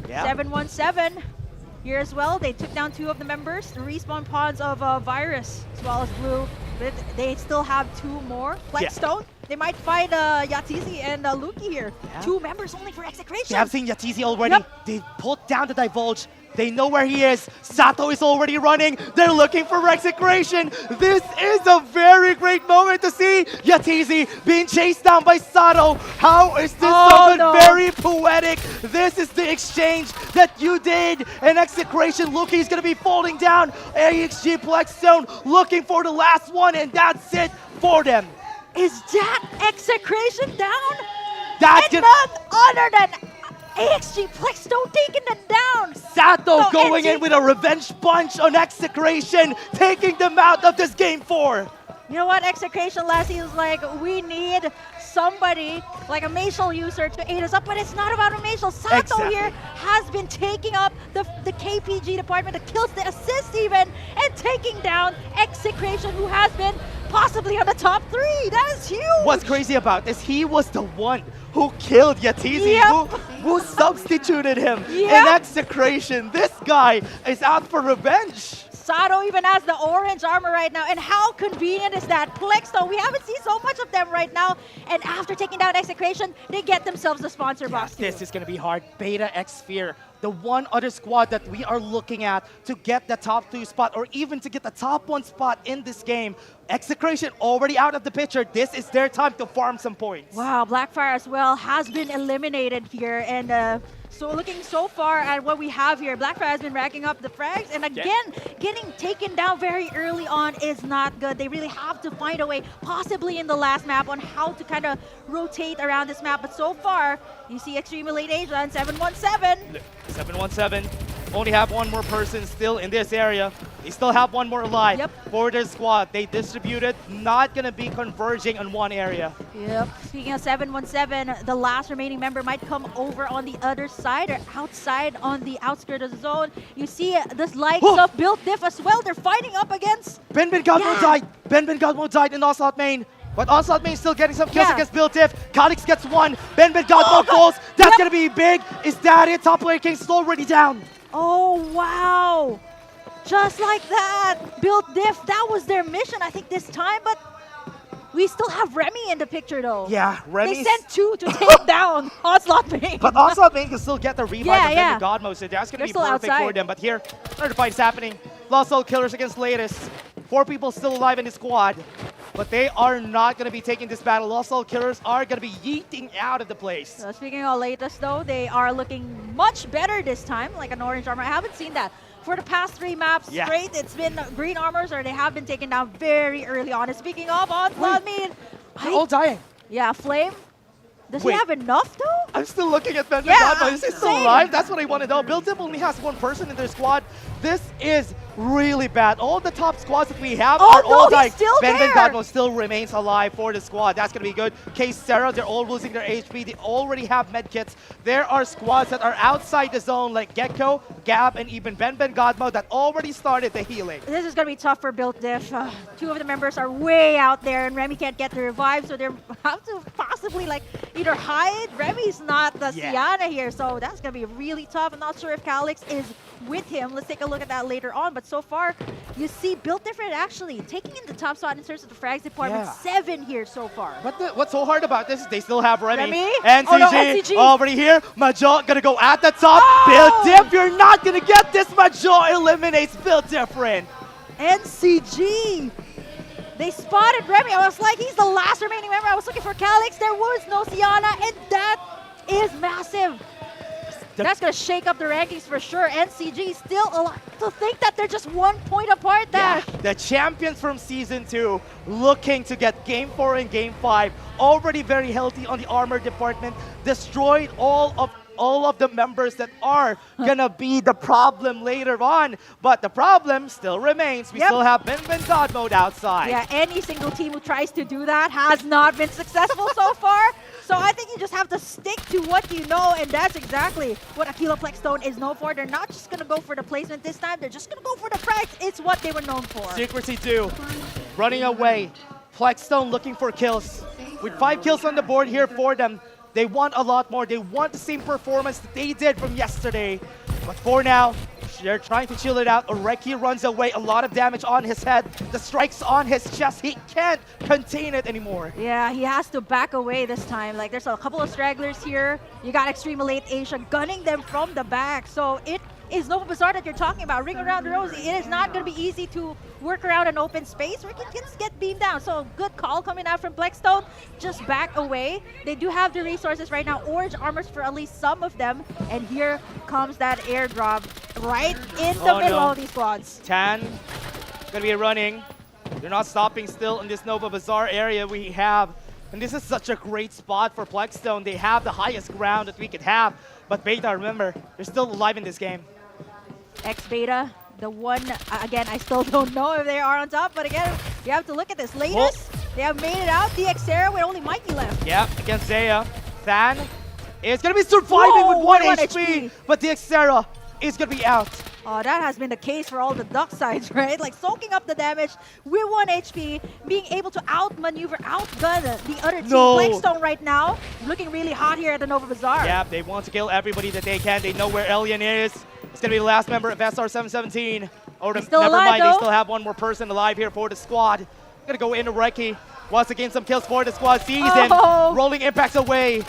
Yeah. 717 here as well. They took down 2 of the members, the respawn pods of Virus as well as Blue. But they still have 2 more. Plexstone. They might find Yatizi and Luki here. Yeah. 2 members only for Execration. They have seen Yatizi already. Yep. They pulled down the Divulge. They know where he is. Sato is already running. They're looking for Execration. This is a very great moment to see Yatizi being chased down by Sato. How is this something very poetic? This is the exchange that you did. And Execration, Luki is going to be falling down. AXG Plexstone looking for the last one, and that's it for them. Is that Execration down? That's and none other than AXG Plexstone taking them down. Sato So going NG in with a revenge punch on Execration, taking them out of this game 4. You know what? Execration last season was like, we need somebody like a Maciel user to aid us up, but it's not about a Maciel. Sato Exactly. here has been taking up the KPG department, the kills, the assists even, and taking down Execration, who has been possibly on the top 3. That is huge. What's crazy about this, he was the one who killed Yatizi, Yep. who substituted him in Yep. Execration. This guy is out for revenge. Sato even has the orange armor right now, and how convenient is that? Plexstone, we haven't seen so much of them right now, and after taking down Execration, they get themselves the sponsor box too. This is going to be hard. Beta X Sphere, the one other squad that we are looking at to get the top 2 spot or even to get the top 1 spot in this game. Execration already out of the picture. This is their time to farm some points. Wow, Blackfire as well has been eliminated here, and so looking so far at what we have here, Blackfire has been racking up the frags, and again, getting taken down very early on is not good. They really have to find a way, possibly in the last map, on how to kind of rotate around this map. But so far, you see Extreme Elite Asia and 717. 717 only have 1 more person still in this area. They still have 1 more alive for their squad. They distributed, not going to be converging on 1 area. Yep. Speaking of 717, the last remaining member might come over on the other side or outside on the outskirts of the zone. You see the likes of Build Diff as well. They're fighting up against... Ben Godmo died. Ben Godmo died in Onslaught main. But Onslaught main still getting some kills against Build Diff. Calix gets 1. Ben Godmo falls. That's going to be big. Is that it? Top laner King's already down. Oh, wow. Just like that. Build Diff, that was their mission, I think, this time. But We still have Remy in the picture though. Yeah, They Remy's... sent 2 to take down Onslaught Main. But Onslaught Main can still get the revive Yeah, and yeah. the God mode, so that's going to They're be still perfect for outside. them. But here, another fight is happening. Lost Soul Killers against Latest. 4 people still alive in the squad, but they are not going to be taking this battle. Lost Soul Killers are going to be yeeting out of the place. Speaking of latest though, they are looking much better this time, like an orange armor. I haven't seen that. For the past 3 maps Yeah. straight, it's been green armors or they have been taken down very early on. And speaking of Onslaught Main, They're all dying. yeah, Flame. Does Wait. he have enough though? I'm still looking at Ben Yeah, God mode. Is he still same. alive? That's what I want to know. Build Team only has 1 person in their squad. This is really bad. All the top squads that we have Oh, are no, all he's dying. still Ben there. God mode still remains alive for the squad. That's going to be good. Case Sarah, they're all losing their HP. They already have med kits. There are squads that are outside the zone like Gecko, Gab, and even Ben God mode that already started the healing. This is going to be tough for Built Diff. 2 of the members are way out there and Remy can't get the revive, so they have to possibly like either hide. Remy's not the Sienna here, so that's going to be really tough. I'm not sure if Calix is with him. Let's take a look at that later on. But so far, you see Built Different actually taking in the top spot in terms of the frags department. Yeah. 7 here so far. But what's so hard about this is they still have Remy. Remy? NCG, Oh, no, NCG. already here. Majo gonna go at the top. Oh! Build Diff, you're not gonna get this. Majo eliminates Build Different. NCG! They spotted Remy. I was like, he's the last remaining member. I was looking for Calix. There was no Sienna, and that is massive. That's going to shake up the rankings for sure. NCG still alive. To think that they're just 1 point apart there. Yeah, the champions from Season 2 looking to get Game 4 and Game 5. Already very healthy on the armor department. Destroyed all of the members that are gonna be the problem later on. But the problem still remains. We still have Ben God mode outside. Yeah, any single team who tries to do that has not been successful so far. So I think you just have to stick to what you know, and that's exactly what Aquila Plexstone is known for. They're not just going to go for the placement this time. They're just going to go for the frags. It's what they were known for. Secrecy 2, running away. Plexstone looking for kills. With 5 kills on the board here for them, they want a lot more. They want the same performance that they did from yesterday. But for now, they're trying to chill it out. Oreki runs away, a lot of damage on his head. The strikes on his chest, he can't contain it anymore. Yeah, he has to back away this time. Like, there's a couple of stragglers here. You got Extreme Elite Asia gunning them from the back. So it is Nova Bazaar that you're talking about. Ring around the rosy. It is not going to be easy to work around an open space where kids get beamed down. So good call coming out from Plexstone. Just back away. They do have the resources right now. Orange armors for at least some of them. And here comes that airdrop right in the middle of these squads. Tan gonna be running. They're not stopping still in this Nova Bazaar area we have. And this is such a great spot for Plexstone. They have the highest ground that we could have. But Beta, remember, they're still alive in this game. X-Beta, the one, again, I still don't know if they are on top, but again, you have to look at this. Latest, they have made it out. The Xera with only Mikey left. Yeah, against Zaya. Than is going to be surviving with 1 HP, but the Xera is going to be out. Oh, that has been the case for all the duck sides, right? Like soaking up the damage with 1 HP, being able to outmaneuver, outgun the other team. Plexstone right now, looking really hot here at the Nova Bazaar. Yeah, they want to kill everybody that they can. They know where Elian is. It's going to be the last member of SR717. Oh, never mind, they still have 1 more person alive here for the squad. Going to go into Reki. Wants to gain some kills for the squad. Sees him. Rolling impacts away.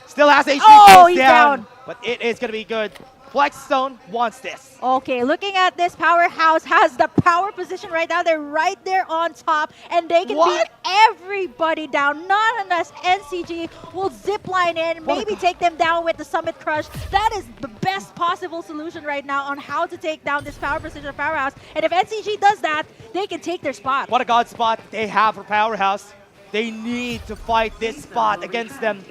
Still has HP. Oh, he's down. But it is going to be good. Plexstone wants this. Okay, looking at this, Powerhouse has the power position right now. They're right there on top, and they can beat everybody down. Not unless NCG will zipline in, maybe take them down with the Summit Crush. That is the best possible solution right now on how to take down this power position of Powerhouse. And if NCG does that, they can take their spot. What a god spot they have for Powerhouse. They need to fight this spot against them.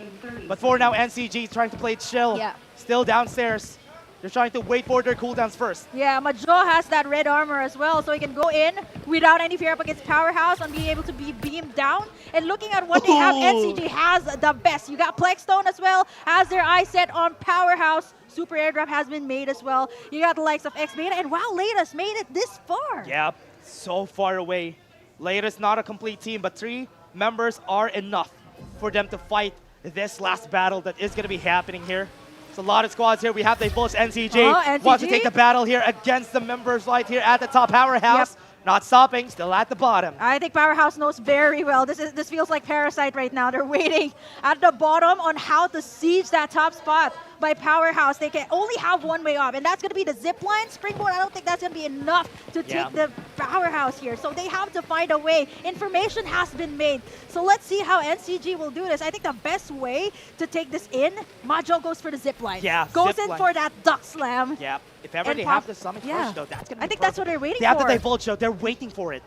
But for now, NCG is trying to play chill. Yeah. Still downstairs. They're trying to wait for their cooldowns first. Yeah, Majo has that red armor as well, so he can go in without any fear up against Powerhouse and be able to be beamed down. And looking at what they have, NCG has the best. You got Plexstone as well, has their eyes set on Powerhouse. Super airdrop has been made as well. You got the likes of X-Beta, and wow, Latest made it this far. Yeah, so far away. Latest not a complete team, but 3 members are enough for them to fight this last battle that is going to be happening here. It's a lot of squads here. We have the Bulls NCG. NCG Wants to take the battle here against the members right here at the top. Powerhouse Not stopping, still at the bottom. I think Powerhouse knows very well. This feels like Parasite right now. They're waiting at the bottom on how to siege that top spot by Powerhouse. They can only have one way up, and that's going to be the zip line. Springboard, I don't think that's going to be enough to take the Powerhouse here. So they have to find a way. Information has been made. So let's see how NCG will do this. I think the best way to take this in, Majo goes for the zip line. Yeah, goes zip in line. for that duck slam. Yeah, if ever And they pop- have the Summit yeah. Crush, though, that's going to be I think that's what they're waiting They have for. the Divulge, though. They're waiting for it.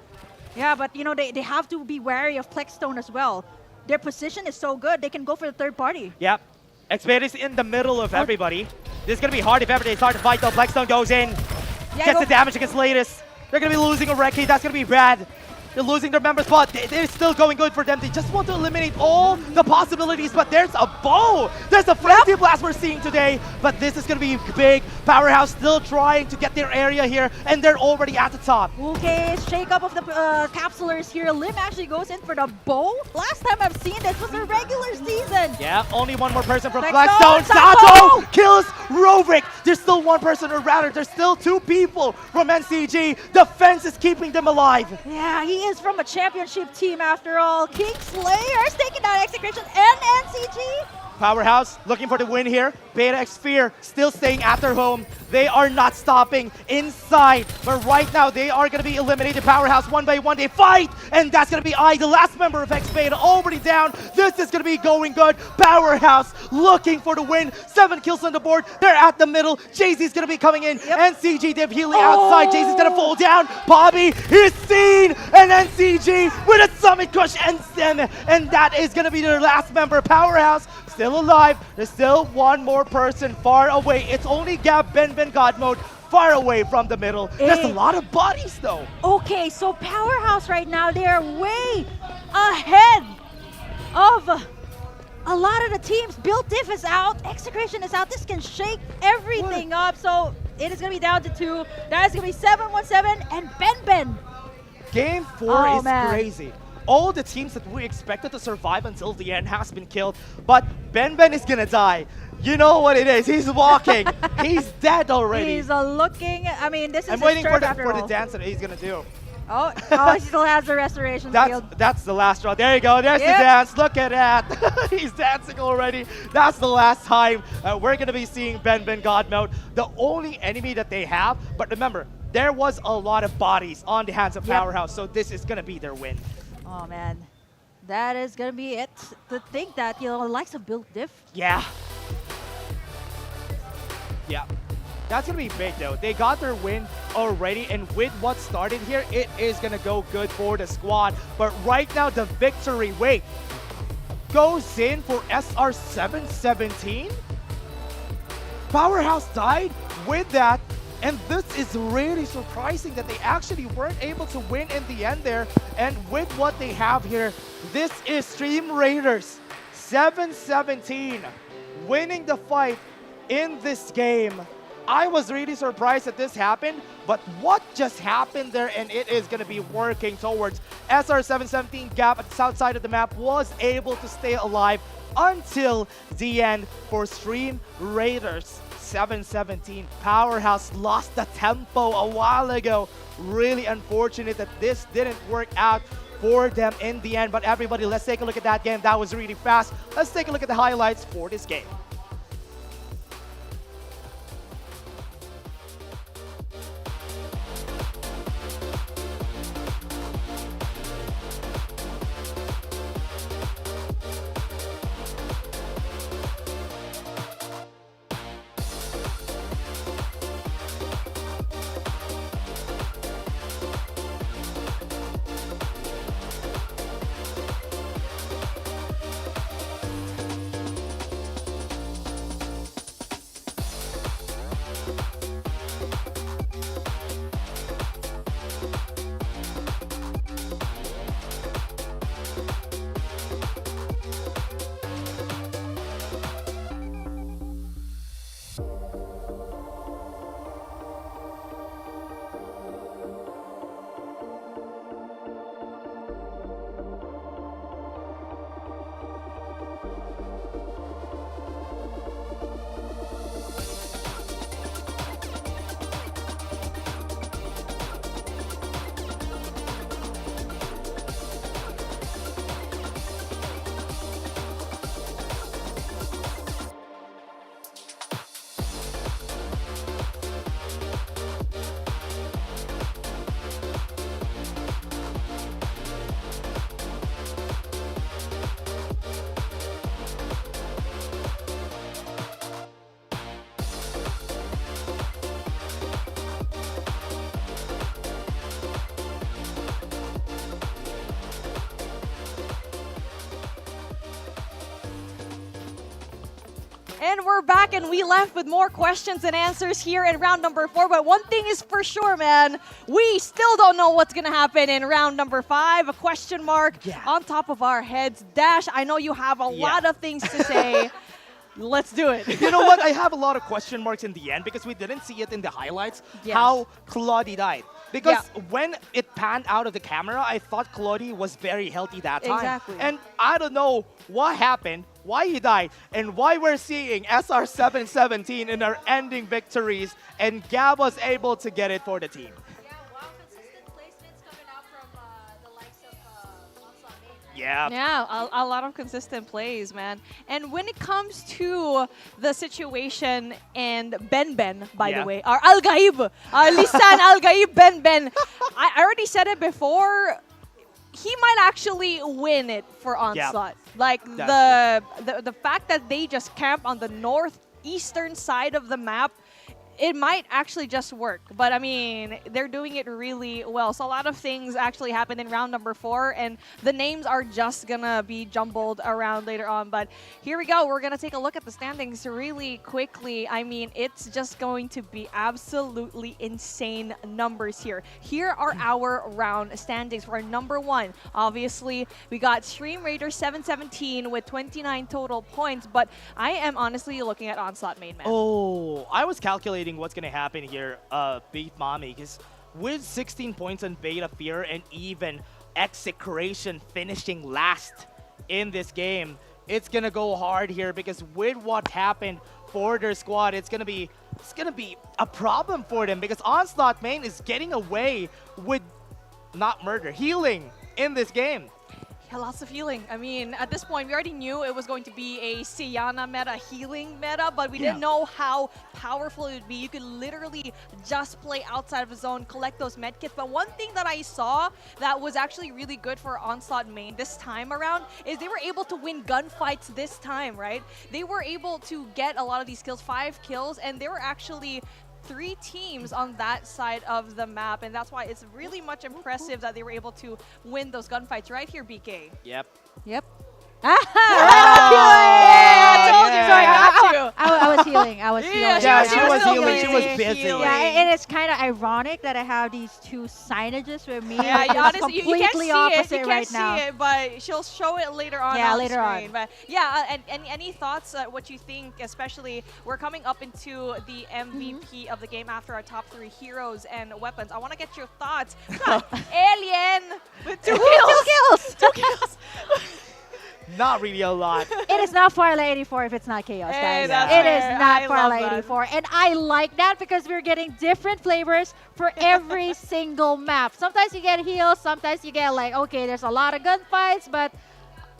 Yeah, but you know, they have to be wary of Plexstone as well. Their position is so good, they can go for the third party. Yep. Xpade is in the middle of everybody. This is going to be hard if ever they start to fight, though. Blackstone goes in, Yeah, gets go- the damage against Latest. They're going to be losing a Reki. That's going to be bad. They're losing their member spot. They're still going good for them. They just want to eliminate all the possibilities, but there's a bow. There's a Frenzy Blast we're seeing today, but this is going to be big. Powerhouse still trying to get their area here, and they're already at the top. Okay, shake up of the capsulers here. Lim actually goes in for the bow. Last time I've seen this was a regular season. Yeah, only one more person from Blackstone, Blackstone. Sato! Sato kills Rovik. There's still one person, or rather, there's still two people from NCG. Defense is keeping them alive. Yeah, he is from a championship team after all. King Slayer's taking down Execution and NCG. Powerhouse looking for the win here. Beta X Fear still staying at their home. They are not stopping inside, but right now they are going to be eliminated. Powerhouse one by one. They fight, and that's going to be I, the last member of X Beta, already down. This is going to be going good. Powerhouse looking for the win. 7 kills on the board. They're at the middle. Jay-Z's going to be coming in. NCG, Div healing outside. Jay-Z's going to fall down. Bobby is seen, and NCG with a Summit Crush ends them, and that is going to be their last member. Powerhouse still alive. There's still one more person far away. It's only Gab Ben God Mode far away from the middle. There's a lot of bodies though. Okay, so Powerhouse right now, they're way ahead of a lot of the teams. Bill Diff is out, Execration is out. This can shake everything up. So it is going to be down to 2. That is going to be 717 and Ben. Game 4 Oh, is man. crazy. All the teams that we expected to survive until the end has been killed, but Ben is gonna die. You know what it is. He's walking. He's dead already. He's looking, I mean, this is I'm his waiting turn for after the all. dance that he's gonna do. Oh, he still has the restoration field. That's the last draw. There you go. There's the Yep. dance. Look at that. He's dancing already. That's the last time we're going to be seeing Ben God Mode. The only enemy that they have. But remember, there was a lot of bodies on the hands of Yep. Powerhouse. So this is going to be their win. Oh, man. That is going to be it. To think that, you know, the likes of Bill Diff. Yeah. Yeah. That's going to be big, though. They got their win already, and with what started here, it is going to go good for the squad. But right now, the victory, goes in for SR717. Powerhouse died with that, and this is really surprising that they actually weren't able to win in the end there. And with what they have here, this is Stream Raiders 717 winning the fight in this game. I was really surprised that this happened, but what just happened there, and it is going to be working towards SR717 Gap at the south side of the map, was able to stay alive until the end for Stream Raiders 717. Powerhouse lost the tempo a while ago. Really unfortunate that this didn't work out for them in the end, but everybody, let's take a look at that game. That was really fast. Let's take a look at the highlights for this game. And we're back, and we left with more questions and answers here in round number 4. But one thing is for sure, man, we still don't know what's going to happen in round number 5. A question mark on top of our heads. Dash, I know you have a lot of things to say. Let's do it. You know what? I have a lot of question marks in the end because we didn't see it in the highlights how Claudie died. Because when it panned out of the camera, I thought Claudie was very healthy that time. Exactly. And I don't know what happened, why he died, and why we're seeing SR717 in our ending victories, and Gab was able to get it for the team. Yeah, a lot of consistent plays, man. And when it comes to the situation and Ben, by the way, our Al-Gaib, our Lisan Al-Gaib Ben, I already said it before, he might actually win it for Onslaught. Like the fact that they just camp on the northeastern side of the map, it might actually just work. But I mean, they're doing it really well. So a lot of things actually happened in round number 4, and the names are just gonna be jumbled around later on. But here we go. We're gonna take a look at the standings really quickly. I mean, it's just going to be absolutely insane numbers here. Here are our round standings. For number 1, obviously, we got Stream Raider 717 with 29 total points. But I am honestly looking at Onslaught main man. Oh, I was calculating what's going to happen here, Beat Mommy, because with 16 points on Beta Fear and even Execration finishing last in this game, it's going to go hard here because with what happened for their squad, it's going to be a problem for them because Onslaught main is getting away with not murder, healing in this game. Yeah, lots of healing. I mean, at this point, we already knew it was going to be a Siana meta, healing meta, but we didn't know how powerful it would be. You could literally just play outside of the zone, collect those medkits. But one thing that I saw that was actually really good for Onslaught main this time around is they were able to win gunfights this time, right? They were able to get a lot of these kills, 5 kills, and they were actually 3 teams on that side of the map, and that's why it's really much impressive that they were able to win those gunfights right here, BK. Yep. I told you. Sorry, I got you. I was healing. I was healing. Yeah, she was healing. She was busy. Yeah, and it's kind of ironic that I have these 2 signages with me. Yeah, like, honestly, you can't completely see opposite it. You right can't now. see it, but she'll show it later on. Yeah, on later screen. on. But yeah, and any thoughts? What you think? Especially, we're coming up into the MVP of the game after our top 3 heroes and weapons. I want to get your thoughts. Come on, Alien with 2 kills. 2 kills. Not really a lot. It is not Farlight 84 if it's not Chaos, Hey, guys. that's It fair. is not I love Farlight that. 84. And I like that because we're getting different flavors for every single map. Sometimes you get heals, sometimes you get like, okay, there's a lot of gunfights, but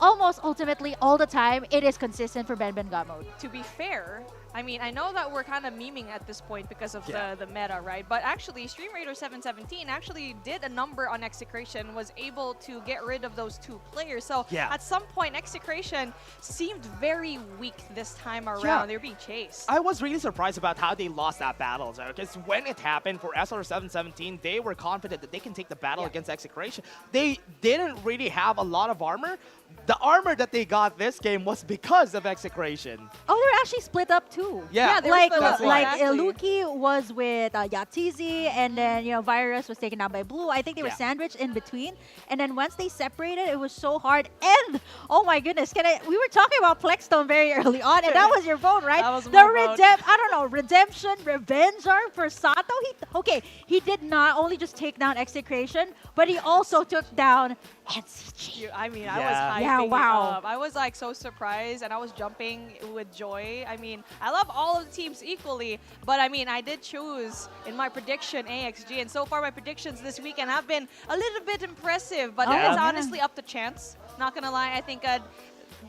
almost ultimately all the time, it is consistent for Ben God mode. To be fair, I mean, I know that we're kind of memeing at this point because of the meta, right? But actually, Stream Raider 717 actually did a number on Execration, was able to get rid of those 2 players. So at some point, Execration seemed very weak this time around. They were being chased. I was really surprised about how they lost that battle, because when it happened for SR717, they were confident that they can take the battle against Execration. They didn't really have a lot of armor. The armor that they got this game was because of Execration. Oh, they're actually split up too. Yeah, they were like split up, exactly. Luki was with Yatizi, and then Virus was taken out by Blue. I think they were sandwiched in between, and then once they separated, it was so hard. And oh my goodness, we were talking about Plexstone very early on, and that was your vote, right? That was my vote. Redemption, revenge arc for Sato. He did not only just take down Execration, but he also took down NCG. I mean, I was hyping Yeah, wow. it up. I was like so surprised, and I was jumping with joy. I mean, I love all of the teams equally, but I mean, I did choose in my prediction AXG, and so far my predictions this weekend have been a little bit impressive, but it's honestly up to chance. Not gonna lie, I think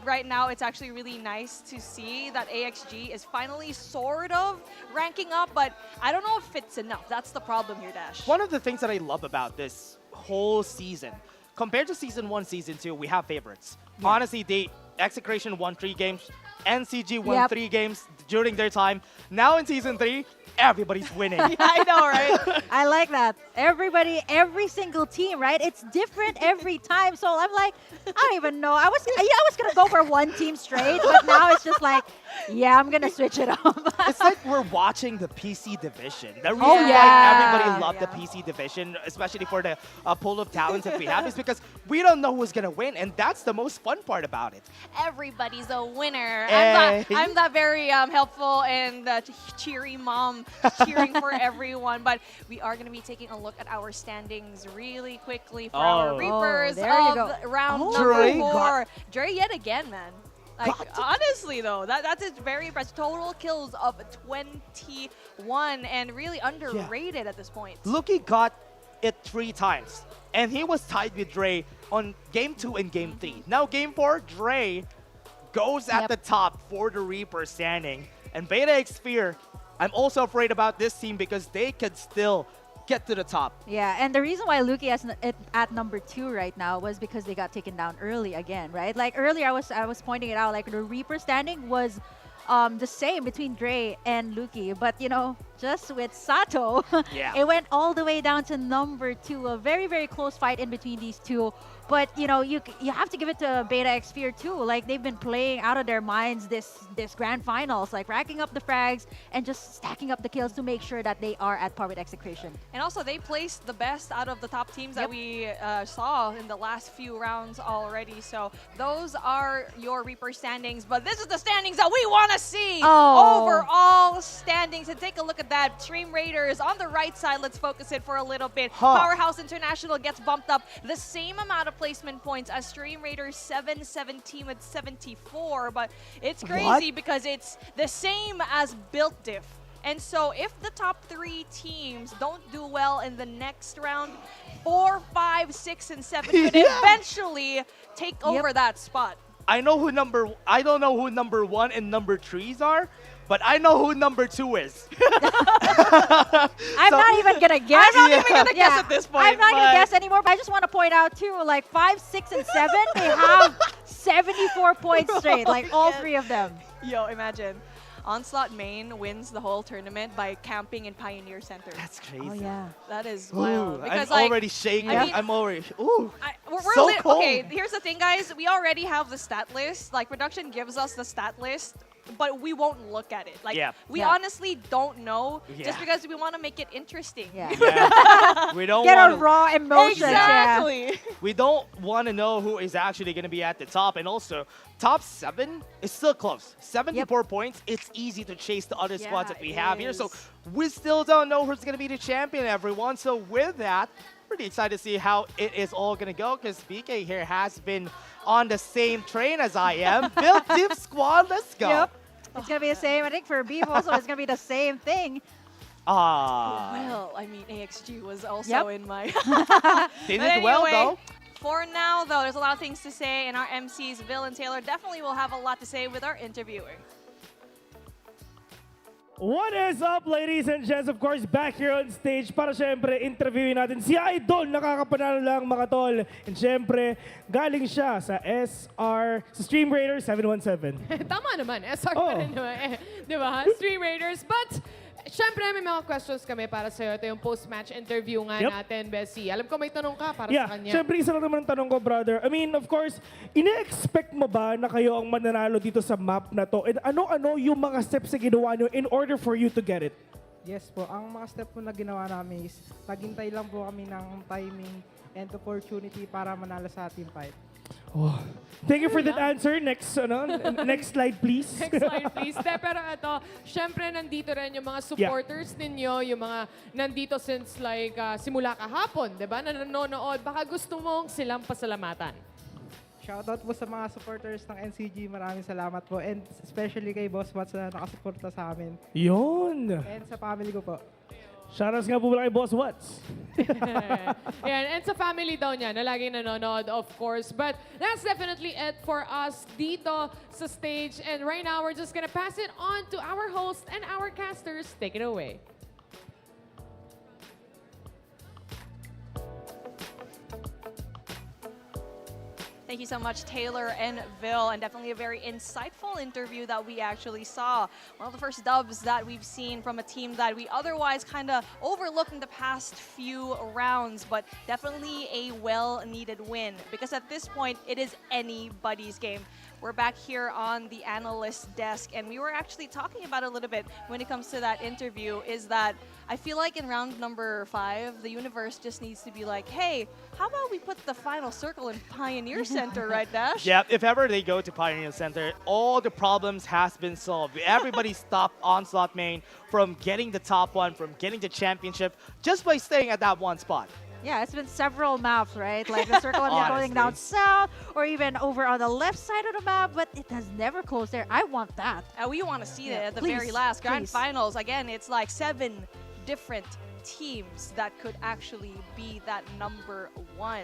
right now it's actually really nice to see that AXG is finally sort of ranking up, but I don't know if it's enough. That's the problem here, Dash. One of the things that I love about this whole season, compared to Season 1, Season 2, we have favorites. Honestly, Execration won 3 games, NCG won 3 games during their time. Now in Season 3, everybody's winning. I know, right? I like that. Everybody, every single team, right? It's different every time. So I'm like, I don't even know. I was gonna go for one team straight, but now it's just like Yeah, I'm gonna switch it up. It's like we're watching the PC division. The reason Oh, why yeah. everybody loved the Yeah. PC division, especially for the pool of talents that we have, is because we don't know who's gonna win, and that's the most fun part about it. Everybody's a winner. Hey. I'm that very helpful and cheery mom cheering for everyone. But we are going to be taking a look at our standings really quickly for our Oh. Reapers Oh, there you of go. round Oh. number Dre 4. got- Dre yet again, man. Like, honestly, though, that's very impressive. Total kills of 21 and really underrated at this point. Lucky got it 3 times, and he was tied with Dre on game 2 and game 3. Now game 4, Dre goes at the top for the Reaper standing. And Beta X Fear, I'm also afraid about this team because they could still get to the top. Yeah, and the reason why Luki is at number 2 right now was because they got taken down early again, right? Like earlier, I was pointing it out. Like the Reaper standing was the same between Dre and Luki, but you know, just with Sato, Yeah. it went all the way down to number 2. A very very close fight in between these two. But you know, you have to give it to Beta X Fear too. Like they've been playing out of their minds this grand finals, like racking up the frags and just stacking up the kills to make sure that they are at par with Execration. And also, they placed the best out of the top teams that we saw in the last few rounds already. So those are your Reaper standings. But this is the standings that we want to see. Oh. Overall standings. And take a look at that. Stream Raiders on the right side. Let's focus it for a little bit. Powerhouse International gets bumped up the same amount of placement points as Stream Raiders 717 with 74. But it's crazy because it's the same as Built Diff. And so if the top 3 teams don't do well in the next round, 4, 5, 6, and 7 could eventually take over that spot. I don't know who number 1 and number 3s are, but I know who number 2 is. I'm not even gonna guess. I'm not even gonna guess at this point. I'm not gonna but- guess anymore. But I just want to point out too, like 5, 6, and 7, they have 74 points straight. Like all 3 of them. Yo, imagine. Onslaught main wins the whole tournament by camping in Pioneer Center. That's crazy. Oh yeah. That is Ooh, wild. I'm Because, like, already shaking. I mean- I'm already. Ooh. we're So cold. Okay, here's the thing, guys. We already have the stat list. Like, production gives us the stat list, but we won't look at it. Like, Yeah. we Yeah. honestly don't know just Yeah. because we want to make it interesting. Yeah. Yeah. We don't Get want a raw emotion. Exactly. We don't want to know who is actually going to be at the top. And also, top 7 is still close. 74 points. It's easy to chase the other squads that we have here. So we still don't know who's going to be the champion, everyone. So with that, pretty excited to see how it is all going to go because BK here has been on the same train as I am. Build Div Squad, let's go. Yep. It's gonna be the same. I think for Beef also, it's gonna be the same thing. Well, I mean, AXG was also in my... They But did well, anyway, though. For now, though, there's a lot of things to say, and our MCs, Bill and Taylor, definitely will have a lot to say with our interviewer. What is up, ladies and gents? Of course, back here on stage para syempre interviewin natin si Idol, nakakapanalo lang mga tol. And syempre, galing siya sa sa Stream Raider 717. Tama naman, SR Oh. pa rin naman. Di ba? Stream Raiders. But, syempre may mga questions kami para sa'yo. Ito yung post-match interview nga natin, Bessie. Alam ko may tanong ka para sa kanya. Syempre isa lang naman ang tanong ko, brother. I mean, of course, ine-expect mo ba na kayo ang mananalo dito sa map na to? And ano-ano yung mga steps na ginawa nyo in order for you to get it? Yes po, ang mga step po na ginawa namin is naghintay lang po kami ng timing and opportunity para manalo sa team fight. Oh. Thank you for that answer. Next, next slide, please. Next slide, please. Pero ito, syempre nandito rin yung mga supporters ninyo, yung mga nandito since like simula kahapon, di ba? Na nanonood. Baka gusto mong silang pasalamatan. Shoutout po sa mga supporters ng NCG. Maraming salamat po. And especially kay Boss Mats na nakasuporta sa amin. Yun. And sa family ko po. Shoutouts nga po pala kay Boss Watts. Yan, and sa family daw niya na laging nanonood, of course. But that's definitely it for us dito sa stage. And right now, we're just gonna pass it on to our host and our casters. Take it away. Thank you so much, Taylor and Vil, and definitely a very insightful interview that we actually saw. One of the first dubs that we've seen from a team that we otherwise kind of overlooked in the past few rounds, but definitely a well-needed win, because at this point, it is anybody's game. we're back here on the analyst desk, and we were actually talking about a little bit when it comes to that interview, is that I feel like in round number 5, the universe just needs to be like, hey, how about we put the final circle in Pioneer Center, right, Dash? Yeah, if ever they go to Pioneer Center, all the problems has been solved. Everybody stopped Onslaught main from getting the top 1, from getting the championship, just by staying at that one spot. Yeah, it's been several maps, right? Like the circle is going down south or even over on the left side of the map, but it has never closed there. I want that. We want to see it at the Please, very last grand please. finals. Again, it's like 7 different teams that could actually be that number 1.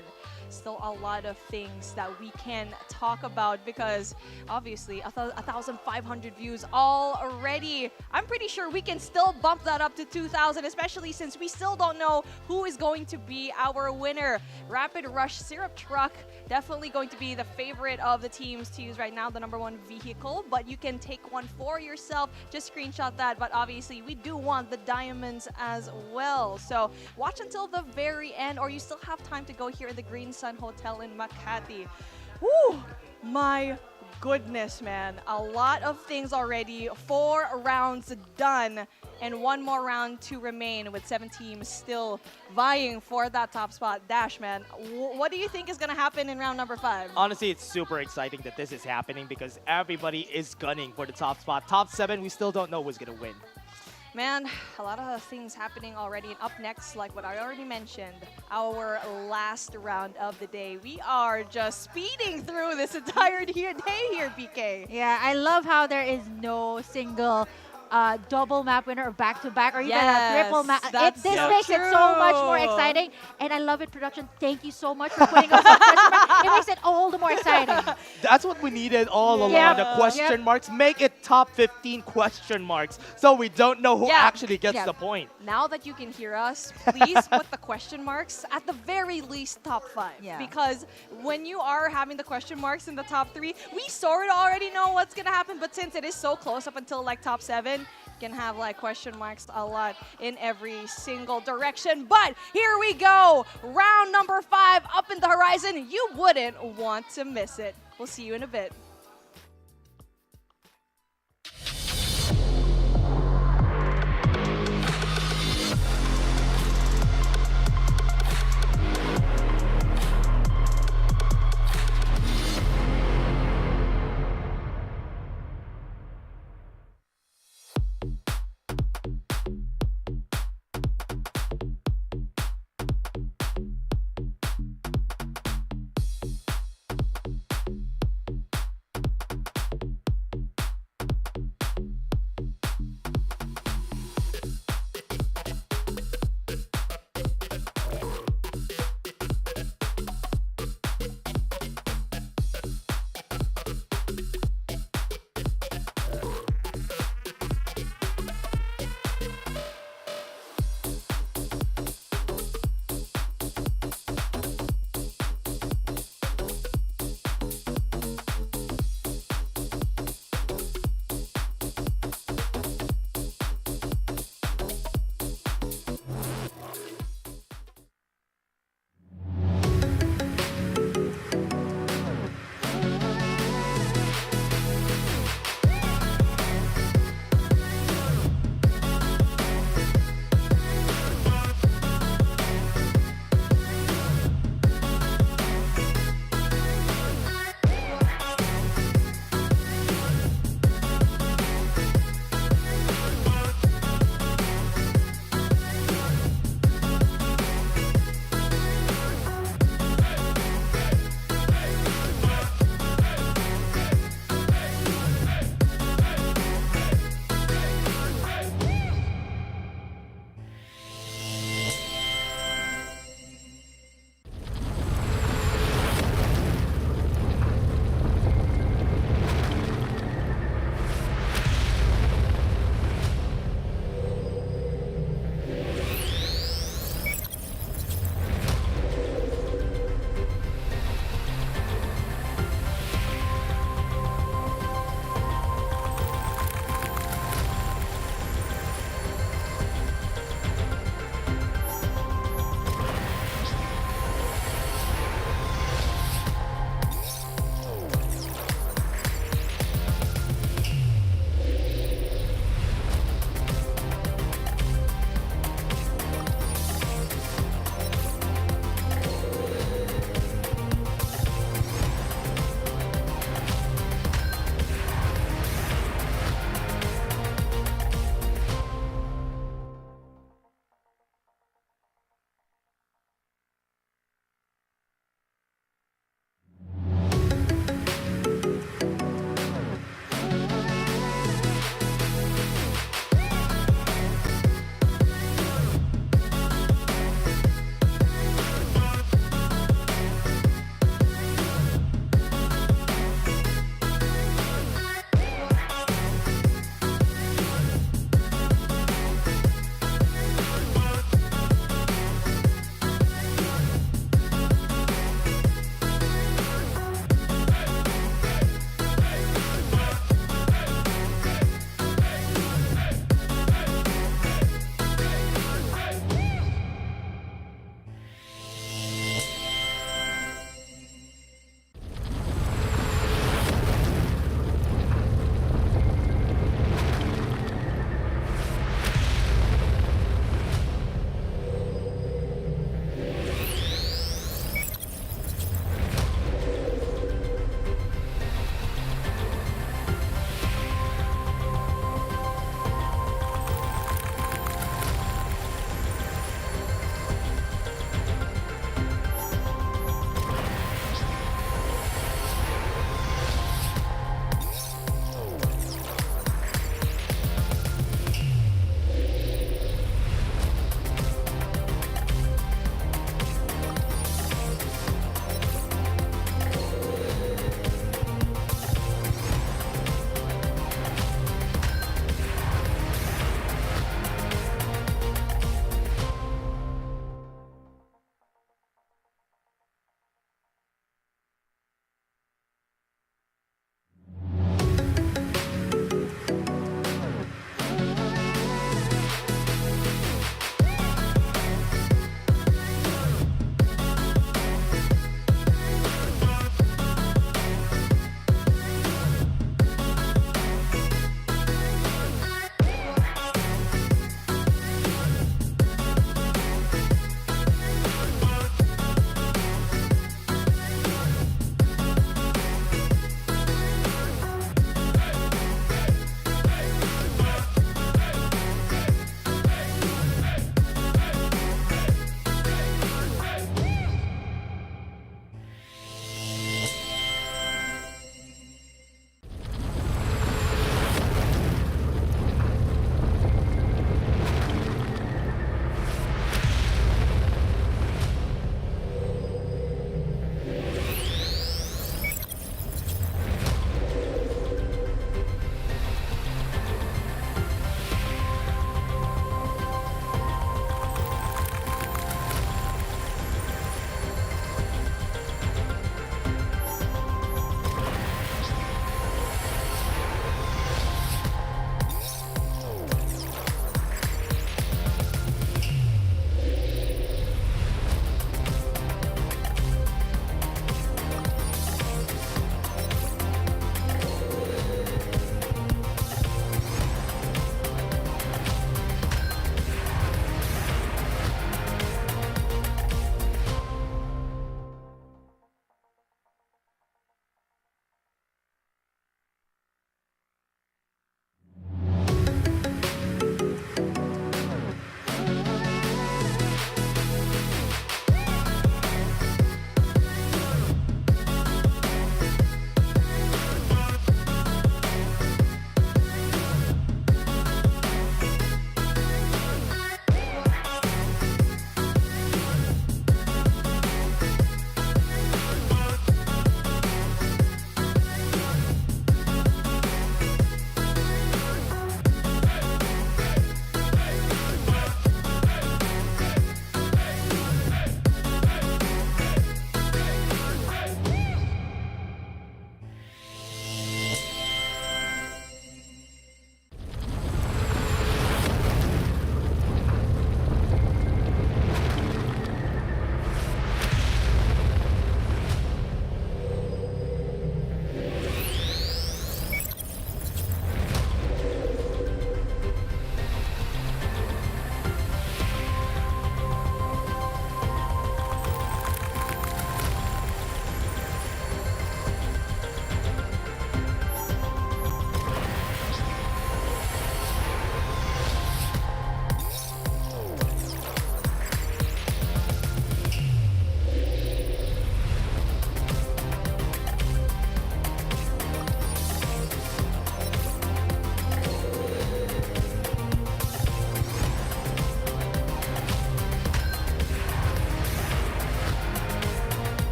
Still a lot of things that we can talk about because obviously 1,500 views already. I'm pretty sure we can still bump that up to 2,000, especially since we still don't know who is going to be our winner. Rapid Rush Syrup Truck, definitely going to be the favorite of the teams to use right now, the number 1 vehicle, but you can take one for yourself. Just screenshot that, but obviously we do want the diamonds as well. So watch until the very end, or you still have time to go here in the Green Sun Hotel in Makati. Woo! My goodness, man. A lot of things already. 4 rounds done and 1 more round to remain with 7 teams still vying for that top spot. Dash, man, what do you think is going to happen in round number 5? Honestly, it's super exciting that this is happening because everybody is gunning for the top spot. Top 7, we still don't know who's going to win. Man, a lot of things happening already. And up next, like what I already mentioned, our last round of the day. We are just speeding through this entire day here, PK. Yeah, I love how there is no single double map winner or back-to-back or even a triple map. This makes it so much more exciting. And I love it, production. Thank you so much for putting us on question mark. It makes it all the more exciting. That's what we needed all along, the question marks. Make it top 15 question marks so we don't know who actually gets the point. Now that you can hear us, please put the question marks at the very least top 5. Because when you are having the question marks in the top 3, we sort of already know what's going to happen. But since it is so close up until like top 7, you can have like question marks a lot in every single direction. But here we go. Round number 5 up in the horizon. You wouldn't want to miss it. We'll see you in a bit.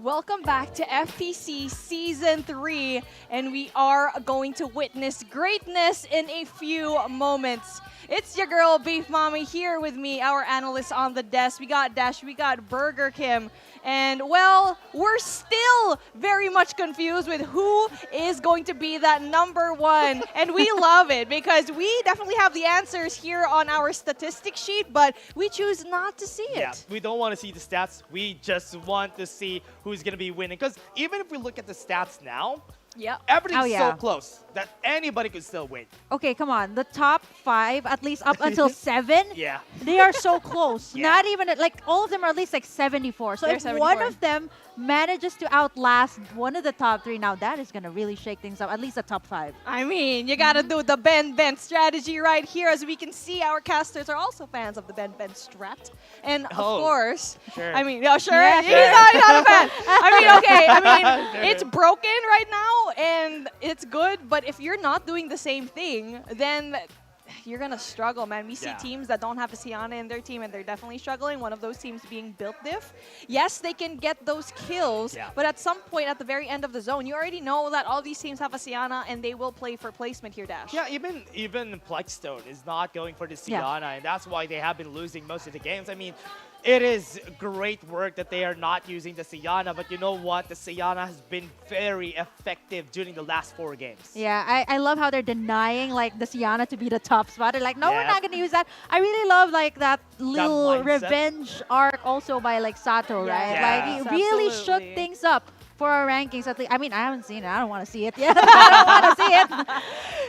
Welcome back to FPC Season 3, and we are going to witness greatness in a few moments. It's your girl, Beef Mommy, here with me, our analysts on the desk. We got Dash, we got Burger Kim, and well, we're still very much confused with who is going to be that number one, and we love it because we definitely have the answers here on our statistic sheet, but we choose not to see it. Yeah, we don't want to see the stats. We just want to see who's going to be winning. Because even if we look at the stats now, everything's so close that anybody could still win. Okay, come on. The top 5, at least up until 7, Yeah. they are so close. Yeah. Not even, like, all of them are at least like 74. So They're if 74. one of them manages to outlast one of the top 3, now that is going to really shake things up, at least the top 5. I mean, you gotta do the bend strategy right here. As we can see, our casters are also fans of the bend strat. And of course, sure. I mean, yeah, sure. Yeah, He's not a fan. I mean, okay. I mean, Sure. it's broken right now and it's good, but if you're not doing the same thing, then you're gonna struggle, man. We see teams that don't have a Siana in their team, and they're definitely struggling. One of those teams being Built Diff. Yes, they can get those kills, but at some point at the very end of the zone, you already know that all these teams have a Siana, and they will play for placement here, Dash. Yeah, even Plexstone is not going for the Siana, and that's why they have been losing most of the games. I mean, it is great work that they are not using the Siana, but you know what? The Siana has been very effective during the last 4 games. Yeah, I love how they're denying like the Siana to be the top spot. They're like, no, we're Yeah. not gonna use that. I really love like that little mindset. revenge arc also by like Sato, right? Yes, Like he really shook absolutely. things up for our rankings. At least, I mean, I haven't seen it. I don't want to see it yet. I don't want to see it.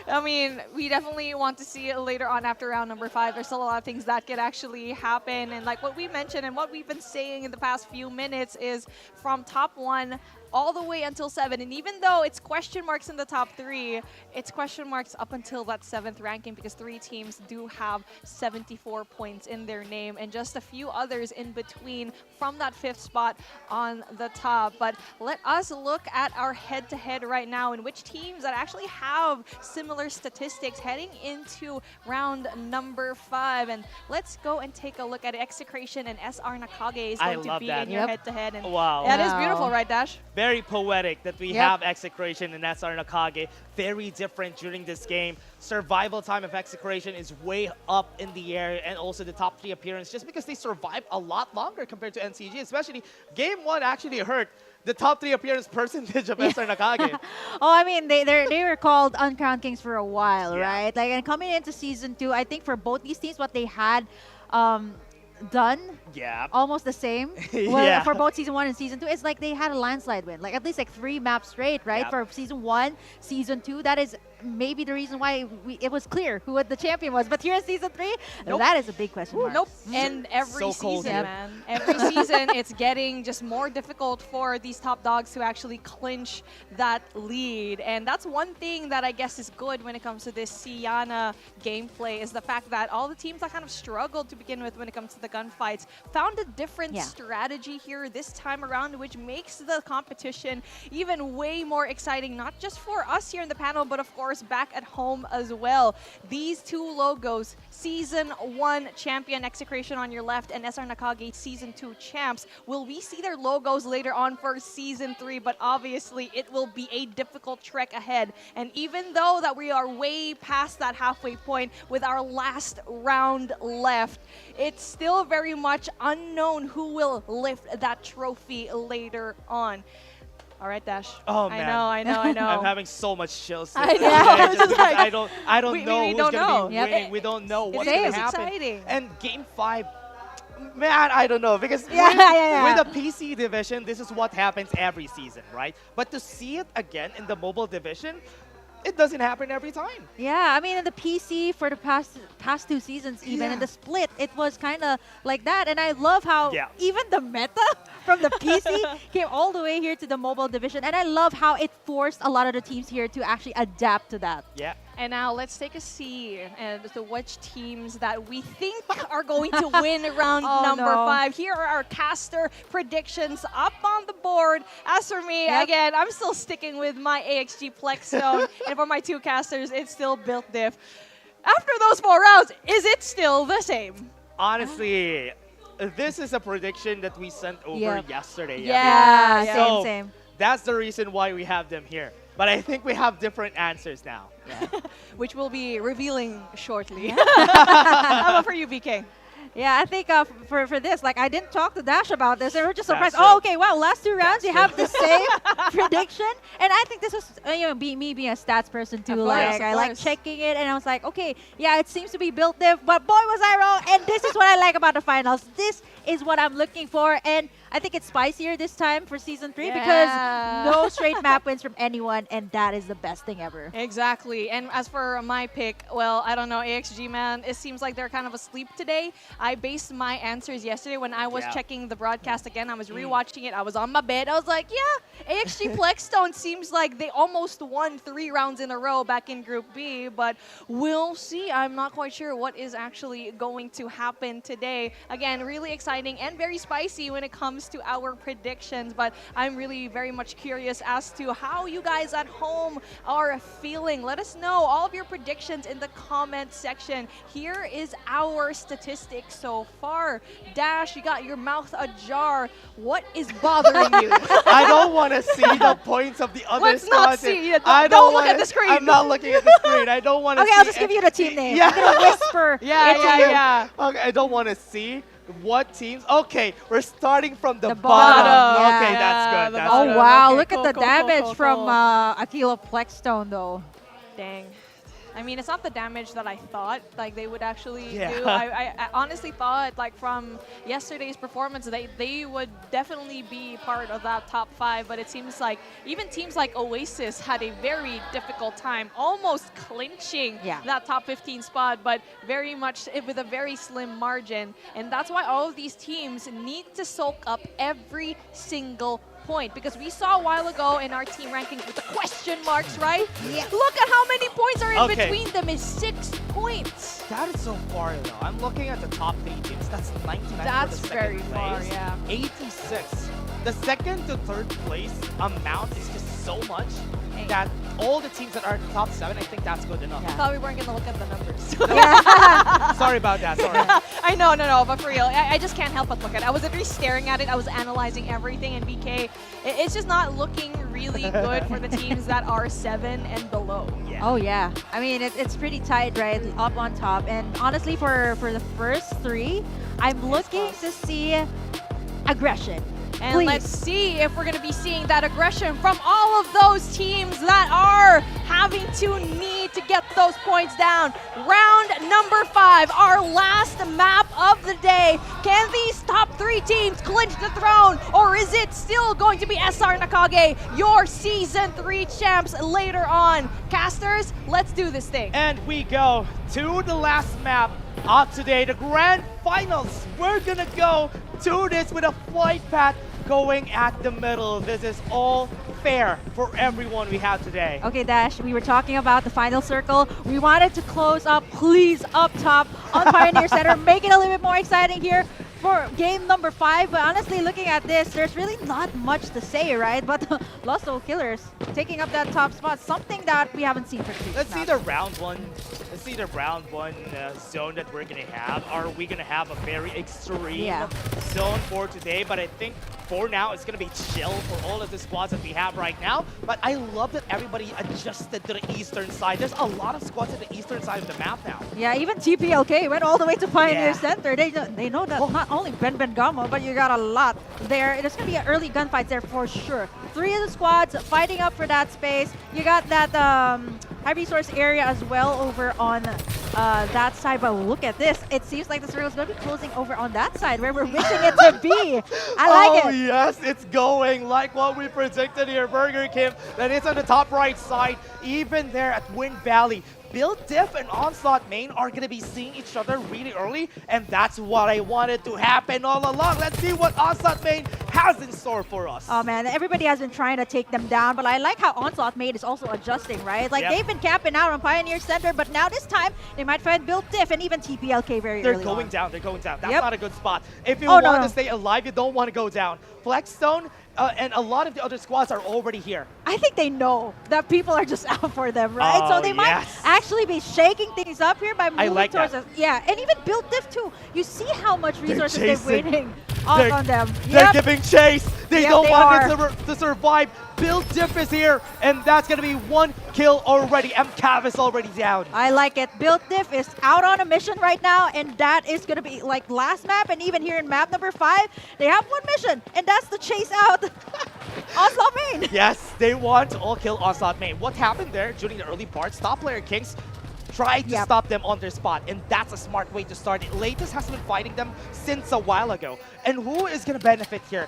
I mean, we definitely want to see it later on after round number 5. There's still a lot of things that could actually happen. And like what we mentioned and what we've been saying in the past few minutes is from top 1 all the way until 7. And even though it's question marks in the top 3, it's question marks up until that 7th ranking because 3 teams do have 74 points in their name and just a few others in between from that 5th spot on the top. But let us look at our head-to-head right now and which teams that actually have similar statistics heading into round number 5. And let's go and take a look at Execration and SR Nakage is I going to love be that. in your head-to-head. And Wow. that is beautiful, right, Dash? Very poetic that we have Execration and SR Nakage. Very different during this game. Survival time of Execration is way up in the air, and also the top 3 appearance just because they survived a lot longer compared to NCG. Especially game 1 actually hurt the top 3 appearance percentage of SR Nakage. Oh, I mean, they were called Uncrowned Kings for a while, right? Like, and coming into season 2, I think for both these teams, what they had done almost the same for both season 1 and season 2. It's like they had a landslide win, like at least like 3 maps straight, right? For season 1, season 2, that is maybe the reason why it was clear who the champion was. But here in season 3, that is a big question mark. Nope. And every season, man, every season, it's getting just more difficult for these top dogs to actually clinch that lead. And that's one thing that I guess is good when it comes to this Siana gameplay is the fact that all the teams that kind of struggled to begin with when it comes to the gunfights found a different strategy here this time around, which makes the competition even way more exciting, not just for us here in the panel, but of course back at home as well. These 2 logos, Season 1 champion Execration on your left and SR Nakage Season 2 champs, will we see their logos later on for Season 3? But obviously it will be a difficult trek ahead. And even though that we are way past that halfway point with our last round left, it's still very much unknown who will lift that trophy later on. All right, Dash. Oh man, I know. I'm having so much chills. I know. Just because I don't We know who's don't gonna know. be Yep. winning. We don't know what's It gonna is happen. exciting. And game 5, man, I don't know because with the PC division, this is what happens every season, right? But to see it again in the mobile division, it doesn't happen every time. Yeah, I mean, in the PC for the past 2 seasons, even in the split, it was kind of like that. And I love how even the meta from the PC came all the way here to the mobile division. And I love how it forced a lot of the teams here to actually adapt to that. Yeah. And now let's take a see as to which teams that we think are going to win round number 5. Here are our caster predictions up on the board. As for me, again, I'm still sticking with my AXG Plexstone. And for my 2 casters, it's still Built Diff. After those 4 rounds, is it still the same? Honestly, this is a prediction that we sent over Yep. yesterday. Yeah, Yeah. same, So, same. That's the reason why we have them here. But I think we have different answers now. Which we'll be revealing shortly. How about for you, BK? Yeah, I think for this, like I didn't talk to Dash about this, and we're just surprised. That's Oh, true. okay, wow, last two rounds you have the same prediction, and I think this was me being a stats person too. Of course, Like of I like course. checking it, and I was like, okay, yeah, it seems to be built diff, but boy was I wrong. And this is what I like about the finals. This is what I'm looking for, and I think it's spicier this time for season 3 Yeah. because no straight map wins from anyone, and that is the best thing ever. Exactly. And as for my pick, well, I don't know, AXG, man, it seems like they're kind of asleep today. I based my answers yesterday when I was Yeah. checking the broadcast again. I was rewatching it. I was on my bed. I was like, yeah, AXG Flexstone seems like they almost won 3 rounds in a row back in Group B, but we'll see. I'm not quite sure what is actually going to happen today. Again, really exciting and very spicy when it comes to our predictions, but I'm really very much curious as to how you guys at home are feeling. Let us know all of your predictions in the comment section. Here is our statistics so far. Dash, you got your mouth ajar. What is bothering you? I don't want to see the points of the other Let's not squads. see it. I Don't look wanna at the screen. I'm not looking at the screen. I don't want to Okay, see I'll just give you the team name. Yeah. I'm gonna whisper Yeah, into yeah, you. yeah. Okay, I don't want to see what teams. Okay, we're starting from the, The bottom. bottom, yeah. Okay, that's Yeah, good. the That's Oh bottom. good. wow, Okay, look cool, at the cool, cool, damage cool, from cool. Aquila Flexstone though. Dang. I mean, it's not the damage that I thought like they would actually Yeah. do. I honestly thought like from yesterday's performance they would definitely be part of that top 5, but it seems like even teams like Oasis had a very difficult time almost clinching that top 15 spot, but very much with a very slim margin. And that's why all of these teams need to soak up every single point, because we saw a while ago in our team rankings with the question marks, right? Yeah. Look at how many points are in Okay. between them is 6 points. That is so far though. I'm looking at the top 3 teams. That's 99 That's for the second very far, place. yeah. 86. The second to third place amount is just so much that all the teams that are in the top 7, I think that's good enough. I thought we weren't going to look at the numbers. Sorry about that. Sorry. I know, no, but for real, I just can't help but look at it. I was literally staring at it. I was analyzing everything, and BK, it's just not looking really good for the teams that are 7 and below. Oh yeah, I mean it's pretty tight, right? Up on top, and honestly, for the first 3, I'm looking to see aggression. And Please. let's see if we're going to be seeing that aggression from all of those teams that are having to need to get those points down. Round number 5, our last map of the day. Can these top 3 teams clinch the throne, or is it still going to be SR Nakage, your Season 3 champs later on? Casters, let's do this thing. And we go to the last map of today, the grand finals. We're gonna go to this with a flight path going at the middle. This is all fair for everyone we have today. Okay, Dash, we were talking about the final circle. We wanted to close up, please, up top on Pioneer Center. Make it a little bit more exciting here for game number 5. But honestly, looking at this, there's really not much to say, right? But Lost Soul Killers taking up that top spot, something that we haven't seen for 3. Let's see the round 1. Let's see the round 1 zone that we're gonna have. Are we gonna have a very extreme zone for today? But I think for now it's gonna be chill for all of the squads that we have right now. But I love that everybody adjusted to the eastern side. There's a lot of squads at the eastern side of the map now. Yeah, even TPLK went all the way to Pioneer Yeah. Center. They know that not only Ben Gamo, but you got a lot there. There's going to be an early gunfights there for sure. 3 of the squads fighting up for that space. You got that high resource area as well over on that side. But look at this. It seems like the circle is going to be closing over on that side where we're wishing it to be. I like Oh it. yes, it's going like what we predicted here, Burger Kim. That is on the top right side, even there at Wind Valley. Build Diff and Onslaught main are going to be seeing each other really early, and that's what I wanted to happen all along. Let's see what Onslaught main has in store for us. Oh man, everybody has been trying to take them down, but I like how Onslaught Mate is also adjusting, right? Like they've been camping out on Pioneer Center, but now this time they might find Build Diff and even TPLK very They're early going on. down. They're going down. That's not a good spot. If you Oh, want no, to no. stay alive, you don't want to go down. Flexstone and a lot of the other squads are already here. I think they know that people are just out for them, right? So Oh, they might yes. actually be shaking things up here by moving like towards that. us. Yeah, and even Build Diff too. You see how much resources they're chasing. winning off They're- on them. They're Yep. giving chase. They Yep, don't they want are. it to survive. Build Diff is here, and that's going to be one kill already. MCAV is already down. I like it. Build Diff is out on a mission right now, and that is going to be like last map, and even here in map number 5, they have one mission, and that's to chase out Onslaught Main. Yes, they want to all kill Onslaught Main. What happened there during the early part? Top player Kings tried to stop them on their spot, and that's a smart way to start it. Latest has been fighting them since a while ago. And who is going to benefit here?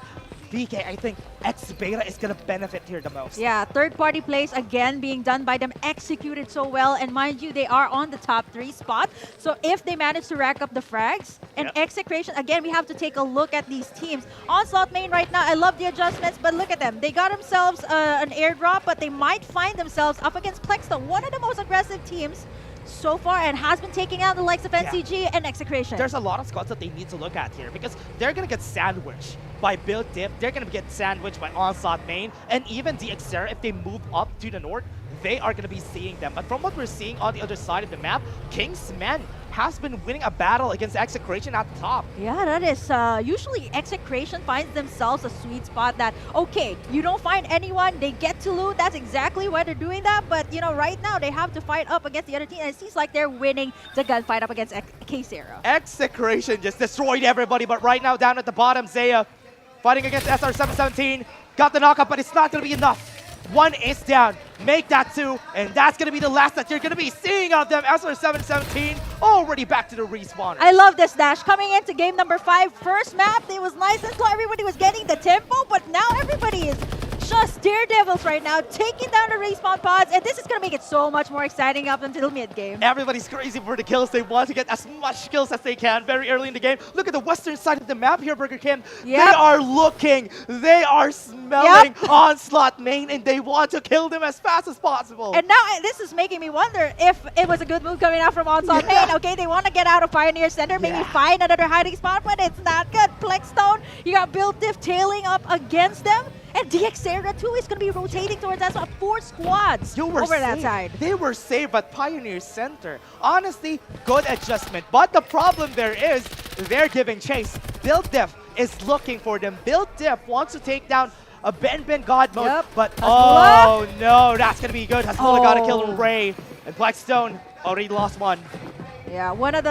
BK, I think X-Beta is going to benefit here the most. Yeah, third-party plays again being done by them, executed so well, and mind you, they are on the top 3 spot. So if they manage to rack up the frags and execration, again, we have to take a look at these teams. Onslaught Main right now, I love the adjustments, but look at them. They got themselves an airdrop, but they might find themselves up against Plexstone, one of the most aggressive teams so far, and has been taking out the likes of NCG and Execration. There's a lot of squads that they need to look at here because they're going to get sandwiched by Build Diff. They're going to get sandwiched by Onslaught Main, and even DXera, if they move up to the north, they are going to be seeing them. But from what we're seeing on the other side of the map, King's Men has been winning a battle against Execration at the top. Yeah, that is usually Execration finds themselves a sweet spot that, okay, you don't find anyone, they get to loot, that's exactly why they're doing that, but you know, right now they have to fight up against the other team, and it seems like they're winning the gunfight up against K-Zero. Execration just destroyed everybody, but right now down at the bottom, Zaya fighting against SR717, got the knockup, but it's not going to be enough. One is down, make that 2, and that's going to be the last that you're going to be seeing of them. SR717 already back to the respawn. I love this dash. Coming into game number 5, first map, it was nice and slow. Everybody was getting the tempo, but now everybody is just daredevils right now, taking down the respawn pods, and this is going to make it so much more exciting up until mid-game. Everybody's crazy for the kills. They want to get as much kills as they can very early in the game. Look at the western side of the map here, Burger Kim. They are looking, they are smelling Onslaught Main, and they want to kill them as fast as possible. And now this is making me wonder if it was a good move coming out from Onslaught Main. Okay, they want to get out of Pioneer Center, maybe find another hiding spot, but it's not good. Plexstone, you got Build Diff tailing up against them. And DXera too is going to be rotating towards that spot. 4 squads over that side. They were safe at Pioneer Center. Honestly, good adjustment. But the problem there is, they're giving chase. Build Diff is looking for them. Build Diff wants to take down a Ben God mode. But oh no, that's going to be good. Hasbullah got to kill Ray. And Blackstone already lost one. Yeah, one of the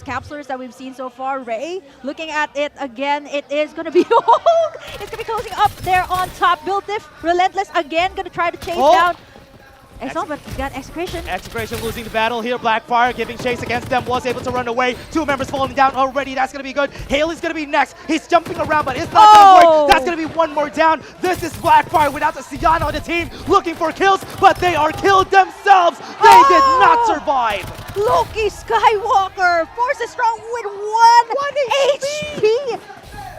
capsulers that we've seen so far, Ray, looking at it again, it is going to be, it's going to be closing up there on top. Build Diff, relentless again, going to try to chase down. Excellent, but he's got Execration. Execration losing the battle here. Blackfire giving chase against them, was able to run away. 2 members falling down already. That's going to be good. Haley's going to be next. He's jumping around, but it's not going to work. That's going to be one more down. This is Blackfire without the Sienna on the team, looking for kills, but they are killed themselves. They did not survive. Loki Skywalker, Forces Strong with 1 HP.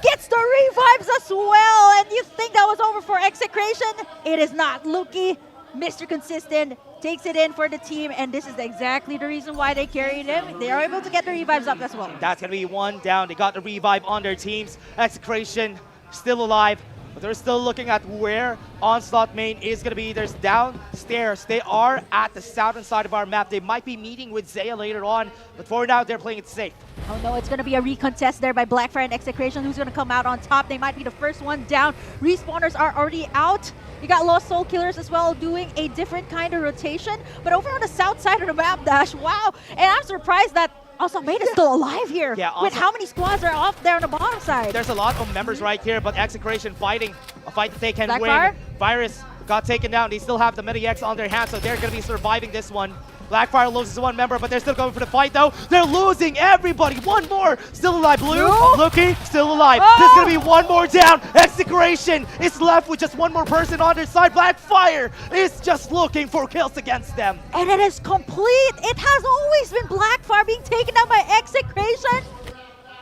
Gets the revives as well, and you think that was over for Execration? It is not. Loki, Mr. Consistent, takes it in for the team, and this is exactly the reason why they carried him. They are able to get the revives up as well. That's going to be 1 down. They got the revive on their teams. Execration still alive, but they're still looking at where Onslaught Main is going to be. There's downstairs. They are at the southern side of our map. They might be meeting with Zaya later on, but for now, they're playing it safe. Oh no, it's going to be a recontest there by Blackfire and Execration. Who's going to come out on top? They might be the first one down. Respawners are already out. You got Lost Soul Killers as well doing a different kind of rotation. But over on the south side of the map, Dash, wow. And I'm surprised that also Mate is still alive here. Yeah, with how many squads are off there on the bottom side. There's a lot of members right here, but Execration fighting a fight that they can Blackfire? win. Virus got taken down. They still have the Mini-X on their hands, so they're going to be surviving this one. Blackfire loses 1 member, but they're still going for the fight, though. They're losing everybody. 1 more. Still alive. Blue, Loki, still alive. There's going to be 1 more down. Execration is left with just 1 more person on their side. Blackfire is just looking for kills against them. And it is complete. It has always been Blackfire being taken down by Execration.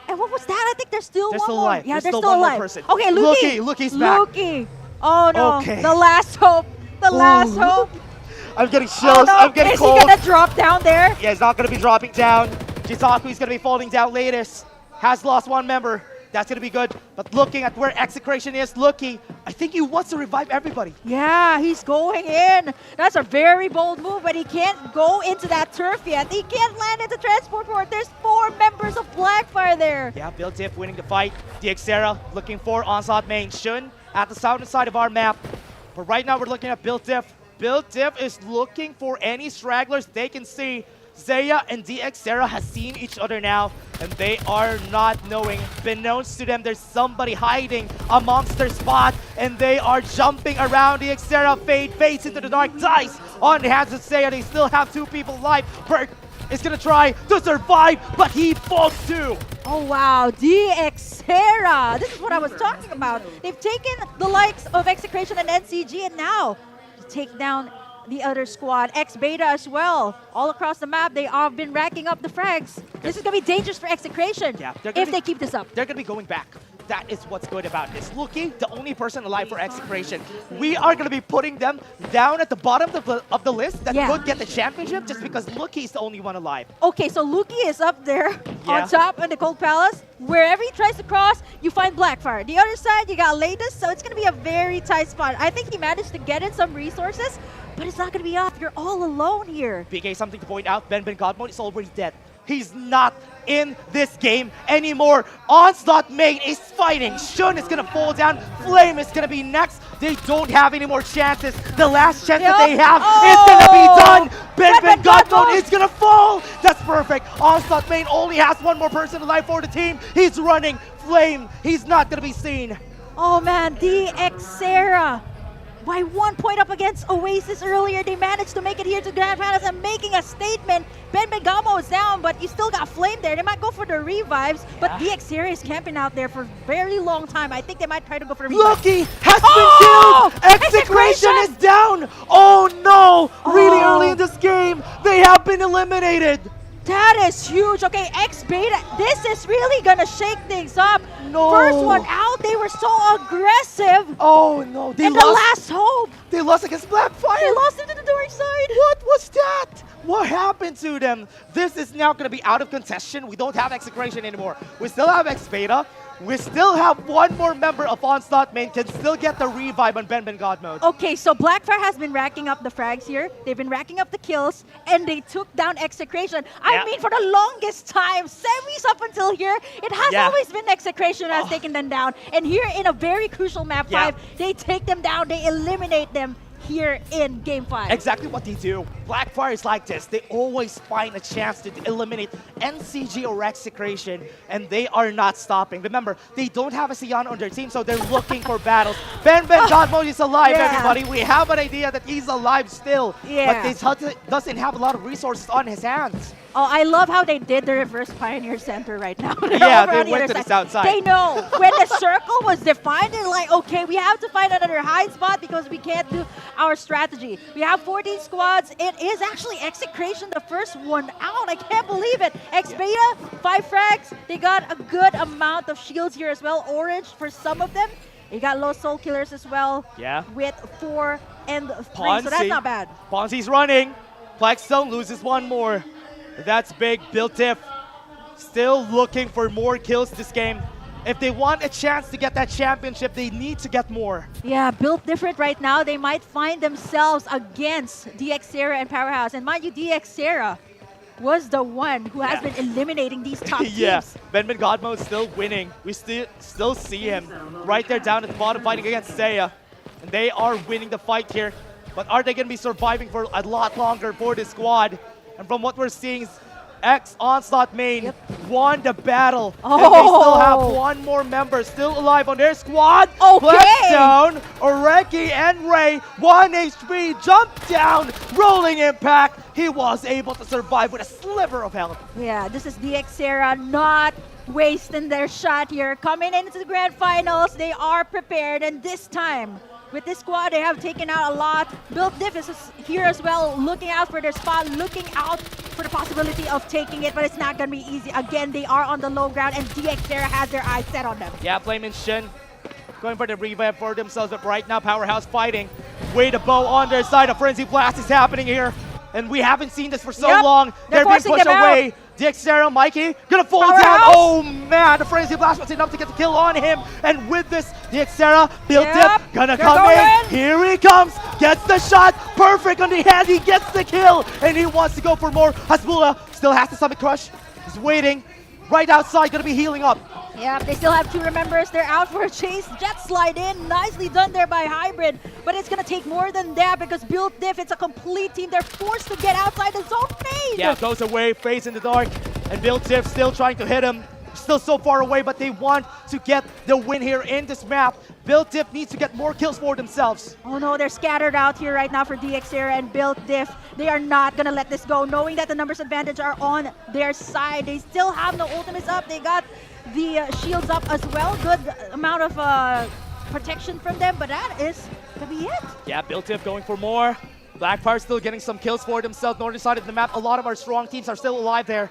And what was that think there's still They're one still more. alive. Yeah, There's they're still still one more alive. person. Okay, Luki. Luki's back. Luki. Oh no. Okay. The last hope. The last hope. I'm getting Oh chills. no. I'm getting Is cold. he gonna drop down there? Yeah, he's not going to be dropping down. Jisaku's going to be falling down latest. Has lost one member. That's going to be good. But looking at where Execration is, Luki, I think he wants to revive everybody. Yeah, he's going in. That's a very bold move, but he can't go into that turf yet. He can't land into transport port. There's 4 members of Blackfire there. Yeah, Bill Diff winning the fight. DXera looking for onslaught main. Shun at the southern side of our map. But right now we're looking at Bill Diff. Bill Diff is looking for any stragglers they can see. Zaya and DXera has seen each other now, and they are not knowing. Beknownst to them, there's somebody hiding amongst their spot, and they are jumping around. DXera fades into the dark, dies on the hands of Zaya. They still have 2 people alive. Perk is gonna try to survive, but he falls too. Oh wow, DXera. This is what I was talking about. They've taken the likes of Execration and NCG, and now to take down the other squad, X-Beta as well. All across the map, they have been racking up the frags. This is going to be dangerous for Execration if they keep this up. They're going to be going back. That is what's good about this. Luki, the only person alive for Execration. We are going to be putting them down at the bottom of the list that could get the championship just because Luki is the only one alive. Okay, so Luki is up there Yeah. on top in the Cold Palace. Wherever he tries to cross, you find Blackfire. The other side, you got Latest, so it's going to be a very tight spot. I think he managed to get in some resources, but it's not going to be enough. You're all alone here. BK, something to point out, Ben Godmode is already dead. He's not in this game anymore. Onslaught main is fighting. Shun is going to fall down. Flame is going to be next. They don't have any more chances. The last chance that they have is going to be done. Ben Godmode is going to fall. That's perfect. Onslaught main only has 1 more person alive for the team. He's running. Flame, he's not going to be seen. Oh man, DXera. By 1 point up against Oasis earlier, they managed to make it here to Grand Finals and making a statement. Ben Begamo is down, but you still got Flame there. They might go for the revives, but DXera is camping out there for a very long time. I think they might try to go for the revives. Lucky has been killed! Execration is down! Oh no! Really early in this game, they have been eliminated! That is huge. Okay, X-Beta, this is really gonna shake things up. No. First one out, they were so aggressive. Oh no, they and lost. the last hope. They lost against Blackfire. They lost into the dark side. What was that? What happened to them? This is now going to be out of contention. We don't have Execration anymore. We still have X-Beta. We still have 1 more member of Onslaught main can still get the revive on Ben Godmode. Okay, so Blackfire has been racking up the frags here. They've been racking up the kills, and they took down Execration. I mean, for the longest time, semis up until here, it has always been Execration that has taken them down. And here in a very crucial map 5, they take them down, they eliminate them here in Game 5. Exactly what they do. Blackfire is like this. They always find a chance to eliminate NCG or Execration, and they are not stopping. Remember, they don't have a Sian on their team, so they're looking for battles. Ben Godmode is alive, everybody. We have an idea that he's alive still, but he doesn't have a lot of resources on his hands. Oh, I love how they did the reverse Pioneer Center right now. Yeah, they went to the south side. They know. When the circle was defined, they're like, okay, we have to find another hide spot because we can't do our strategy. We have 14 squads. It is actually Execration, the first one out. I can't believe it. X-Beta, 5 frags. They got a good amount of shields here as well. Orange for some of them. They got low soul killers as well. Yeah. With 4 and 3, Ponzi. so that's not bad. Ponzi's running. Blackstone loses 1 more. That's big. Bill Tiff still looking for more kills this game. If they want a chance to get that championship, they need to get more. Yeah, built different right now. They might find themselves against DXera and Powerhouse. And mind you, DXera was the one who has been eliminating these top teams. Yeah, Ben Godmode still winning. We still see him right there down at the bottom fighting against Zaya. And they are winning the fight here. But are they going to be surviving for a lot longer for this squad? And from what we're seeing, Onslaught main won the battle. And they still have 1 more member still alive on their squad. Blackstone, Oreki, and Ray, 1 HP, jump down, rolling impact. He was able to survive with a sliver of health. Yeah, this is DXera not wasting their shot here. Coming into the grand finals, they are prepared, and this time, with this squad, they have taken out a lot. Built Diff is here as well, looking out for their spot, looking out for the possibility of taking it, but it's not going to be easy. Again, they are on the low ground, and DXera has their eyes set on them. Yeah, Flame and Shin going for the revive for themselves, but right now Powerhouse fighting. Way to bow on their side. A Frenzy Blast is happening here. And we haven't seen this for so long. They're being forcing pushed them away. Dixera, Mikey, gonna fall down. Powerhouse. Oh man, the Frenzy Blast was enough to get the kill on him. And with this, Dixera, Build Dip, gonna come in. Here he comes, gets the shot. Perfect on the head, he gets the kill. And he wants to go for more. Hasbula still has the Summit Crush. He's waiting. Right outside, gonna be healing up. Yeah, they still have 2 remembers. They're out for a chase. Jet slide in. Nicely done there by Hybrid. But it's going to take more than that because Build Diff, it's a complete team. They're forced to get outside the zone phase. Yeah, goes away, face in the dark. And Build Diff still trying to hit him. Still so far away, but they want to get the win here in this map. Build Diff needs to get more kills for themselves. Oh no, they're scattered out here right now for DXera and Build Diff. They are not going to let this go, knowing that the numbers advantage are on their side. They still have no ultimates up. They got the shields up as well. Good amount of protection from them, but that is to be it. Yeah, Build Diff going for more. Blackfire still getting some kills for themselves. Northern side of the map, a lot of our strong teams are still alive there.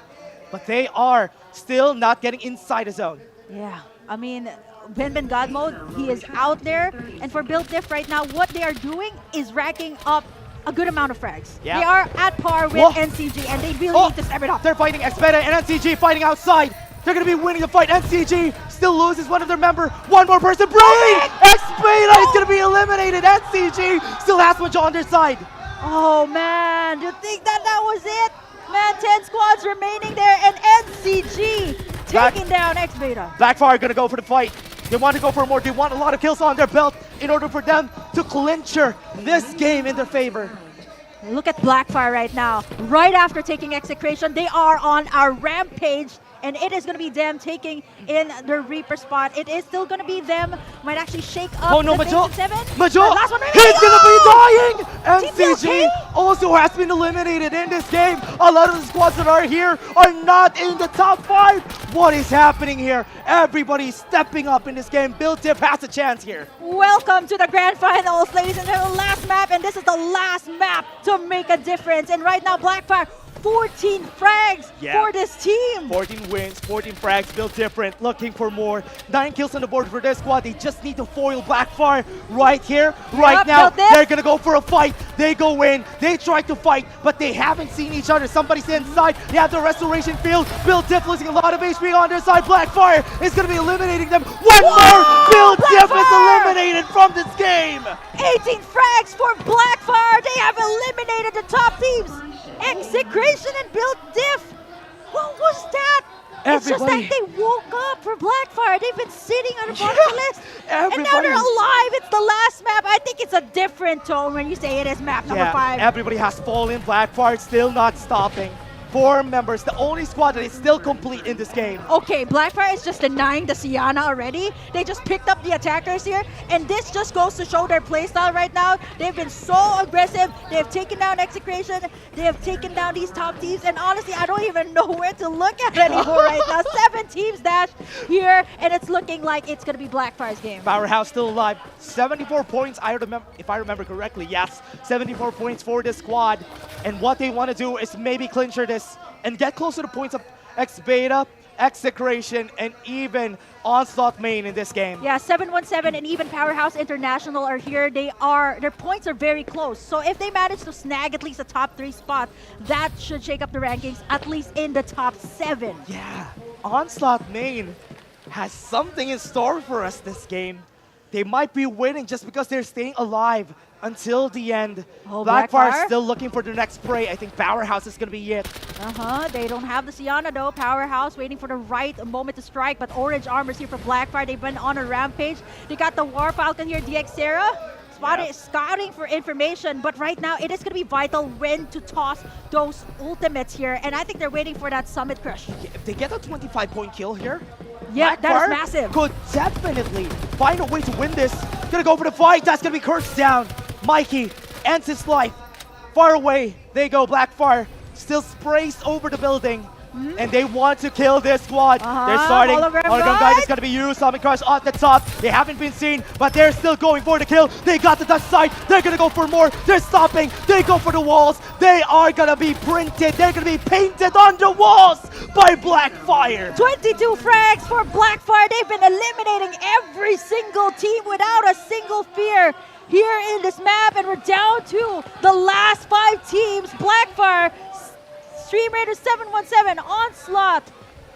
But they are still not getting inside the zone. Yeah, I mean, Ben God mode, he is out there. And for Build Diff right now, what they are doing is racking up a good amount of frags. Yeah. They are at par with NCG, and they really need to step it up. They're fighting Xbeta and NCG fighting outside. They're going to be winning the fight. NCG still loses one of their member. One more person. Brain! Xbeta is going to be eliminated. NCG still has one on their side. Oh man, do you think that was it? Man, 10 squads remaining there, and NCG taking down Xbeta. Blackfire going to go for the fight. They want to go for more. They want a lot of kills on their belt in order for them to clincher this game in their favor. Look at Blackfire right now. Right after taking Execration, they are on a rampage. And it is going to be them taking in the Reaper spot. It is still going to be them. Might actually shake up the Majo! 7. Majo! Last one remaining. He's going to be dying! NCG TPLK? also has been eliminated in this game. A lot of the squads that are here are not in the top 5. What is happening here? Everybody's stepping up in this game. Build Diff has a chance here. Welcome to the grand finals, ladies and gentlemen. Last map, and this is the last map to make a difference. And right now, Blackfire, 14 frags for this team. 14 wins, 14 frags, Built Different, looking for more. 9 kills on the board for this squad. They just need to foil Blackfire right here, right now. They're gonna go for a fight. They go in, they try to fight, but they haven't seen each other. Somebody's inside. They have the restoration field. Built Diff losing a lot of HP on their side. Blackfire is gonna be eliminating them. One more! Built Diff is eliminated from this game. 18 frags for Blackfire. They have eliminated the top teams. Execration and Build Diff. What was that? It's just that they woke up for Blackfire. They've been sitting on the bottom of the list. And now they're alive. It's the last map. I think it's a different tone when you say it is map number 5. Everybody has fallen. Blackfire still not stopping. 4 members, the only squad that is still complete in this game. Okay, Blackfire is just denying the Sienna already. They just picked up the attackers here, and this just goes to show their playstyle right now. They've been so aggressive. They have taken down Execration. They have taken down these top teams, and honestly, I don't even know where to look at anymore right now. 7 teams dash here, and it's looking like it's going to be Blackfire's game. Powerhouse still alive. 74 points, if I remember correctly. Yes, 74 points for this squad. And what they want to do is maybe clincher this and get closer to points of X-Beta, Execration, and even Onslaught main in this game. Yeah, 717 and even Powerhouse International are here. Their points are very close. So if they manage to snag at least a top 3 spot, that should shake up the rankings, at least in the top 7. Yeah, Onslaught main has something in store for us this game. They might be winning just because they're staying alive until the end. Blackfire still looking for their next prey. I think Powerhouse is going to be it. They don't have the Sienna though. Powerhouse waiting for the right moment to strike, but orange armors here for Blackfire. They've been on a rampage. They got the War Falcon here, DXera. Is scouting for information, but right now it is going to be vital when to toss those ultimates here, and I think they're waiting for that Summit Crush. If they get a 25-point kill here, yeah, Blackfire that is massive. Could definitely find a way to win this. Gonna go for the fight. That's gonna be cursed down. Mikey ends his life. Far away they go. Blackfire still sprays over the building. and they want to kill this squad. They're starting. Hologram Guide is going to be used. Summon Crush off the top. They haven't been seen, but they're still going for the kill. They got the dust side. They're going to go for more. They're stopping. They go for the walls. They are going to be printed. They're going to be painted on the walls by Blackfire. 22 frags for Blackfire. They've been eliminating every single team without a single fear here in this map, and we're down to the last 5 teams. Blackfire, Stream Raiders 717, Onslaught,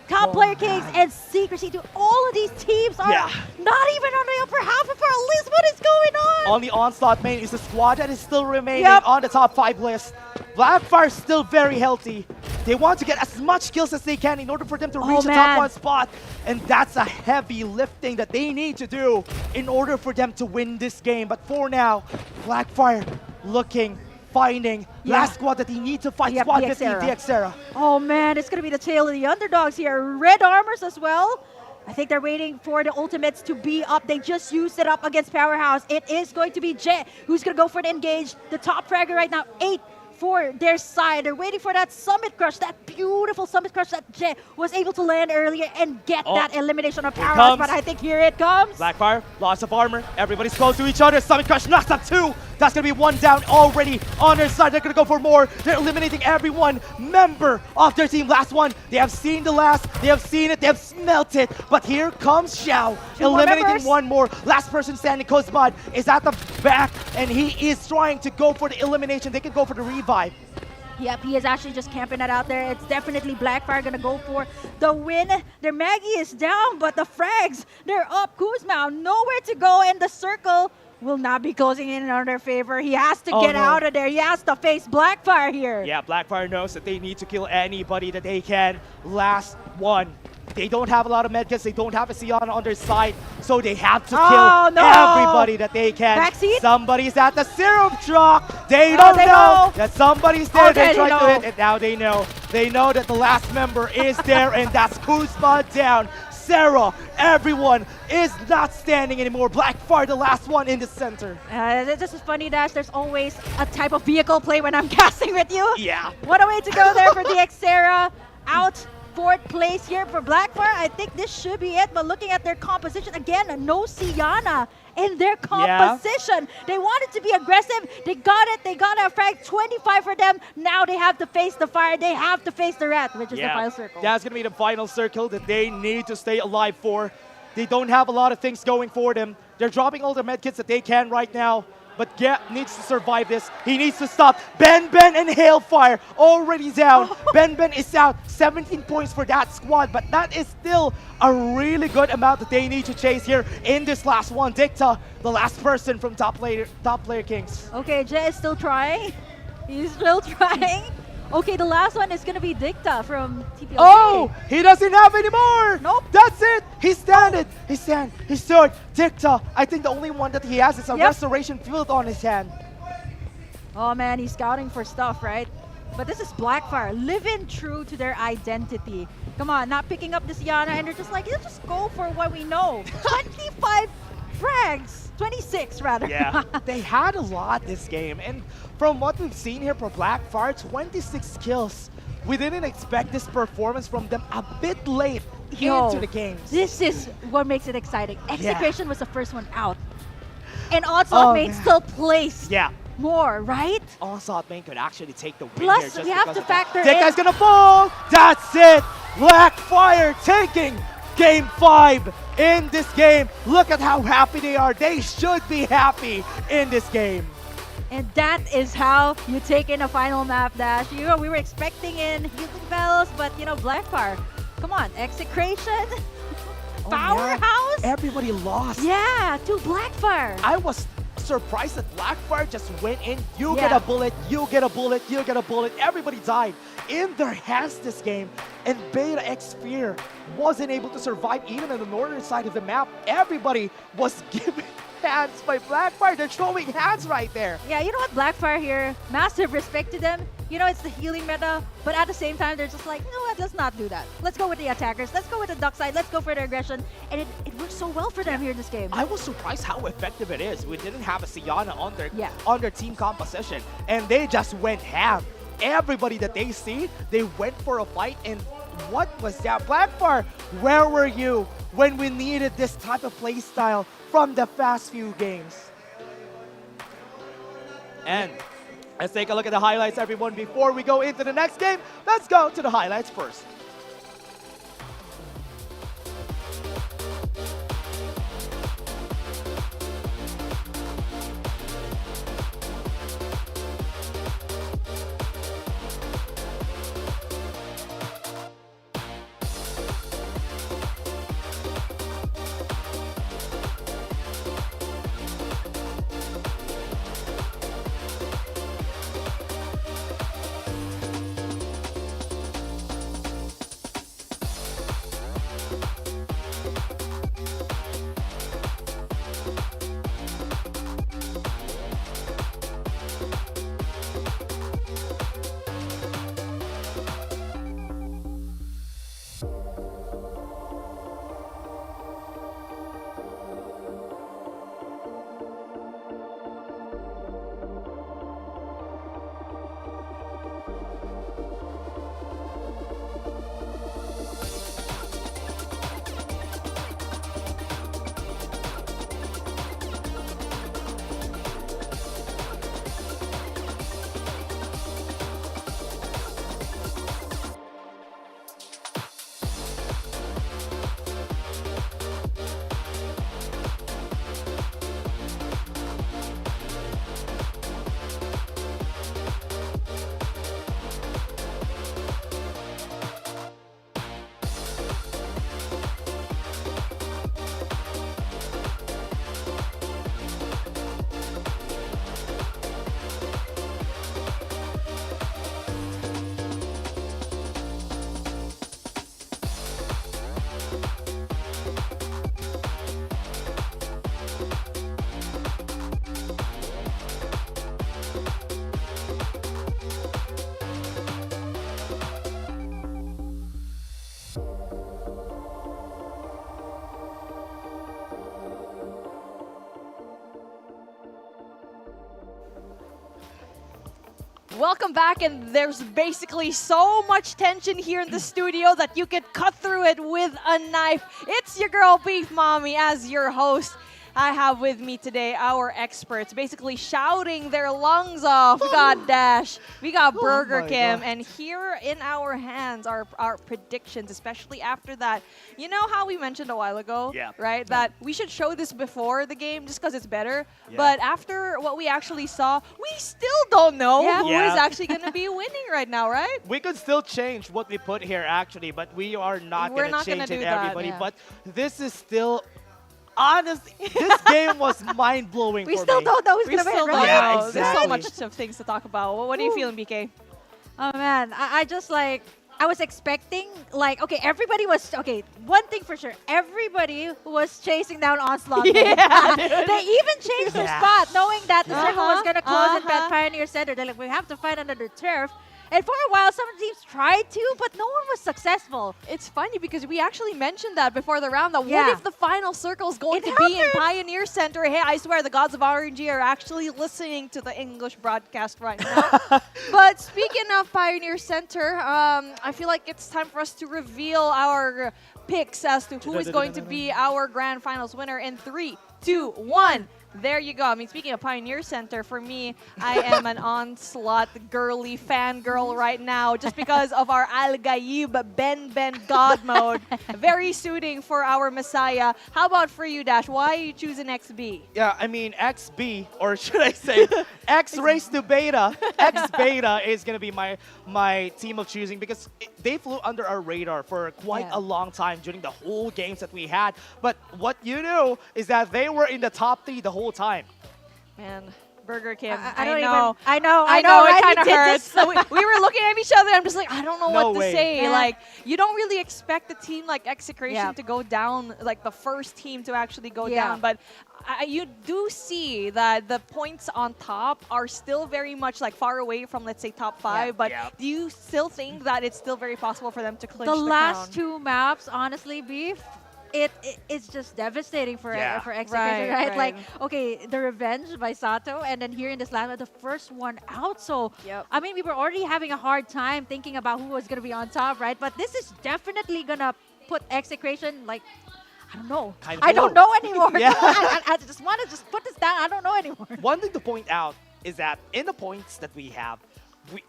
Top Player Kings, and Secrecy. All of these teams are not even on the upper half of our list. What is going on? On the Onslaught main is the squad that is still remaining on the top 5 list. Blackfire is still very healthy. They want to get as much kills as they can in order for them to reach the top 1 spot. And that's a heavy lifting that they need to do in order for them to win this game. But for now, Blackfire looking, finding last squad that they need to fight. Squad 50, DXera. Oh man, it's going to be the tail of the underdogs here. Red armors as well. I think they're waiting for the ultimates to be up. They just used it up against Powerhouse. It is going to be Jet who's going to go for the engage. The top fragger right now, 8 for their side. They're waiting for that Summit Crush, that beautiful Summit Crush that Jet was able to land earlier and get that elimination of Powerhouse. But I think here it comes. Blackfire, loss of armor. Everybody's close to each other. Summit Crush knocks up 2. That's going to be 1 down already on their side. They're going to go for more. They're eliminating everyone member of their team. Last one. They have seen the last. They have seen it. They have smelt it. But here comes Xiao, eliminating 1 more. Last person standing, Kozmod, is at the back, and he is trying to go for the elimination. They can go for the revive. Yep, he is actually just camping that out there. It's definitely Blackfire gonna go for the win. Their Maggie is down, but the frags, they're up. Kuzma nowhere to go, and the circle will not be closing in on their favor. He has to get out of there. He has to face Blackfire here. Yeah, Blackfire knows that they need to kill anybody that they can. Last one. They don't have a lot of medkits. They don't have a Siana on their side, so they have to kill everybody that they can. Backseat? Somebody's at the syrup truck. They don't know that somebody's there. They tried to hit, and now they know. They know that the last member is there, and that's Kuzma down. Sarah, everyone is not standing anymore. Blackfire, the last one in the center. This is funny, Dash. There's always a type of vehicle play when I'm casting with you. Yeah. What a way to go there for DXera. Out 4th place here for Blackfire. I think this should be it, but looking at their composition, again, no Siana in their composition. They wanted to be aggressive. They got it. They got a frag 25 for them. Now they have to face the fire. They have to face the rat, which is the final circle. That's going to be the final circle that they need to stay alive for. They don't have a lot of things going for them. They're dropping all the medkits that they can right now. But Get needs to survive this. He needs to stop. Ben and Hailfire already down. Ben is out. 17 points for that squad, but that is still a really good amount that they need to chase here in this last one. Dicta, the last person from Top Player Kings. Okay, Jay is still trying. He's still trying. Okay, the last one is going to be Dicta from TPLK. Oh, he doesn't have any more. Nope. That's it. He stood. He stood. Dicta, I think the only one that he has is a restoration field on his hand. Oh man, he's scouting for stuff, right? But this is Blackfire, living true to their identity. Come on, not picking up this Yana, and they're just like, let's just go for what we know. 25 frags. 26 rather. Yeah, they had a lot this game, and from what we've seen here for Blackfire, 26 kills. We didn't expect this performance from them a bit late into the games. This is what makes it exciting. Execration was the first one out, and Onslaught main still placed more, right? Onslaught main could actually take the win Plus, here just we have to factor in. Dicta's gonna fall. That's it. Blackfire taking Game 5 in this game. Look at how happy they are. They should be happy in this game. And that is how you take in a final map, Dash. You know, we were expecting in Healing Bells, but you know, Blackfire. Come on, Execration, Powerhouse. Everybody lost. Yeah, to Blackfire. I was surprised that Blackfire just went in. You get a bullet, you get a bullet, you get a bullet. Everybody died in their hands this game. And Beta X Fear wasn't able to survive even on the northern side of the map. Everybody was given hands by Blackfire. They're throwing hands right there. Yeah, you know what, Blackfire here, massive respect to them. You know, it's the healing meta, but at the same time, they're just like, you know what, let's not do that. Let's go with the attackers. Let's go with the duck side. Let's go for the aggression. And it works so well for them here in this game. I was surprised how effective it is. We didn't have a Siana on their team composition, and they just went ham. Everybody that they see, they went for a fight, and what was that? Blackfire, where were you when we needed this type of play style from the past few games? And let's take a look at the highlights, everyone. Before we go into the next game, let's go to the highlights first. Welcome back, and there's basically so much tension here in the studio that you could cut through it with a knife. It's your girl Beef Mommy as your host. I have with me today our experts basically shouting their lungs off. We got Dash, we got Burger Kim, and here in our hands are our predictions, especially after that. You know how we mentioned a while ago, right? That we should show this before the game just because it's better. Yeah. But after what we actually saw, we still don't know who is actually going to be winning right now, right? We could still change what we put here, actually, but we are not going to change it, everybody. But this is still... Honestly, this game was mind-blowing for me. We still don't know who's going to win, right? Yeah, exactly. There's so much of things to talk about. What are you feeling, BK? Oh, man. I just like... I was expecting, like, okay, everybody was... Okay, one thing for sure. Everybody was chasing down Onslaught. Yeah, they even changed their spot, knowing that the circle was going to close at Pioneer Center. They're like, we have to find another turf. And for a while, some teams tried to, but no one was successful. It's funny because we actually mentioned that before the round. That what if the final circle is going to be in Pioneer Center? Hey, I swear the gods of RNG are actually listening to the English broadcast right now. But speaking of Pioneer Center, I feel like it's time for us to reveal our picks as to who is going to be our grand finals winner in 3, 2, 1. There you go. I mean, speaking of Pioneer Center, for me, I am an Onslaught girly fangirl right now just because of our Al-Gaib Ben God mode. Very suiting for our Messiah. How about for you, Dash? Why are you choosing XB? Yeah, I mean, XB, or should I say X raised to beta. X beta is going to be my team of choosing because they flew under our radar for quite a long time during the whole games that we had. But what you know is that they were in the top 3 the whole time. Man, Burger Kim, I know. It kind of Right? hurts. So we were looking at each other. I'm just like, I don't know No what way. to say. Yeah. Like, you don't really expect a team like Execration Yeah. to go down, like the first team to actually go Yeah. down. But you do see that the points on top are still very much like far away from, let's say, top 5. But do you still think that it's still very possible for them to clinch The the last crown? 2 maps, honestly, Beef, it's just devastating for Yeah. for execution, right? Right. Like, okay, the revenge by Sato, and then here in this last, the first one out. So, Yep. I mean, we were already having a hard time thinking about who was gonna be on top, right? But this is definitely gonna put execution like. I don't know. Kind of I don't below. know anymore. Yeah. I just want to just put this down. I don't know anymore. One thing to point out is that in the points that we have,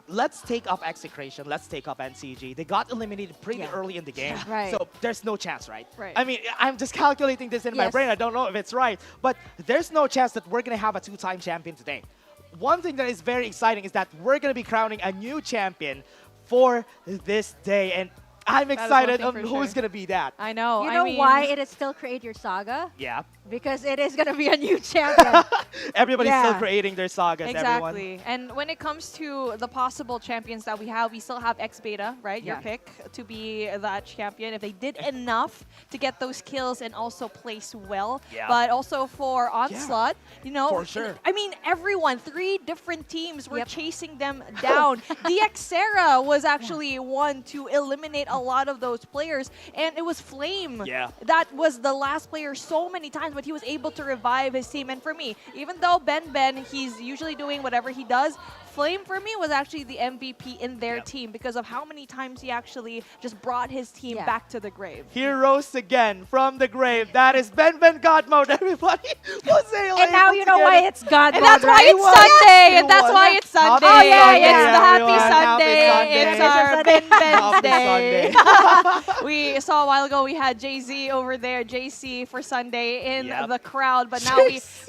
let's take up Execration, let's take up NCG. They got eliminated pretty Yeah. early in the game. Right. So there's no chance, right? Right. I mean, I'm just calculating this in my Yes. brain. I don't know if it's right. But there's no chance that we're going to have a two-time champion today. One thing that is very exciting is that we're going to be crowning a new champion for this day. And I'm That is one excited thing on for who's sure. going to be that. I know. You I know mean, why it is still Create Your Saga? Yeah. Because it is gonna be a new champion. Everybody's still Yeah. creating their sagas, everyone. Exactly. And when it comes to the possible champions that we still have X Beta, right? Your Yeah. pick to be that champion. If they did enough to get those kills and also place well. Yeah. But also for Onslaught, you know, For sure. I mean, everyone, 3 different teams were Yep. chasing them down. The Xera was actually one to eliminate a lot of those players. And it was Flame. Yeah. That was the last player so many times, but he was able to revive his team. And for me, even though Ben, he's usually doing whatever he does, Flame for me was actually the MVP in their Yep. team because of how many times he actually just brought his team Yeah. back to the grave. He rose again from the grave. That is Ben God mode, everybody. And now you know why it's God And mode, that's why right? it's Sunday. And that's won. why it's Sunday. Happy Sunday, It's the Happy everyone. Happy Sunday. Sunday. It's our Happy Ben's Day. Sunday. We saw a while ago we had Jay-Z over there, JC for Sunday in Yep. the crowd, but now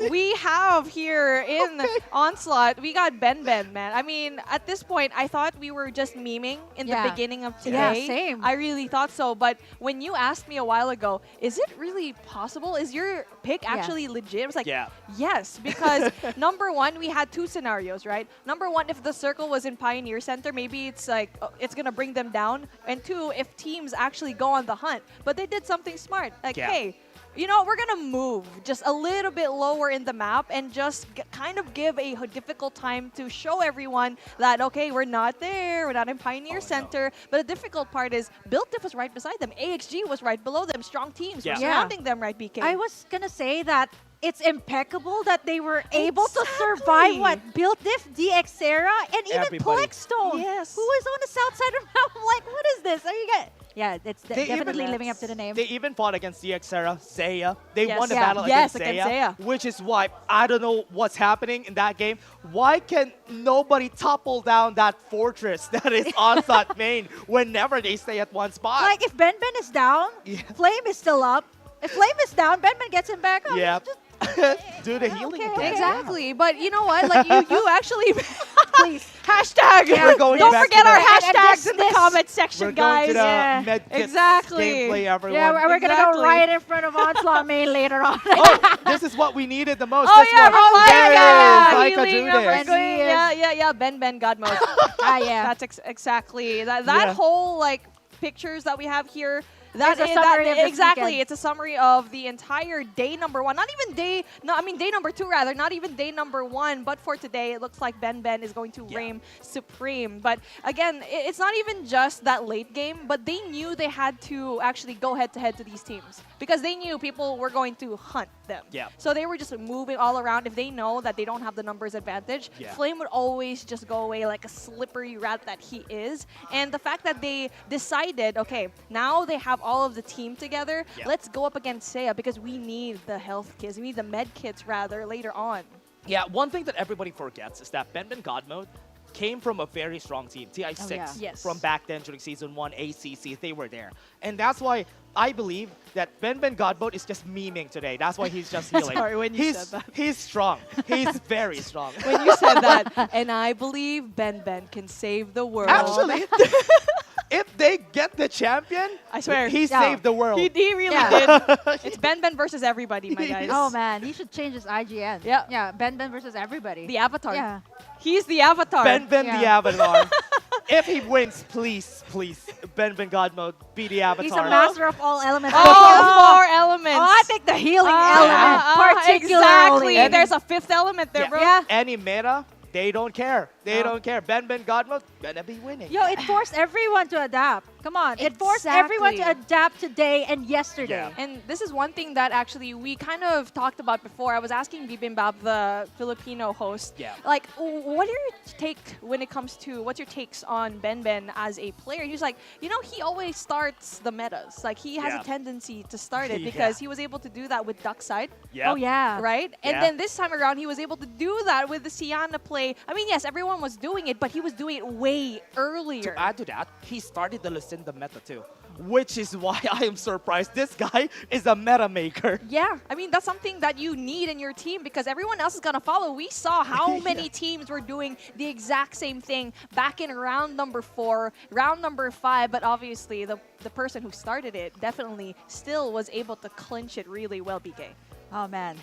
we have here in Onslaught, we got Ben, man. I mean, at this point, I thought we were just memeing in Yeah. the beginning of Yeah, today. same. I really thought so, but when you asked me a while ago, is it really possible? Is your pick actually legit? I was like, Yeah. yes, because number one, we had 2 scenarios, right? Number one, if the circle was in Pioneer Center, maybe it's like, it's going to bring them down. And 2, if teams actually go on the hunt. But they did something smart. Like, Yeah. hey, you know, we're going to move just a little bit lower in the map and just kind of give a difficult time to show everyone that, okay, we're not there. We're not in Pioneer Center. But the difficult part is Built Diff was right beside them. AXG was right below them. Strong teams Yeah. were Yeah. surrounding them, right, BK? I was gonna say that it's impeccable that they were able to survive what Built Diff, DXera, and even Everybody. Plexstone. Yes. Who is on the south side of the map? I'm like, what is this? Are you get? Yeah, it's They definitely even- living up to the name. They even fought against DXera, Zaya. They Yes. won the Yeah. battle Yes, against against Zaya, Zaya. which is why I don't know what's happening in that game. Why can nobody topple down that fortress that is Onslaught main whenever they stay at one spot? Like if Ben is down, Yeah. Flame is still up. If Flame is down, Ben gets him back up. Yeah. Just Do the healing okay, again. Exactly. But you know what? Like you actually please. hashtag. We're going Don't back forget to our the- hashtags in the this- comment section, We're going guys. to the Yeah. Medkits Exactly. gameplay, everyone. Yeah, we're gonna go Exactly. right in front of Onslaught main later on. Oh, this is what we needed the most. Oh This yeah, one. There it is, Laika healing, Judas. reverse And he green. is- Yeah. Ben God mode. Ah, yeah. That's exactly that Yeah. whole like pictures that we have here. That It's a is summary of this exactly. weekend. It's a summary of the entire day number 1. Not even day. No, I mean day number 2 rather. Not even day number 1. But for today, it looks like Ben is going to reign supreme. But again, it's not even just that late game. But they knew they had to actually go head to head to these teams because they knew people were going to hunt them. Yeah. So they were just moving all around. If they know that they don't have the numbers advantage, Yeah. Flame would always just go away like a slippery rat that he is. And the fact that they decided, okay, now they have all of the team together, Yeah. let's go up against Seiya because we need the health kits. We need the med kits rather later on. Yeah, one thing that everybody forgets is that Ben God Mode came from a very strong team, TI6. yeah. Yes. From back then during Season 1, ACC, they were there. And that's why I believe that Ben God Mode is just memeing today. That's why he's just healing. Sorry, when you he's, said that. He's strong. He's very strong. When you said that, and I believe Ben can save the world. Actually, if they get the champion, I swear. he Yeah. saved the world. He really Yeah. did. It's Ben versus everybody, my guys. Oh man, he should change his IGN. Yeah. Yeah, Ben versus everybody. The avatar. Yeah. He's the avatar. Ben the Yeah. Avatar. If he wins, please, Ben God Mode, be the Avatar. He's a master of all elements. All four elements. Oh, I think the healing element, particularly. Exactly. There's a 5th element there, Yeah. bro. Yeah. Any meta, they don't care. They don't care. Ben God Mode, gonna be winning. Yo, it forced everyone to adapt. Come on. It forced everyone to adapt today and yesterday. Yeah. And this is one thing that actually we kind of talked about before. I was asking Bibimbap, the Filipino host, like, what are your what's your takes on Ben Ben as a player? He was like, you know, he always starts the metas. Like, he has a tendency to start it because he was able to do that with Duckside. Oh, yeah. Right? And then this time around, he was able to do that with the Siana play. I mean, yes, everyone was doing it, but he was doing it way earlier. To add to that, he started the Lucinda meta too, which is why I am surprised. This guy is a meta maker. Yeah, I mean, that's something that you need in your team because everyone else is going to follow. We saw how many teams were doing the exact same thing back in round number 4, round number 5, but obviously the person who started it definitely still was able to clinch it really well, BK. Oh, man.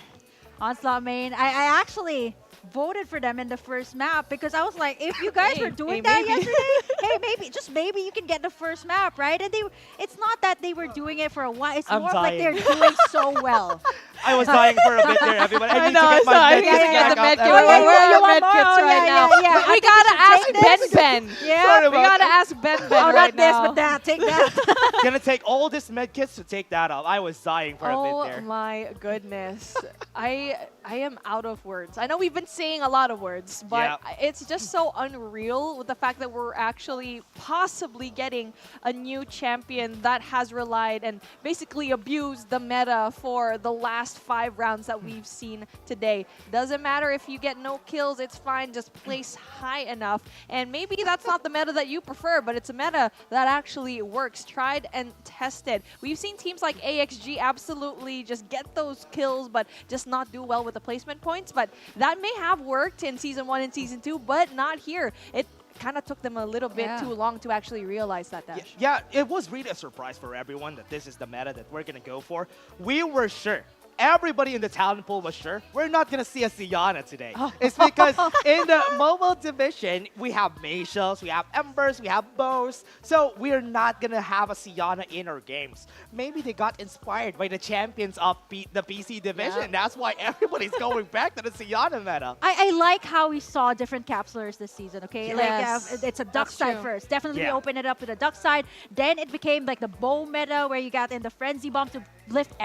Onslaught main. I actually voted for them in the first map because I was like, if you guys were doing that yesterday, just maybe you can get the first map, right? And it's not that they were doing it for a while. It's more like they're doing so well. I was dying for a bit there, everyone. I need to get my I medkits need to get the back medkit. up. We're medkits right now. Yeah. We gotta ask Ben Ben. Yeah, we gotta ask Ben Ben oh, right not this, now. but that. Take that. Gonna take all this medkits to take that off. I was dying for a bit there. Oh my goodness. I am out of words. I know we've been saying a lot of words, but it's just so unreal with the fact that we're actually possibly getting a new champion that has relied and basically abused the meta for the last 5 rounds that we've seen today. Doesn't matter if you get no kills, it's fine. Just place high enough. And maybe that's not the meta that you prefer, but it's a meta that actually works. Tried and tested. We've seen teams like AXG absolutely just get those kills, but just not do well with the placement points. But that may have worked in Season 1 and Season 2, but not here. It kind of took them a little bit too long to actually realize that, Dash. Yeah, it was really a surprise for everyone that this is the meta that we're going to go for. We were sure. Everybody in the talent pool was sure we're not going to see a Siana today. It's because in the mobile division, we have Mayshels, we have Embers, we have Bows. So we're not going to have a Siana in our games. Maybe they got inspired by the champions of the PC division. That's why everybody's going back to the Siana meta. I like how we saw different capsulars this season, okay? Yes. Like, it's a duck side first. Definitely we open it up with a duck side. Then it became like the bow meta where you got in the frenzy bomb to lift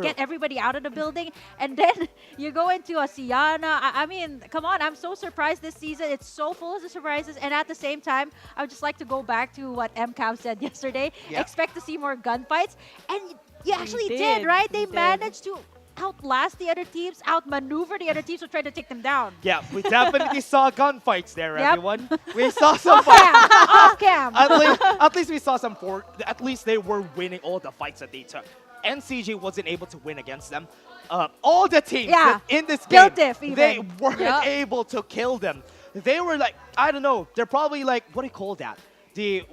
get everybody out of the building. And then you go into a Siana. I mean, come on, I'm so surprised this season. It's so full of surprises. And at the same time, I would just like to go back to what MCAV said yesterday. Expect to see more gunfights. And you actually did, right? They managed to outlast the other teams, outmaneuver the other teams who tried to take them down. Yeah, we definitely saw gunfights there, everyone. We saw Off some cam. Off cam. At least we saw some at least they were winning all the fights that they took. NCG wasn't able to win against them. All the teams in this game, they weren't able to kill them. They were like, I don't know, they're probably like, what do you call that? The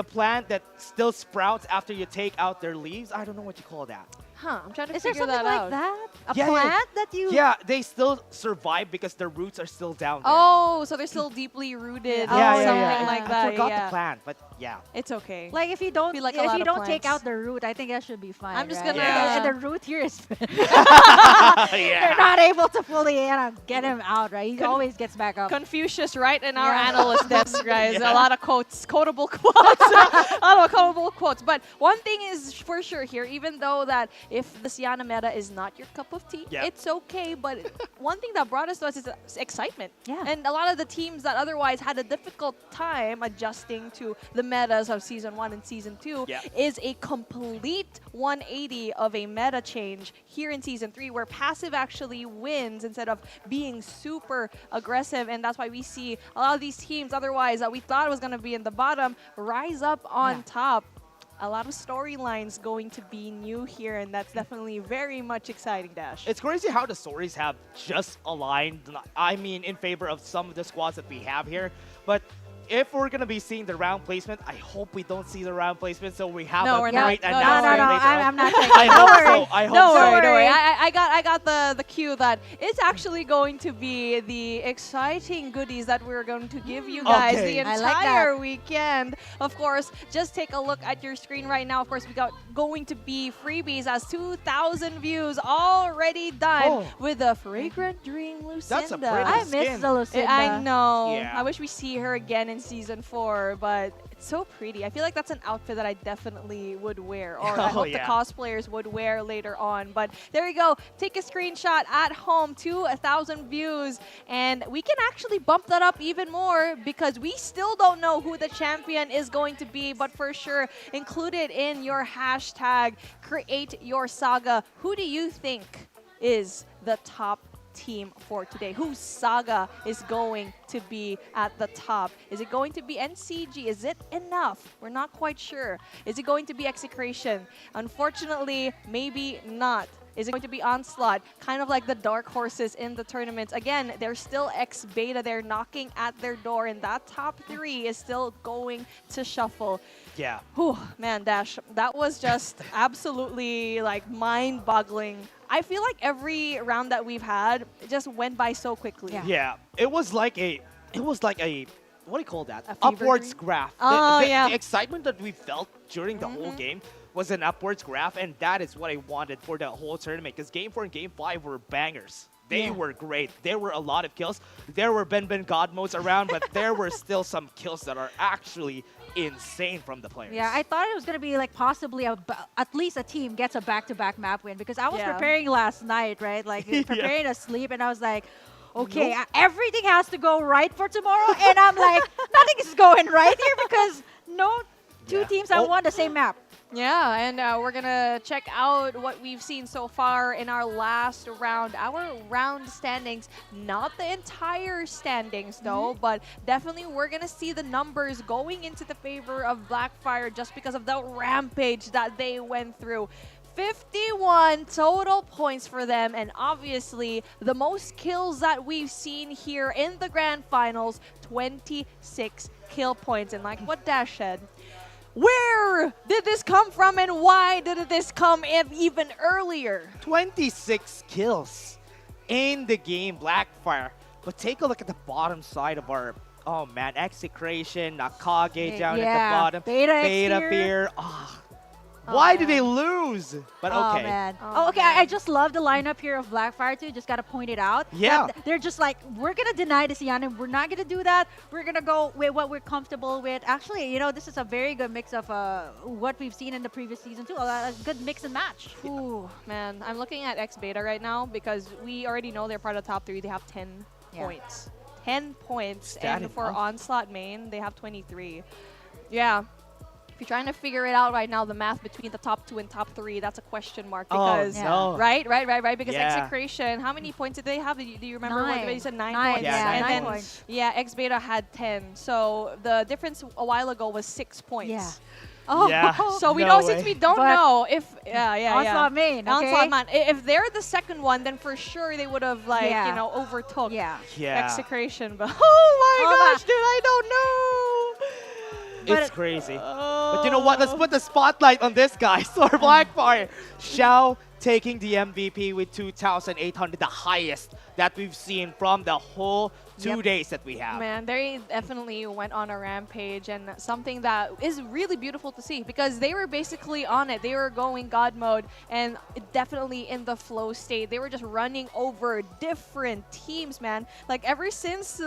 plant that still sprouts after you take out their leaves? I don't know what you call that. I'm trying to Is there figure something that like out. that? A plant that you... Yeah, they still survive because their roots are still down there. Oh, so they're still deeply rooted. Something like that. I forgot the plant, but yeah. It's okay. Like if you don't, Like if you don't take out the root, I think that should be fine. I'm just right? gonna- And the root here is. Yeah. They're not able to fully get him out, right? He always gets back up. Confucius, right? In our analyst desk, guys. A lot of quotes, quotable quotes. A lot of quotable quotes. But one thing is for sure here, even though that if the Siana meta is not your cup of tea, it's okay. But one thing that brought us to us is excitement. Yeah. And a lot of the teams that otherwise had a difficult time adjusting to the metas of Season 1 and Season 2 is a complete 180 of a meta change here in Season 3 where passive actually wins instead of being super aggressive. And that's why we see a lot of these teams otherwise that we thought was going to be in the bottom rise up on top. A lot of storylines going to be new here, and that's definitely very much exciting, Dash. It's crazy how the stories have just aligned, I mean, in favor of some of the squads that we have here. But if we're going to be seeing the round placement, I hope we don't see the round placement so we have a great announcement later on. I'm not saying I hope so. I hope Don't so. worry. I got the cue that it's actually going to be the exciting goodies that we're going to give you guys the I like entire that. weekend. Of course, just take a look at your screen right now. Of course, we got going to be freebies as 2,000 views already done with the Fragrant Dream Lucinda. That's a pretty I skin. miss the Lucinda. I know. Yeah. I wish we see her again in Season 4, but it's so pretty. I feel like that's an outfit that I definitely would wear, or I hope the cosplayers would wear later on. But there you go. Take a screenshot at home to 1,000 views, and we can actually bump that up even more because we still don't know who the champion is going to be, but for sure, include it in your hashtag, create your saga. Who do you think is the top team for today? Whose saga is going to be at the top? Is it going to be NCG? Is it enough? We're not quite sure. Is it going to be Execration? Unfortunately, maybe not. Is it going to be Onslaught? Kind of like the dark horses in the tournament. Again, they're still ex-beta. They're knocking at their door, and that top 3 is still going to shuffle. Yeah. Whew, man, Dash, that was just absolutely like mind-boggling. I feel like every round that we've had just went by so quickly. Yeah. It was like a what do you call that? A fever Upwards dream? graph. Oh, yeah. The excitement that we felt during the whole game was an upwards graph, and that is what I wanted for the whole tournament, because Game 4 and Game 5 were bangers. They were great. There were a lot of kills. There were Ben God modes around, but there were still some kills that are actually insane from the players. Yeah, I thought it was going to be like possibly at least a team gets a back-to-back map win, because I was preparing last night, right? Like preparing to sleep, and I was like, okay, everything has to go right for tomorrow, and I'm like, nothing is going right here because no two teams have won the same map. Yeah, and we're going to check out what we've seen so far in our last round, our round standings. Not the entire standings, though, but definitely we're going to see the numbers going into the favor of Blackfire just because of the rampage that they went through. 51 total points for them, and obviously the most kills that we've seen here in the grand finals, 26 kill points. And like what Dash said, where did this come from, and why did this come even earlier? 26 kills in the game, Blackfire. But take a look at the bottom side of our, oh man, Execration, Nakage down at the bottom. Beta Fear. Why did they lose? But Oh, okay. man. Okay. I just love the lineup here of Blackfire, too. Just got to point it out. Yeah. That they're just like, we're going to deny this, Yan, we're not going to do that. We're going to go with what we're comfortable with. Actually, you know, this is a very good mix of what we've seen in the previous season, too. A good mix and match. Ooh, man. I'm looking at X-Beta right now because we already know they're part of the top 3. They have 10 points. 10 points. And for Onslaught main, they have 23. Yeah. If you're trying to figure it out right now, the math between the top 2 and top 3, that's a question mark. Because, right? Because Execration, how many points did they have? Do you remember what you said? 9 points. Yeah, and 9 then, points. X-Beta had 10. So the difference a while ago was 6 points. Yeah. Oh, so we know, since we don't know if Onslaught main, okay? Onslaught main. If they're the second one, then for sure they would have overtook Execration. But oh my gosh, dude, I don't know. It's crazy. But you know what? Let's put the spotlight on this guy, Star Blackfire. Xiao taking the MVP with 2,800, the highest that we've seen from the whole 2 days that we have. Man, they definitely went on a rampage, and something that is really beautiful to see because they were basically on it. They were going God mode and definitely in the flow state. They were just running over different teams, man. Like ever since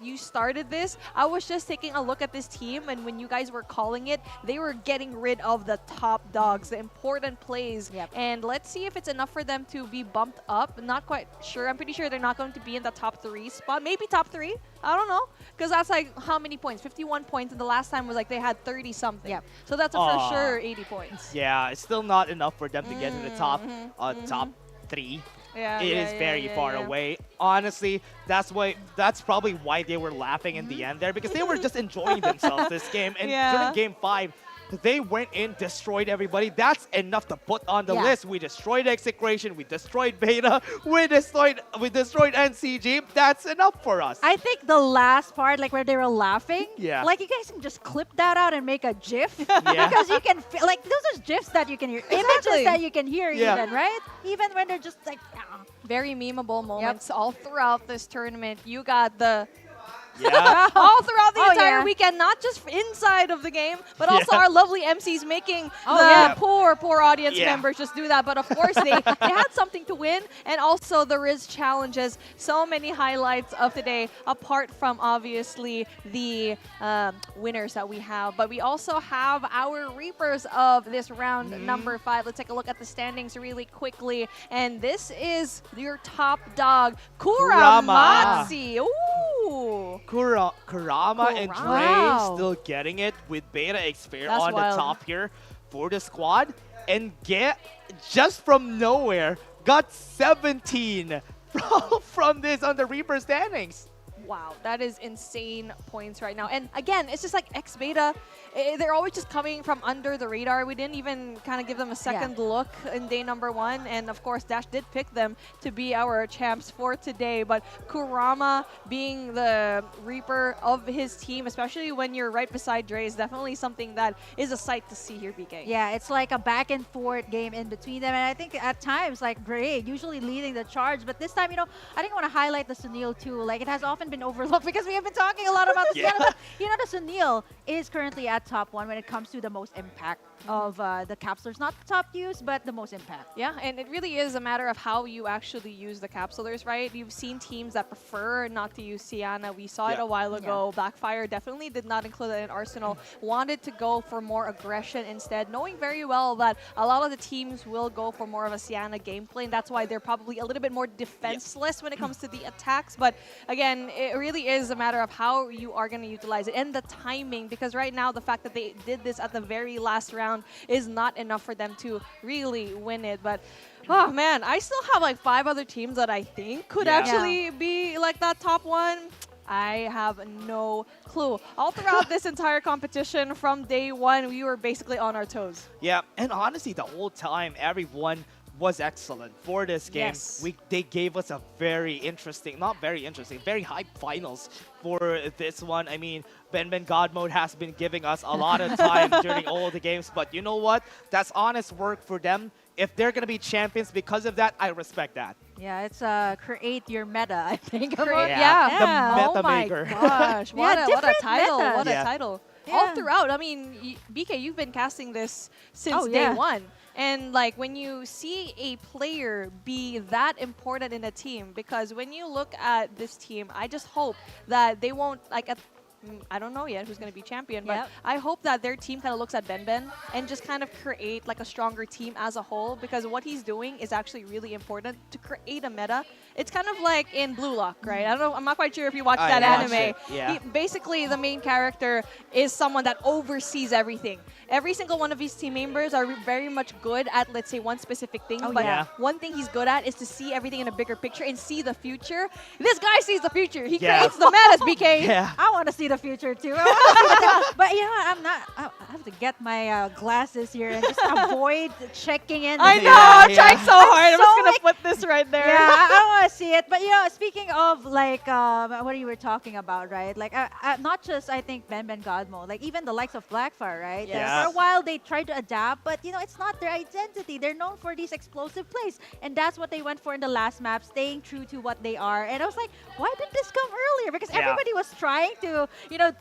you started this, I was just taking a look at this team, and when you guys were calling it, they were getting rid of the top dogs, the important plays. And let's see if it's enough for them to be bumped up. I'm not quite sure. I'm pretty sure they're not going to be in the top 3 spot. Maybe top 3. I don't know. Because that's like how many points? 51 points. And the last time was like they had 30 something. So that's for sure 80 points. Yeah, it's still not enough for them to get to the top top 3. Yeah, it is very far away. Honestly, that's probably why they were laughing in the end there, because they were just enjoying themselves this game. And during Game 5, they went in, destroyed everybody. That's enough to put on the list. We destroyed Execration, we destroyed Beta, we destroyed NCG. That's enough for us. I think the last part, like where they were laughing, Yeah. like you guys can just clip that out and make a GIF. Because you can feel, like those are GIFs that you can hear, images that you can hear even, right? Even when they're just like, very memeable moments all throughout this tournament. You got the Yeah. All throughout the Oh, entire yeah. weekend, not just inside of the game, but also our lovely MCs making Oh, the yeah. poor audience Yeah. members just do that. But of course, they had something to win, and also the Riz challenges. So many highlights of today, apart from obviously the winners that we have. But we also have our Reapers of this round number 5. Let's take a look at the standings really quickly. And this is your top dog, Kuramatsi. Ooh. Kurama and Dre Wow. still getting it with Beta Xfair That's on wild. the top here for the squad. And get just from nowhere, got 17 from this on the Reaper standings. Wow, that is insane points right now. And again, it's just like X-Beta. They're always just coming from under the radar. We didn't even kind of give them a second look in day number 1. And of course, Dash did pick them to be our champs for today. But Kurama being the Reaper of his team, especially when you're right beside Dre, is definitely something that is a sight to see here, BK. Yeah, it's like a back and forth game in between them. And I think at times, like Gray, usually leading the charge. But this time, I think I want to highlight the Sunil too. Like, it has often been overlooked because we have been talking a lot about the Sienna. But, the Sunil is currently at top 1 when it comes to the most impact of the capsulers. Not the top use, but the most impact. Yeah, and it really is a matter of how you actually use the capsulers, right? You've seen teams that prefer not to use Sienna. We saw it a while ago. Blackfire definitely did not include it in Arsenal. Wanted to go for more aggression instead, knowing very well that a lot of the teams will go for more of a Sienna gameplay, and that's why they're probably a little bit more defenseless when it comes to the attacks. But again, it really is a matter of how you are going to utilize it and the timing, because right now the fact that they did this at the very last round is not enough for them to really win it. But oh man, I still have like 5 other teams that I think could actually be like that top 1. I have no clue. All throughout this entire competition from day 1, we were basically on our toes. Yeah, and honestly, the whole time, everyone was excellent for this game. Yes. They gave us a very hype finals for this one. I mean, Ben God Mode has been giving us a lot of time during all the games, but you know what? That's honest work for them. If they're going to be champions because of that, I respect that. Yeah, it's create your meta, I think. The Oh meta my maker. gosh, what a different title! metas. What a Yeah. title! Yeah. All throughout. I mean, BK, you've been casting this since day 1. And like when you see a player be that important in a team, because when you look at this team, I just hope that they won't I don't know yet who's going to be champion, but I hope that their team kind of looks at Ben and just kind of create like a stronger team as a whole, because what he's doing is actually really important to create a meta. It's kind of like in Blue Lock, right? I don't know, I'm not quite sure if you watched that watched anime. it, yeah. Basically, the main character is someone that oversees everything. Every single one of his team members are very much good at, let's say, one specific thing. But one thing he's good at is to see everything in a bigger picture and see the future. This guy sees the future. He creates the metas, BK. Yeah. I want to see the future too. I wanna see the but I have to get my glasses here and just avoid checking in. I know, I'm trying so hard. I'm so just going to like- put this right there. Yeah, I want to see it. But speaking of like what you were talking about, right? Like not just I think Ben Godmo, like even the likes of Blackfire, right? Yeah. For a while they tried to adapt, but it's not their identity. They're known for these explosive plays, and that's what they went for in the last map, staying true to what they are. And I was like, why didn't this come earlier? Because everybody was trying to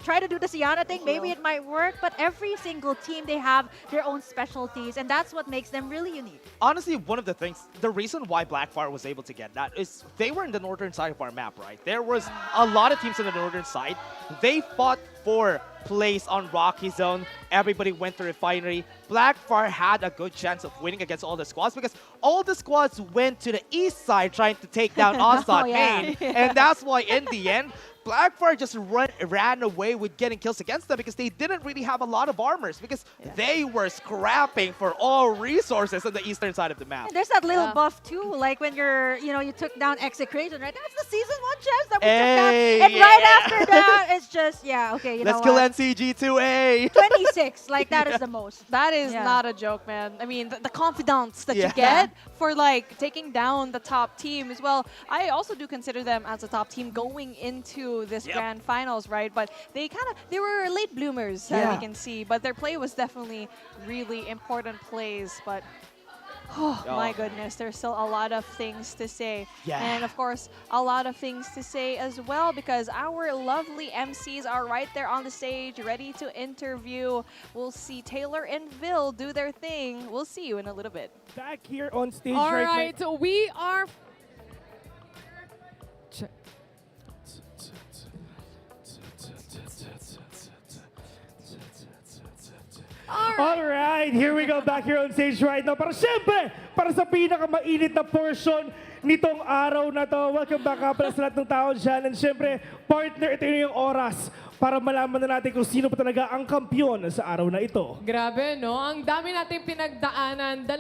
try to do the Sienna thing. Maybe it might work, but every single team they have their own specialties, and that's what makes them really unique. Honestly, one of the things, the reason why Blackfire was able to get that is they were in the northern side of our map, right? There was a lot of teams in the northern side. They fought for place on Rocky Zone. Everybody went to Refinery. Blackfire had a good chance of winning against all the squads because all the squads went to the east side trying to take down Assad main. And that's why in the end, Blackfire just ran away with getting kills against them because they didn't really have a lot of armors because they were scrapping for all resources on the eastern side of the map. And there's that little buff too, like when you took down Execration, right? That's the season 1 champs that we took down. And right after that, it's just, okay, Let's kill NCG2A. 26, like that is the most. That is not a joke, man. I mean, the confidence that you get for like taking down the top team as well. I also do consider them as a top team going into this grand finals, right? But they were late bloomers, as we can see. But their play was definitely really important plays. But Oh my goodness, there's still a lot of things to say. Yeah. And of course, a lot of things to say as well because our lovely MCs are right there on the stage, ready to interview. We'll see Taylor and Vil do their thing. We'll see you in a little bit. Back here on stage All right right, now. we are. All right, here we go back here on stage right now. Para syempre, para sa pinakamainit na portion nitong araw na to. Welcome back pala sa lahat ng tao dyan. And syempre, partner, ito yung oras para malaman na natin kung sino pa talaga ang kampiyon sa araw na ito. Grabe, no? Ang dami nating pinagdaanan. 2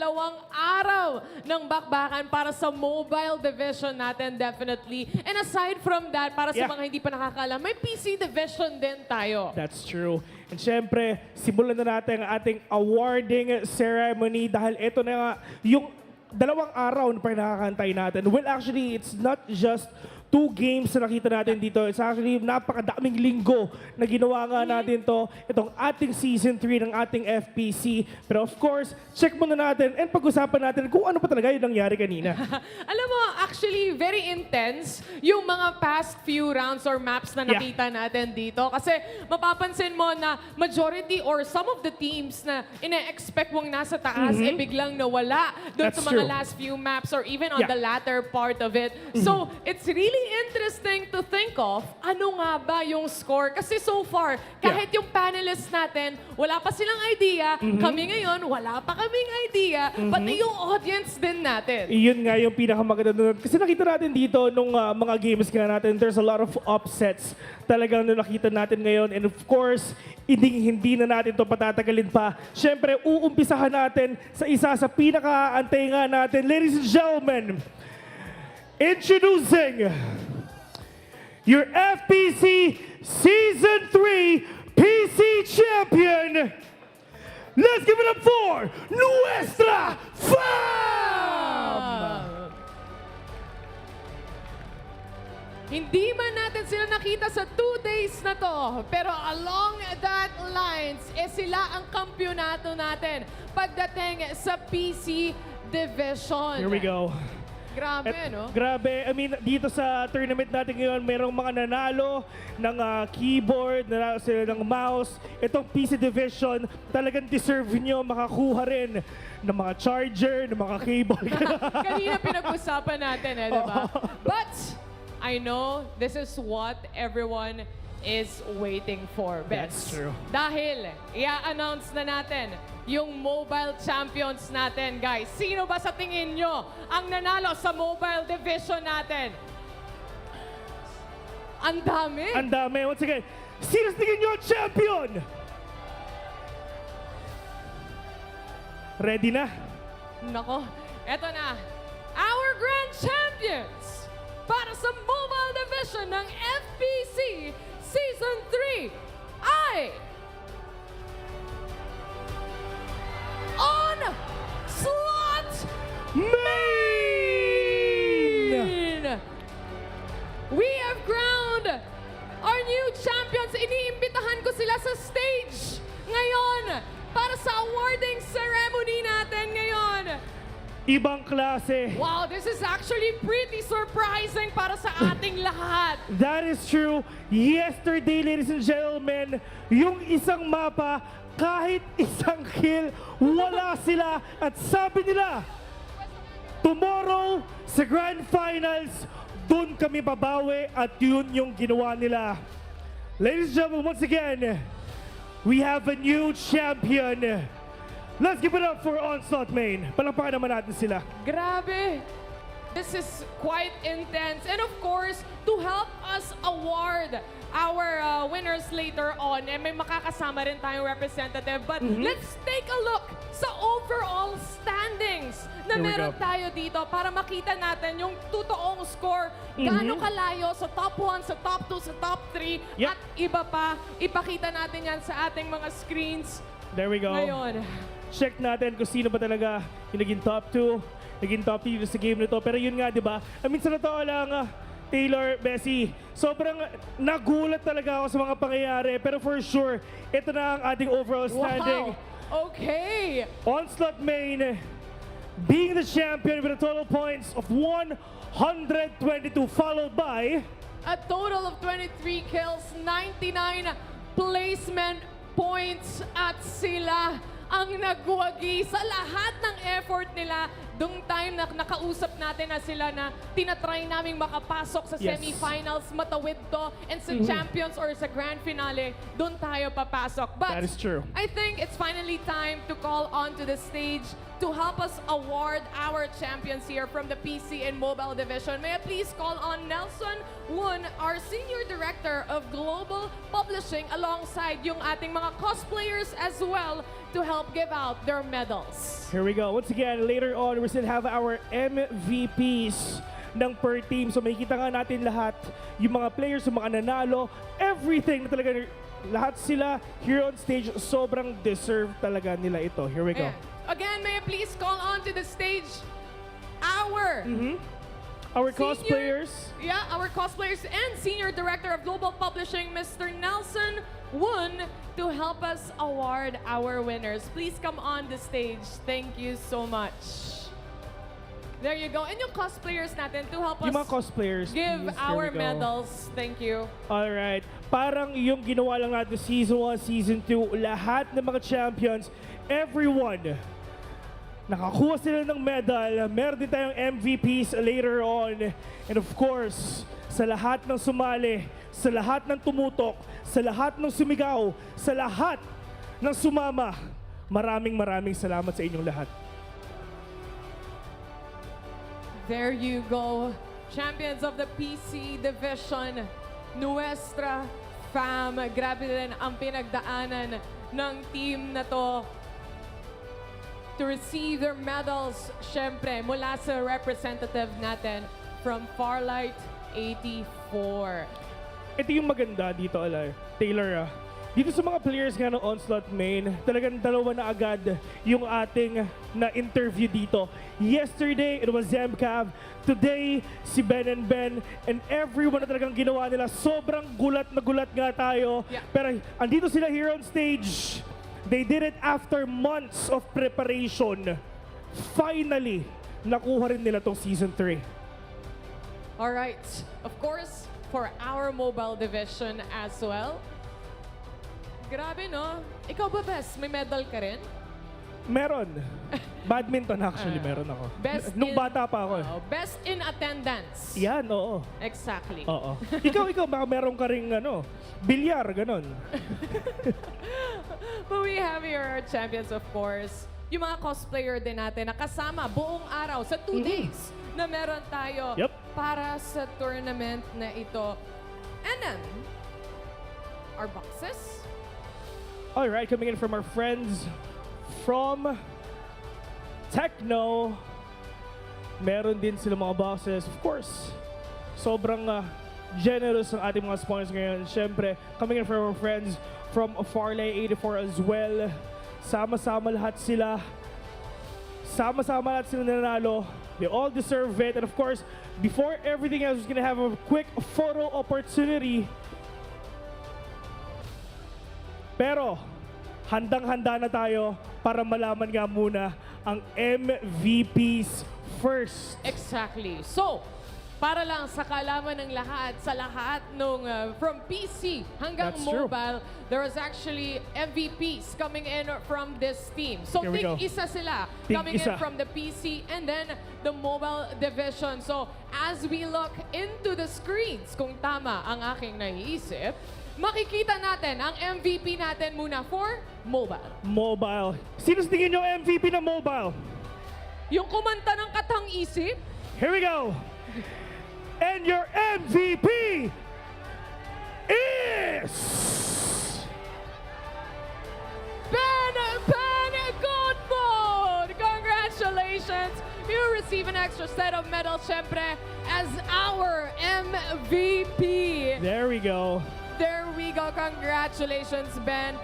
araw ng bakbakan para sa mobile division natin, definitely. And aside from that, para sa mga hindi pa nakakaalam, may PC division din tayo. That's true. And syempre, simulan na natin ang ating awarding ceremony dahil ito na nga yung 2 araw na pinakakantay natin. Well, actually, it's not just 2 games na nakita natin dito. It's actually napakadaming linggo na ginawa nga natin to. Itong ating Season 3 ng ating FPC. Pero of course, check muna natin and pag-usapan natin kung ano pa talaga yung nangyari kanina. Alam mo, actually, very intense yung mga past few rounds or maps na nakita natin dito. Kasi mapapansin mo na majority or some of the teams na ina-expect mong nasa taas, eh biglang nawala doon sa mga last few maps or even on the latter part of it. So, it's really interesting to think of ano nga ba yung score. Kasi so far, kahit yung panelists natin, wala pa silang idea. Kami ngayon, wala pa kaming idea. Pati yung audience din natin. Iyon nga yung pinakamaganda doon. Kasi nakita natin dito nung mga games nga natin, there's a lot of upsets talagang na nakita natin ngayon. And of course, hindi na natin ito patatagalin pa. Siyempre, uumpisahan natin sa isa sa pinaka-antay nga natin. Ladies and gentlemen, introducing your FPC Season 3 PC Champion. Let's give it up for Nuestra Fam! Hindi man natin sila nakita sa 2 days na to, pero along that lines, sila ang kampyonato natin pagdating sa PC Division. Here we go. Grabe, no? Grabe. I mean, dito sa tournament natin ngayon, merong mga nanalo ng keyboard, nanalo sila ng mouse. Itong PC Division, talagang deserve nyo makakuha rin ng mga charger, ng mga cable. Kanina pinag-usapan natin, diba? But, I know this is what everyone is waiting for, Bets. That's true. Dahil, i-announce na natin yung mobile champions natin, guys. Sino ba sa tingin nyo ang nanalo sa mobile division natin? Ang dami. Ang dami. Once again, sino sa tingin nyo ang champion? Ready na? Nako, eto na. Our grand champions para sa mobile division ng FPC Season 3 ay on slot main! We have crowned our new champions. Iniimbitahan ko sila sa stage ngayon para sa awarding ceremony natin ngayon. Ibang klase. Wow, this is actually pretty surprising para sa ating lahat. That is true. Yesterday, ladies and gentlemen, yung isang mapa, kahit isang kill, wala sila. At sabi nila, tomorrow, sa Grand Finals, dun kami babawi at yun yung ginawa nila. Ladies and gentlemen, once again, we have a new champion. Let's give it up for Onslaught Main. Palakpakan naman natin sila. Grabe. This is quite intense. And of course, to help us award our winners later on, may makakasama rin tayong representative. But let's take a look sa overall standings na meron tayo dito para makita natin yung totoong score. Gaano kalayo sa top 1, sa top 2, sa top 3, at iba pa. Ipakita natin yan sa ating mga screens. There we go. Ngayon. Check natin kung sino ba talaga yung naging top 2, naging top 3 sa game nito. Pero yun nga, di ba? I mean, sa totoo lang, Taylor, Bessie, sobrang nagulat talaga ako sa mga pangyayari. Pero for sure, ito na ang ating overall standing. Wow! Okay! Onslaught Main, being the champion with a total points of 122, followed by A total of 23 kills, 99 placement points at sila ang nagwagi sa lahat ng effort nila. Dung time na nakausap natin na sila na tinatry naming makapasok sa Yes. semifinals, matawid to, and sa champions or sa grand finale, doon tayo papasok. But That is true. I think it's finally time to call on to the stage to help us award our champions here from the PC and mobile division. May I please call on Nelson Woon, our Senior Director of Global Publishing, alongside yung ating mga cosplayers as well to help give out their medals. Here we go. Once again, later on, we still have our MVPs ng per team. So makikita nga natin lahat, yung mga players, yung mga nanalo, everything na talaga, lahat sila here on stage, sobrang deserve talaga nila ito. Here we go. And again, may I please call on to the stage our Our cosplayers. Yeah, our cosplayers and Senior Director of Global Publishing, Mr. Nelson Woon, to help us award our winners. Please come on the stage. Thank you so much. There you go. And yung cosplayers natin to help Yung us mga cosplayers. give please. Here our we go. medals. Thank you. Alright. Parang yung ginawa lang natin Season 1, Season 2, lahat ng mga champions, everyone, nakakuha sila ng medal. Meron din tayong MVPs later on. And of course, sa lahat ng sumali, sa lahat ng tumutok, sa lahat ng sumigaw, sa lahat ng sumama, maraming salamat sa inyong lahat. There you go. Champions of the PC division, Nuestra Fam. Grabe din ang pinagdaanan ng team na to to receive their medals, syempre, mula sa representative natin from Farlight 84. Ito yung maganda dito, Taylor. Dito sa mga players nga ng Onslaught main, talagang dalawa na agad yung ating na-interview dito. Yesterday, it was Zemcav. Today, si Ben and everyone na talagang ginawa nila. Sobrang gulat na gulat nga tayo. Yeah. Pero andito sila here on stage. They did it after months of preparation. Finally, nakuha rin nila tong Season 3. Alright, of course, for our mobile division as well. Grabe, no? Ikaw ba, Bes? May medal ka rin? Meron. Badminton actually, meron ako. Nung bata pa ako. Best in attendance. Yan, oo. Exactly. Oo. Ikaw, baka meron ka ring bilyar, ganon. But we have here our champions, of course. Yung mga cosplayer din natin na kasama buong araw sa 2 days na meron tayo para sa tournament na ito. And then, our boxes. All right, coming in from our friends from Techno. Meron din sila mga boxes. Of course, sobrang generous ang ating mga sponsors ngayon. Siyempre, coming in from our friends from Farlight 84 as well. Sama-sama lahat sila. Sama-sama lahat sila nanalo. They all deserve it. And of course, before everything else, we're gonna have a quick photo opportunity. Pero, handang-handa na tayo para malaman nga muna ang MVPs first. Exactly. So, para lang sa kaalaman ng lahat, sa lahat nung from PC hanggang That's true. mobile, there was actually MVPs coming in from this team. So, Here we go. tig-isa sila Tig-isa. coming in from the PC and then the mobile division. So, as we look into the screens, kung tama ang aking naiisip, makikita natin ang MVP natin muna for mobile. Mobile. Sino sa tingin nyo MVP ng mobile? Yung kumanta ng Katang Isip, Here we go. And your MVP is... Ben Goodwood! Congratulations! You receive an extra set of medals, syempre, as our MVP. There we go. There we go. Congratulations, Ben.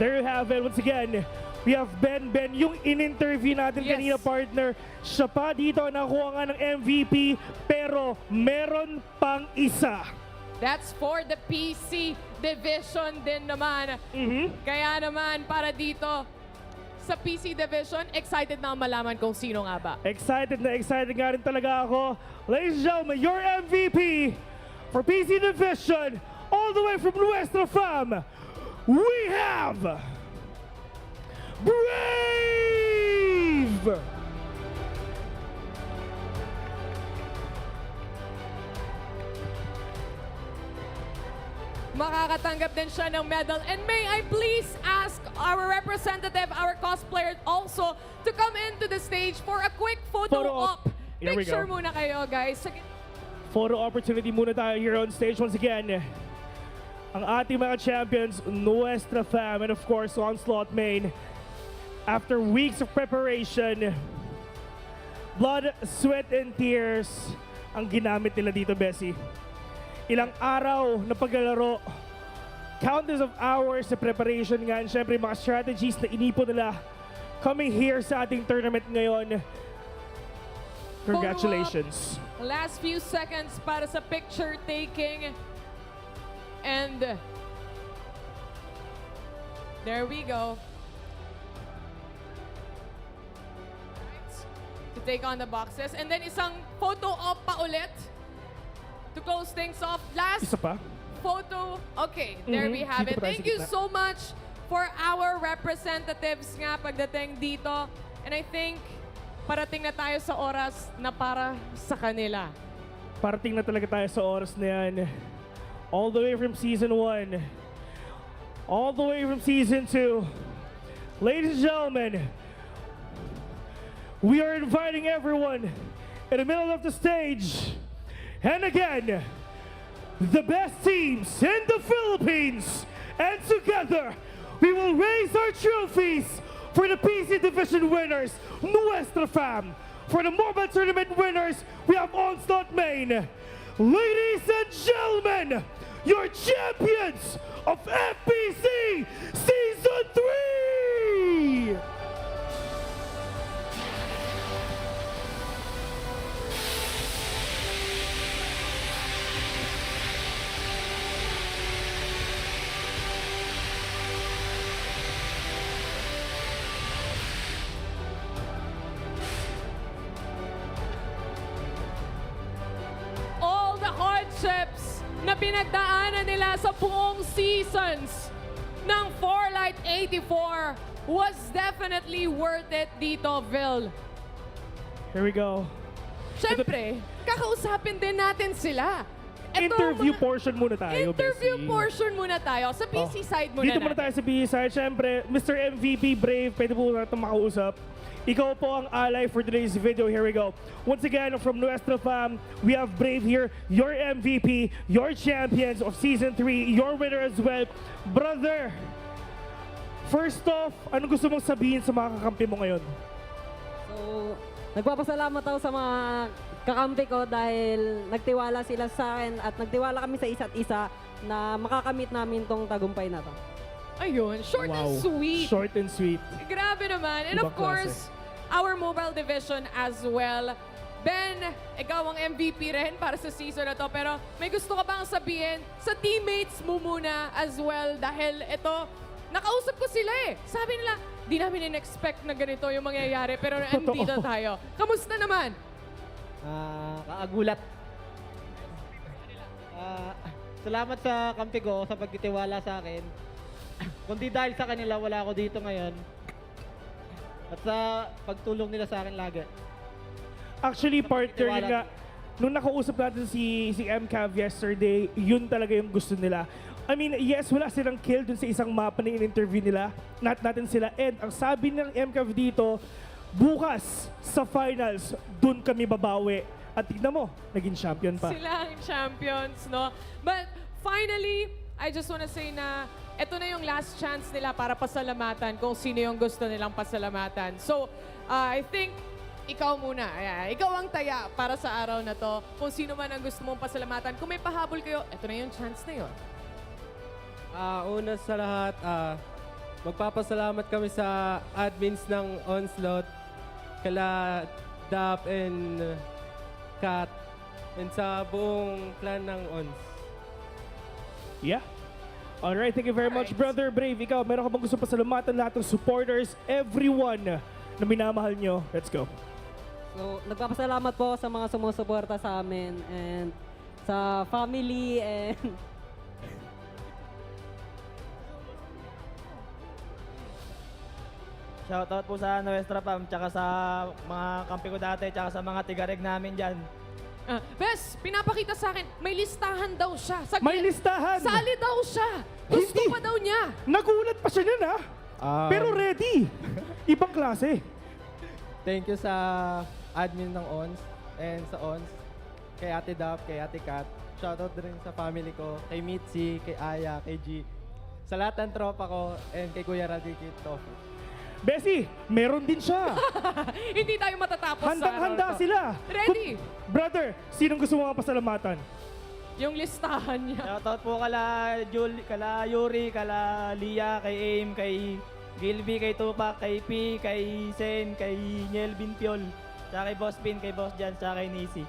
There you have it. Once again, we have Ben, yung in-interview natin Yes. kanina, partner. Siya pa dito nakuha nga ng MVP, pero meron pang isa. That's for the PC division din naman. Kaya naman, para dito, sa PC Division. Excited na malaman kung sino nga ba. Excited nga rin talaga ako. Ladies and gentlemen, your MVP for PC Division, all the way from Nuestra Fam, we have Brave! Makakatanggap din siya ng medal. And may I please ask our representative, our cosplayer also, to come into the stage for a quick photo op. Here we Picture go. muna kayo, guys. Photo opportunity muna tayo here on stage once again. Ang ating mga champions, Nuestra Fam, and of course, Onslaught Main. After weeks of preparation, blood, sweat, and tears ang ginamit nila dito, Bessie. Ilang araw na paglalaro, countless of hours na preparation nga, and syempre mga strategies na inipo nila coming here sa ating tournament ngayon. Congratulations. Last few seconds para sa picture taking. And there we go. To take on the boxes. And then isang photo op pa ulit to close things off. Last Isa pa? photo. Okay, there we have Dito it. pa tayo Thank sa you gitna. so much for our representatives nga pagdating dito. And I think parating na tayo sa oras na para sa kanila. Parating na talaga tayo sa oras na yan. All the way from Season 1. All the way from Season 2. Ladies and gentlemen, we are inviting everyone in the middle of the stage. And again, the best teams in the Philippines. And together, we will raise our trophies for the PC Division winners, Nuestra Fam. For the Mobile Tournament winners, we have Onslaught Main. Ladies and gentlemen, your champions of FPC Season 3! All the hardships na pinagdaanan nila sa buong seasons ng Farlight 84 was definitely worth it dito, Vil. Here we go. Siyempre, kakausapin din natin sila. Interview portion muna tayo, Interview Bessie. portion muna tayo. Sa PC side muna Dito muna natin. tayo sa PC side. Siyempre, Mr. MVP Brave, pwede po natin makausap. Ikaw po ang ally for today's video. Here we go. Once again, from Nuestra Fam, we have Brave here, your MVP, your champions of Season 3, your winner as well. Brother, first off, anong gusto mong sabihin sa mga kakampi mo ngayon? So, nagpapasalamat ako sa mga kakampi ko dahil nagtiwala sila sa akin at nagtiwala kami sa isa't isa na makakamit namin tong tagumpay na to. Ayun, short and sweet. Short and sweet. Grabe naman. And of Ibang course, our mobile division as well. Ben, ikaw ang MVP rin para sa season na to. Pero may gusto ka bang sabihin sa teammates mo muna as well? Dahil ito, nakausap ko sila eh. Sabi nila, di namin in-expect na ganito yung mangyayari. Pero andito tayo. Kamusta naman? Kaagulat. Salamat sa kampi ko sa pagtitiwala sa akin. Kundi dahil sa kanila, wala ako dito ngayon. At sa pagtulong nila sa akin lagi. Actually, partner, yun nga, nung nakausap natin si MCAV yesterday, yun talaga yung gusto nila. I mean, yes, wala silang kill dun sa isang mapa na in-interview nila. Natin sila. And ang sabi ng MCAV dito, bukas sa finals, dun kami babawi. At tignan mo, naging champion pa. Sila ang champions, no? But finally, I just wanna say na ito na yung last chance nila para pasalamatan kung sino yung gusto nilang pasalamatan. So, I think ikaw muna. Ayan, ikaw ang taya para sa araw na to. Kung sino man ang gusto mong pasalamatan. Kung may pahabol kayo, ito na yung chance na yun. Una sa lahat, magpapasalamat kami sa admins ng Onslaught, kala Dap and Kat, and sa buong clan ng Ons. Yeah. Alright, thank you very much, Brother Brave. Ikaw, meron ka bang gusto pasalamatan lahat ng supporters, everyone na minamahal nyo? Let's go. So, nagpapasalamat po sa mga sumusuporta sa amin and sa family and Shoutout po sa Nuestra Fam, tsaka sa mga kampi ko dati, tsaka sa mga tigareg namin dyan. Bes, pinapakita sa akin, may listahan daw siya. May listahan? Sali daw siya. Gusto pa daw niya. Nagulat pa siya nun, ha? Pero ready. Ibang klase. Thank you sa admin ng ONS and sa ONS, kay Ate Dap, kay Ate Kat. Shoutout din sa family ko, kay Mitzi, kay Aya, kay G. Sa lahat ng tropa ko and kay Kuya Radiki Tofu. Bessie, meron din siya. Hindi tayo matatapos Handang-handa sila. Ready? Brother, sinong gusto mo pasalamatan? Yung listahan niya. Shoutout po kala Yuri, kala Lia, kay Aim, kay Gilby, kay Tupac, kay P, kay Sen, kay Nielvin Piol, tsaka kay Boss Pin, kay Boss Jan, tsaka kay Nisi.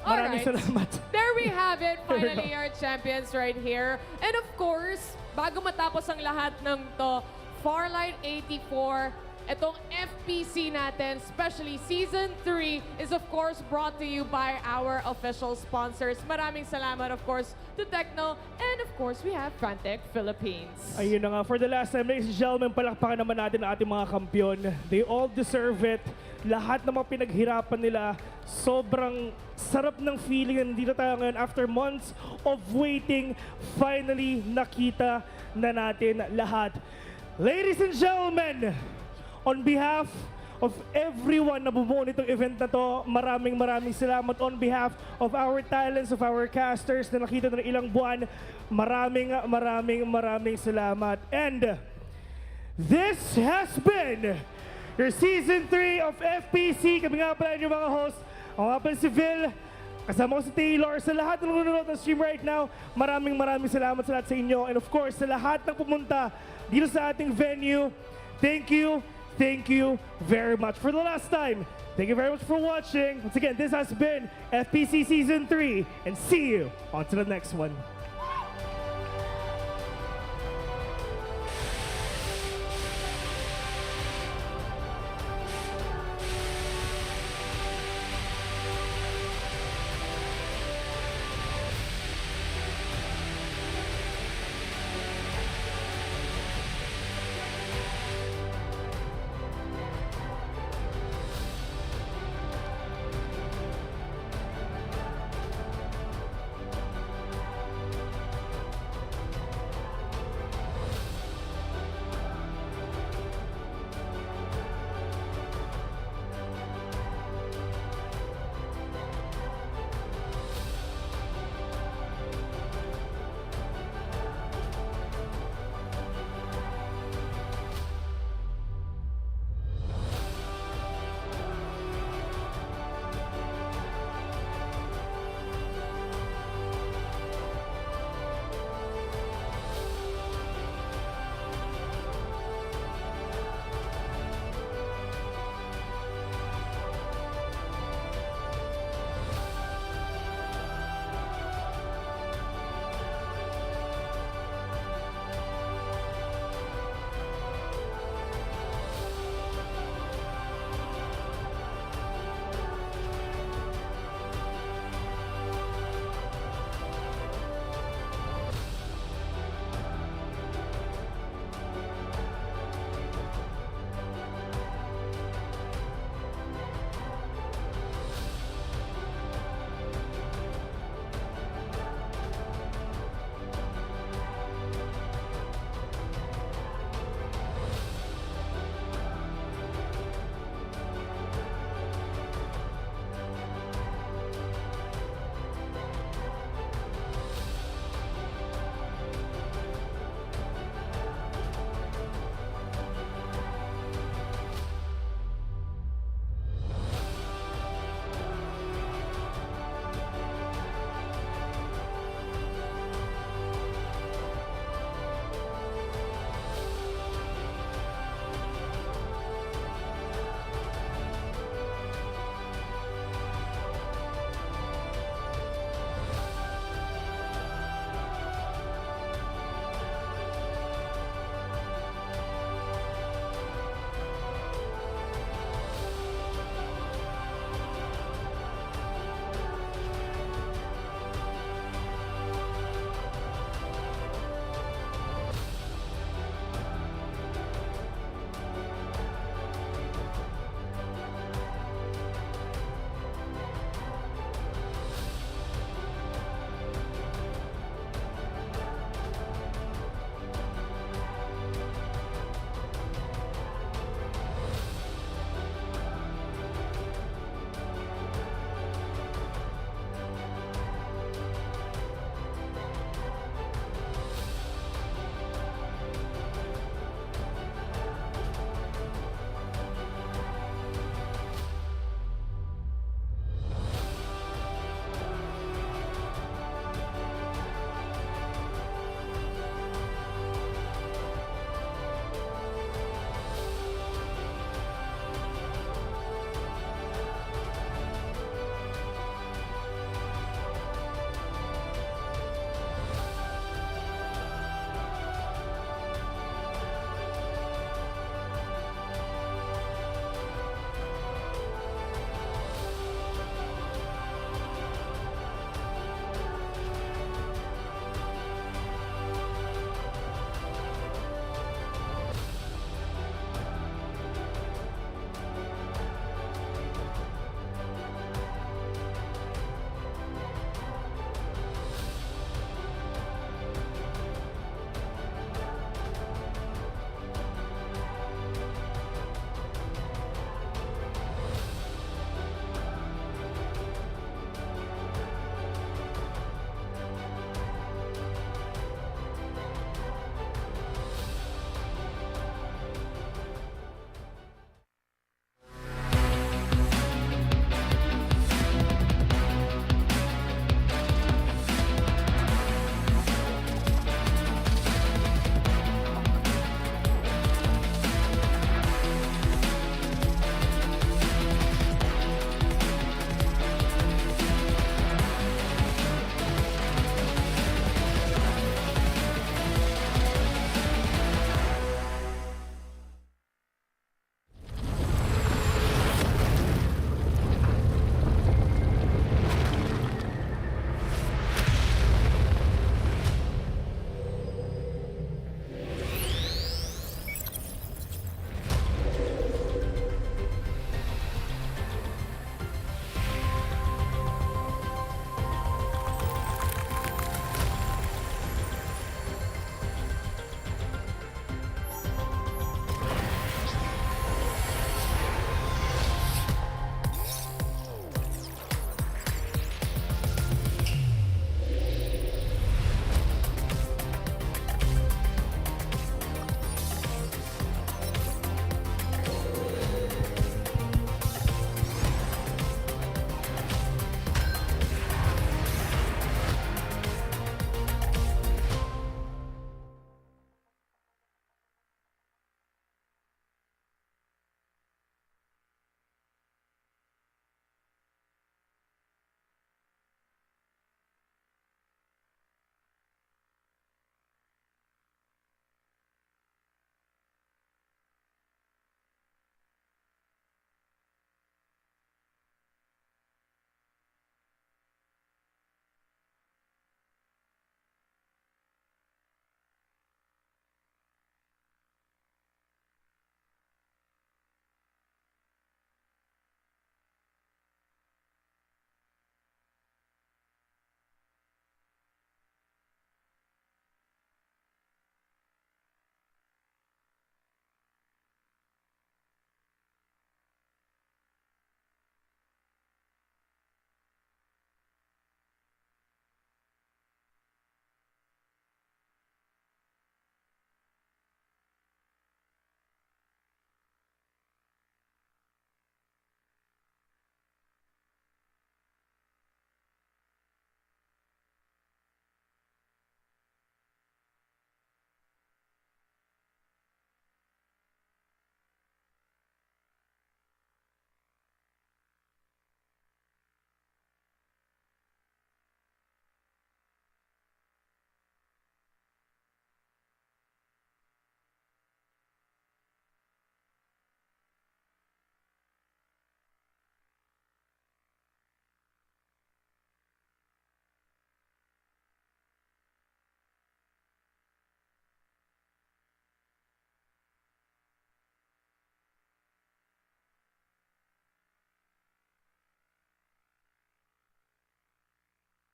Maraming salamat. There we have it. Finally, our champions right here. And of course, bago matapos ang lahat ng to, Farlight 84, itong FPC natin, especially Season 3, is of course brought to you by our official sponsors. Maraming salamat, of course, to Tecno, and of course, we have Fantech Philippines. Ayun na nga, for the last time, ladies and gentlemen, palakpakan naman natin ang ating mga kampiyon. They all deserve it. Lahat ng mga pinaghirapan nila, sobrang sarap ng feeling na nandito tayo ngayon after months of waiting. Finally, nakita na natin lahat. Ladies and gentlemen, on behalf of everyone na bumuo nitong event na to, maraming salamat. On behalf of our talents, of our casters na nakita na ng ilang buwan, maraming salamat. And this has been your Season 3 of FPC. Kami nga pala yung mga host. Ako nga pala si Vil. Kasama ko si Taylor. Sa lahat ng nanonood ng stream right now, maraming salamat sa lahat sa inyo. And of course, sa lahat ng pumunta dito sa ating venue, thank you very much. For the last time, thank you very much for watching. Once again, this has been FPC Season 3, and see you on to the next one.